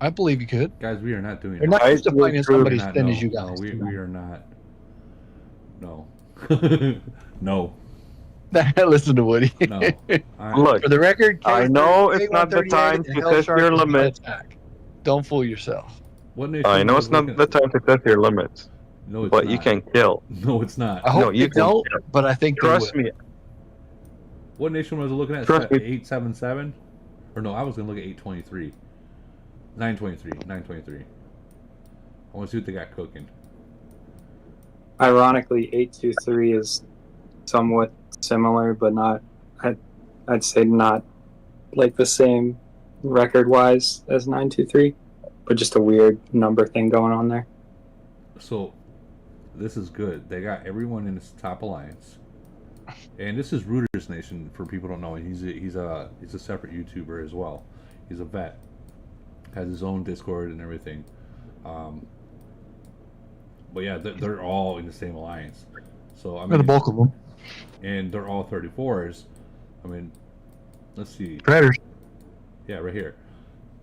I believe you could. Guys, we are not doing. They're not I used to will fighting prove somebody as not, thin no, as you no, guys. we are not. No. No. Listen to Woody. No. Look, For the record, I know it's not the time to test your limits. Don't fool yourself. What nation? I know it's not the time to test your limits. No, it's but not. you can kill. No, it's not. I hope No, you they don't, can- but I think Trust they will. me. What nation was I looking at? Trust me. 877? Or no, I was gonna look at 823. 923. I want to see what they got cooking. Ironically, 823 is somewhat similar, but not. I'd say not like the same record-wise as 923, but just a weird number thing going on there. So, this is good. They got everyone in this top alliance, and this is Rooters Nation for people who don't know. He's a separate YouTuber as well. He's a vet, has his own Discord and everything. But yeah, they're all in the same alliance. So I mean, The bulk of them. and they're all 34s. I mean, let's see. Predators. Yeah, right here.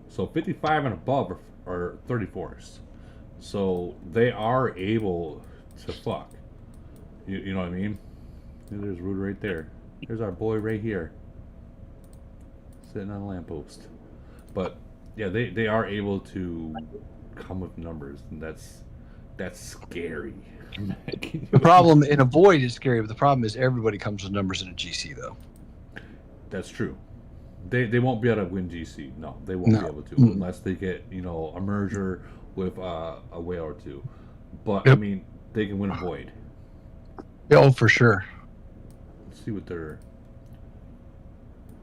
So 55 and above are 34s. So they are able to fuck. You know what I mean? There's Rude right there. There's our boy right here. Sitting on a lamppost. But yeah, they are able to come with numbers, and that's scary. The problem in a void is scary, but the problem is everybody comes with numbers in a GC though. That's true. They won't be able to win GC. No, they won't be able to unless they get a merger with a whale or two. But I mean, they can win a void. Oh, for sure. Let's see what their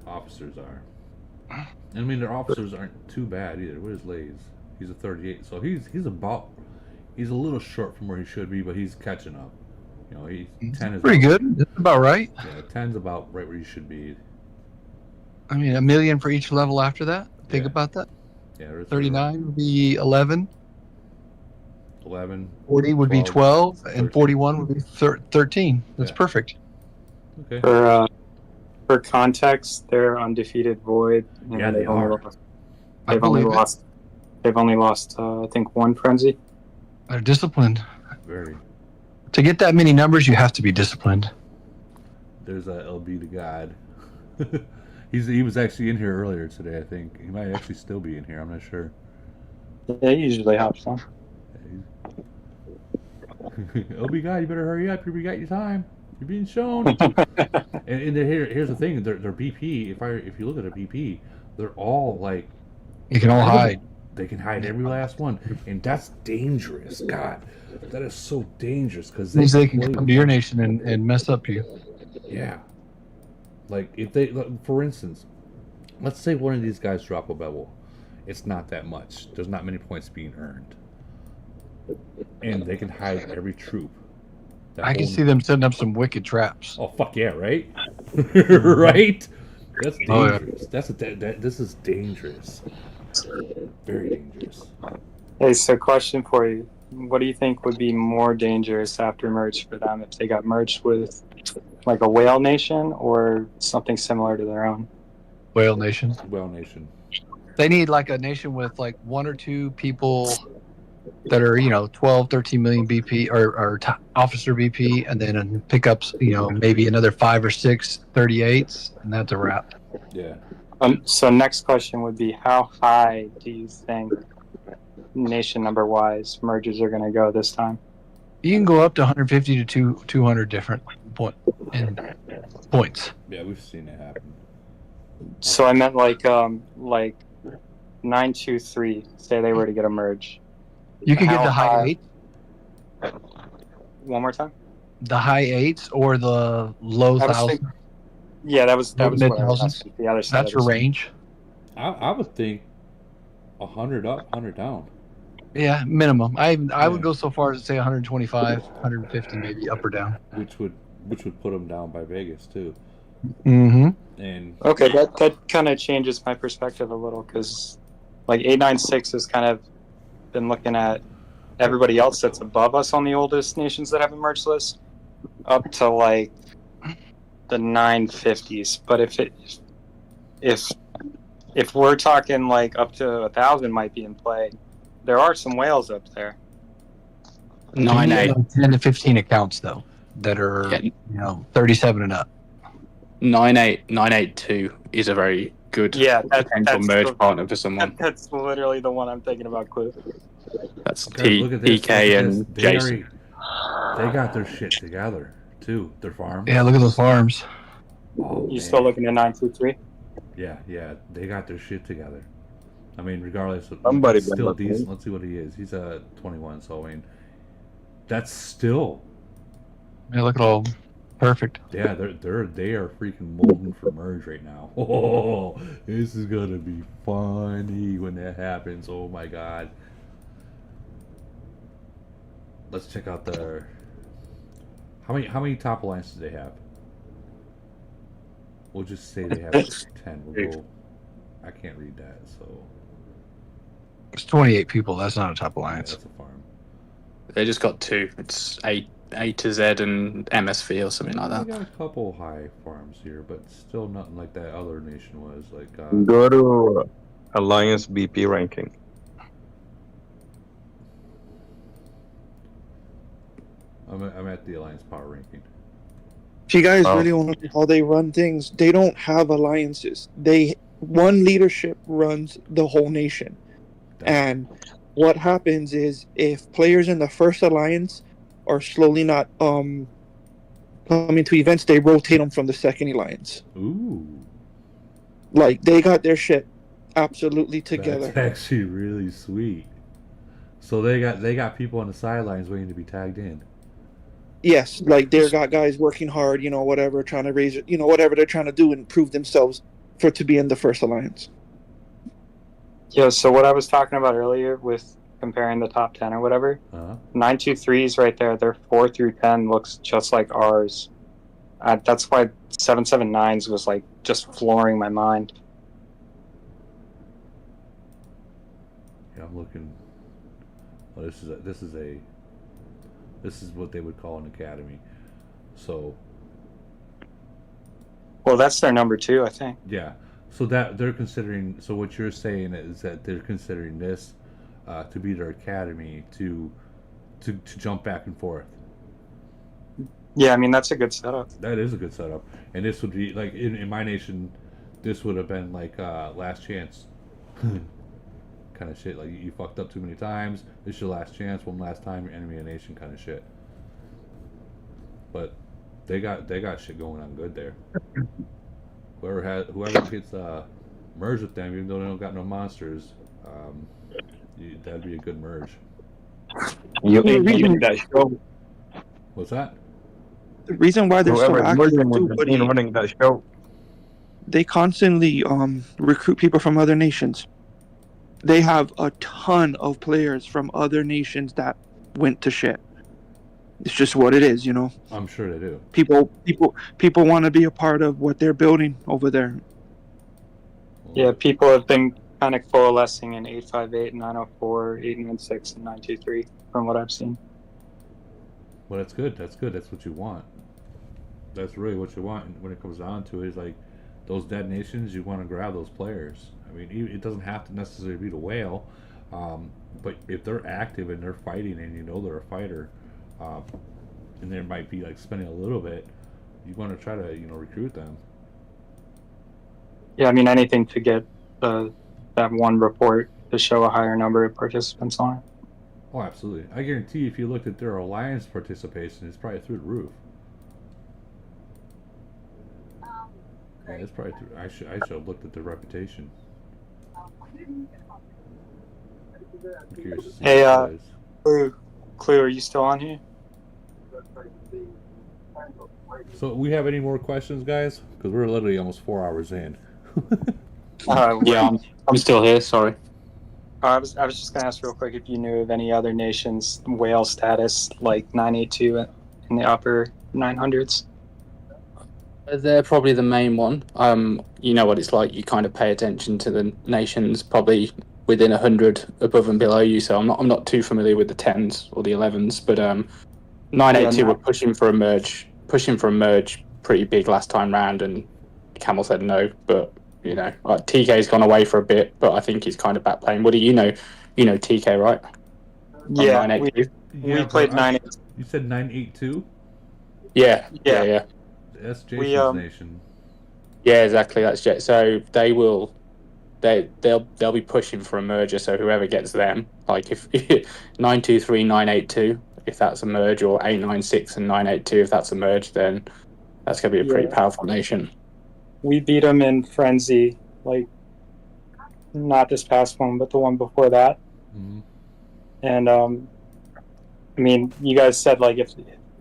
officers are. I mean, their officers aren't too bad either. Where's Lays? He's a 38, so he's a little short from where he should be, but he's catching up. He's 10 is pretty good. That's about right. Yeah, 10's about right where you should be. I mean, $1 million for each level after that. Think about that. Yeah, 39 would be 11. 11. 40 would be 12, and 41 would be 13. That's perfect. Okay. For context, they're undefeated void. And Yeah, they are. They've only lost. I think one frenzy. They're disciplined. Very. To get that many numbers, you have to be disciplined. There's a LB to God. He was actually in here earlier today. I think he might actually still be in here. I'm not sure. Yeah, he usually hops on. LB God, you better hurry up. You got your time. You're being shown. and here's the thing: their BP. If you look at their BP, they're all like. You can all hide. They can hide every last one, and that's dangerous. God, that is so dangerous because they can come to your nation and mess up you. Yeah. Like if they, for instance, let's say one of these guys drop a bevel, it's not that much. There's not many points being earned, and they can hide every troop. I can see them setting up some wicked traps. Oh fuck yeah! Right, right. That's dangerous. This is dangerous. Very dangerous. Hey, so question for you: what do you think would be more dangerous after merge for them if they got merged with like a whale nation or something similar to their own? Whale nation. Whale nation. They need like a nation with like one or two people that are 12, 13 million BP or officer BP, and then pickups maybe another 5 or 6 38s, and that's a wrap. Yeah. So next question would be, how high do you think nation number wise mergers are going to go this time? You can go up to 150 to 200 different points. Yeah, we've seen it happen. So I meant like 923. Say they were to get a merge. You could get the high 8. One more time. The high 8s or the low 1,000. Yeah, that was mid what I was thousands. asking. The other side. That's your range. I would think 100 up, 100 down. Yeah, minimum. I would go so far as to say 125, 150, maybe up or down. Which would put them down by Vegas too. Mm-hmm. And okay, that kind of changes my perspective a little, because like 896 has kind of been looking at everybody else that's above us on the oldest nations that have a merge list up to like the 950s. But if we're talking like up to 1,000 might be in play, there are some whales up there. 9.8. 10 to 15 accounts though that are 37 and up. 9.8, 9.82 is a very good potential merge partner for someone. That's literally the one I'm thinking about, Cliff. That's look at this, PK and Jason. They got their shit together too. Their farms. Yeah, look at those farms. Oh, You still looking at 923? Yeah, they got their shit together. I mean, regardless of Somebody still decent. Let's see what he is. He's a 21, so I mean, that's still. Yeah, look at all perfect. Yeah, they are freaking molding for merge right now. Oh, this is gonna be funny when that happens. Oh my god. Let's check out their. How many top alliances do they have? We'll just say they have 10. We'll go. I can't read that, so. It's 28 people. That's not a top alliance. Yeah, that's a farm. They just got 2. It's A to Z and MSV or something like We that. got a couple high farms here, but still nothing like that other nation was. Like, Go to Alliance BP ranking. I'm at the Alliance Power ranking. If you guys Oh. really want to know how they run things, they don't have alliances. One leadership runs the whole nation. And what happens is if players in the first alliance are slowly not coming to events, they rotate them from the second alliance. Ooh. Like they got their shit absolutely together. That's actually really sweet. So they got people on the sidelines waiting to be tagged in. Yes, like they got guys working hard, whatever, trying to raise it, whatever they're trying to do and prove themselves to be in the first alliance. Yeah, so what I was talking about earlier with comparing the top 10 or whatever, 923s right there, their 4 through 10 looks just like ours. That's why 779s was like just flooring my mind. Yeah, I'm looking. Well, this is what they would call an academy. So. Well, that's their number 2, I think. Yeah. So that they're considering. So what you're saying is that they're considering this to be their academy to jump back and forth. Yeah, I mean that's a good setup. That is a good setup, and this would be like in my nation, this would have been like last chance, kind of shit. Like you fucked up too many times. This is your last chance. One last time, your enemy of the nation kind of shit. But they got shit going on good there. Whoever gets merged with them, even though they don't got no monsters, that'd be a good merge. You ain't running that show. What's that? The reason why they're so active too, buddy, running that show. They constantly recruit people from other nations. They have a ton of players from other nations that went to shit. It's just what it is, I'm sure they do. People want to be a part of what they're building over there. Yeah, people have been kind of coalescing in 858, 904, 896, and 923 from what I've seen. Well, that's good. That's good. That's what you want. That's really what you want. And when it comes down to it, is like those dead nations. You want to grab those players. I mean, it doesn't have to necessarily be the whale, but if they're active and they're fighting, and they're a fighter, and there might be like spending a little bit, you want to try to recruit them. Yeah, I mean anything to get that one report to show a higher number of participants on it. Oh, absolutely. I guarantee if you looked at their alliance participation, it's probably through the roof. Yeah, it's probably through. I should have looked at their reputation. I'm curious to see Hey, what it is. Clue, are you still on here? So, we have any more questions, guys? Because we're literally almost 4 hours in. Yeah, I'm still here. Sorry. I was just gonna ask real quick if you knew of any other nations whale status like 982 in the upper 900s. They're probably the main one. You know what it's like. You kind of pay attention to the nations probably within 100 above and below you. So I'm not too familiar with the 10s or the 11s, but 982 were pushing for a merge pretty big last time round, and Camel said no. But like TK's gone away for a bit, but I think he's kind of back playing. Woody, you know TK, right? Yeah, we played 982. You said 982? Yeah. That's Jason's nation. Yeah, exactly. That's Jet. So they'll be pushing for a merger. So whoever gets them, like if 923, 982, if that's a merge, or 896 and 982, if that's a merge, then that's gonna be a pretty powerful nation. We beat them in Frenzy, like not this past one, but the one before that. Mm-hmm. And I mean, you guys said like if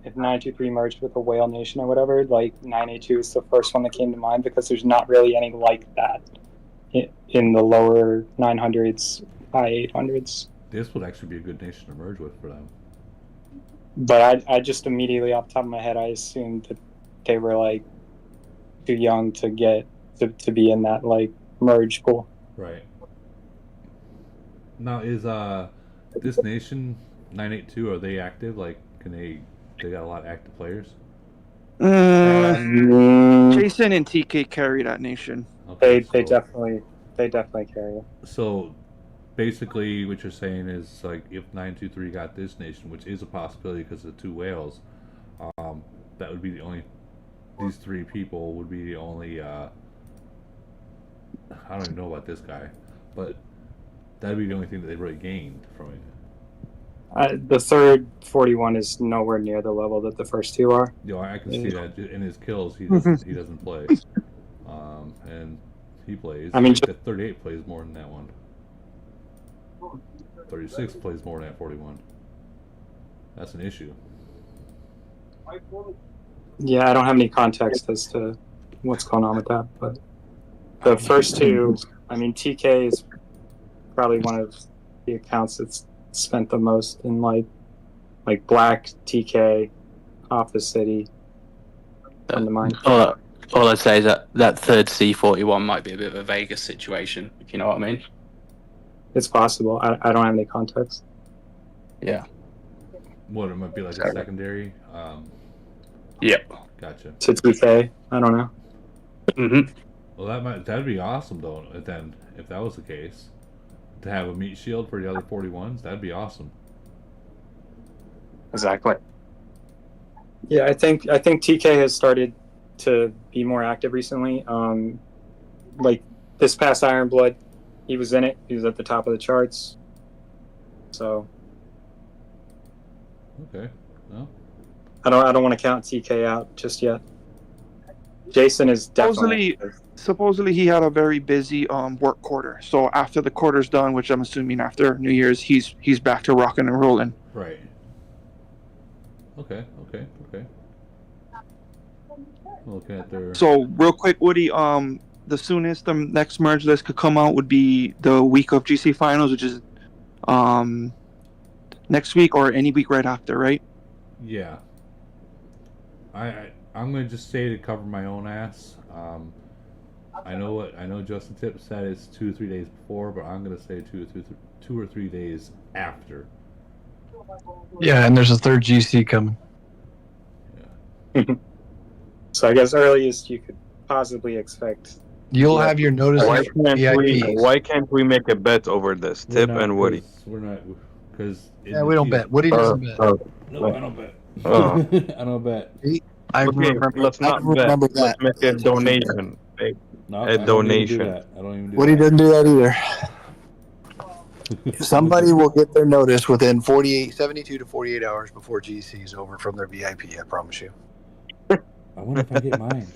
923 merged with a whale nation or whatever, like 982 is the first one that came to mind because there's not really any like that in the lower 900s, high 800s. This would actually be a good nation to merge with for them. But I just immediately off the top of my head, I assumed that they were like too young to get to be in that like merge pool. Right. Now is this nation 982, are they active? Like, can they they got a lot of active players. Jason and TK carry that nation. Okay, They definitely carry it. So basically, what you're saying is like if 923 got this nation, which is a possibility because of the 2 whales, that would be the only. These 3 people would be the only. I don't even know about this guy, but that'd be the only thing that they really gained from it. The third 41 is nowhere near the level that the first 2 are. You know, I can see that in his kills. He doesn't play, and he plays. I mean, the 38 plays more than that one. 36 plays more than that 41. That's an issue. Yeah, I don't have any context as to what's going on with that, but the first 2, I mean, TK is probably one of the accounts that's spent the most in like Black, TK, Office City, and the mine. All I'd say is that third C41 might be a bit of a Vegas situation, if you know what I mean. It's possible. I don't have any context. Yeah. What, it might be like a secondary? Yep. Gotcha. To TK, I don't know. Mm-hmm. Well, that'd be awesome though. Then, if that was the case, to have a meat shield for the other 41s, that'd be awesome. Exactly. Yeah, I think TK has started to be more active recently. Like this past Iron Blood, he was in it. He was at the top of the charts. So. Okay. Well. I don't want to count TK out just yet. Jason is definitely. Supposedly he had a very busy work quarter. So after the quarter's done, which I'm assuming after New Year's, he's back to rocking and rolling. Right. Okay. Looking at their. So real quick, Woody, the soonest the next merge list could come out would be the week of GC finals, which is next week or any week right after, right? Yeah. I'm gonna just say to cover my own ass. I know Justin Tip said it's 2 or 3 days before, but I'm gonna say 2 or 3 days after. Yeah, and there's a third GC coming. So I guess earliest you could possibly expect. You'll have your notice. Why can't we make a bet over this? Tip and Woody. We're not because. Yeah, we don't bet. Woody doesn't bet. No, I don't bet. I don't bet. I remember. Let's not bet. Let's make a donation. A donation. I don't even do Woody that. doesn't do that either. Somebody will get their notice within 72 to 48 hours before GC is over from their VIP. I promise you. I wonder if I get mine.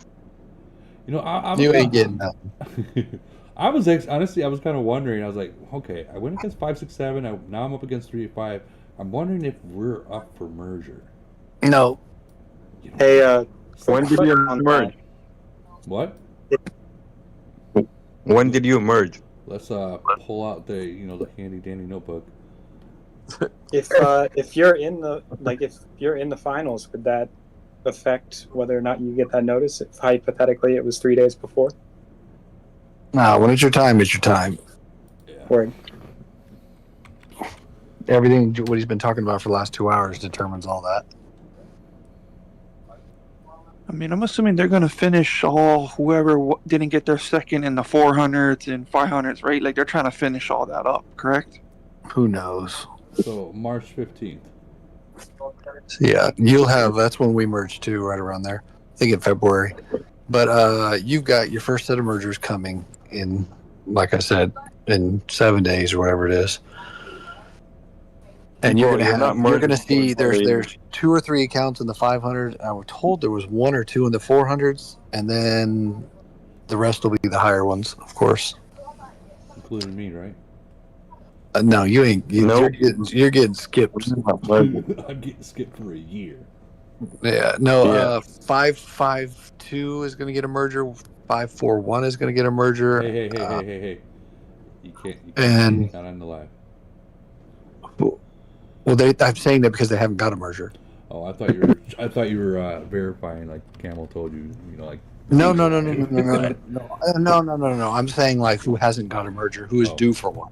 You know, you ain't getting nothing. I was honestly, I was kind of wondering. I was like, okay, I went against 567. Now I'm up against 385. I'm wondering if we're up for merger. No. You know, Hey, when did you merge? What? When did you merge? Let's pull out the handy dandy notebook. If you're in the finals, would that affect whether or not you get that notice? If hypothetically it was 3 days before. No, when it's your time, it's your time. Yeah. Word. Everything what he's been talking about for the last 2 hours determines all that. I mean, I'm assuming they're going to finish whoever didn't get their second in the 400s and 500s, right? Like, they're trying to finish all that up, correct? Who knows? So, March 15th. So yeah, that's when we merge too, right around there. I think in February. But you've got your first set of mergers coming in, like I said, in 7 days or whatever it is. And you're gonna see there's 2 or 3 accounts in the 500. I was told there was 1 or 2 in the 400s, and then the rest will be the higher ones, of course. Including me, right? No, you ain't. You're getting skipped. I'm getting skipped for a year. Yeah, no. 552 is going to get a merger. 541 is going to get a merger. Hey! You can't. And not on the live. Well, I'm saying that because they haven't got a merger. Oh, I thought you were verifying, like Camel told you. Like. No. I'm saying like who hasn't got a merger, who is due for one.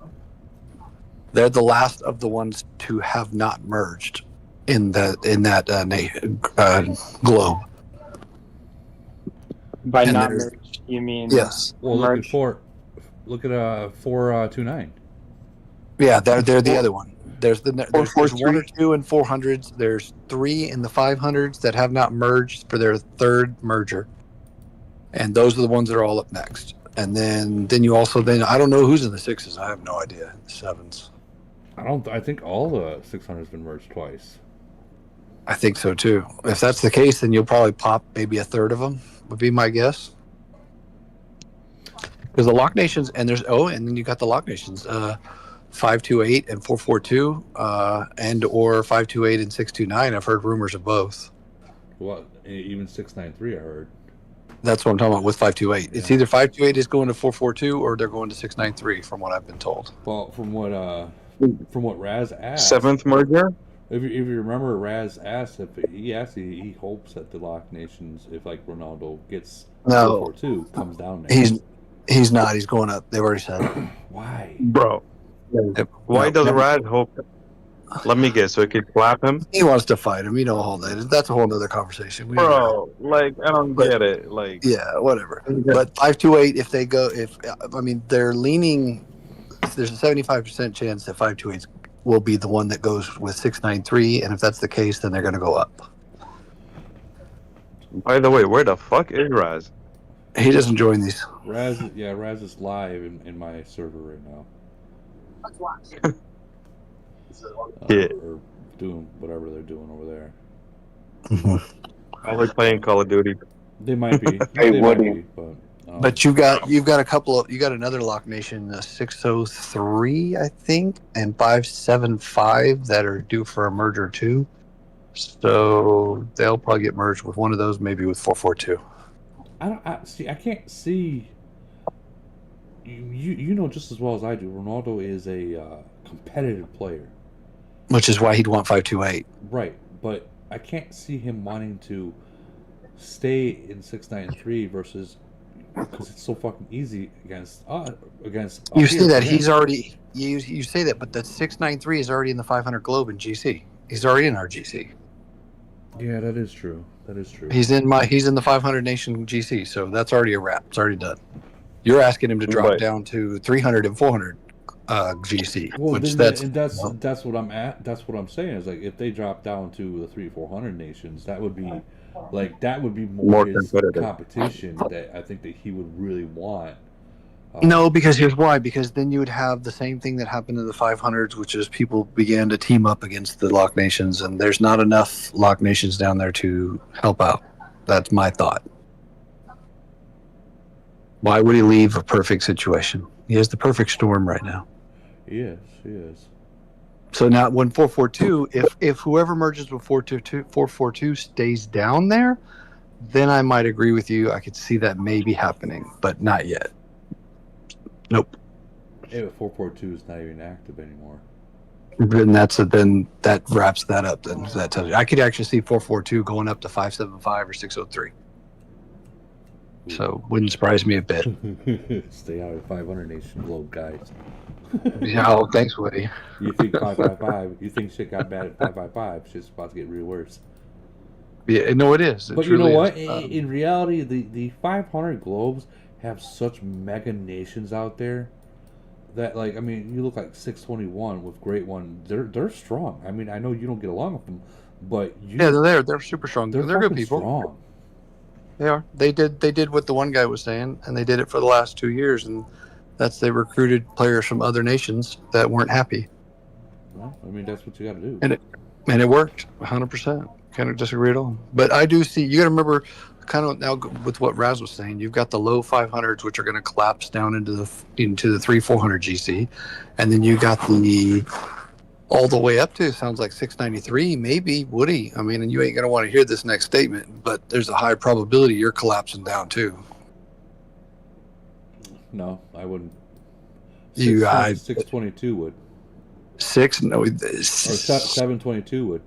They're the last of the ones to have not merged. in that globe. By And not there's- merged, you mean Yes. Well, look at merged? look at 429. Yeah, they're the other one. There's there's 1 or 443. 2 in 400s. There's 3 in the 500s that have not merged for their third merger, and those are the ones that are all up next. And then you also I don't know who's in the 6s. I have no idea. 7s. I think all the 600's been merged twice. I think so too. If that's the case, then you'll probably pop maybe a third of them. Would be my guess. Because the Lock Nations and and then you got the Lock Nations. 528 and 442, and or 528 and 629. I've heard rumors of both. Well, even 693, I heard. That's what I'm talking about with 528. Yeah. It's either 528 is going to 442 or they're going to 693, from what I've been told. Well, from what Raz asked. 7th merger. If you remember, Raz asked if he hopes that the Lock Nations, if like Ronaldo gets 442, comes down next. He's not. He's going up. They've already said. Why, bro? Why does Raz hope? Let me guess. So he could clap him. He wants to fight him. You know, all that. That's a whole other conversation. Bro, like I don't get it. Like yeah, whatever. But 528, if they go, they're leaning. There's a 75% chance that 528 will be the one that goes with 693, and if that's the case, then they're going to go up. By the way, where the fuck is Raz? He doesn't join these. Raz is live in my server right now. Let's watch. Yeah. Or doing whatever they're doing over there. Probably playing Call of Duty. They might be. Hey, Woody. But you've got another Lock Nation, 603, I think, and 575 that are due for a merger too. So they'll probably get merged with one of those, maybe with 442. I can't see. You know just as well as I do. Ronaldo is a competitive player, Which is why he'd want 528. right? But I can't see him wanting to stay in 693 versus because it's so fucking easy against. You say that he's already. You say that, but the 693 is already in the 500 globe in GC. He's already in our GC. Yeah, that is true. He's in the 500 nation GC, so that's already a wrap. It's already done. You're asking him to drop down to 300 and 400 GC, Well, which that's what I'm at. That's what I'm saying is like if they drop down to the 300-400 nations, that would be more his competition that I think that he would really want. No, because here's why. Because then you would have the same thing that happened in the 500s, which is people began to team up against the Lock Nations, and there's not enough Lock Nations down there to help out. That's my thought. Why would he leave a perfect situation? He has the perfect storm right now. He is. So now when 442, if whoever merges with 442 stays down there, then I might agree with you. I could see that maybe happening, but not yet. Nope. Yeah, but 442 is not even active anymore. Then that wraps that up. Then so that tells you I could actually see 442 going up to 575 or 603. So wouldn't surprise me a bit. Stay out of 500 nation globe, guys. Yeah, oh, thanks, Woody. You think 555? You think shit got bad at 555? Shit's about to get real worse. Yeah, no, it is. But you know what? In reality, the 500 globes have such mega nations out there that, like, I mean, you look like 621 with Great One. They're strong. I mean, I know you don't get along with them, but they're super strong. They're good fucking people. Strong. They are. They did what the one guy was saying, and they did it for the last 2 years, and that's they recruited players from other nations that weren't happy. Well, I mean, that's what you got to do. And it worked 100%. Kind of disagree at all. But I do see, you got to remember, kind of now with what Raz was saying, you've got the low 500s, which are going to collapse down into the 300-400 GC. And then you got the all the way up to, sounds like 693, maybe, Woody. I mean, and you ain't going to want to hear this next statement, but there's a high probability you're collapsing down too. No, I wouldn't. 622 would. 722 would.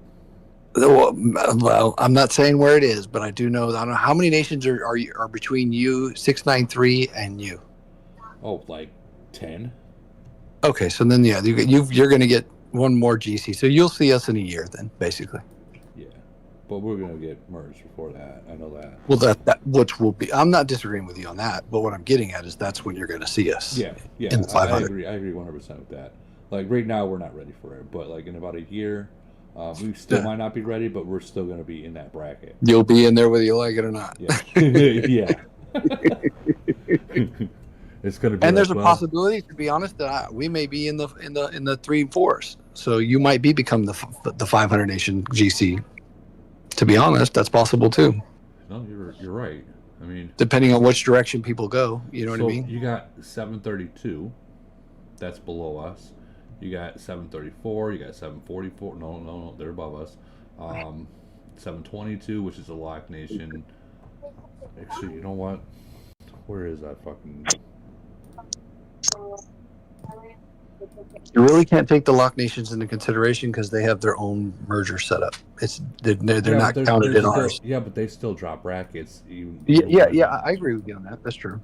Well, I'm not saying where it is, but I do know. I don't know how many nations are between you, 693, and you. Oh, like 10. Okay, so then yeah, you're going to get One more GC. So you'll see us in a year then, basically. Yeah, but we're gonna get merged before that. I know that. Well, that which will be. I'm not disagreeing with you on that, but what I'm getting at is that's when you're going to see us. Yeah, yeah. In the 500. I agree 100% with that. Like right now, we're not ready for it, but like in about a year, we still might not be ready, but we're still gonna be in that bracket. You'll be in there whether you like it or not. Yeah. Yeah. It's gonna be. And like, there's a well, possibility, to be honest, that we may be in the 3 and 4s. So you might become the 500 nation GC. To be honest, that's possible too. No, you're right. I mean, depending on which direction people go, you know what I mean? You got 732, that's below us. You got 734. You got 744. No, they're above us. 722, which is a lock nation. Actually, you know what? Where is that fucking? You really can't take the lock nations into consideration because they have their own merger setup. They're not counted in ours. Yeah, but they still drop brackets. Yeah, I agree with you on that. That's true.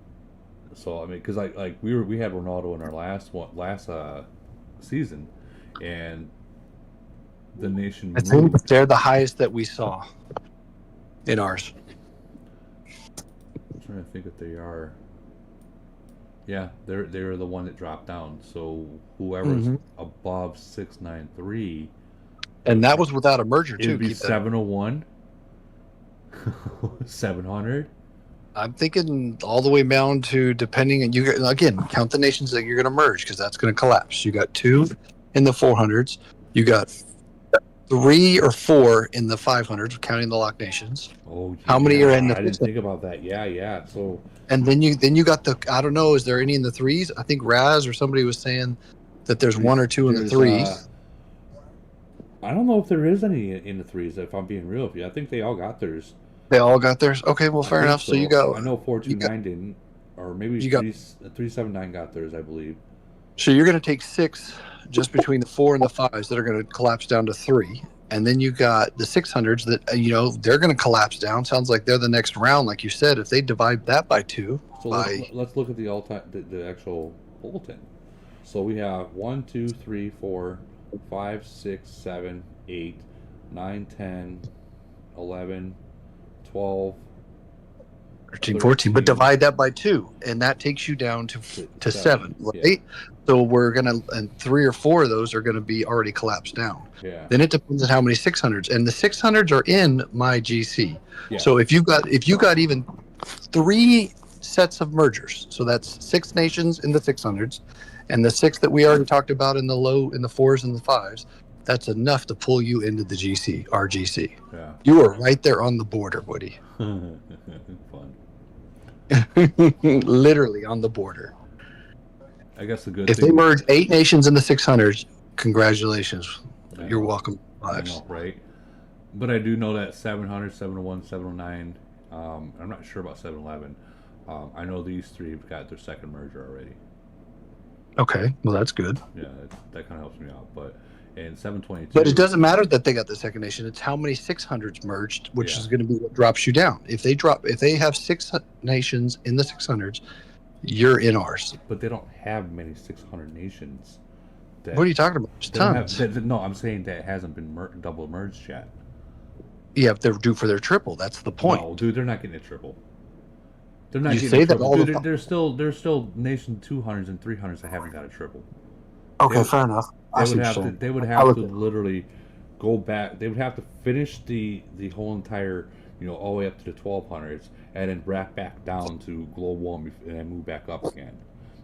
So I mean, because like we had Ronaldo in our last season, and the nation. I think they're the highest that we saw in ours. I'm trying to think if they are. Yeah, they're the one that dropped down. So whoever's above 693, and that was without a merger too. It'd be 701, 700. I'm thinking all the way down to depending, and you again count the nations that you're going to merge because that's going to collapse. You got 2 in the 400s. You got 3 or 4 in the 500s, counting the lock nations. Oh, yeah. How many are in the? I didn't think about that. Yeah. So. And then you got the, I don't know, is there any in the 3s? I think Raz or somebody was saying that there's 1 or 2 in the 3s. I don't know if there is any in the 3s, if I'm being real with you. I think they all got theirs. They all got theirs? Okay, well, fair enough. So you got... I know 429 didn't, or maybe 379 got theirs, I believe. So you're going to take 6 just between the 4 and the 5s that are going to collapse down to 3. And then you got the 600s that, they're going to collapse down. Sounds like they're the next round, like you said. If they divide that by 2. So let's look at the all-time, the actual bulletin. So we have 1, 2, 3, 4, 5, 6, 7, 8, 9, 10, 11, 12, 13, 14. But divide that by 2, and that takes you down to 7, right? Yeah. So we're gonna, and 3 or 4 of those are gonna be already collapsed down. Yeah. Then it depends on how many 600s, and the 600s are in my GC. Yeah. So if you got even 3 sets of mergers, so that's 6 nations in the 600s, and the 6 that we already talked about in the 4s and the 5s, that's enough to pull you into the GC, our GC. Yeah. You are right there on the border, Woody. Fun. Literally on the border. I guess the good if thing. They merge 8 nations in the 600s, congratulations. You're welcome. I know, right? But I do know that 700, 701, 709, I'm not sure about 711. I know these 3 have got their second merger already. Okay, well that's good. Yeah, that kind of helps me out. But in 722. But it doesn't matter that they got the second nation. It's how many 600s merged, which is going to be what drops you down. If they have 6 nations in the 600s, you're in ours. But they don't have many 600 nations. What are you talking about? There's tons. No, I'm saying that it hasn't been double merged yet. Yeah, if they're due for their triple, that's the point. No, dude, they're not getting a triple. They're not getting a triple. Dude, there's still nation 200s and 300s that haven't got a triple. Okay, fair enough. They would have to literally go back. They would have to finish the whole entire, all the way up to the 1200s, and then wrap back down to global and then move back up again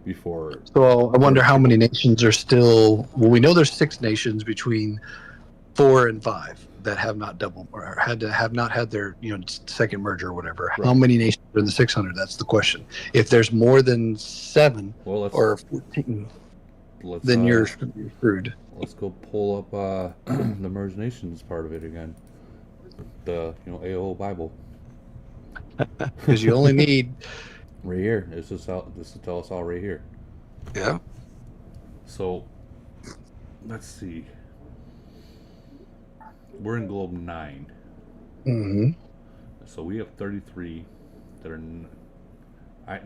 before. So I wonder how many nations are still. Well, we know there's 6 nations between 4 and 5 that have not have not had their second merger or whatever. Right. How many nations are in the 600? That's the question. If there's more than 7 or 14. Then you're screwed. Let's go pull up the merged nations part of it again. The AO Bible. Because you only need right here. This is tell us all right here. Yeah. So let's see. We're in globe 9. Mm-hmm. So we have 33 that are.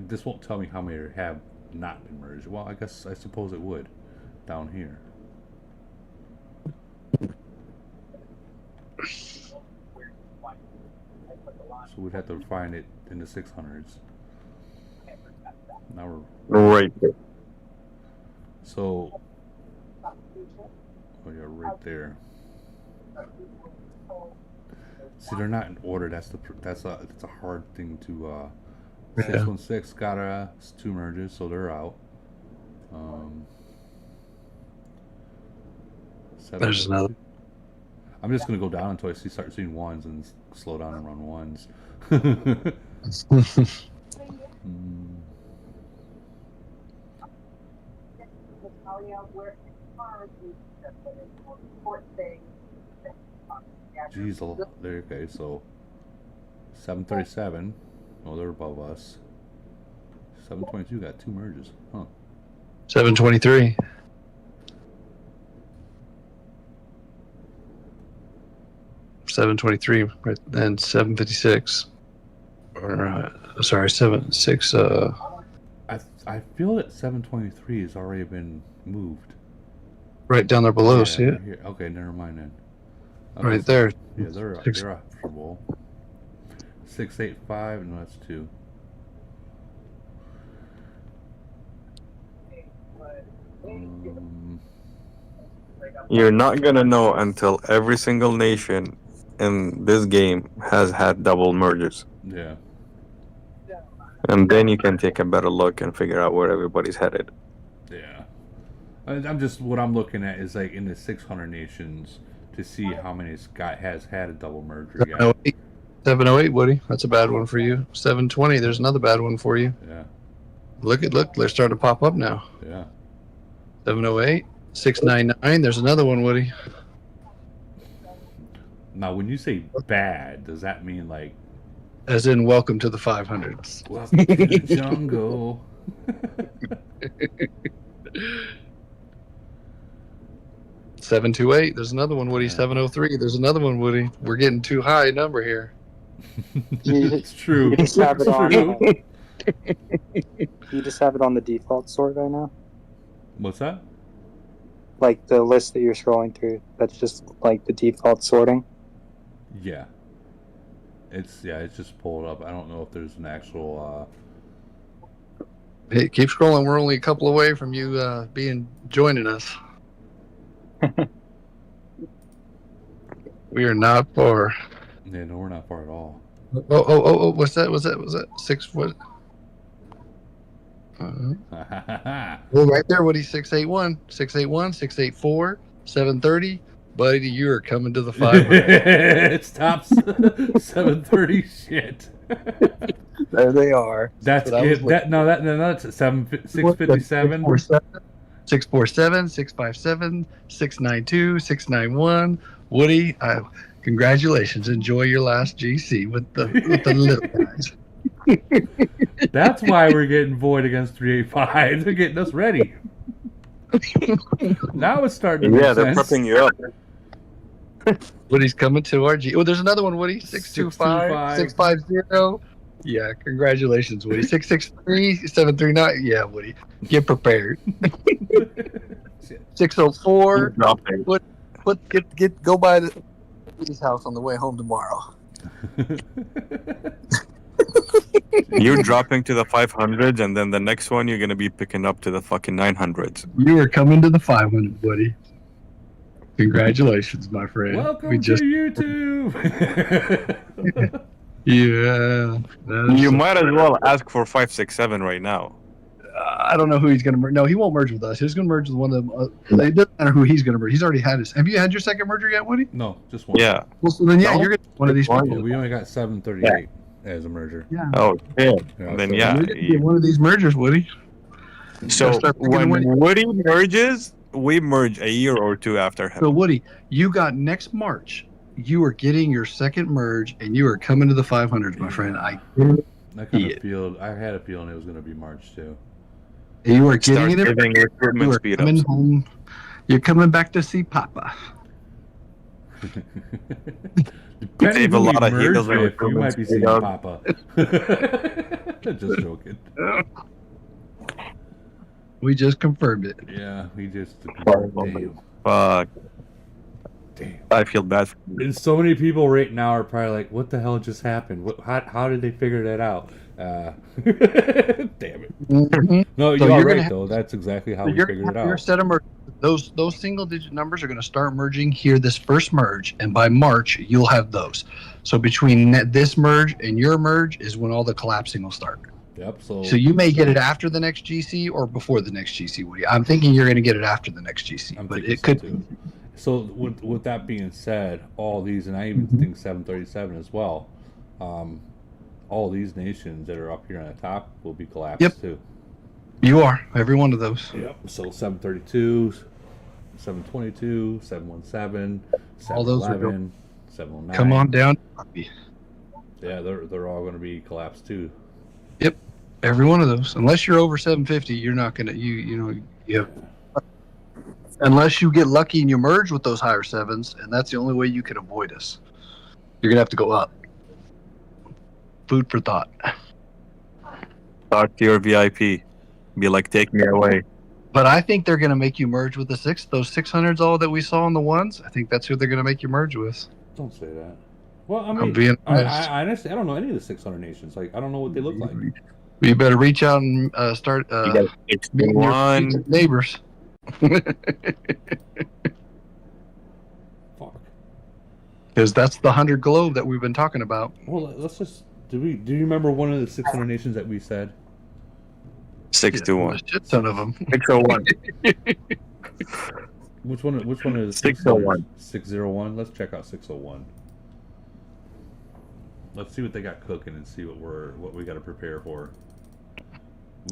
This won't tell me how many have not been merged. Well, I suppose it would down here. So we'd have to find it in the 600s. Now we're Right. So, oh yeah, right there. See, they're not in order. That's a hard thing to. 616 got it's 2 merges, so they're out. There's another. I'm just gonna go down until I start seeing ones and slow down and run ones. Jeez, there. Okay, so 737. Oh, they're above us. 722 got 2 merges, huh? 723. Right, and 756. Or sorry, 76. I feel that 723 has already been moved. Right down there below. See it? Here. Okay, never mind then. Okay, Right there. Yeah, they're operable. 685. No, that's 2. You're not gonna know until every single nation in this game has had double mergers. Yeah. And then you can take a better look and figure out where everybody's headed. Yeah. I'm just, what I'm looking at is like in the 600 nations to see how many has had a double merger yet. 708, Woody. That's a bad one for you. 720. There's another bad one for you. Yeah. Look, they're starting to pop up now. Yeah. 708, 699. There's another one, Woody. Now, when you say bad, does that mean like? As in, welcome to the 500s. Welcome to the jungle. 728. There's another one, Woody. 703. There's another one, Woody. We're getting too high a number here. It's true. You just have it on. True. You just have it on the default sort right now. What's that? Like the list that you're scrolling through. That's just like the default sorting. Yeah. It's just pulled up. I don't know if there's an actual. Hey, keep scrolling. We're only a couple away from you joining us. We are not far. Yeah, no, we're not far at all. Oh! What's that? Was that 6 foot? Well, right there, Woody. 681, 681, 684, 730. Buddy, you are coming to the 500. It's top 730 shit. There they are. That's it. That's 657. 647, 657, 692, 691. Woody, congratulations. Enjoy your last GC with the little guys. That's why we're getting void against 385. They're getting us ready. Now it's starting to make they're sense. prepping you up. Woody's coming to our G. Oh, there's another one, Woody. 625, 650. Yeah, congratulations, Woody. 663, 739. Yeah, Woody. Get prepared. 604. Go by Woody's house on the way home tomorrow. You're dropping to the 500s, and then the next one you're gonna be picking up to the fucking 900s. You are coming to the 500, Woody. Congratulations, my friend. Welcome to YouTube. Yeah. You might as well ask for 567 right now. I don't know who he's going to merge. No, he won't merge with us. He's going to merge with one of them. It doesn't matter who he's going to merge. He's already had his. Have you had your second merger yet, Woody? No, just one. Yeah. Well, so then, you're going to one of these people. Yeah, we only got 738 as a merger. Yeah. Oh, yeah. Yeah, Then so yeah. You're going to get one of these mergers, Woody. So when Woody merges, we merge a year or two after him. So, Woody, you got next March. You are getting your second merge, and you are coming to the 500s, my friend. I had a feeling it was going to be March too. You are getting it. Giving recruitment You are speed coming ups. home. You're coming back to see Papa. Depending Save a who lot we of heels merge and with, you recruitment might be speed seeing up. Papa. Just joking. We just confirmed it. Yeah, we just. Damn. Fuck. Damn. I feel bad for you. And so many people right now are probably like, "What the hell just happened? How did they figure that out?" Damn it. Mm-hmm. No, So you're you're right gonna though. That's exactly how So we you're figured gonna it have your out. set of merge. Those single digit numbers are going to start merging here this first merge, and by March you'll have those. So between this merge and your merge is when all the collapsing will start. Yep. So you may get it after the next GC or before the next GC, Woody. I'm thinking you're going to get it after the next GC, I'm but thinking it so could. too. So with that being said, all these, and I even think 737 as well, all these nations that are up here on the top will be collapsed too. You are every one of those. Yep. So 732, 722, 717, All those are 711, 709. Come on down. Yeah, they're all going to be collapsed too. Yep, every one of those. Unless you're over 750, you're not going to you have. Unless you get lucky and you merge with those higher sevens, and that's the only way you can avoid us. You're going to have to go up. Food for thought. Talk to your VIP. Be like, take me away. But I think they're going to make you merge with those 600s all that we saw in the ones. I think that's who they're going to make you merge with. Don't say that. Well, I I'm mean, being honest. I honestly, I don't know any of the 600 nations. Like, I don't know what they look like. You better reach out and start meeting your neighbors. Fuck. Because that's the 100 globe that we've been talking about. Well, let's just. Do you remember one of the 600 nations that we said? 621. A shit ton of them. 601. Which one is 601? 601. Let's check out 601. Let's see what they got cooking and see what we got to prepare for.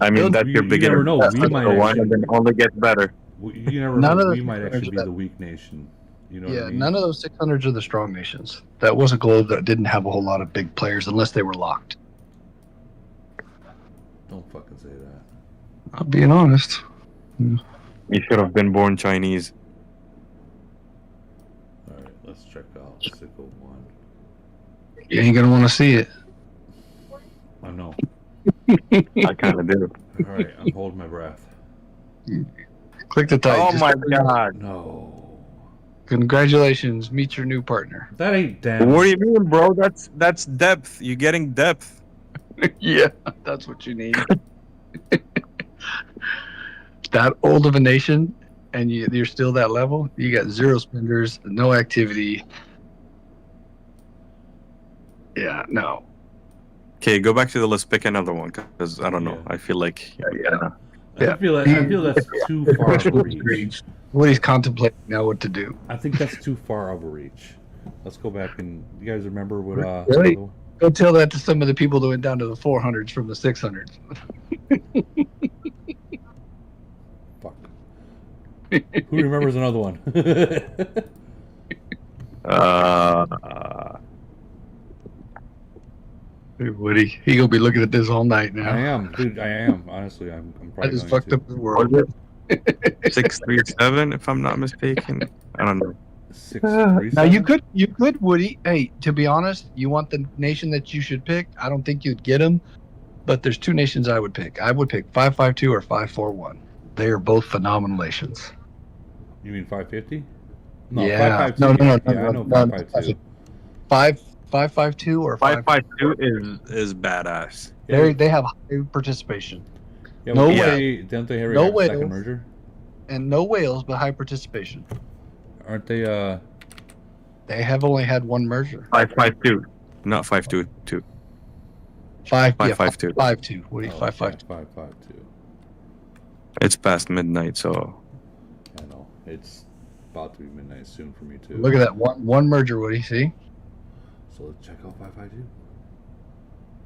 I mean, that's your beginner. You never know. We might actually, and then only get better. You never know. We might actually be the weak nation. You know what I mean? None of those 600s are the strong nations. That was a globe that didn't have a whole lot of big players unless they were locked. Don't fucking say that. I'm being honest. You should have been born Chinese. All right, let's check out 601. You ain't gonna want to see it. I know. I kind of do. All right, I'm holding my breath. Click the title. Oh my god. No. Congratulations, meet your new partner. That ain't damn. What do you mean, bro? That's depth. You're getting depth. Yeah, that's what you need. That old of a nation, and you're still that level. You got 0 spenders, no activity. Yeah, no. Okay, go back to the list. Pick another one, because I don't know. I feel like I feel that's too far of a reach. What he's contemplating now what to do. I think that's too far of a reach. Let's go back and you guys remember what Really? Go tell that to some of the people that went down to the 400s from the 600s. Fuck. Who remembers another one? Hey, Woody, he gonna be looking at this all night now. I am, dude. I am. Honestly, I'm probably. I just going fucked to. up the world. 637, if I'm not mistaken. I don't know. 637. Now you could, Woody. Hey, to be honest, you want the nation that you should pick. I don't think you'd get them, but there's 2 nations I would pick. I would pick 552 or 541. They are both phenomenal nations. You mean 550? No, Yeah. 552. No. Yeah, I know 552. 552 or 552 is badass. They have high participation. Yeah, No well, way. Don't they have No a second whales. merger? And no whales, but high participation. Aren't they? They have only had 1 merger. 552, not 522. 552. 552. What do you 552? 552. It's past midnight, so I know it's about to be midnight soon for me too. Look at that one merger. What do you see? So let's check out 552.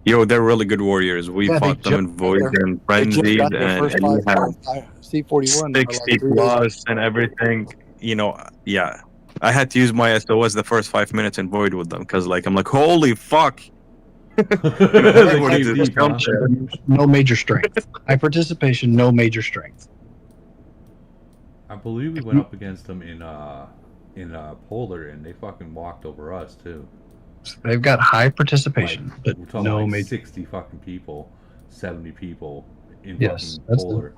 yo, they're really good warriors. We fought them in Void and Frenzied, and you have C41 60 plus and everything. You know, yeah. I had to use my SOS the first 5 minutes in Void with them because, like, I'm like, holy fuck. No major strength. High participation, no major strength. I believe we went up against them in Polar, and they fucking walked over us too. They've got high participation, but We're talking no like major. 60 fucking people, 70 people in Yes, fucking that's Polar.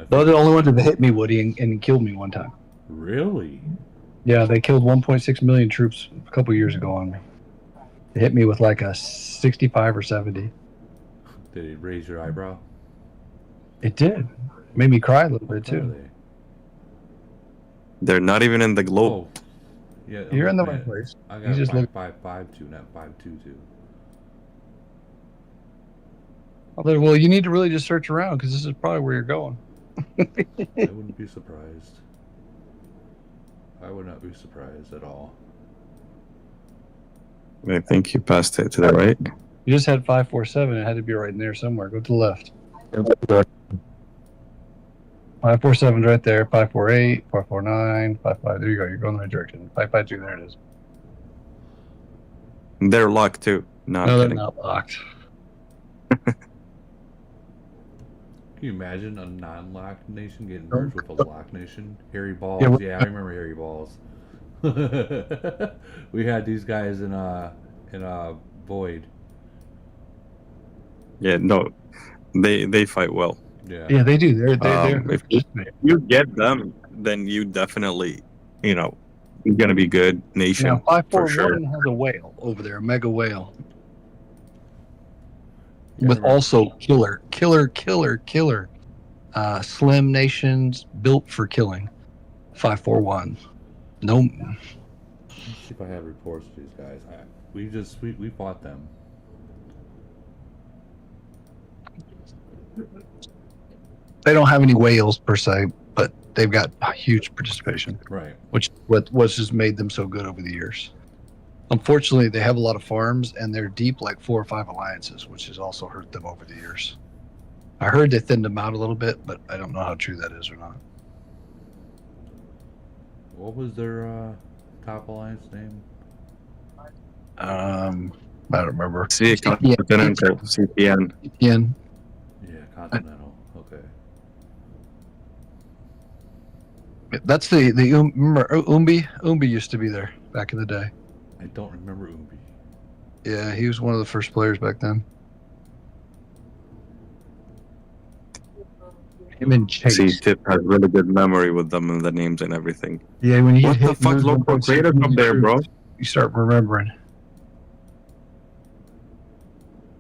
Those are the only ones that hit me, Woody, and killed me one time. Really? Yeah, they killed 1.6 million troops a couple years ago on me. They hit me with like a 65 or 70. Did it raise your eyebrow? It did. Made me cry a little bit What are too. they? They're not even in the globe. Oh, yeah. You're in the looking right at- place. I You got just look. 552, not 522. Well, you need to really just search around because this is probably where you're going. I wouldn't be surprised. I would not be surprised at all. I think you passed it to the right. You just had 547. It had to be right in there somewhere. Go to the left. 547's right there. 548, 549, 55. There you go. You're going the right direction. 552. There it is. They're locked too. No, I'm No, they're kidding. not locked. Can you imagine a non-locked nation getting merged with a locked nation? Hairy Balls. Yeah, Yeah, I remember Hairy Balls. We had these guys in Void. Yeah, no, they fight well. Yeah. Yeah, they do. They're If you get them, then you definitely, you're gonna be good nation Now, for sure. 541 has a whale over there, a mega whale. Yeah, With also killer slim nations built for killing. 541. No. Let's see if I have reports of these guys. We fought them. They don't have any whales per se, but they've got huge participation. Right. Which just made them so good over the years. Unfortunately, they have a lot of farms and they're deep like 4 or 5 alliances, which has also hurt them over the years. I heard they thinned them out a little bit, but I don't know how true that is or not. What was their top alliance name? I don't remember. Continental CPN. CPN. Yeah, Continental. Okay. That's remember Umbi? Umbi used to be there back in the day. I don't remember Umbi. Yeah, he was one of the first players back then. Him and Chase. See, Tip has really good memory with them and the names and everything. Yeah, when you What the fuck, local creator up there, bro? You start remembering.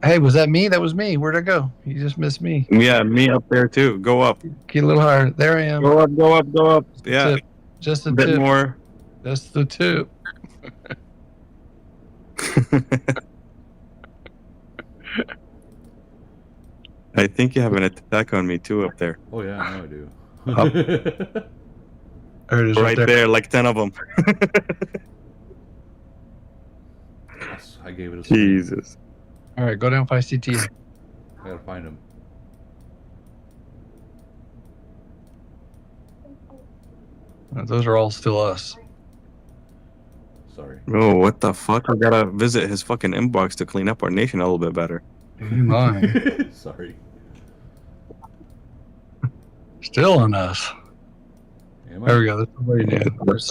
Hey, was that me? That was me. Where'd I go? You just missed me. Yeah, me up there too. Go up. Get a little higher. There I am. Go up, go up, go up. Yeah. Tip. Just a bit tip. more. Just the tip. I think you have an attack on me too up there. Oh yeah, I know I do. Up. There it is, right there, like 10 of them. Yes, I gave it a swing. Jesus. All right, go down 5 CT. I gotta find him. Those are all still us. Sorry. Oh, what the fuck? I gotta visit his fucking inbox to clean up our nation a little bit better. Mine. Sorry. Still on us. Am I? There we go. That's somebody new.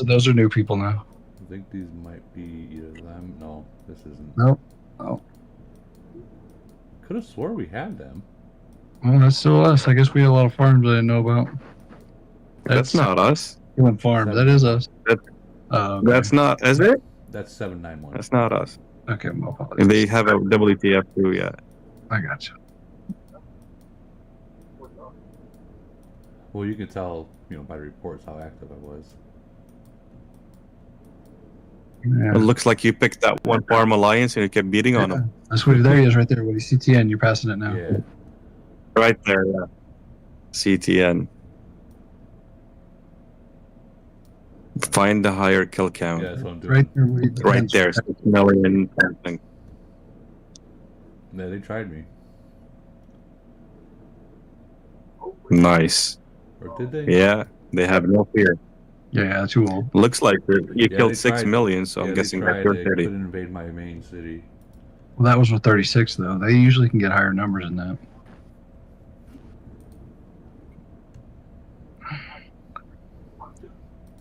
Those are new people now. I think these might be either them. No, this isn't. Nope. Oh. Could have swore we had them. Well, that's still us. I guess we had a lot of farms I didn't know about. That's not us. Human farms. That is us. Okay. That's not, is it? That's 791. That's not us. Okay, my apologies. They have a WTF too, yeah. I got you. Well, you can tell, by the reports how active I was. Yeah. It looks like you picked that one farm alliance and you kept beating on them. That's what. There he is, right there. What CTN? You're passing it now. Yeah. Right there, yeah. CTN. Find the higher kill count. Yeah, that's what I'm doing. Right there. Where Right there, 6 million something. Yeah, they tried me. Nice. Or did they? Yeah, they have no fear. Yeah, too old. Looks like you Yeah, killed they 6 tried. million, so Yeah, I'm they guessing tried. they're They 30. couldn't invade my main city. Well, that was with 36 though. They usually can get higher numbers than that.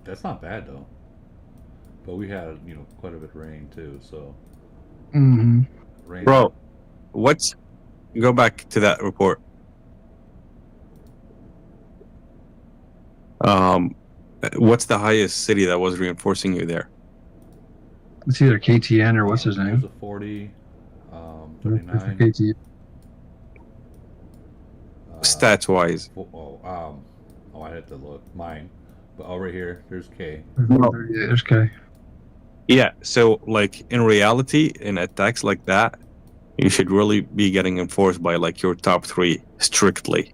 That's not bad though. But we had, quite a bit of rain too, so. Mm-hmm. Rain. Bro, go back to that report. What's the highest city that was reinforcing you there? It's either KTN or what's his name? There's a 40, For 39. KTN. Stats wise. I had to look. Mine. But over here, there's K. There's K. Yeah, so like in reality, in attacks like that, you should really be getting enforced by like your top 3 strictly.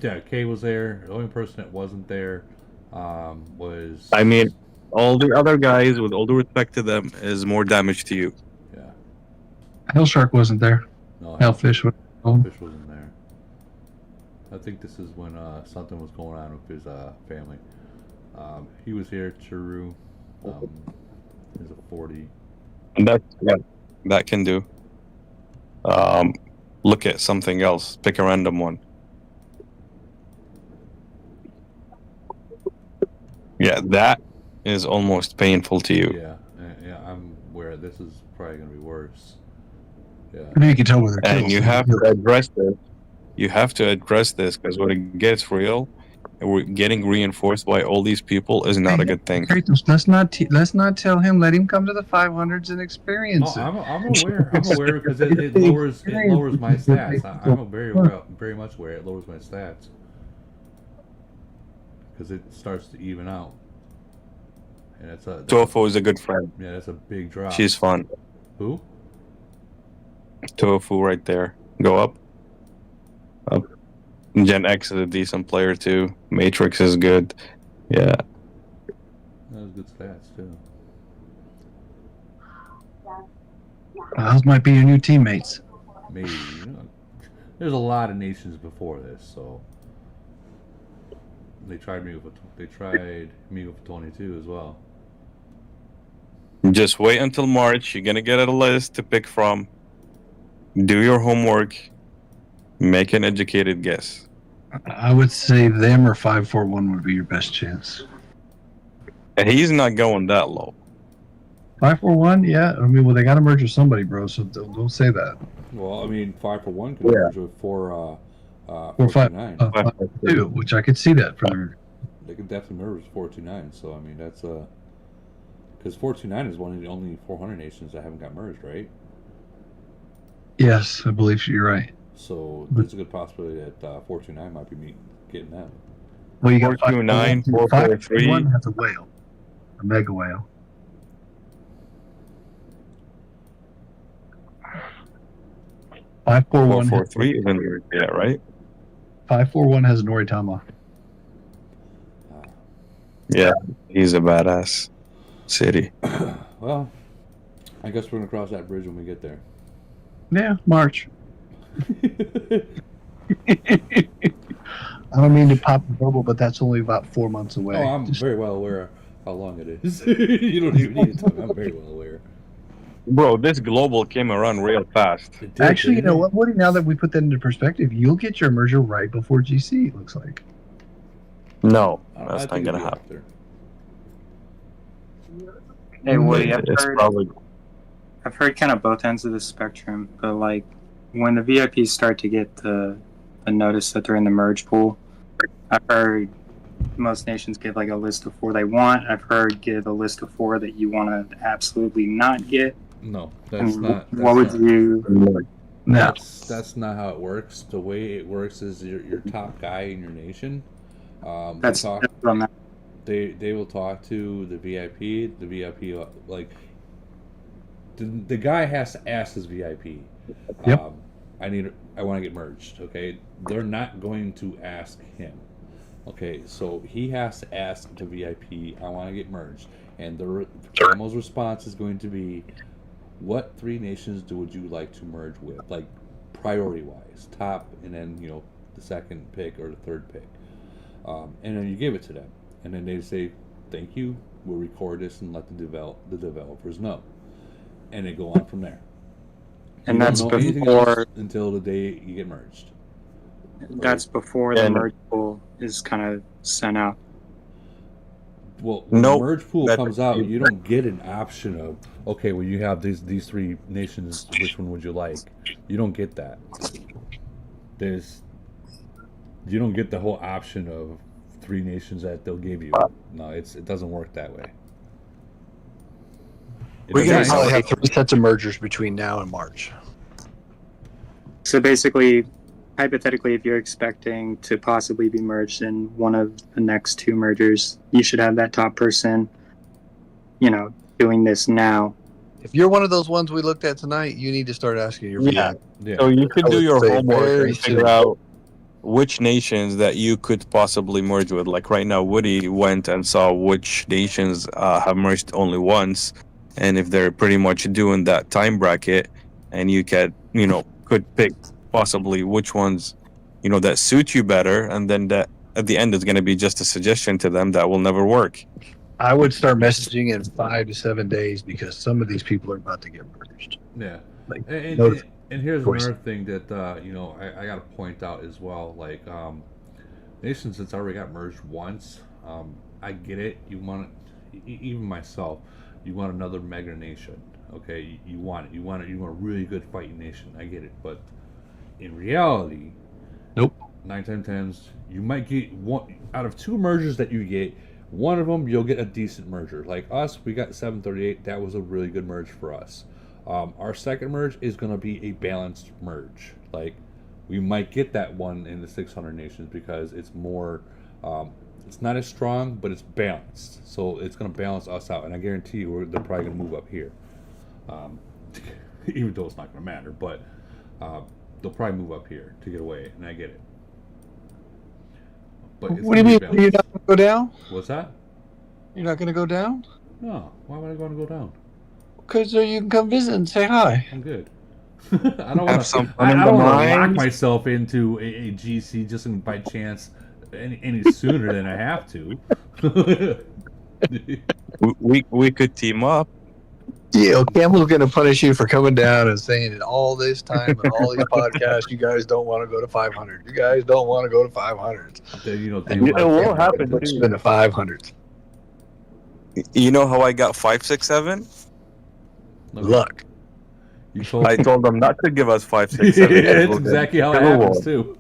Yeah, K was there. The only person that wasn't there was. I mean, all the other guys, with all due respect to them, is more damage to you. Yeah. Hellshark wasn't there. No, Hellfish was. Hellfish wasn't there. I think this is when something was going on with his family. He was here. Churu. There's a 40. That can do. Look at something else. Pick a random one. Yeah, that is almost painful to you. Yeah, I'm aware this is probably going to be worse. Yeah. You can tell where they're And you have to address this. You have to address this because when it gets real, we're getting reinforced by all these people is not a good thing. Kratos, let's not tell him. Let him come to the 500s and experience it. I'm aware. I'm aware because it lowers my stats. I'm very much aware it lowers my stats because it starts to even out. And it's Tofu is a good friend. Yeah, that's a big drop. She's fun. Who? Tofu right there. Go up. Up. Gen X is a decent player too. Matrix is good. Yeah. That was good stats too. Those might be your new teammates. Maybe. There's a lot of nations before this, so they tried me with 22 as well. Just wait until March. You're gonna get a list to pick from. Do your homework. Make an educated guess. I would say them or 541 would be your best chance. And he's not going that low. 541, yeah. I mean, well, they got to merge with somebody, bro. So don't say that. Well, I mean, 541 can merge with 429. 552, which I could see that for them. They could definitely merge with 429. So I mean, that's because 429 is one of the only 400 nations that haven't got merged, right? Yes, I believe you're right. So there's a good possibility that 429 might be getting that. Well, you got 429, 443. One has a whale, a mega whale. Five 443 is in there, yeah, right? 541 has Noritama. Yeah, he's a badass city. Well, I guess we're gonna cross that bridge when we get there. Yeah, March. I don't mean to pop the bubble, but that's only about 4 months away. Oh, I'm very well aware of how long it is. You don't even need to talk. I'm very well aware. Bro, this global came around real fast. Actually, you know what, Woody? Now that we put that into perspective, you'll get your merger right before GC, it looks like. No, that's not gonna happen. Hey, Woody, I've probably... heard kind of both ends of the spectrum, but like when the VIPs start to get the notice that they're in the merge pool, I've heard most nations give like a list of 4 they want. I've heard give a list of 4 that you want to absolutely not get. No, that's not. What would you? No, that's not how it works. The way it works is your top guy in your nation. That's they will talk to the VIP. The VIP like the guy has to ask his VIP. Yep. I want to get merged. Okay, they're not going to ask him. Okay, so he has to ask the VIP, I want to get merged, and the Camel's response is going to be, what 3 nations would you like to merge with, like priority wise, top, and then the second pick or the third pick, and then you give it to them, and then they say, thank you, we'll record this and let the developers know, and they go on from there. And that's before until the day you get merged. That's before the merge pool is kind of sent out. Well, when the merge pool comes out, you don't get an option of, okay, well, you have these 3 nations, which one would you like? You don't get that. You don't get the whole option of 3 nations that they'll give you. No, it doesn't work that way. We're going to probably have 3 sets of mergers between now and March. So basically, hypothetically, if you're expecting to possibly be merged in one of the next 2 mergers, you should have that top person, doing this now. If you're one of those ones we looked at tonight, you need to start asking your Yeah. VI. So you could I do would your say homework very and figure soon. out which nations that you could possibly merge with. Like right now, Woody went and saw which nations have merged only once, and if they're pretty much doing that time bracket, and you could pick possibly which ones that suit you better, and then that at the end is going to be just a suggestion to them that will never work. I would start messaging in 5 to 7 days because some of these people are about to get merged. Yeah. Like, And here's choice. another thing that I got to point out as well. Like nations that's already got merged once, I get it. You want even myself, you want another mega nation. Okay, you want it. You want a really good fighting nation. I get it, but in reality, nope. 9 10s, you might get one out of 2 mergers that you get. One of them you'll get a decent merger. Like us, we got 738. That was a really good merge for us. Our second merge is going to be a balanced merge. Like, we might get that one in the 600 nations because it's more, it's not as strong, but it's balanced. So it's going to balance us out, and I guarantee you they're probably going to move up here. Even though it's not going to matter, but they'll probably move up here to get away, and I get it. But what do you mean? You're not going to go down? What's that? You're not going to go down? No. Why would I want to go down? Because you can come visit and say hi. I'm good. I don't want to lock myself into a GC just by chance any sooner than I have to. we could team up. Yeah, Campbell's going to punish you for coming down and saying it all this time and all these podcasts. You guys don't want to go to 500. You guys don't want to go to 500. It will happen. Put you in the 500s. You know how I got 5, 6, 7? Luck. I told them not to give us 5, 6, 7. Yeah, it's exactly how it happens too.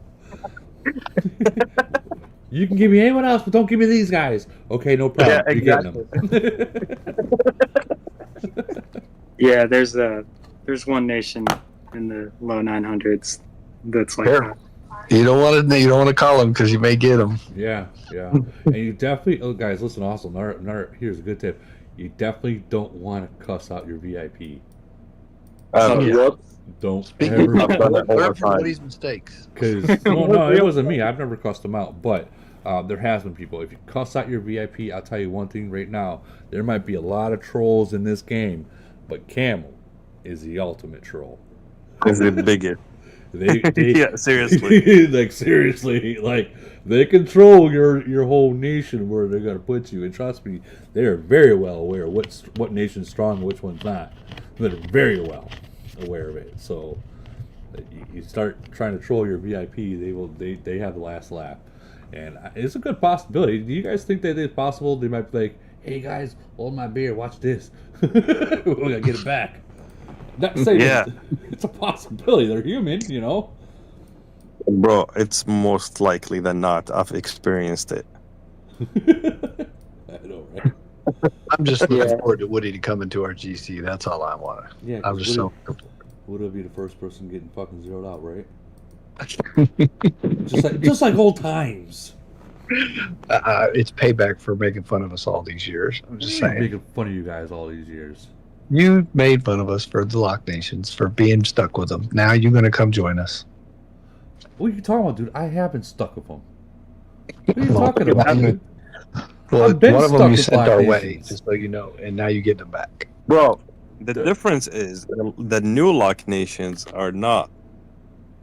You can give me anyone else, but don't give me these guys. Okay, no problem. Yeah, exactly. You're getting them. Yeah, there's one nation in the low 900s that's like that. You don't want to call them because you may get them. Yeah. And you definitely, guys, listen. Also, here's a good tip. You definitely don't want to cuss out your VIP. Don't ever. Learn from Woody's mistakes. Because no, it wasn't me. I've never cussed them out, but there has been people. If you cuss out your VIP, I'll tell you one thing right now. There might be a lot of trolls in this game, but Camel is the ultimate troll. Is the biggest. They yeah, seriously. seriously, they control your whole nation where they're gonna put you. And trust me, they are very well aware what nation's strong and which one's not. They're very well aware of it. So you start trying to troll your VIP, they have the last laugh, and it's a good possibility. Do you guys think that it's possible? They might be like, "Hey guys, hold my beer, watch this. We gotta get it back." Not saying it's a possibility. They're human, Bro, it's most likely than not. I've experienced it. I know, right? I'm just looking forward to Woody to come into our GC. That's all I want. Yeah, I'm just so. Woody be the first person getting fucking zeroed out, right? just like old times. It's payback for making fun of us all these years. I'm just saying. Making fun of you guys all these years. You made fun of us for the Lock Nations, for being stuck with them. Now you're going to come join us. What are you talking about, dude? I have been stuck with them. What are you talking about, dude? Well, one of them you sent our way, just so you know, and now you get them back. Bro, the difference is the new Lock Nations are not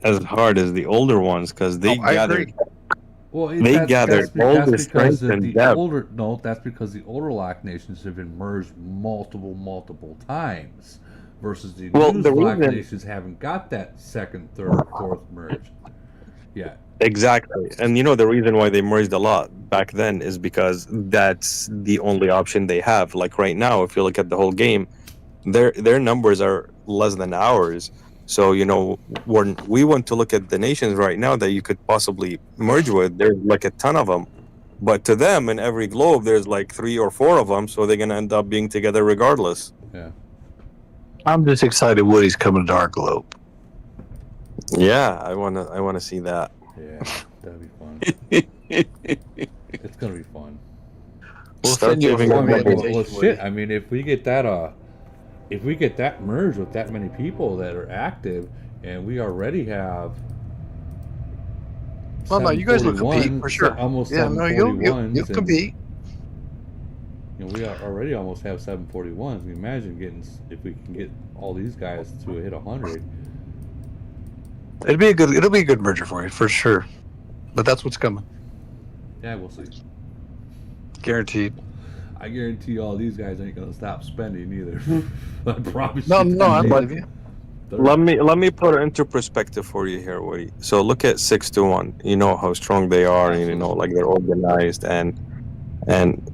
as hard as the older ones because they gathered. Well, they gathered all the strength and depth. That's because the older Lock Nations have been merged multiple times, versus the new Lock Nations haven't got that second, third, or fourth merge. Yeah. Exactly. And the reason why they merged a lot back then is because that's the only option they have. Like right now, if you look at the whole game, their numbers are less than ours. So, when we want to look at the nations right now that you could possibly merge with, there's like a ton of them. But to them, in every globe, there's like 3 or 4 of them, so they're gonna end up being together regardless. Yeah. I'm just excited Woody's coming to our globe. Yeah, I wanna see that. Yeah, that'd be fun. It's gonna be fun. We'll Start send you a giving formal them invitation. Well, shit. I mean, if we get that merged with that many people that are active, and we already have. Well, no, you guys will compete 741, for sure. Almost Yeah, no, you'll 741s. compete. You know, we already almost have 741s. Imagine if we can get all these guys to hit 100. It'll be a good merger for you for sure. But that's what's coming. Yeah, we'll see. Guaranteed. I guarantee all these guys ain't gonna stop spending either. I promise. No, you. I believe you. Let me put it into perspective for you here, Woody. So look at 621. You know how strong they are, and you know like they're organized, and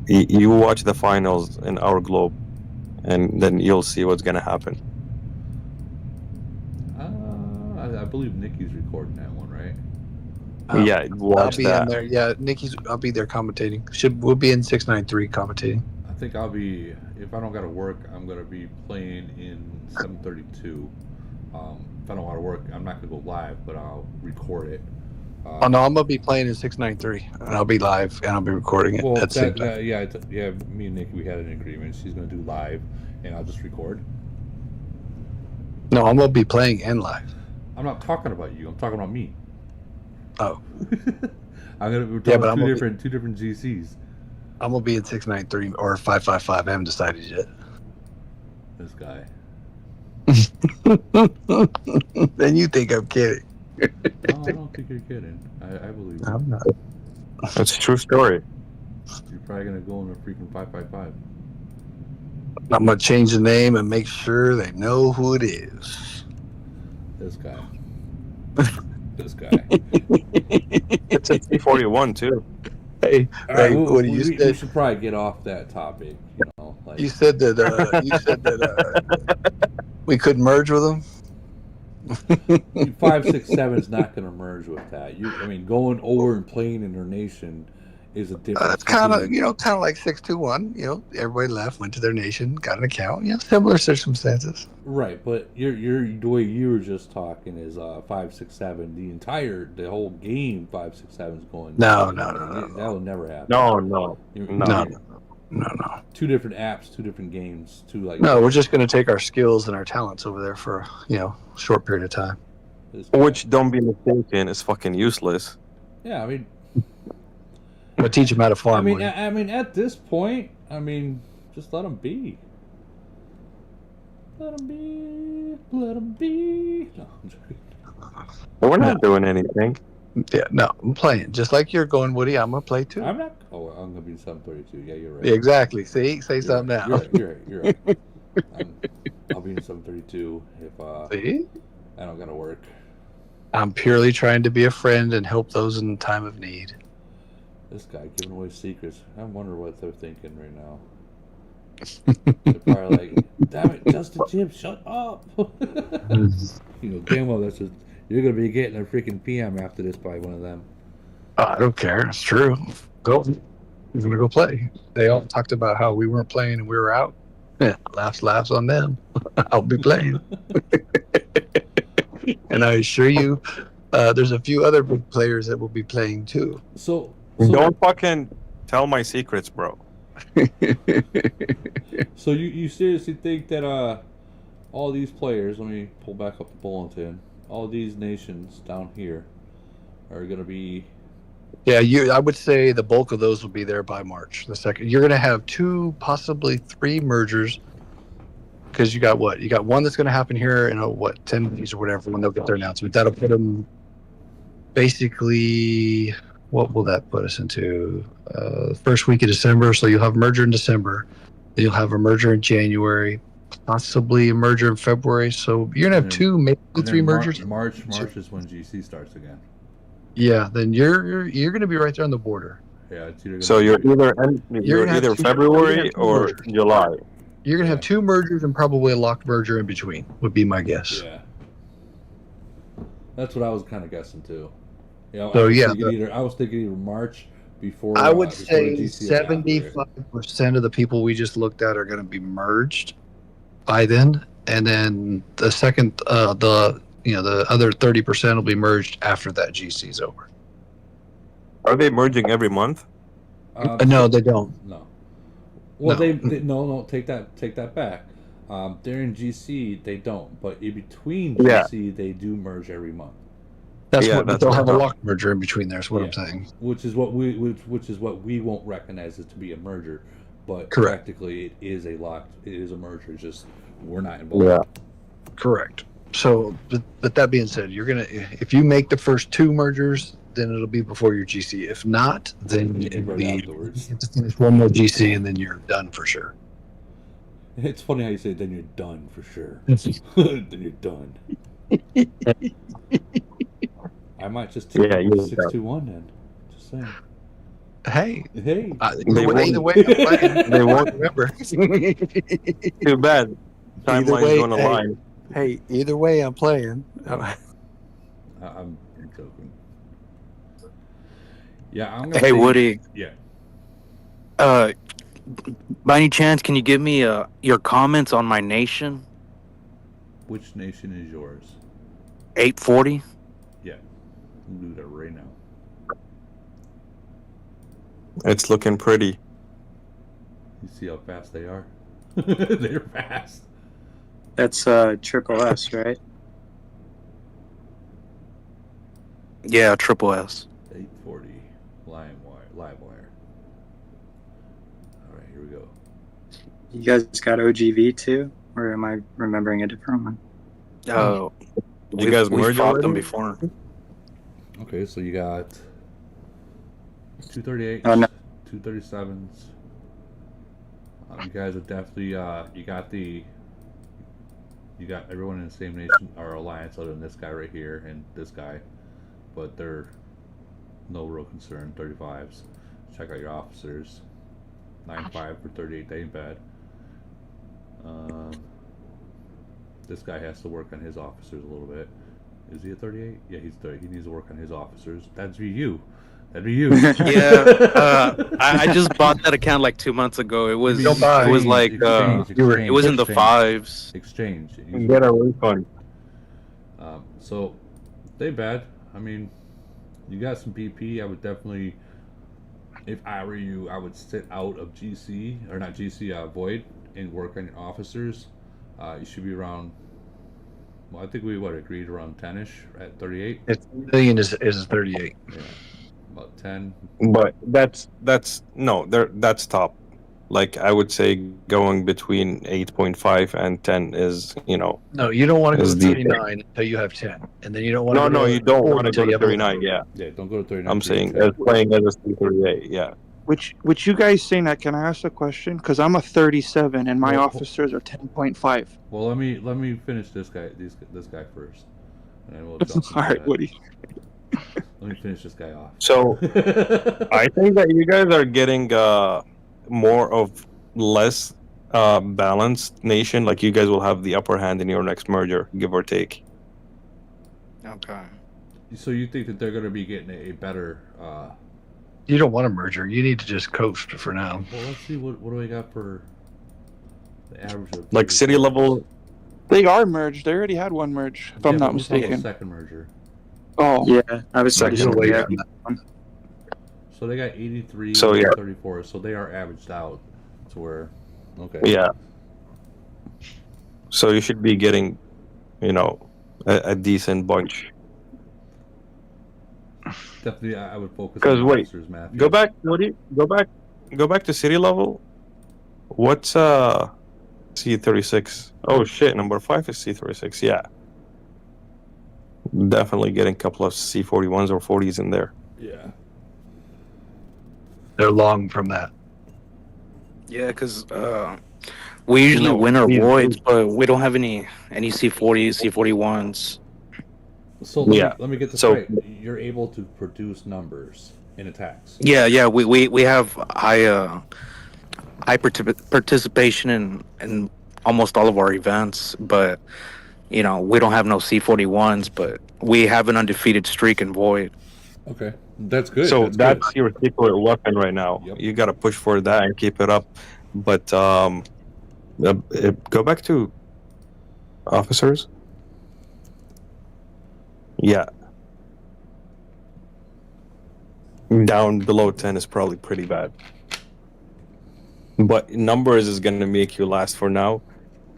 you watch the finals in our globe, and then you'll see what's gonna happen. I believe Nikki's recording that one, right? Yeah, watch I'll be that. in there. Yeah, I'll be there commentating. We'll be in 693 commentating. I think I'll be, if I don't gotta work, I'm gonna be playing in 732. If I don't want to work, I'm not gonna go live, but I'll record it. Oh no, I'm gonna be playing in 693, and I'll be live, and I'll be recording it. Well, at the same time. yeah. Me and Nikki, we had an agreement. She's gonna do live, and I'll just record. No, I'm gonna be playing and live. I'm not talking about you. I'm talking about me. Oh. We're talking about two different GCs. I'm gonna be in 693 or 555. I haven't decided yet. This guy. Then you think I'm kidding? No, I don't think you're kidding. I believe you. I'm not. That's a true story. You're probably gonna go in a freaking 555. I'm gonna change the name and make sure they know who it is. This guy. This guy. It's a 341 too. Hey, Right, what do you we say? should probably get off that topic. You know, like, You said that. We could merge with them. 567 is not going to merge with that. I mean, going over and playing in their nation is a different. It's kind of like 621. Everybody left, went to their nation, got an account. Similar circumstances. Right, but the way you were just talking is 567. The whole game 567 is going. No. That will never happen. No. Two different apps, two different games, No, we're just going to take our skills and our talents over there for a short period of time. Which, don't be mistaken, is fucking useless. Yeah, I mean. But teach them how to farm. I mean, at this point, just let them be. Let them be. Let them be. No, I'm joking. We're not doing anything. Yeah, no, I'm playing. Just like you're going, Woody, I'm going to play too. I'm not. Oh, I'm going to be 732. Yeah, you're right. Yeah, exactly. See? Say something now. You're right. I'll be in 732 if See? I don't got to work. I'm purely trying to be a friend and help those in time of need. This guy giving away secrets. I wonder what they're thinking right now. They're probably like, damn it, Justin Jim, shut up. Damn well, you're going to be getting a freaking PM after this by one of them. I don't care. It's true. Go. We're going to go play. They all talked about how we weren't playing and we were out. Yeah, laughs on them. I'll be playing. And I assure you, there's a few other big players that will be playing too. So don't fucking tell my secrets, bro. So you seriously think that all these players, let me pull back up the bulletin, all these nations down here are going to be... Yeah, I would say the bulk of those will be there by March the 2nd. You're going to have 2, possibly 3 mergers, because you got what? You got one that's going to happen here in 10 days or whatever when they'll get their announcement. That'll put them basically... What will that put us into? First week of December. So you'll have a merger in December. Then you'll have a merger in January, possibly a merger in February. So you're gonna have 2, maybe 3 mergers. March is when GC starts again. Yeah, then you're gonna be right there on the border. Yeah, it's either. So you're either February or July. You're gonna have 2 mergers and probably a locked merger in between. Would be my guess. Yeah, that's what I was kind of guessing too. So I was thinking either March before I would before say GC or after it. 75% of the people we just looked at are going to be merged by then, and then the second, the other 30% will be merged after that GC's over. Are they merging every month? No, they don't. No. Well, No. no, take that back. During GC they don't, but in between GC they do merge every month. That's what they'll have a lock merger in between there. Is what I'm Yeah. saying. Which is what we won't recognize as to be a merger, but Correct. practically it is a merger. It's just we're not involved. Yeah. Correct. So, but that being said, if you make the first 2 mergers, then it'll be before your GC. If not, then it'll be afterwards. you have to finish one more GC and then you're done for sure. It's funny how you say then you're done for sure. Then you're done. I might just take 621 then. Just saying. Hey. Either way, they won't remember. Too bad. Timeline's going to lie. Hey, either way, I'm playing. I'm joking. Yeah, I'm Hey, Woody. Yeah. By any chance, can you give me your comments on my nation? Which nation is yours? 840. Yeah, we'll do that right now. It's looking pretty. You see how fast they are? They're fast. That's triple S, right? Yeah, triple S. 840 live wire. All right, here we go. You guys got OGV too, or am I remembering a different one? Oh, you guys we merged fought them already? before. Okay, so you got 238, Oh, no. 237s. You guys are definitely you got everyone in the same nation or alliance other than this guy right here and this guy, but they're no real concern. 35s. Check out your officers. 9.5 for 38. That ain't bad. This guy has to work on his officers a little bit. Is he a 38? Yeah, he's 30. He needs to work on his officers. That'd be you. That'd be you. Yeah, I just bought that account like 2 months ago. It was like it was in the 5s. Exchange. Get a refund. So they bad. I mean, you got some BP. I would definitely, if I were you, I would sit out of GC or not GC, Void, and work on your officers. You should be around. Well, I think we agreed around 10ish at 38. It's million is 38. Yeah, about 10. But that's top. Like I would say, going between 8.5 and 10 is No, you don't want to go is to the- 39 until you have 10, and then you don't want to. No, you don't want to until go you to have 39. Yeah, Yeah, don't go to 39. I'm saying as playing as a C38. Yeah. Which you guys saying that? Can I ask a question? Because I'm a 37 and my officers are 10.5. Well, let me finish this guy first, and then we'll jump into All right, that. Woody. Let me finish this guy off. So I think that you guys are getting more of less balanced nation. Like you guys will have the upper hand in your next merger, give or take. Okay. So you think that they're going to be getting a better? You don't want a merger. You need to just coast for now. Well, let's see what do we got for the average of Like city level. They are merged. They already had one merge, if I'm not mistaken. Second merger. Oh, yeah, I was Second second. away Yeah. from that one. So they got 83 So, yeah. and 34. So they are averaged out to where, okay. Yeah. So you should be getting, a decent bunch. Definitely, I would focus Because on wait, officers, Matthew. go back. Woody, go back to city level. What's C36? Oh shit, number 5 is C36. Yeah. Definitely getting a couple of C41s or 40s in there. Yeah. They're long from that. Yeah, because we usually win our voids, but we don't have any C40s, C41s. So let me get this right. You're able to produce numbers in attacks. Yeah, we have high participation in almost all of our events, but we don't have no C41s, but we have an undefeated streak in void. Okay. That's good. So That's good. your secret weapon right now. Yep. You gotta push for that and keep it up. But go back to officers. Yeah, down below 10 is probably pretty bad. But numbers is gonna make you last for now,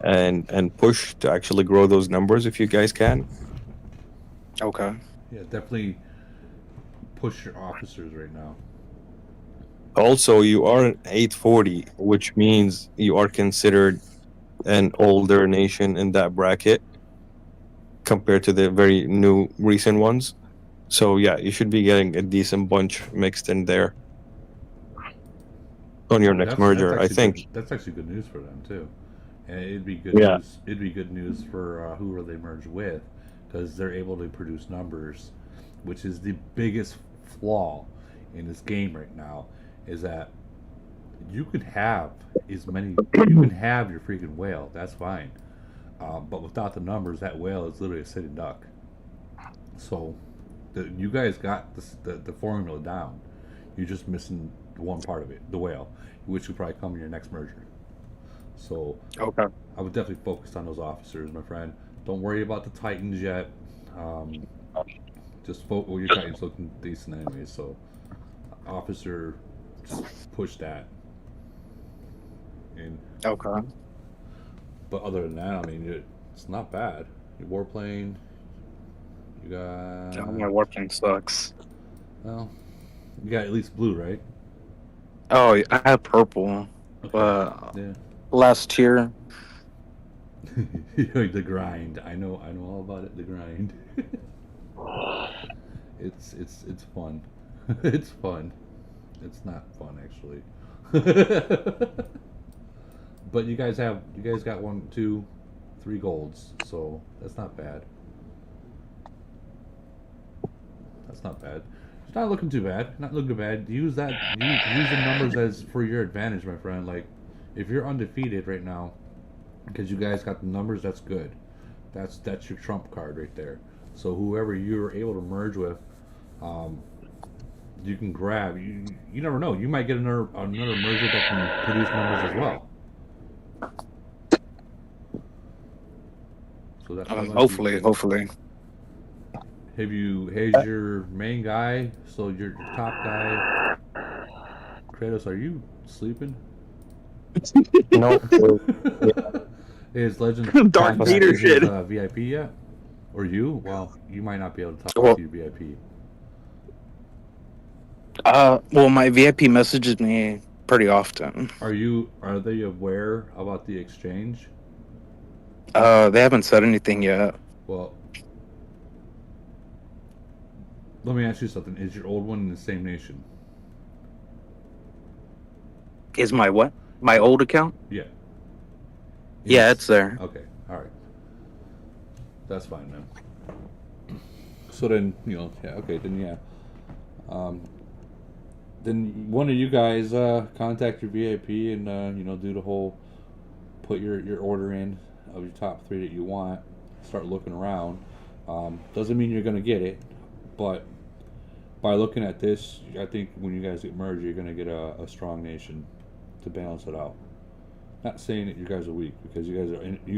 and push to actually grow those numbers if you guys can. Okay. Yeah, definitely push your officers right now. Also, you are an 840, which means you are considered an older nation in that bracket compared to the very new recent ones. So yeah, you should be getting a decent bunch mixed in there on your next merger, I think. Good, that's actually good news for them too, and it'd be good Yeah. news. It'd be good news for whoever they merge with, because they're able to produce numbers, which is the biggest flaw in this game right now. Is that you could have as many, you can have your freaking whale. That's fine, but without the numbers, that whale is literally a sitting duck. So, you guys got the formula down. You're just missing one part of it, the whale, which will probably come in your next merger. So, Okay. I would definitely focus on those officers, my friend. Don't worry about the Titans yet. Just well, your Titans looking decent anyway. So, officer, just push that. And Okay. but other than that, I mean, it's not bad. Your warplane. You got. Oh, my warplane sucks. Well, you got at least blue, right? Oh, I have purple. Yeah. Last tier. The grind. I know all about it. The grind. It's fun. It's fun. It's not fun actually. But you guys got 1, 2, 3 golds, so that's not bad. That's not bad. It's not looking too bad. Not looking bad. Use that. Use the numbers as for your advantage, my friend. Like, if you're undefeated right now, because you guys got the numbers, that's good. That's your trump card right there. So whoever you're able to merge with, you can grab. You never know. You might get another merger that can produce numbers as well. So that's hopefully. Has your main guy, so your top guy, Kratos, are you sleeping? No. Is Legend Darth Vader shit. VIP yet? Or you? Well, you might not be able to talk to your VIP. Well, my VIP messages me pretty often. Are they aware about the exchange? They haven't said anything yet. Well, let me ask you something. Is your old one in the same nation? Is my what? My old account? Yeah. Yeah, it's there. Okay, alright. That's fine, man. So then, then one of you guys contact your VIP and do the whole put your order in of your top 3 that you want. Start looking around. Doesn't mean you're gonna get it, but by looking at this, I think when you guys get merged, you're gonna get a strong nation to balance it out. Not saying that you guys are weak, because you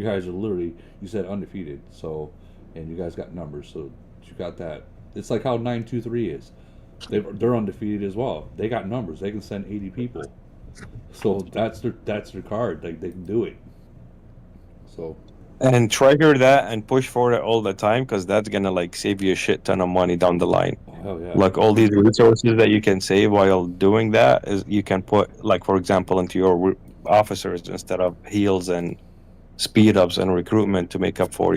guys are literally, you said undefeated, so, and you guys got numbers, so you got that. It's like how 923 is. They're undefeated as well. They got numbers. They can send 80 people. So that's their card. They can do it. So. And trigger that and push for it all the time, because that's gonna like save you a shit ton of money down the line. Oh yeah. Like all these resources that you can save while doing that is you can put, like, for example, into your officers instead of heals and speed ups and recruitment to make up for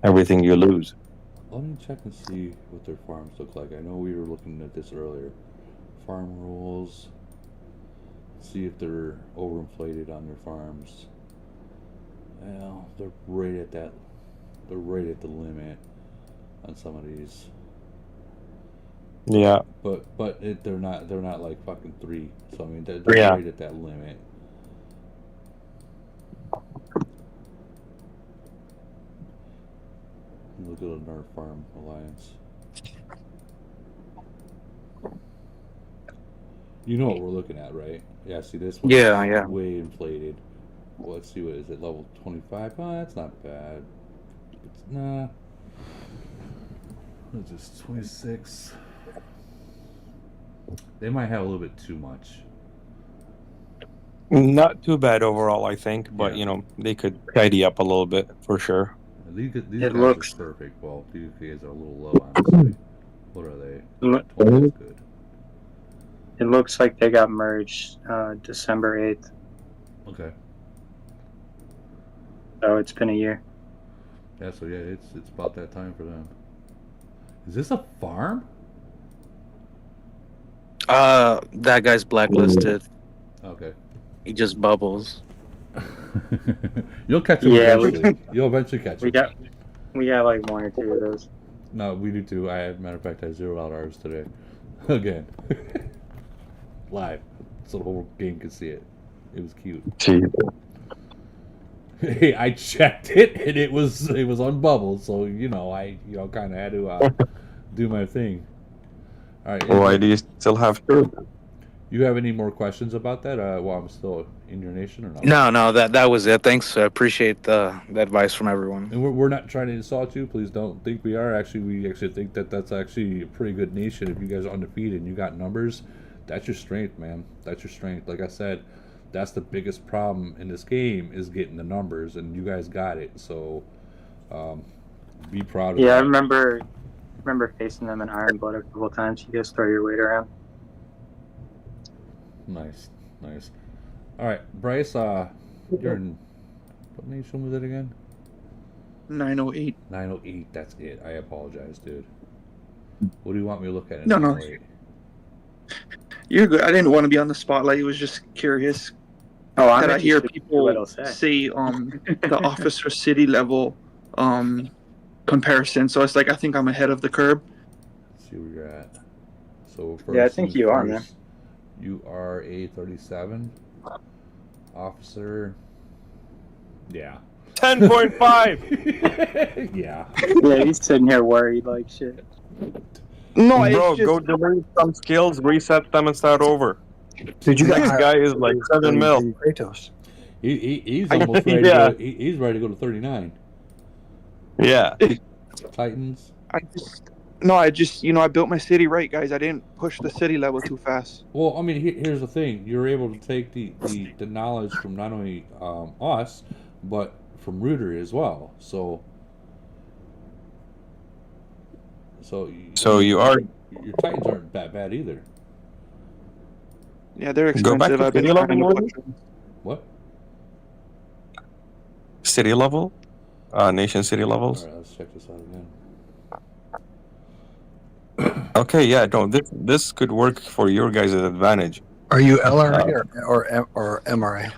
everything you lose. Let me check and see what their farms look like. I know we were looking at this earlier. Farm rules. See if they're overinflated on their farms. Well, they're right at that. They're right at the limit on some of these. Yeah. But they're not like fucking 3. So I mean they're Yeah. right at that limit. Look at the Nerf Farm Alliance. You know what we're looking at, right? Yeah, see this one? Yeah. Way inflated. Well, let's see, what is it? Level 25? Oh, that's not bad. Nah. What is this? 26. They might have a little bit too much. Not too bad overall, I think, but they could tidy up a little bit for sure. These It guys looks- are perfect. Well, these guys are a little low, honestly. What are they? 20 is good. It looks like they got merged December 8th. Okay. So it's been a year. Yeah, so yeah, it's about that time for them. Is this a farm? That guy's blacklisted. Okay. He just bubbles. You'll catch him eventually. You'll eventually catch him. We got like one or two of those. No, we do too. Matter of fact, I zeroed out ours today. Again. Live. So the whole game could see it. It was cute. Hey, I checked it and it was on bubble, so I kind of had to do my thing. All right. Why do you still have to? You have any more questions about that? While I'm still in your nation, or not? No, that was it. Thanks. I appreciate the advice from everyone. And we're not trying to insult you. Please don't think we are. Actually, we actually think that's actually a pretty good nation. If you guys are undefeated and you got numbers, that's your strength, man. That's your strength. Like I said, that's the biggest problem in this game is getting the numbers, and you guys got it. So, be proud of Yeah, that. I remember facing them in Iron Blood a couple times. You guys throw your weight around. Nice. All right, Bryce. You're in what nation was it again? 908. 908. That's it. I apologize, dude. What do you want me to look at? No. You're good. I didn't want to be on the spotlight. I was just curious. Oh, I'm that I hear interested in what people I'll say. say the officer city level comparison. So it's like I think I'm ahead of the curve. Let's see where you're at. So Yeah, I think you are, man. You are a 37 officer. Yeah. 10.5. Yeah. Yeah, he's sitting here worried like shit. No, bro, it's just, go delete some skills, reset them, and start over. Dude, you got This guy is like 7 mil. Kratos. He's almost ready. Yeah. He's ready to go to 39. Yeah. Titans. I built my city right, guys. I didn't push the city level too fast. Well, I mean, here's the thing: you're able to take the knowledge from not only us, but from Rooter as well. So you are. Your Titans aren't that bad either. Yeah, they're Go back expensive. to I've been city trying level. to push them. What? City level? Nation city levels? All right, let's check this out again. Okay, yeah, no, this could work for your guys' advantage. Are you LRA or MRA?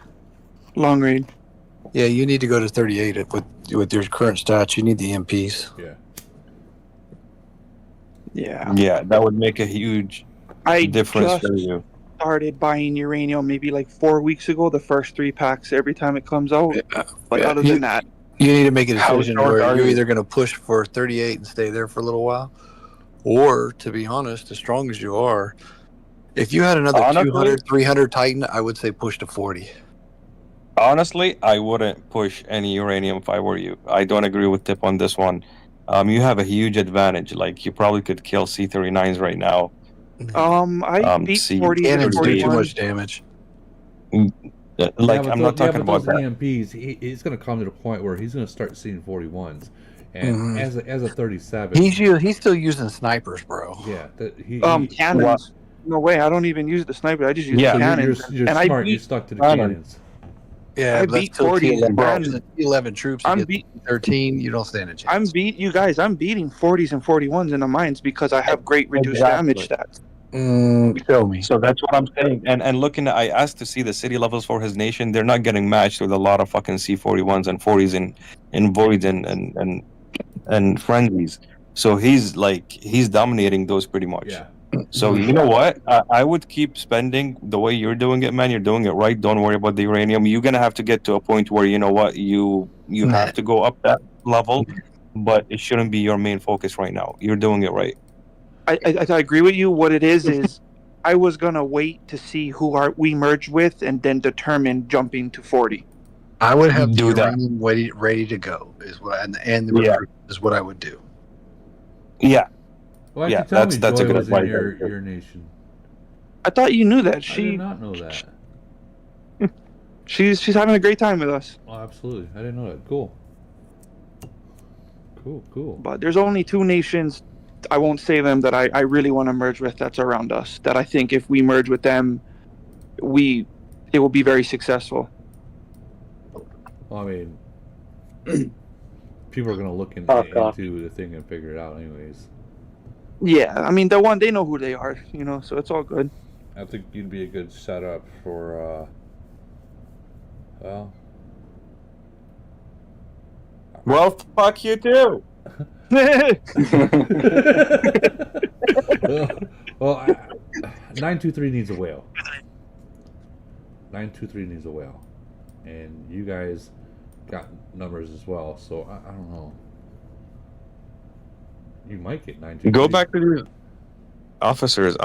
Long range. Yeah, you need to go to 38 with your current stats. You need the MPs. Yeah. Yeah. Yeah, that would make a huge difference just for you. started buying uranium maybe like 4 weeks ago. The first 3 packs every time it comes out. But other than that, You need to make a decision short where are you're you? either going to push for 38 and stay there for a little while, or, to be honest, as strong as you are, if you had another Honestly? 200, 300 Titan, I would say push to 40. Honestly, I wouldn't push any uranium if I were you. I don't agree with Tip on this one. You have a huge advantage. Like, you probably could kill C-39s right now. I beat 40 to Cannons do too 41. much damage. Like, I'm not talking about those that. EMPs. He's going to come to the point where he's going to start seeing 41s, and as a 37, He's still using snipers, bro. yeah, Cannons. No way. I don't even use the sniper. I just use Yeah. the So cannons. you're and smart. I You're beat, stuck to the Cannon. cannons. Yeah, I but that's beat still 40 T11, and- T11 troops. I'm You beat- get 13, you don't stand a chance. I'm beating 40s and 41s in the mines because I have great reduced Exactly. damage stats. Show me. So that's what I'm saying. And looking at, I asked to see the city levels for his nation. They're not getting matched with a lot of fucking C-41s and 40s in voids and frenzies. So he's dominating those pretty much. Yeah. So you know what? I would keep spending the way you're doing it, man. You're doing it right. Don't worry about the uranium. You're gonna have to get to a point where you know what you have to go up that level, but it shouldn't be your main focus right now. You're doing it right. I agree with you. What it is I was gonna wait to see who we merge with, and then determine jumping to 40. I would have the Do that. uranium ready to go. Is what and the Yeah. recruit is what I would do. Yeah. Why Yeah, didn't you tell that's me a Joy good was in advice. your nation? I thought you knew that. I did not know that. She's having a great time with us. Oh, absolutely. I didn't know that. Cool. Cool. But there's only 2 nations, I won't say them, that I really want to merge with that's around us. That I think if we merge with them, it will be very successful. Well, I mean, people are going to look into the thing and figure it out anyways. Yeah, I mean, they know who they are, so it's all good. I think you'd be a good setup for, Well, fuck you too. Well, 923 needs a whale. 923 needs a whale. And you guys got numbers as well, so I don't know. You might get 923. Go back to the officers.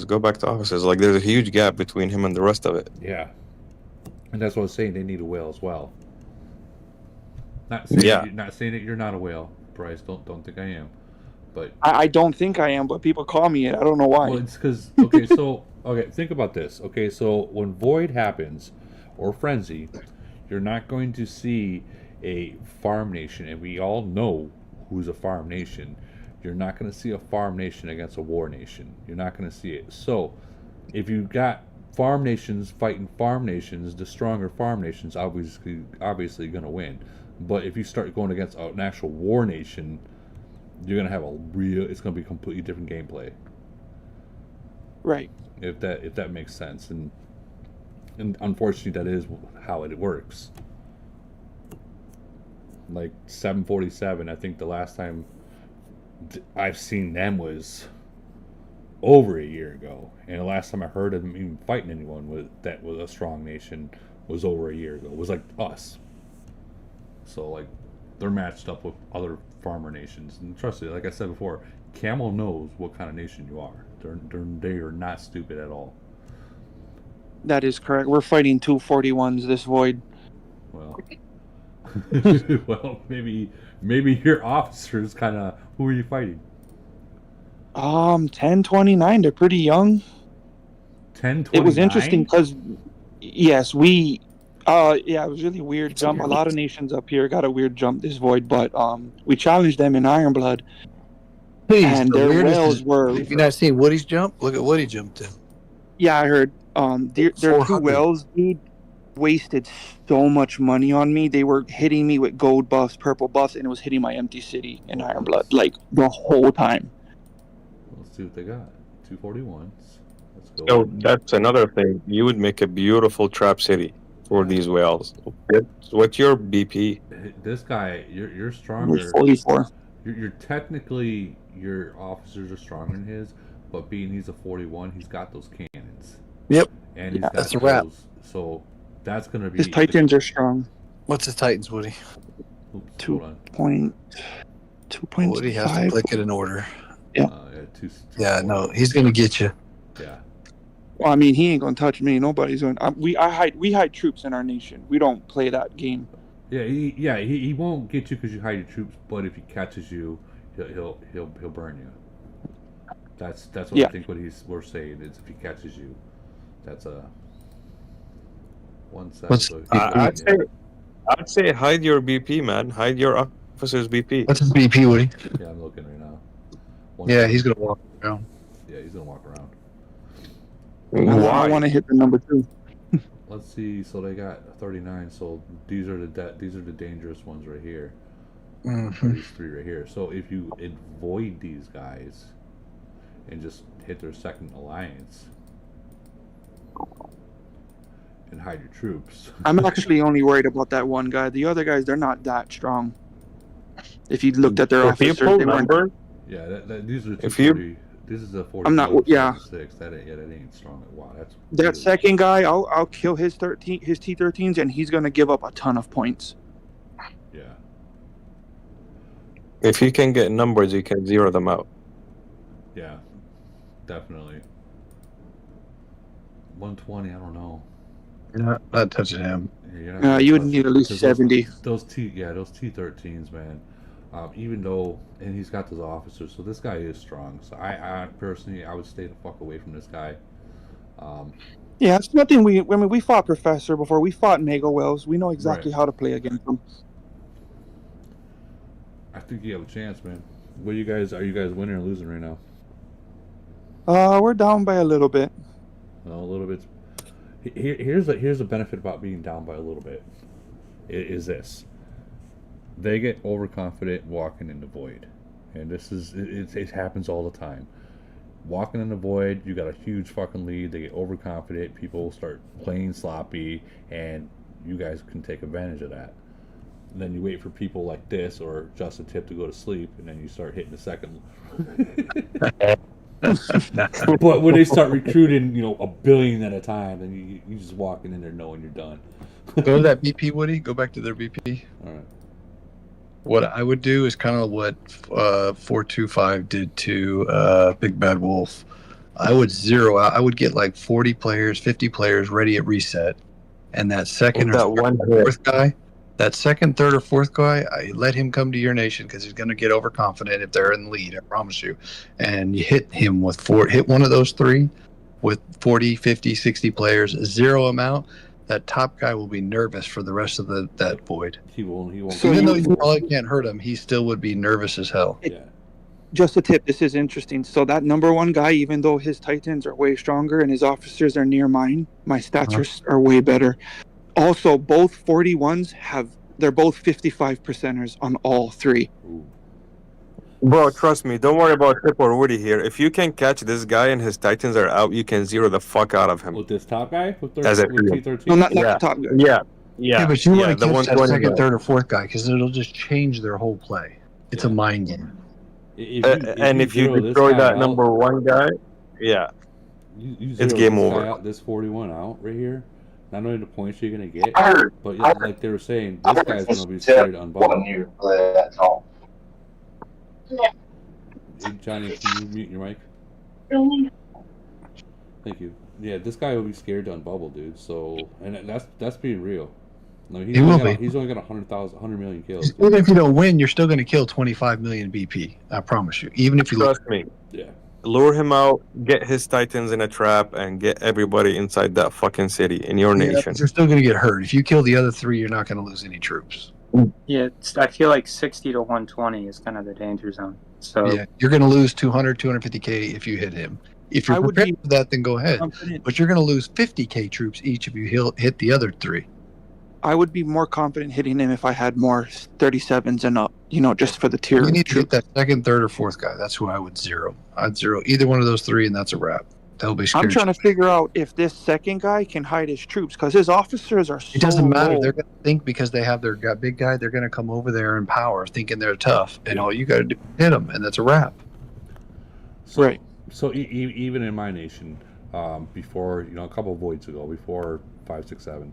Go back to officers. Like, there's a huge gap between him and the rest of it. Yeah. And that's what I was saying. They need a whale as well. Not saying that you're not a whale, Bryce. Don't think I am. But I don't think I am, but people call me it. I don't know why. Well, it's because think about this. Okay, so when Void happens or Frenzy, you're not going to see a farm nation, and we all know who's a farm nation. You're not going to see a farm nation against a war nation. You're not going to see it. So, if you got farm nations fighting farm nations, the stronger farm nations obviously going to win. But if you start going against an actual war nation, you're going to have it's going to be completely different gameplay. Right. If that makes sense. And unfortunately, that is how it works. Like 747, I think the last time I've seen them was over a year ago, and the last time I heard of them even fighting anyone that was a strong nation was over a year ago. It was like us. So like they're matched up with other farmer nations, and trust me, like I said before, Camel knows what kind of nation you are. They are not stupid at all. That is correct. We're fighting 241s this void. Well, well, maybe your officers kind of. Who are you fighting? 1029. They're pretty young. 1029. It was interesting because, yes, we. It was really weird jump. A lot of nations up here got a weird jump this void, but we challenged them in Ironblood. Please, and their whales were. Have you not seen Woody's jump? Look at what he jumped to. Yeah, I heard. Their 2 whales, dude, wasted so much money on me. They were hitting me with gold buffs, purple buffs, and it was hitting my empty city in Ironblood like the whole time. Let's see what they got. 241s. Let's go. Oh, that's another thing. You would make a beautiful trap city for these whales. What's your BP? This guy, you're stronger. 44. You're technically, your officers are stronger than his, but being he's a 41, he's got those cannons. Yep. And he's got that's a wrap. So that's gonna be. His Titans are strong. What's his Titans, Woody? Oops, 2.5. Woody has to click it in order. Yeah. No, he's gonna get you. Yeah. Well, I mean, he ain't gonna touch me. Nobody's going. We hide troops in our nation. We don't play that game. Yeah, he won't get you because you hide your troops, but if he catches you, he'll burn you. That's what I think we're saying is if he catches you, that's a 1 second. I'd say hide your BP, man. Hide your officer's BP. What's his BP, Woody? Yeah, I'm looking right now. He's gonna walk around. Yeah, he's gonna walk around. I want to hit the number 2. Let's see. So they got 39. So these are the dangerous ones right here. Mm-hmm. These 3 right here. So if you avoid these guys and just hit their second alliance and hide your troops. I'm actually only worried about that one guy. The other guys, they're not that strong. If you looked at their officers, they weren't. Yeah, these are 240. This is a 40. I'm not. Yeah. 6. That ain't strong. Wow, that's. That second guy, I'll kill his T13s, and he's gonna give up a ton of points. Yeah. If you can get numbers, you can zero them out. Yeah, definitely. 120, I don't know. You're not touching him. Yeah, you would need at least 70. Those T13s, man. Even though, and he's got those officers, so this guy is strong. So I personally, I would stay the fuck away from this guy. Yeah, it's nothing. We fought Professor before. We fought Mega Wells. We know exactly Right. how to play against them. I think you have a chance, man. Are you guys winning or losing right now? We're down by a little bit. Well, a little bit. Here's the benefit about being down by a little bit. Is this? They get overconfident walking in the void, and this is it happens all the time. Walking in the void, you got a huge fucking lead. They get overconfident. People start playing sloppy, and you guys can take advantage of that. And then you wait for people like this or Justin Tip to go to sleep, and then you start hitting the second. But when they start recruiting, a billion at a time, then you just walking in there knowing you're done. Go to that BP, Woody. Go back to their BP. All right. What I would do is kind of what 425 did to Big Bad Wolf. I would zero out. I would get like 40 players, 50 players ready at reset, and that second or fourth guy, that second, third, or fourth guy, I let him come to your nation because he's going to get overconfident if they're in the lead. I promise you. And you hit him with hit one of those three with 40, 50, 60 players, zero them out. That top guy will be nervous for the rest of that void. He won't. So even though you probably can't hurt him, he still would be nervous as hell. Just a tip. This is interesting. So that number one guy, even though his Titans are way stronger and his officers are near mine, my stats are way better. Also, both 41s they're both 55%ers on all three. Bro, trust me. Don't worry about Tip or Woody here. If you can catch this guy and his Titans are out, you can zero the fuck out of him. With this top guy? With T13? No, not the top guy. Yeah, but you want to the catch that 120 second, guy. third, or fourth guy because it'll just change their whole play. It's a mind game. If you destroy that number one guy, you it's zero game this over. guy out, this 41 out right here. Not only the points you're gonna get, I heard- but I heard- like they were saying, this guy's gonna be scared to unbubble. That's all. Hey, Johnny, can you mute your mic? Thank you. Yeah, this guy will be scared to unbubble, dude. So, and that's being real. No, He will be. He's only got 100 million kills. Even if you don't win, you're still going to kill 25 million BP. I promise you. Even if you Trust me. Yeah. Lure him out, get his Titans in a trap, and get everybody inside that fucking city in your nation. but you're still going to get hurt. If you kill the other three, you're not going to lose any troops. Yeah, I feel like 60 to 120 is kind of the danger zone. So Yeah, you're going to lose 200, 250K if you hit him. If you're prepared for that, then go ahead. But you're going to lose 50K troops each if you hit the other three. I would be more confident hitting him if I had more 37s and up, just for the tier. You need to hit that second, third, or fourth guy. That's who I would zero. I'd zero either one of those three, and that's a wrap. They'll be scared. I'm trying to figure out if this second guy can hide his troops because his officers are so It doesn't matter. low. They're going to think because they have their big guy, they're going to come over there in power thinking they're tough. And all you got to do is hit them, and that's a wrap. Right. So even in my nation, before a couple of voids ago, before 5, 6, 7,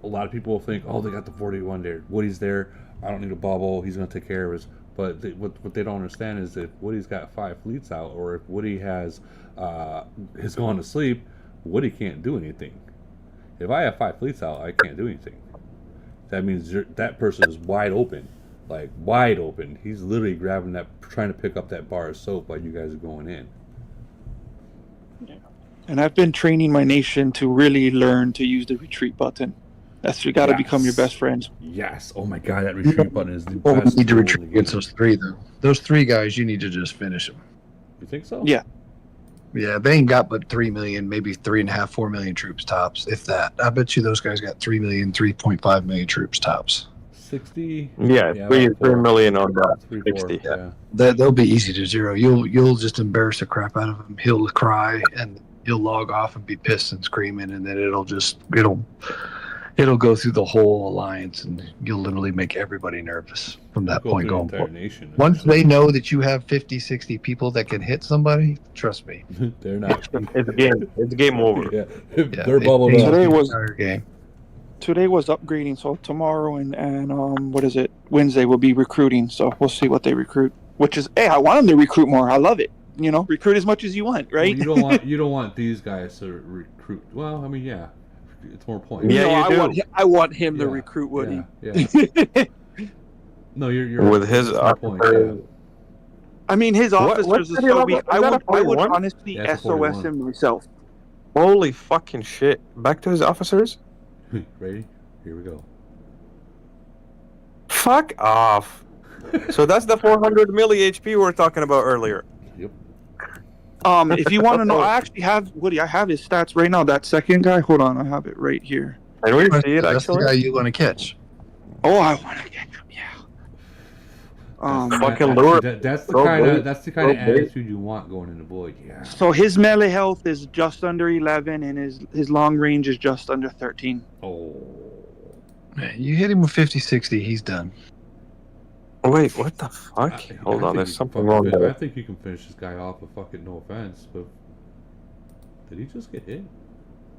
a lot of people will think, oh, they got the 41 there. Woody's there. I don't need a bubble. He's going to take care of us. But what they don't understand is if Woody's got 5 fleets out, or if Woody has gone to sleep, Woody can't do anything. If I have 5 fleets out, I can't do anything. That means that person is wide open, like wide open. He's literally grabbing trying to pick up that bar of soap while you guys are going in. And I've been training my nation to really learn to use the retreat button. You got to become your best friends. Yes. Oh my God, that retreat button is the Well, we best. need to tool retreat in the game. against those three, though. Those three guys, you need to just finish them. You think so? Yeah. Yeah, they ain't got but 3 million, maybe 3.5, 4 million troops tops, if that. I bet you those guys got 3 million, 3.5 million troops tops. 60. Yeah, three million on that. 60. Yeah. They'll be easy to zero. You'll just embarrass the crap out of him. He'll cry and he'll log off and be pissed and screaming, and then it'll go through the whole alliance, and you'll literally make everybody nervous from that Go point through the going entire forward. nation. Once they know that you have 50, 60 people that can hit somebody, trust me. They're not. It's game over. Yeah. They're bubbled up. Today was upgrading, so tomorrow and what is it? Wednesday will be recruiting, so we'll see what they recruit. Which is, hey, I want them to recruit more. I love it. recruit as much as you want, right? Well, you don't want these guys to recruit. Well, I mean, yeah, it's more points. Yeah, I want him to recruit Woody. Yeah. No, you're with his point. Yeah. I mean, his officers is so weak. I would honestly Yeah, it's a SOS 41. him myself. Holy fucking shit! Back to his officers. Ready? Here we go. Fuck off. So that's the 400 milli HP we were talking about earlier. Yep. If you want to know, I actually have Woody. I have his stats right now. That second guy. Hold on, I have it right here. And we see it That's the actually. guy you want to catch. Oh, I want to get him. Yeah. Fucking lure. That's the kind of attitude you want going into Void. Yeah. So his melee health is just under 11, and his long range is just under 13. Oh. Man, you hit him with 50-60, he's done. Wait, what the fuck? Hold on, there's something wrong I there. think you can finish this guy off with fucking no offense, but did he just get hit?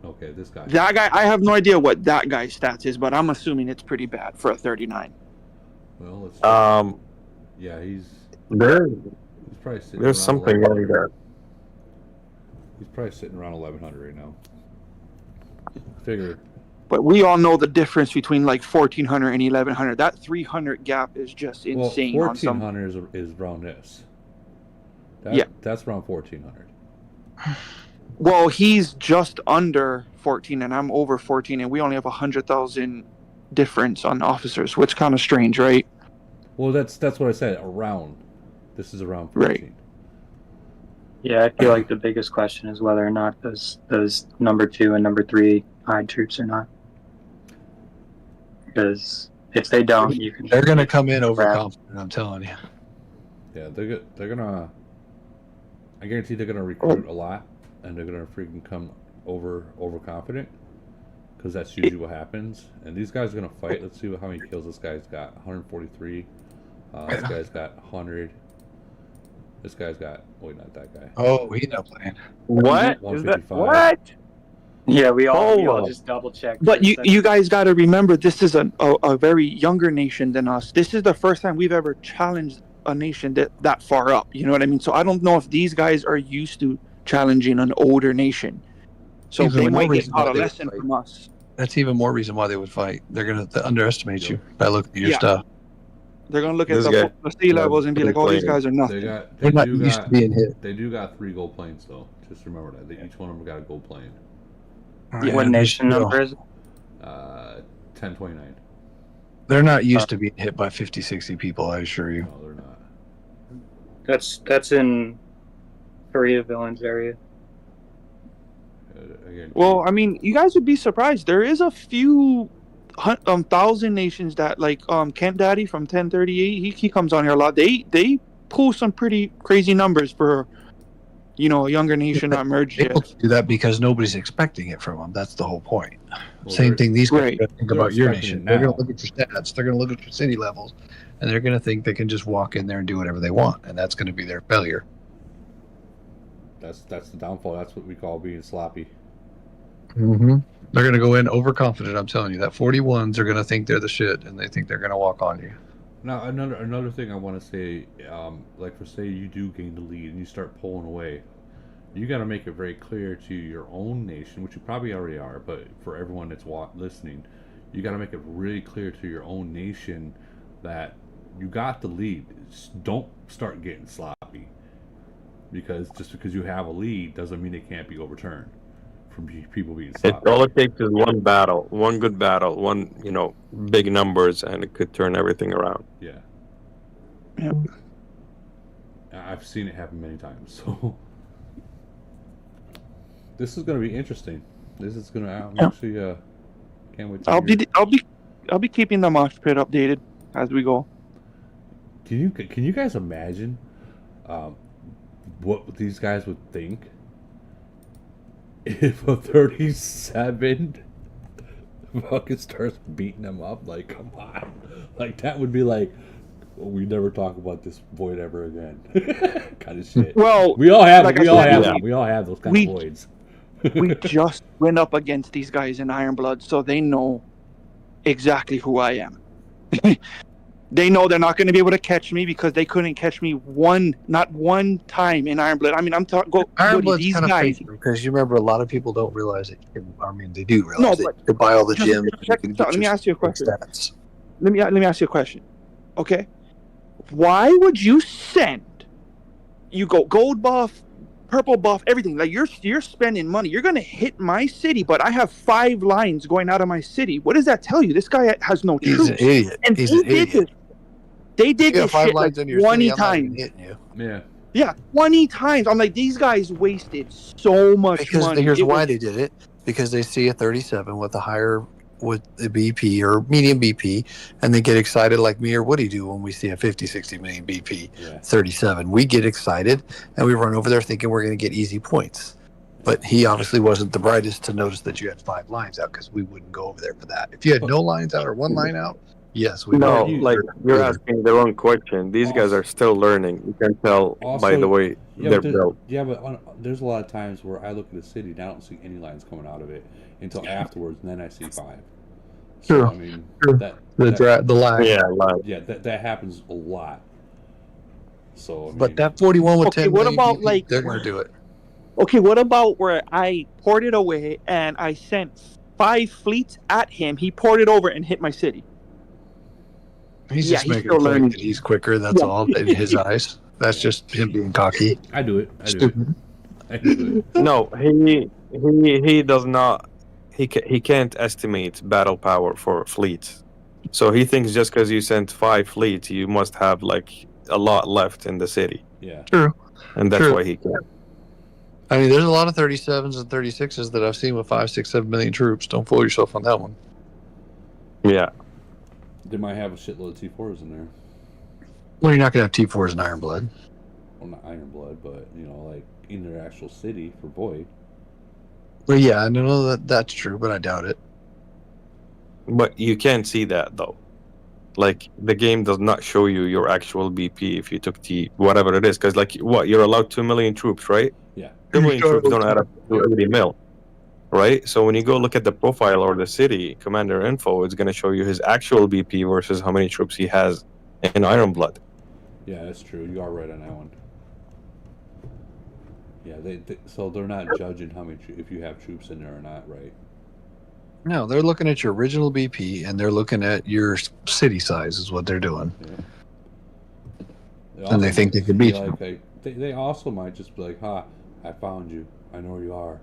Okay, this guy. That guy, I have no idea what that guy's stats is, but I'm assuming it's pretty bad for a 39. Well, let's. Yeah, he's probably sitting. There's something wrong there. He's probably sitting around 1100 right now. Figure. But we all know the difference between like 1400 and 1100. That 300 gap is just insane. Well, on some. 1400 is around this. Yeah. That's around 1400. Well, he's just under 14, and I'm over 14, and we only have 100,000 difference on officers, which is kind of strange, right? Well, that's what I said. Around. This is around 14. Right. Yeah, I feel like the biggest question is whether or not those number 2 and number 3 hide troops or not. Because if they don't, you can. They're gonna come in overconfident. I'm telling you. Yeah, they're gonna. I guarantee they're gonna recruit a lot, and they're gonna freaking come overconfident, because that's usually what happens. And these guys are gonna fight. Let's see how many kills this guy's got. 143. This guy's got 100. This guy's got. Wait, not that guy. Oh, he's not playing. What? 155. What? Yeah, we all just double checked. But you guys got to remember, this is a very younger nation than us. This is the first time we've ever challenged a nation that far up. You know what I mean? So I don't know if these guys are used to challenging an older nation. So Even they more might get reason why taught a they would lesson fight. from us. That's even more reason why they would fight. They're gonna underestimate you by looking at your Yeah. stuff. They're going to look at This the guy- sea levels and be like, oh, these complaining. guys are nothing. They're not used to being hit. They do got 3 gold planes though. Just remember that. Each one of them got a gold plane. Yeah, What nation still. number is it? 1029. They're not used to being hit by 50-60 people, I assure you. No, they're not. That's in Korea Villains area. Again, Well, I mean, you guys would be surprised. There is a few thousand nations that, like Kent Daddy from 1038, he comes on here a lot. They pull some pretty crazy numbers for, a younger nation that merged They yet. do that because nobody's expecting it from them. That's the whole point. Well, Same thing these guys are right. going to think They're about your expecting nation. it They're going now. to look at your stats. They're going to look at your city levels. And they're going to think they can just walk in there and do whatever they want. And that's going to be their failure. That's the downfall. That's what we call being sloppy. Mm-hmm. They're going to go in overconfident. I'm telling you that 41s are going to think they're the shit, and they think they're going to walk on you. Now, another thing I want to say, like for say you do gain the lead and you start pulling away, you got to make it very clear to your own nation, which you probably already are, but for everyone that's listening, you got to make it really clear to your own nation that you got the lead. Don't start getting sloppy, because just because you have a lead doesn't mean it can't be overturned from people being sloppy. All it takes is one battle, one good battle, one, big numbers, and it could turn everything around. Yeah. Yep. I've seen it happen many times, so this is going to be interesting. This is going to actually can't wait to I'll be keeping the mosh pit updated as we go. Can you guys imagine what these guys would think if a 37 fucking starts beating them up? Like, come on. Like, that would be like, we never talk about this void ever again. Kind of shit. Well, we all have like we I all said, have yeah. them. We all have those kind of voids. We just went up against these guys in Ironblood, so they know exactly who I am. They know they're not going to be able to catch me because they couldn't catch me not one time in Iron Blood. I mean, I'm talking. Iron Blood's These kind of guys. fake because you remember a lot of people don't realize it. I mean, they do realize No, that but you can buy all the just gems. check this out. Let me ask you a question. Let me ask you a question. Okay, why would you send? You go gold buff, purple buff, everything. Like you're spending money. You're gonna hit my city, but I have 5 lines going out of my city. What does that tell you? This guy has no troops. He's an idiot. And He's an idiot. They did You got this 5 shit like lines in your 20 city, I'm not even times. hitting you. Yeah. Yeah, 20 times. I'm like, these guys wasted so much Because money. here's why they did it. Because they see a 37 with a higher with a BP or medium BP, and they get excited like me or Woody do when we see a 50, 60 million BP 37. We get excited and we run over there thinking we're going to get easy points. But he obviously wasn't the brightest to notice that you had 5 lines out because we wouldn't go over there for that. If you had no lines out or 1 line out, yes, we No, would. like you're asking the wrong question. These guys are still learning. You can tell by the way they're built. Yeah, but there's a lot of times where I look at a city and I don't see any lines coming out of it until afterwards, and then I see 5. So, True. I mean, The lag. Yeah, that happens a lot. So, I mean, But that 41 with 10 what million about BP, like they're going to do it. Okay, what about where I ported away and I sent 5 fleets at him? He ported over and hit my city. He's just making a still point that he's quicker. That's all in his eyes. That's just him being cocky. I do it. Stupid. No, he does not. He can't estimate battle power for fleets. So he thinks just because you sent 5 fleets, you must have like a lot left in the city. Yeah. True. And that's why he can't. I mean, there's a lot of 37s and 36s that I've seen with 5, 6, 7 million troops. Don't fool yourself on that one. Yeah. They might have a shitload of T4s in there. Well, you're not going to have T4s in Iron Blood. Well, not Iron Blood, but, like, in their actual city for Void. Well, yeah, I know that's true, but I doubt it. But you can't see that though. Like the game does not show you your actual BP if you took whatever it is, because like you're allowed 2 million troops, right? Yeah. 2 million troops don't add up to 80 mil, right? So when you go look at the profile or the city commander info, it's going to show you his actual BP versus how many troops he has in Iron Blood. Yeah, that's true. You are right on that one. Yeah, so they're not judging how many if you have troops in there or not, right? No, they're looking at your original BP and they're looking at your city size is what they're doing. Yeah. And they think they could beat you. Like, they also might just be like, "Ha, I found you. I know where you are."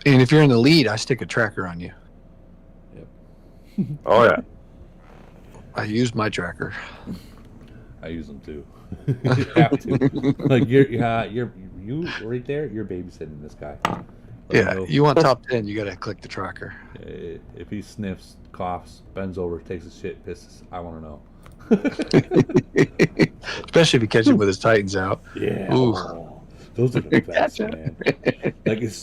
And if you're in the lead, I stick a tracker on you. Yep. Oh yeah. I use my tracker. I use them too. You have to. Like you right there. You're babysitting this guy. Yeah, you want top 10, you got to click the tracker. If he sniffs, coughs, bends over, takes a shit, pisses, I want to know. Especially if you catch him with his Titans out. Yeah. Ooh. Those are the best, man. Like as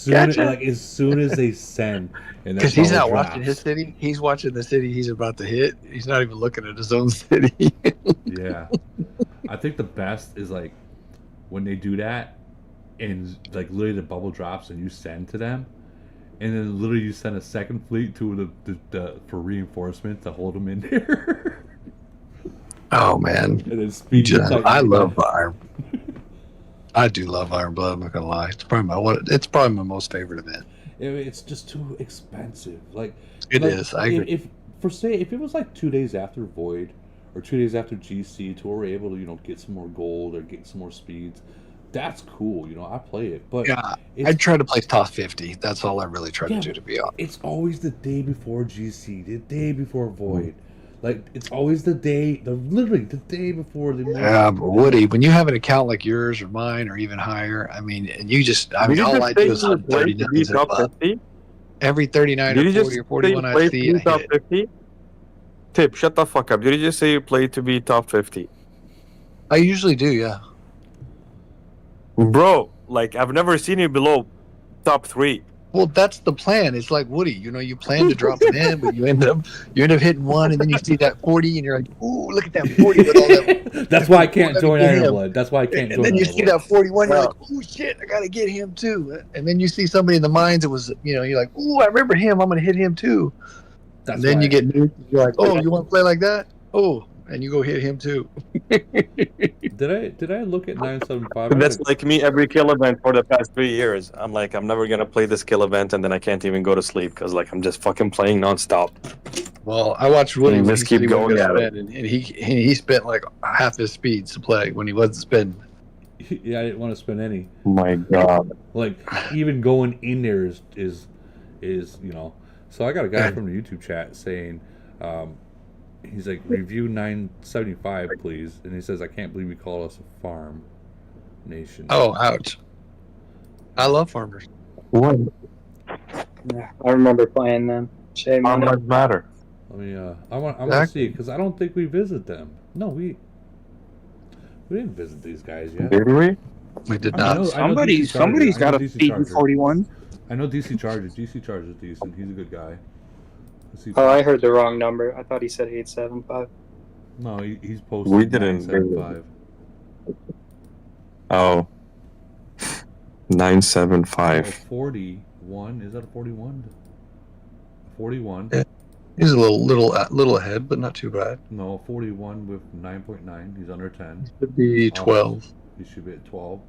soon as they send, because he's not watching his city, he's watching the city he's about to hit. He's not even looking at his own city. Yeah, I think the best is like when they do that, and like literally the bubble drops and you send to them, and then literally you send a second fleet to the for reinforcement to hold them in there. Oh man, and then speed. I love Iron. I do love Iron Blood. I'm not gonna lie. It's probably my most favorite event. It's just too expensive. Like it is. I agree. If it was like 2 days after Void or 2 days after GC, to where we're able to get some more gold or get some more speeds, that's cool. I play it, but yeah, I try to play top 50. That's all I really try to do, to be honest. It's always the day before GC, the day before Void. Like, it's always literally the day before the... Yeah, but Woody, when you have an account like yours or mine or even higher, I mean, and you just... I mean, all I do is 39s every 39 or 40 or 41 I see, top 50? Tip, shut the fuck up. Did you just say you play to be top 50? I usually do, yeah. Bro, like, I've never seen you below top 3. Well, that's the plan. It's like Woody, you plan to drop it in, but you end up hitting one, and then you see that 40, and you're like, "Ooh, look at that 40!" With all that. That's why I can't join Iron Blood. That's why I can't. And then you see that 41, you're like, "Ooh, shit! I gotta get him too." And then you see somebody in the mines. It was, you're like, "Ooh, I remember him. I'm gonna hit him too." And then you get new. You're like, "Oh, you want to play like that? Oh, and you go hit him too. Did I look at 975? That's like me every kill event for the past 3 years. I'm like, I'm never gonna play this kill event, and then I can't even go to sleep because like I'm just fucking playing nonstop. Well, I watched Woody And when just he said he keep wasn't going going to at spend, and he spent like half his speeds to play when he wasn't spending. Yeah, I didn't want to spend any. Oh my god! Like even going in there is you know. So I got a guy from the YouTube chat saying, he's like, review 975 please, and he says, I can't believe you call us a farm nation. Oh, ouch! I love farmers. What? Yeah, I remember playing them. Shame on Farmers it. matter. I mean, I want to see it because I don't think we visit them. No, we didn't visit these guys yet. Did we? We did I not. know Somebody's DC Charger. got I a know DC feed Charger. 41. I know DC Charger. DC Charger is decent. He's a good guy. Oh, I heard the wrong number. I thought he said 875. No, he's posted. We didn't. 975. Oh. 975. 41. Is that a 41? 41. Yeah. He's a little ahead, but not too bad. No, 41 with 9.9. He's under 10. Should be 12. He should be at 12.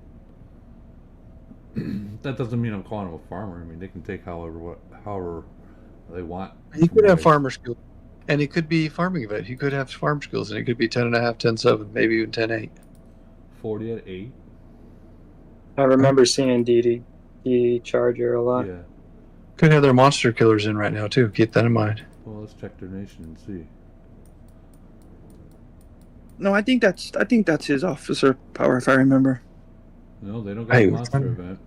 That doesn't mean I'm calling him a farmer. I mean, they can take however they want. He could have farmer skills, and he could be farming event. He could have farm skills, and he could be 10.5, 10.7, maybe even 10.8. 40 at 8. I remember seeing DD Charger a lot. Yeah. Could have their monster killers in right now too. Keep that in mind. Well, let's check their nation and see. No, I think that's his officer power, if I remember. No, they don't got a monster event.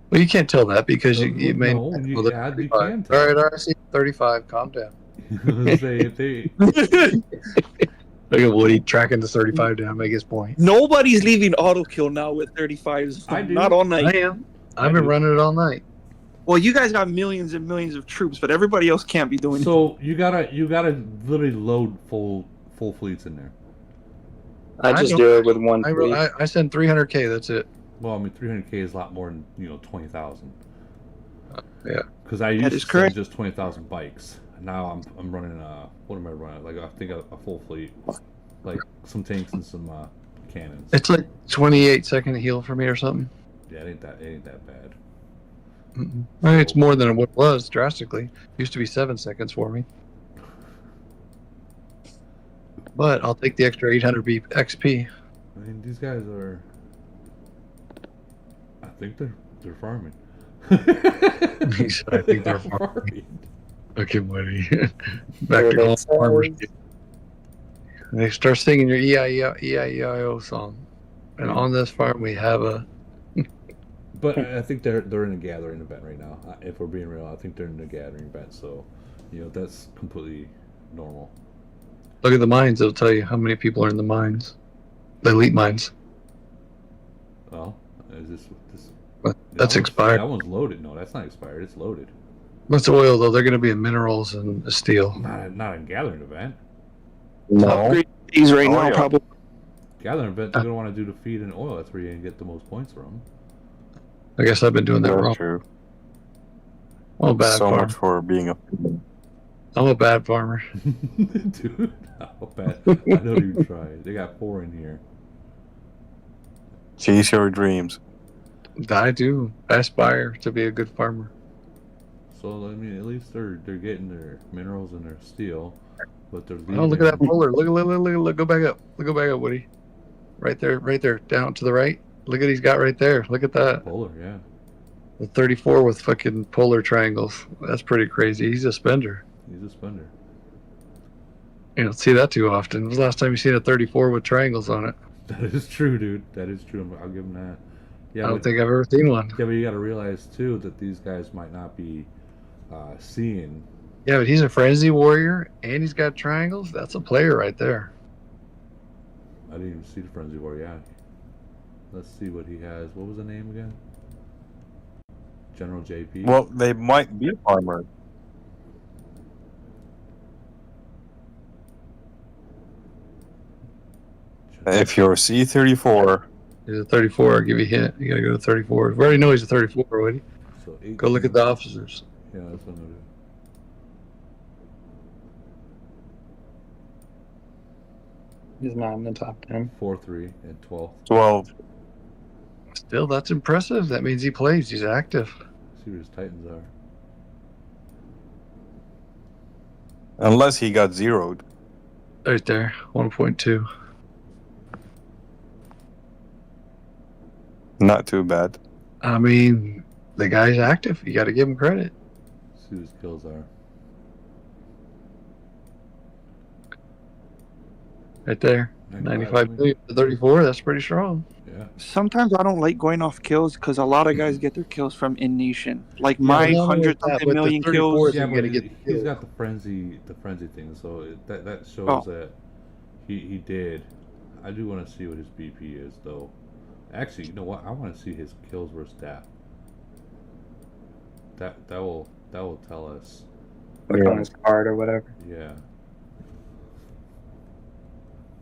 Well, you can't tell that because you may. No, you can All tell. right, RC 35. Calm down. Say if they. Look at Woody tracking the 35 down, make his point. Nobody's leaving auto kill now with 35s. I do. Not all night. I am. I've been running it all night. Well, you guys got millions and millions of troops, but everybody else can't be doing. So you gotta literally load full fleets in there. I just do it with one fleet. I send 300K. That's it. Well, I mean, 300K is a lot more than 20,000. Yeah. Because I used to send just 20,000 bikes. Now I'm running what am I running? Like I think a full fleet, like some tanks and some cannons. It's like 28-second heal for me or something. Yeah, it ain't that bad. Well, it's more than what it was drastically. Used to be 7 seconds for me. But I'll take the extra 800 XP. I mean, these guys are. I think they're farming. I think they're farming. Okay, buddy. Back to going farmers. They start singing your E-I-E-I-O song. And on this farm we have a. But I think they're in a gathering event right now. If we're being real, I think they're in a gathering event. So, that's completely normal. Look at the mines. It'll tell you how many people are in the mines. The elite mines. Well, is this? That's expired. That one's loaded. No, that's not expired. It's loaded. What's oil though? They're going to be in minerals and steel. Not a gathering event. No. He's right now, probably. Gathering event, you're going to want to do the feed and oil. That's where you're going to get the most points from. I guess I've been doing that wrong. True. I'm a bad so farmer. much for being a. I'm a bad farmer. Dude, how bad. I don't even try. They got 4 in here. Chase your dreams. I do. I aspire to be a good farmer. So, I mean, at least they're getting their minerals and their steel. But they're leaving. Oh, look at that polar. Look. Go back up. Go back up, Woody. Right there. Down to the right. Look at he's got right there. Look at that. Polar, yeah. The 34 with fucking polar triangles. That's pretty crazy. He's a spender. He's a spender. You don't see that too often. When was the last time you seen a 34 with triangles on it? That is true, dude. That is true. I'll give him that. Yeah, I don't think I've ever seen one. Yeah, but you got to realize too that these guys might not be seeing. Yeah, but he's a frenzy warrior and he's got triangles. That's a player right there. I didn't even see the frenzy warrior. Yeah. Let's see what he has. What was the name again? General JP. Well, they might be armored. If you're C-34. He's a 34. I'll give you a hint. You gotta go to 34. We already know he's a 34 already. So go look at the officers. Yeah, that's what I'm He's not in the top 10. 4-3 and 12. 12. Still, that's impressive. That means he plays. He's active. See what his Titans are. Unless he got zeroed. Right there, 1.2. Not too bad. I mean, the guy's active. You got to give him credit. See what his kills are. Right there, 95 million to 34. That's pretty strong. Yeah. Sometimes I don't like going off kills because a lot of guys get their kills from in nation. Like my not only 100 that, something but the million 34 kills. is Yeah, you but gotta get the he's kills. got the frenzy thing, so that shows Oh. that he did. I do want to see what his BP is, though. Actually, you know what? I want to see his kills versus stat. That will tell us. Look on his card or whatever. Yeah.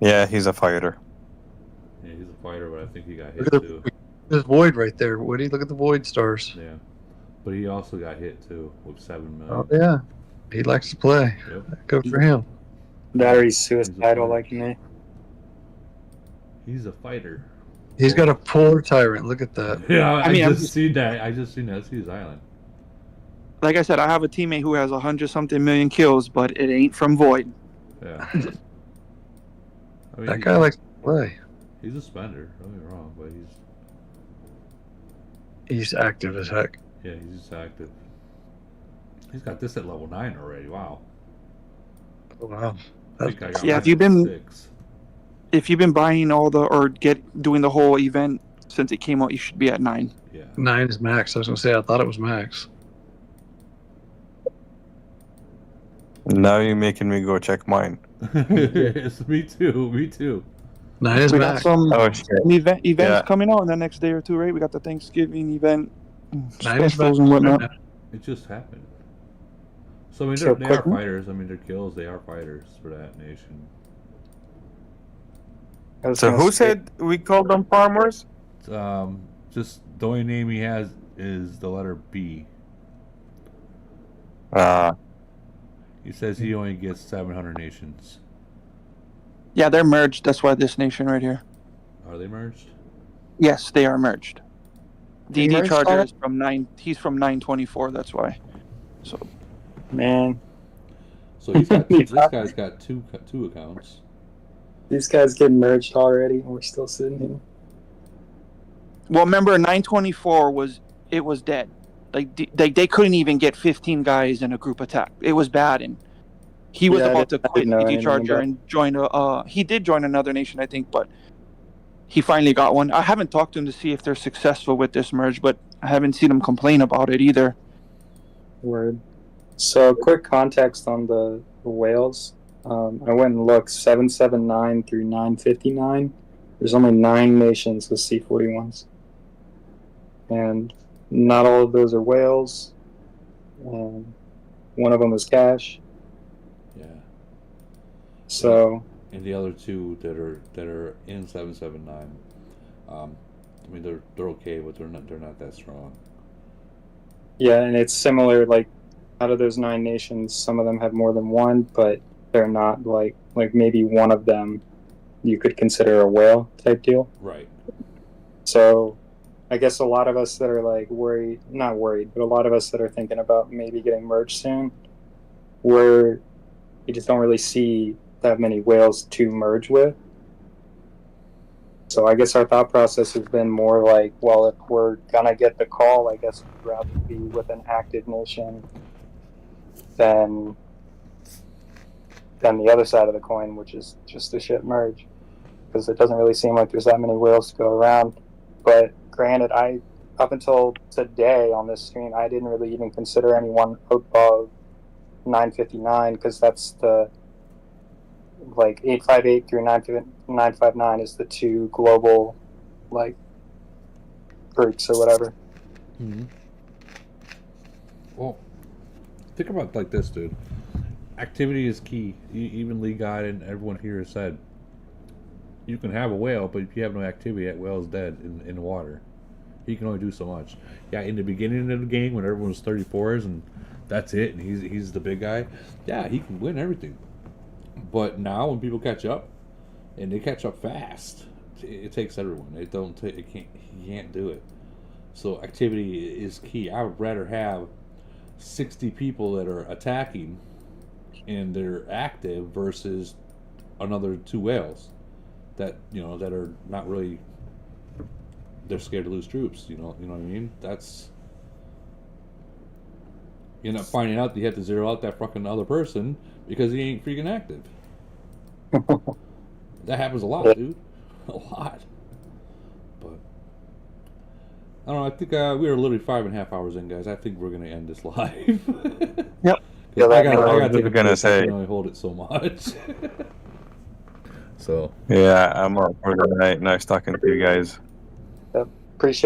Yeah, he's a fighter. Yeah, he's a fighter, but I think he got hit Look at too. There's Void right there, Woody. Look at the Void stars. Yeah, but he also got hit too with 7 million. Oh yeah, he likes to play. Yep. Good for him. That or he's suicidal like me. He's a fighter. He's got a polar tyrant. Look at that. Yeah, I mean, just seen that. I just seen that. See his island. Like I said, I have a teammate who has 100 something million kills, but it ain't from Void. Yeah. I mean, That guy likes to play. He's a spender. Don't get me wrong, but He's active as heck. yeah, he's just active. He's got this at level 9 already. Wow. Wow. I think I got Yeah, mine if you've at been 6. if you've been buying all the or doing the whole event since it came out, you should be at 9. Yeah. 9 is max. I was gonna say I thought it was max. Now you're making me go check mine. Yes, me too. Me too. 9 is We got max. some Oh shit. events Yeah. coming out in the next day or two, right? We got the Thanksgiving event, 9 is specials max. and whatnot. It just happened. So I mean, So they are quick- fighters. I mean, their kills. They are fighters for that nation. I was So gonna who say- said we called them farmers? Just the only name he has is the letter B. He says he only gets 700 nations. Yeah, they're merged. That's why this nation right here. Are they merged? Yes, they are merged. They DD merged Charger all- is from 9. He's from 924. That's why. So Man, So he's got this guy's got two accounts. these guys get merged already, and we're still sitting here. well, remember 924 was dead. Like they couldn't even get 15 guys in a group attack. It was bad, and he was Yeah, I about to didn't quit know DD anything Charger about- and join a. He did join another nation, I think, but he finally got one. I haven't talked to him to see if they're successful with this merge, but I haven't seen him complain about it either. Word. So, quick context on the whales. I went and looked 779 through 959. There's only 9 nations with C41s. And not all of those are whales. One of them is cash. Yeah. So, And the other two that are in 779, I mean they're okay, but they're not that strong. yeah, and it's similar. Like, out of those 9 nations, some of them have more than one, but they're not like maybe one of them you could consider a whale type deal. Right. So I guess a lot of us that are like not worried, but a lot of us that are thinking about maybe getting merged soon, where you just don't really see that many whales to merge with. So I guess our thought process has been more like, well, if we're gonna get the call, I guess we'd rather be with an active nation than the other side of the coin, which is just a shit merge, because it doesn't really seem like there's that many whales to go around. But granted, up until today on this stream, I didn't really even consider anyone above 959, because that's the 858 through 959 is the 2 global groups or whatever. Mm-hmm. Well, think about it like this, dude. Activity is key. Even Lee Guide and everyone here has said you can have a whale, but if you have no activity, that whale is dead in the water. He can only do so much. Yeah, in the beginning of the game when everyone was 34s and that's it, and he's the big guy. Yeah, he can win everything. But now when people catch up, and they catch up fast. It takes everyone. It don't. It can't. You can't do it. So activity is key. I would rather have 60 people that are attacking and they're active versus another 2 whales that that are not really. They're scared to lose troops. You know what I mean? That's. You end up finding out that you have to zero out that fucking other person because he ain't freaking active. That happens a lot, dude. A lot. But I don't know. I think we are literally 5.5 hours in, guys. I think we're gonna end this live. Yep. I gotta take a gonna break. say. I can only hold it so much. So. Yeah, I'm up for the night. Nice talking to you guys. Appreciate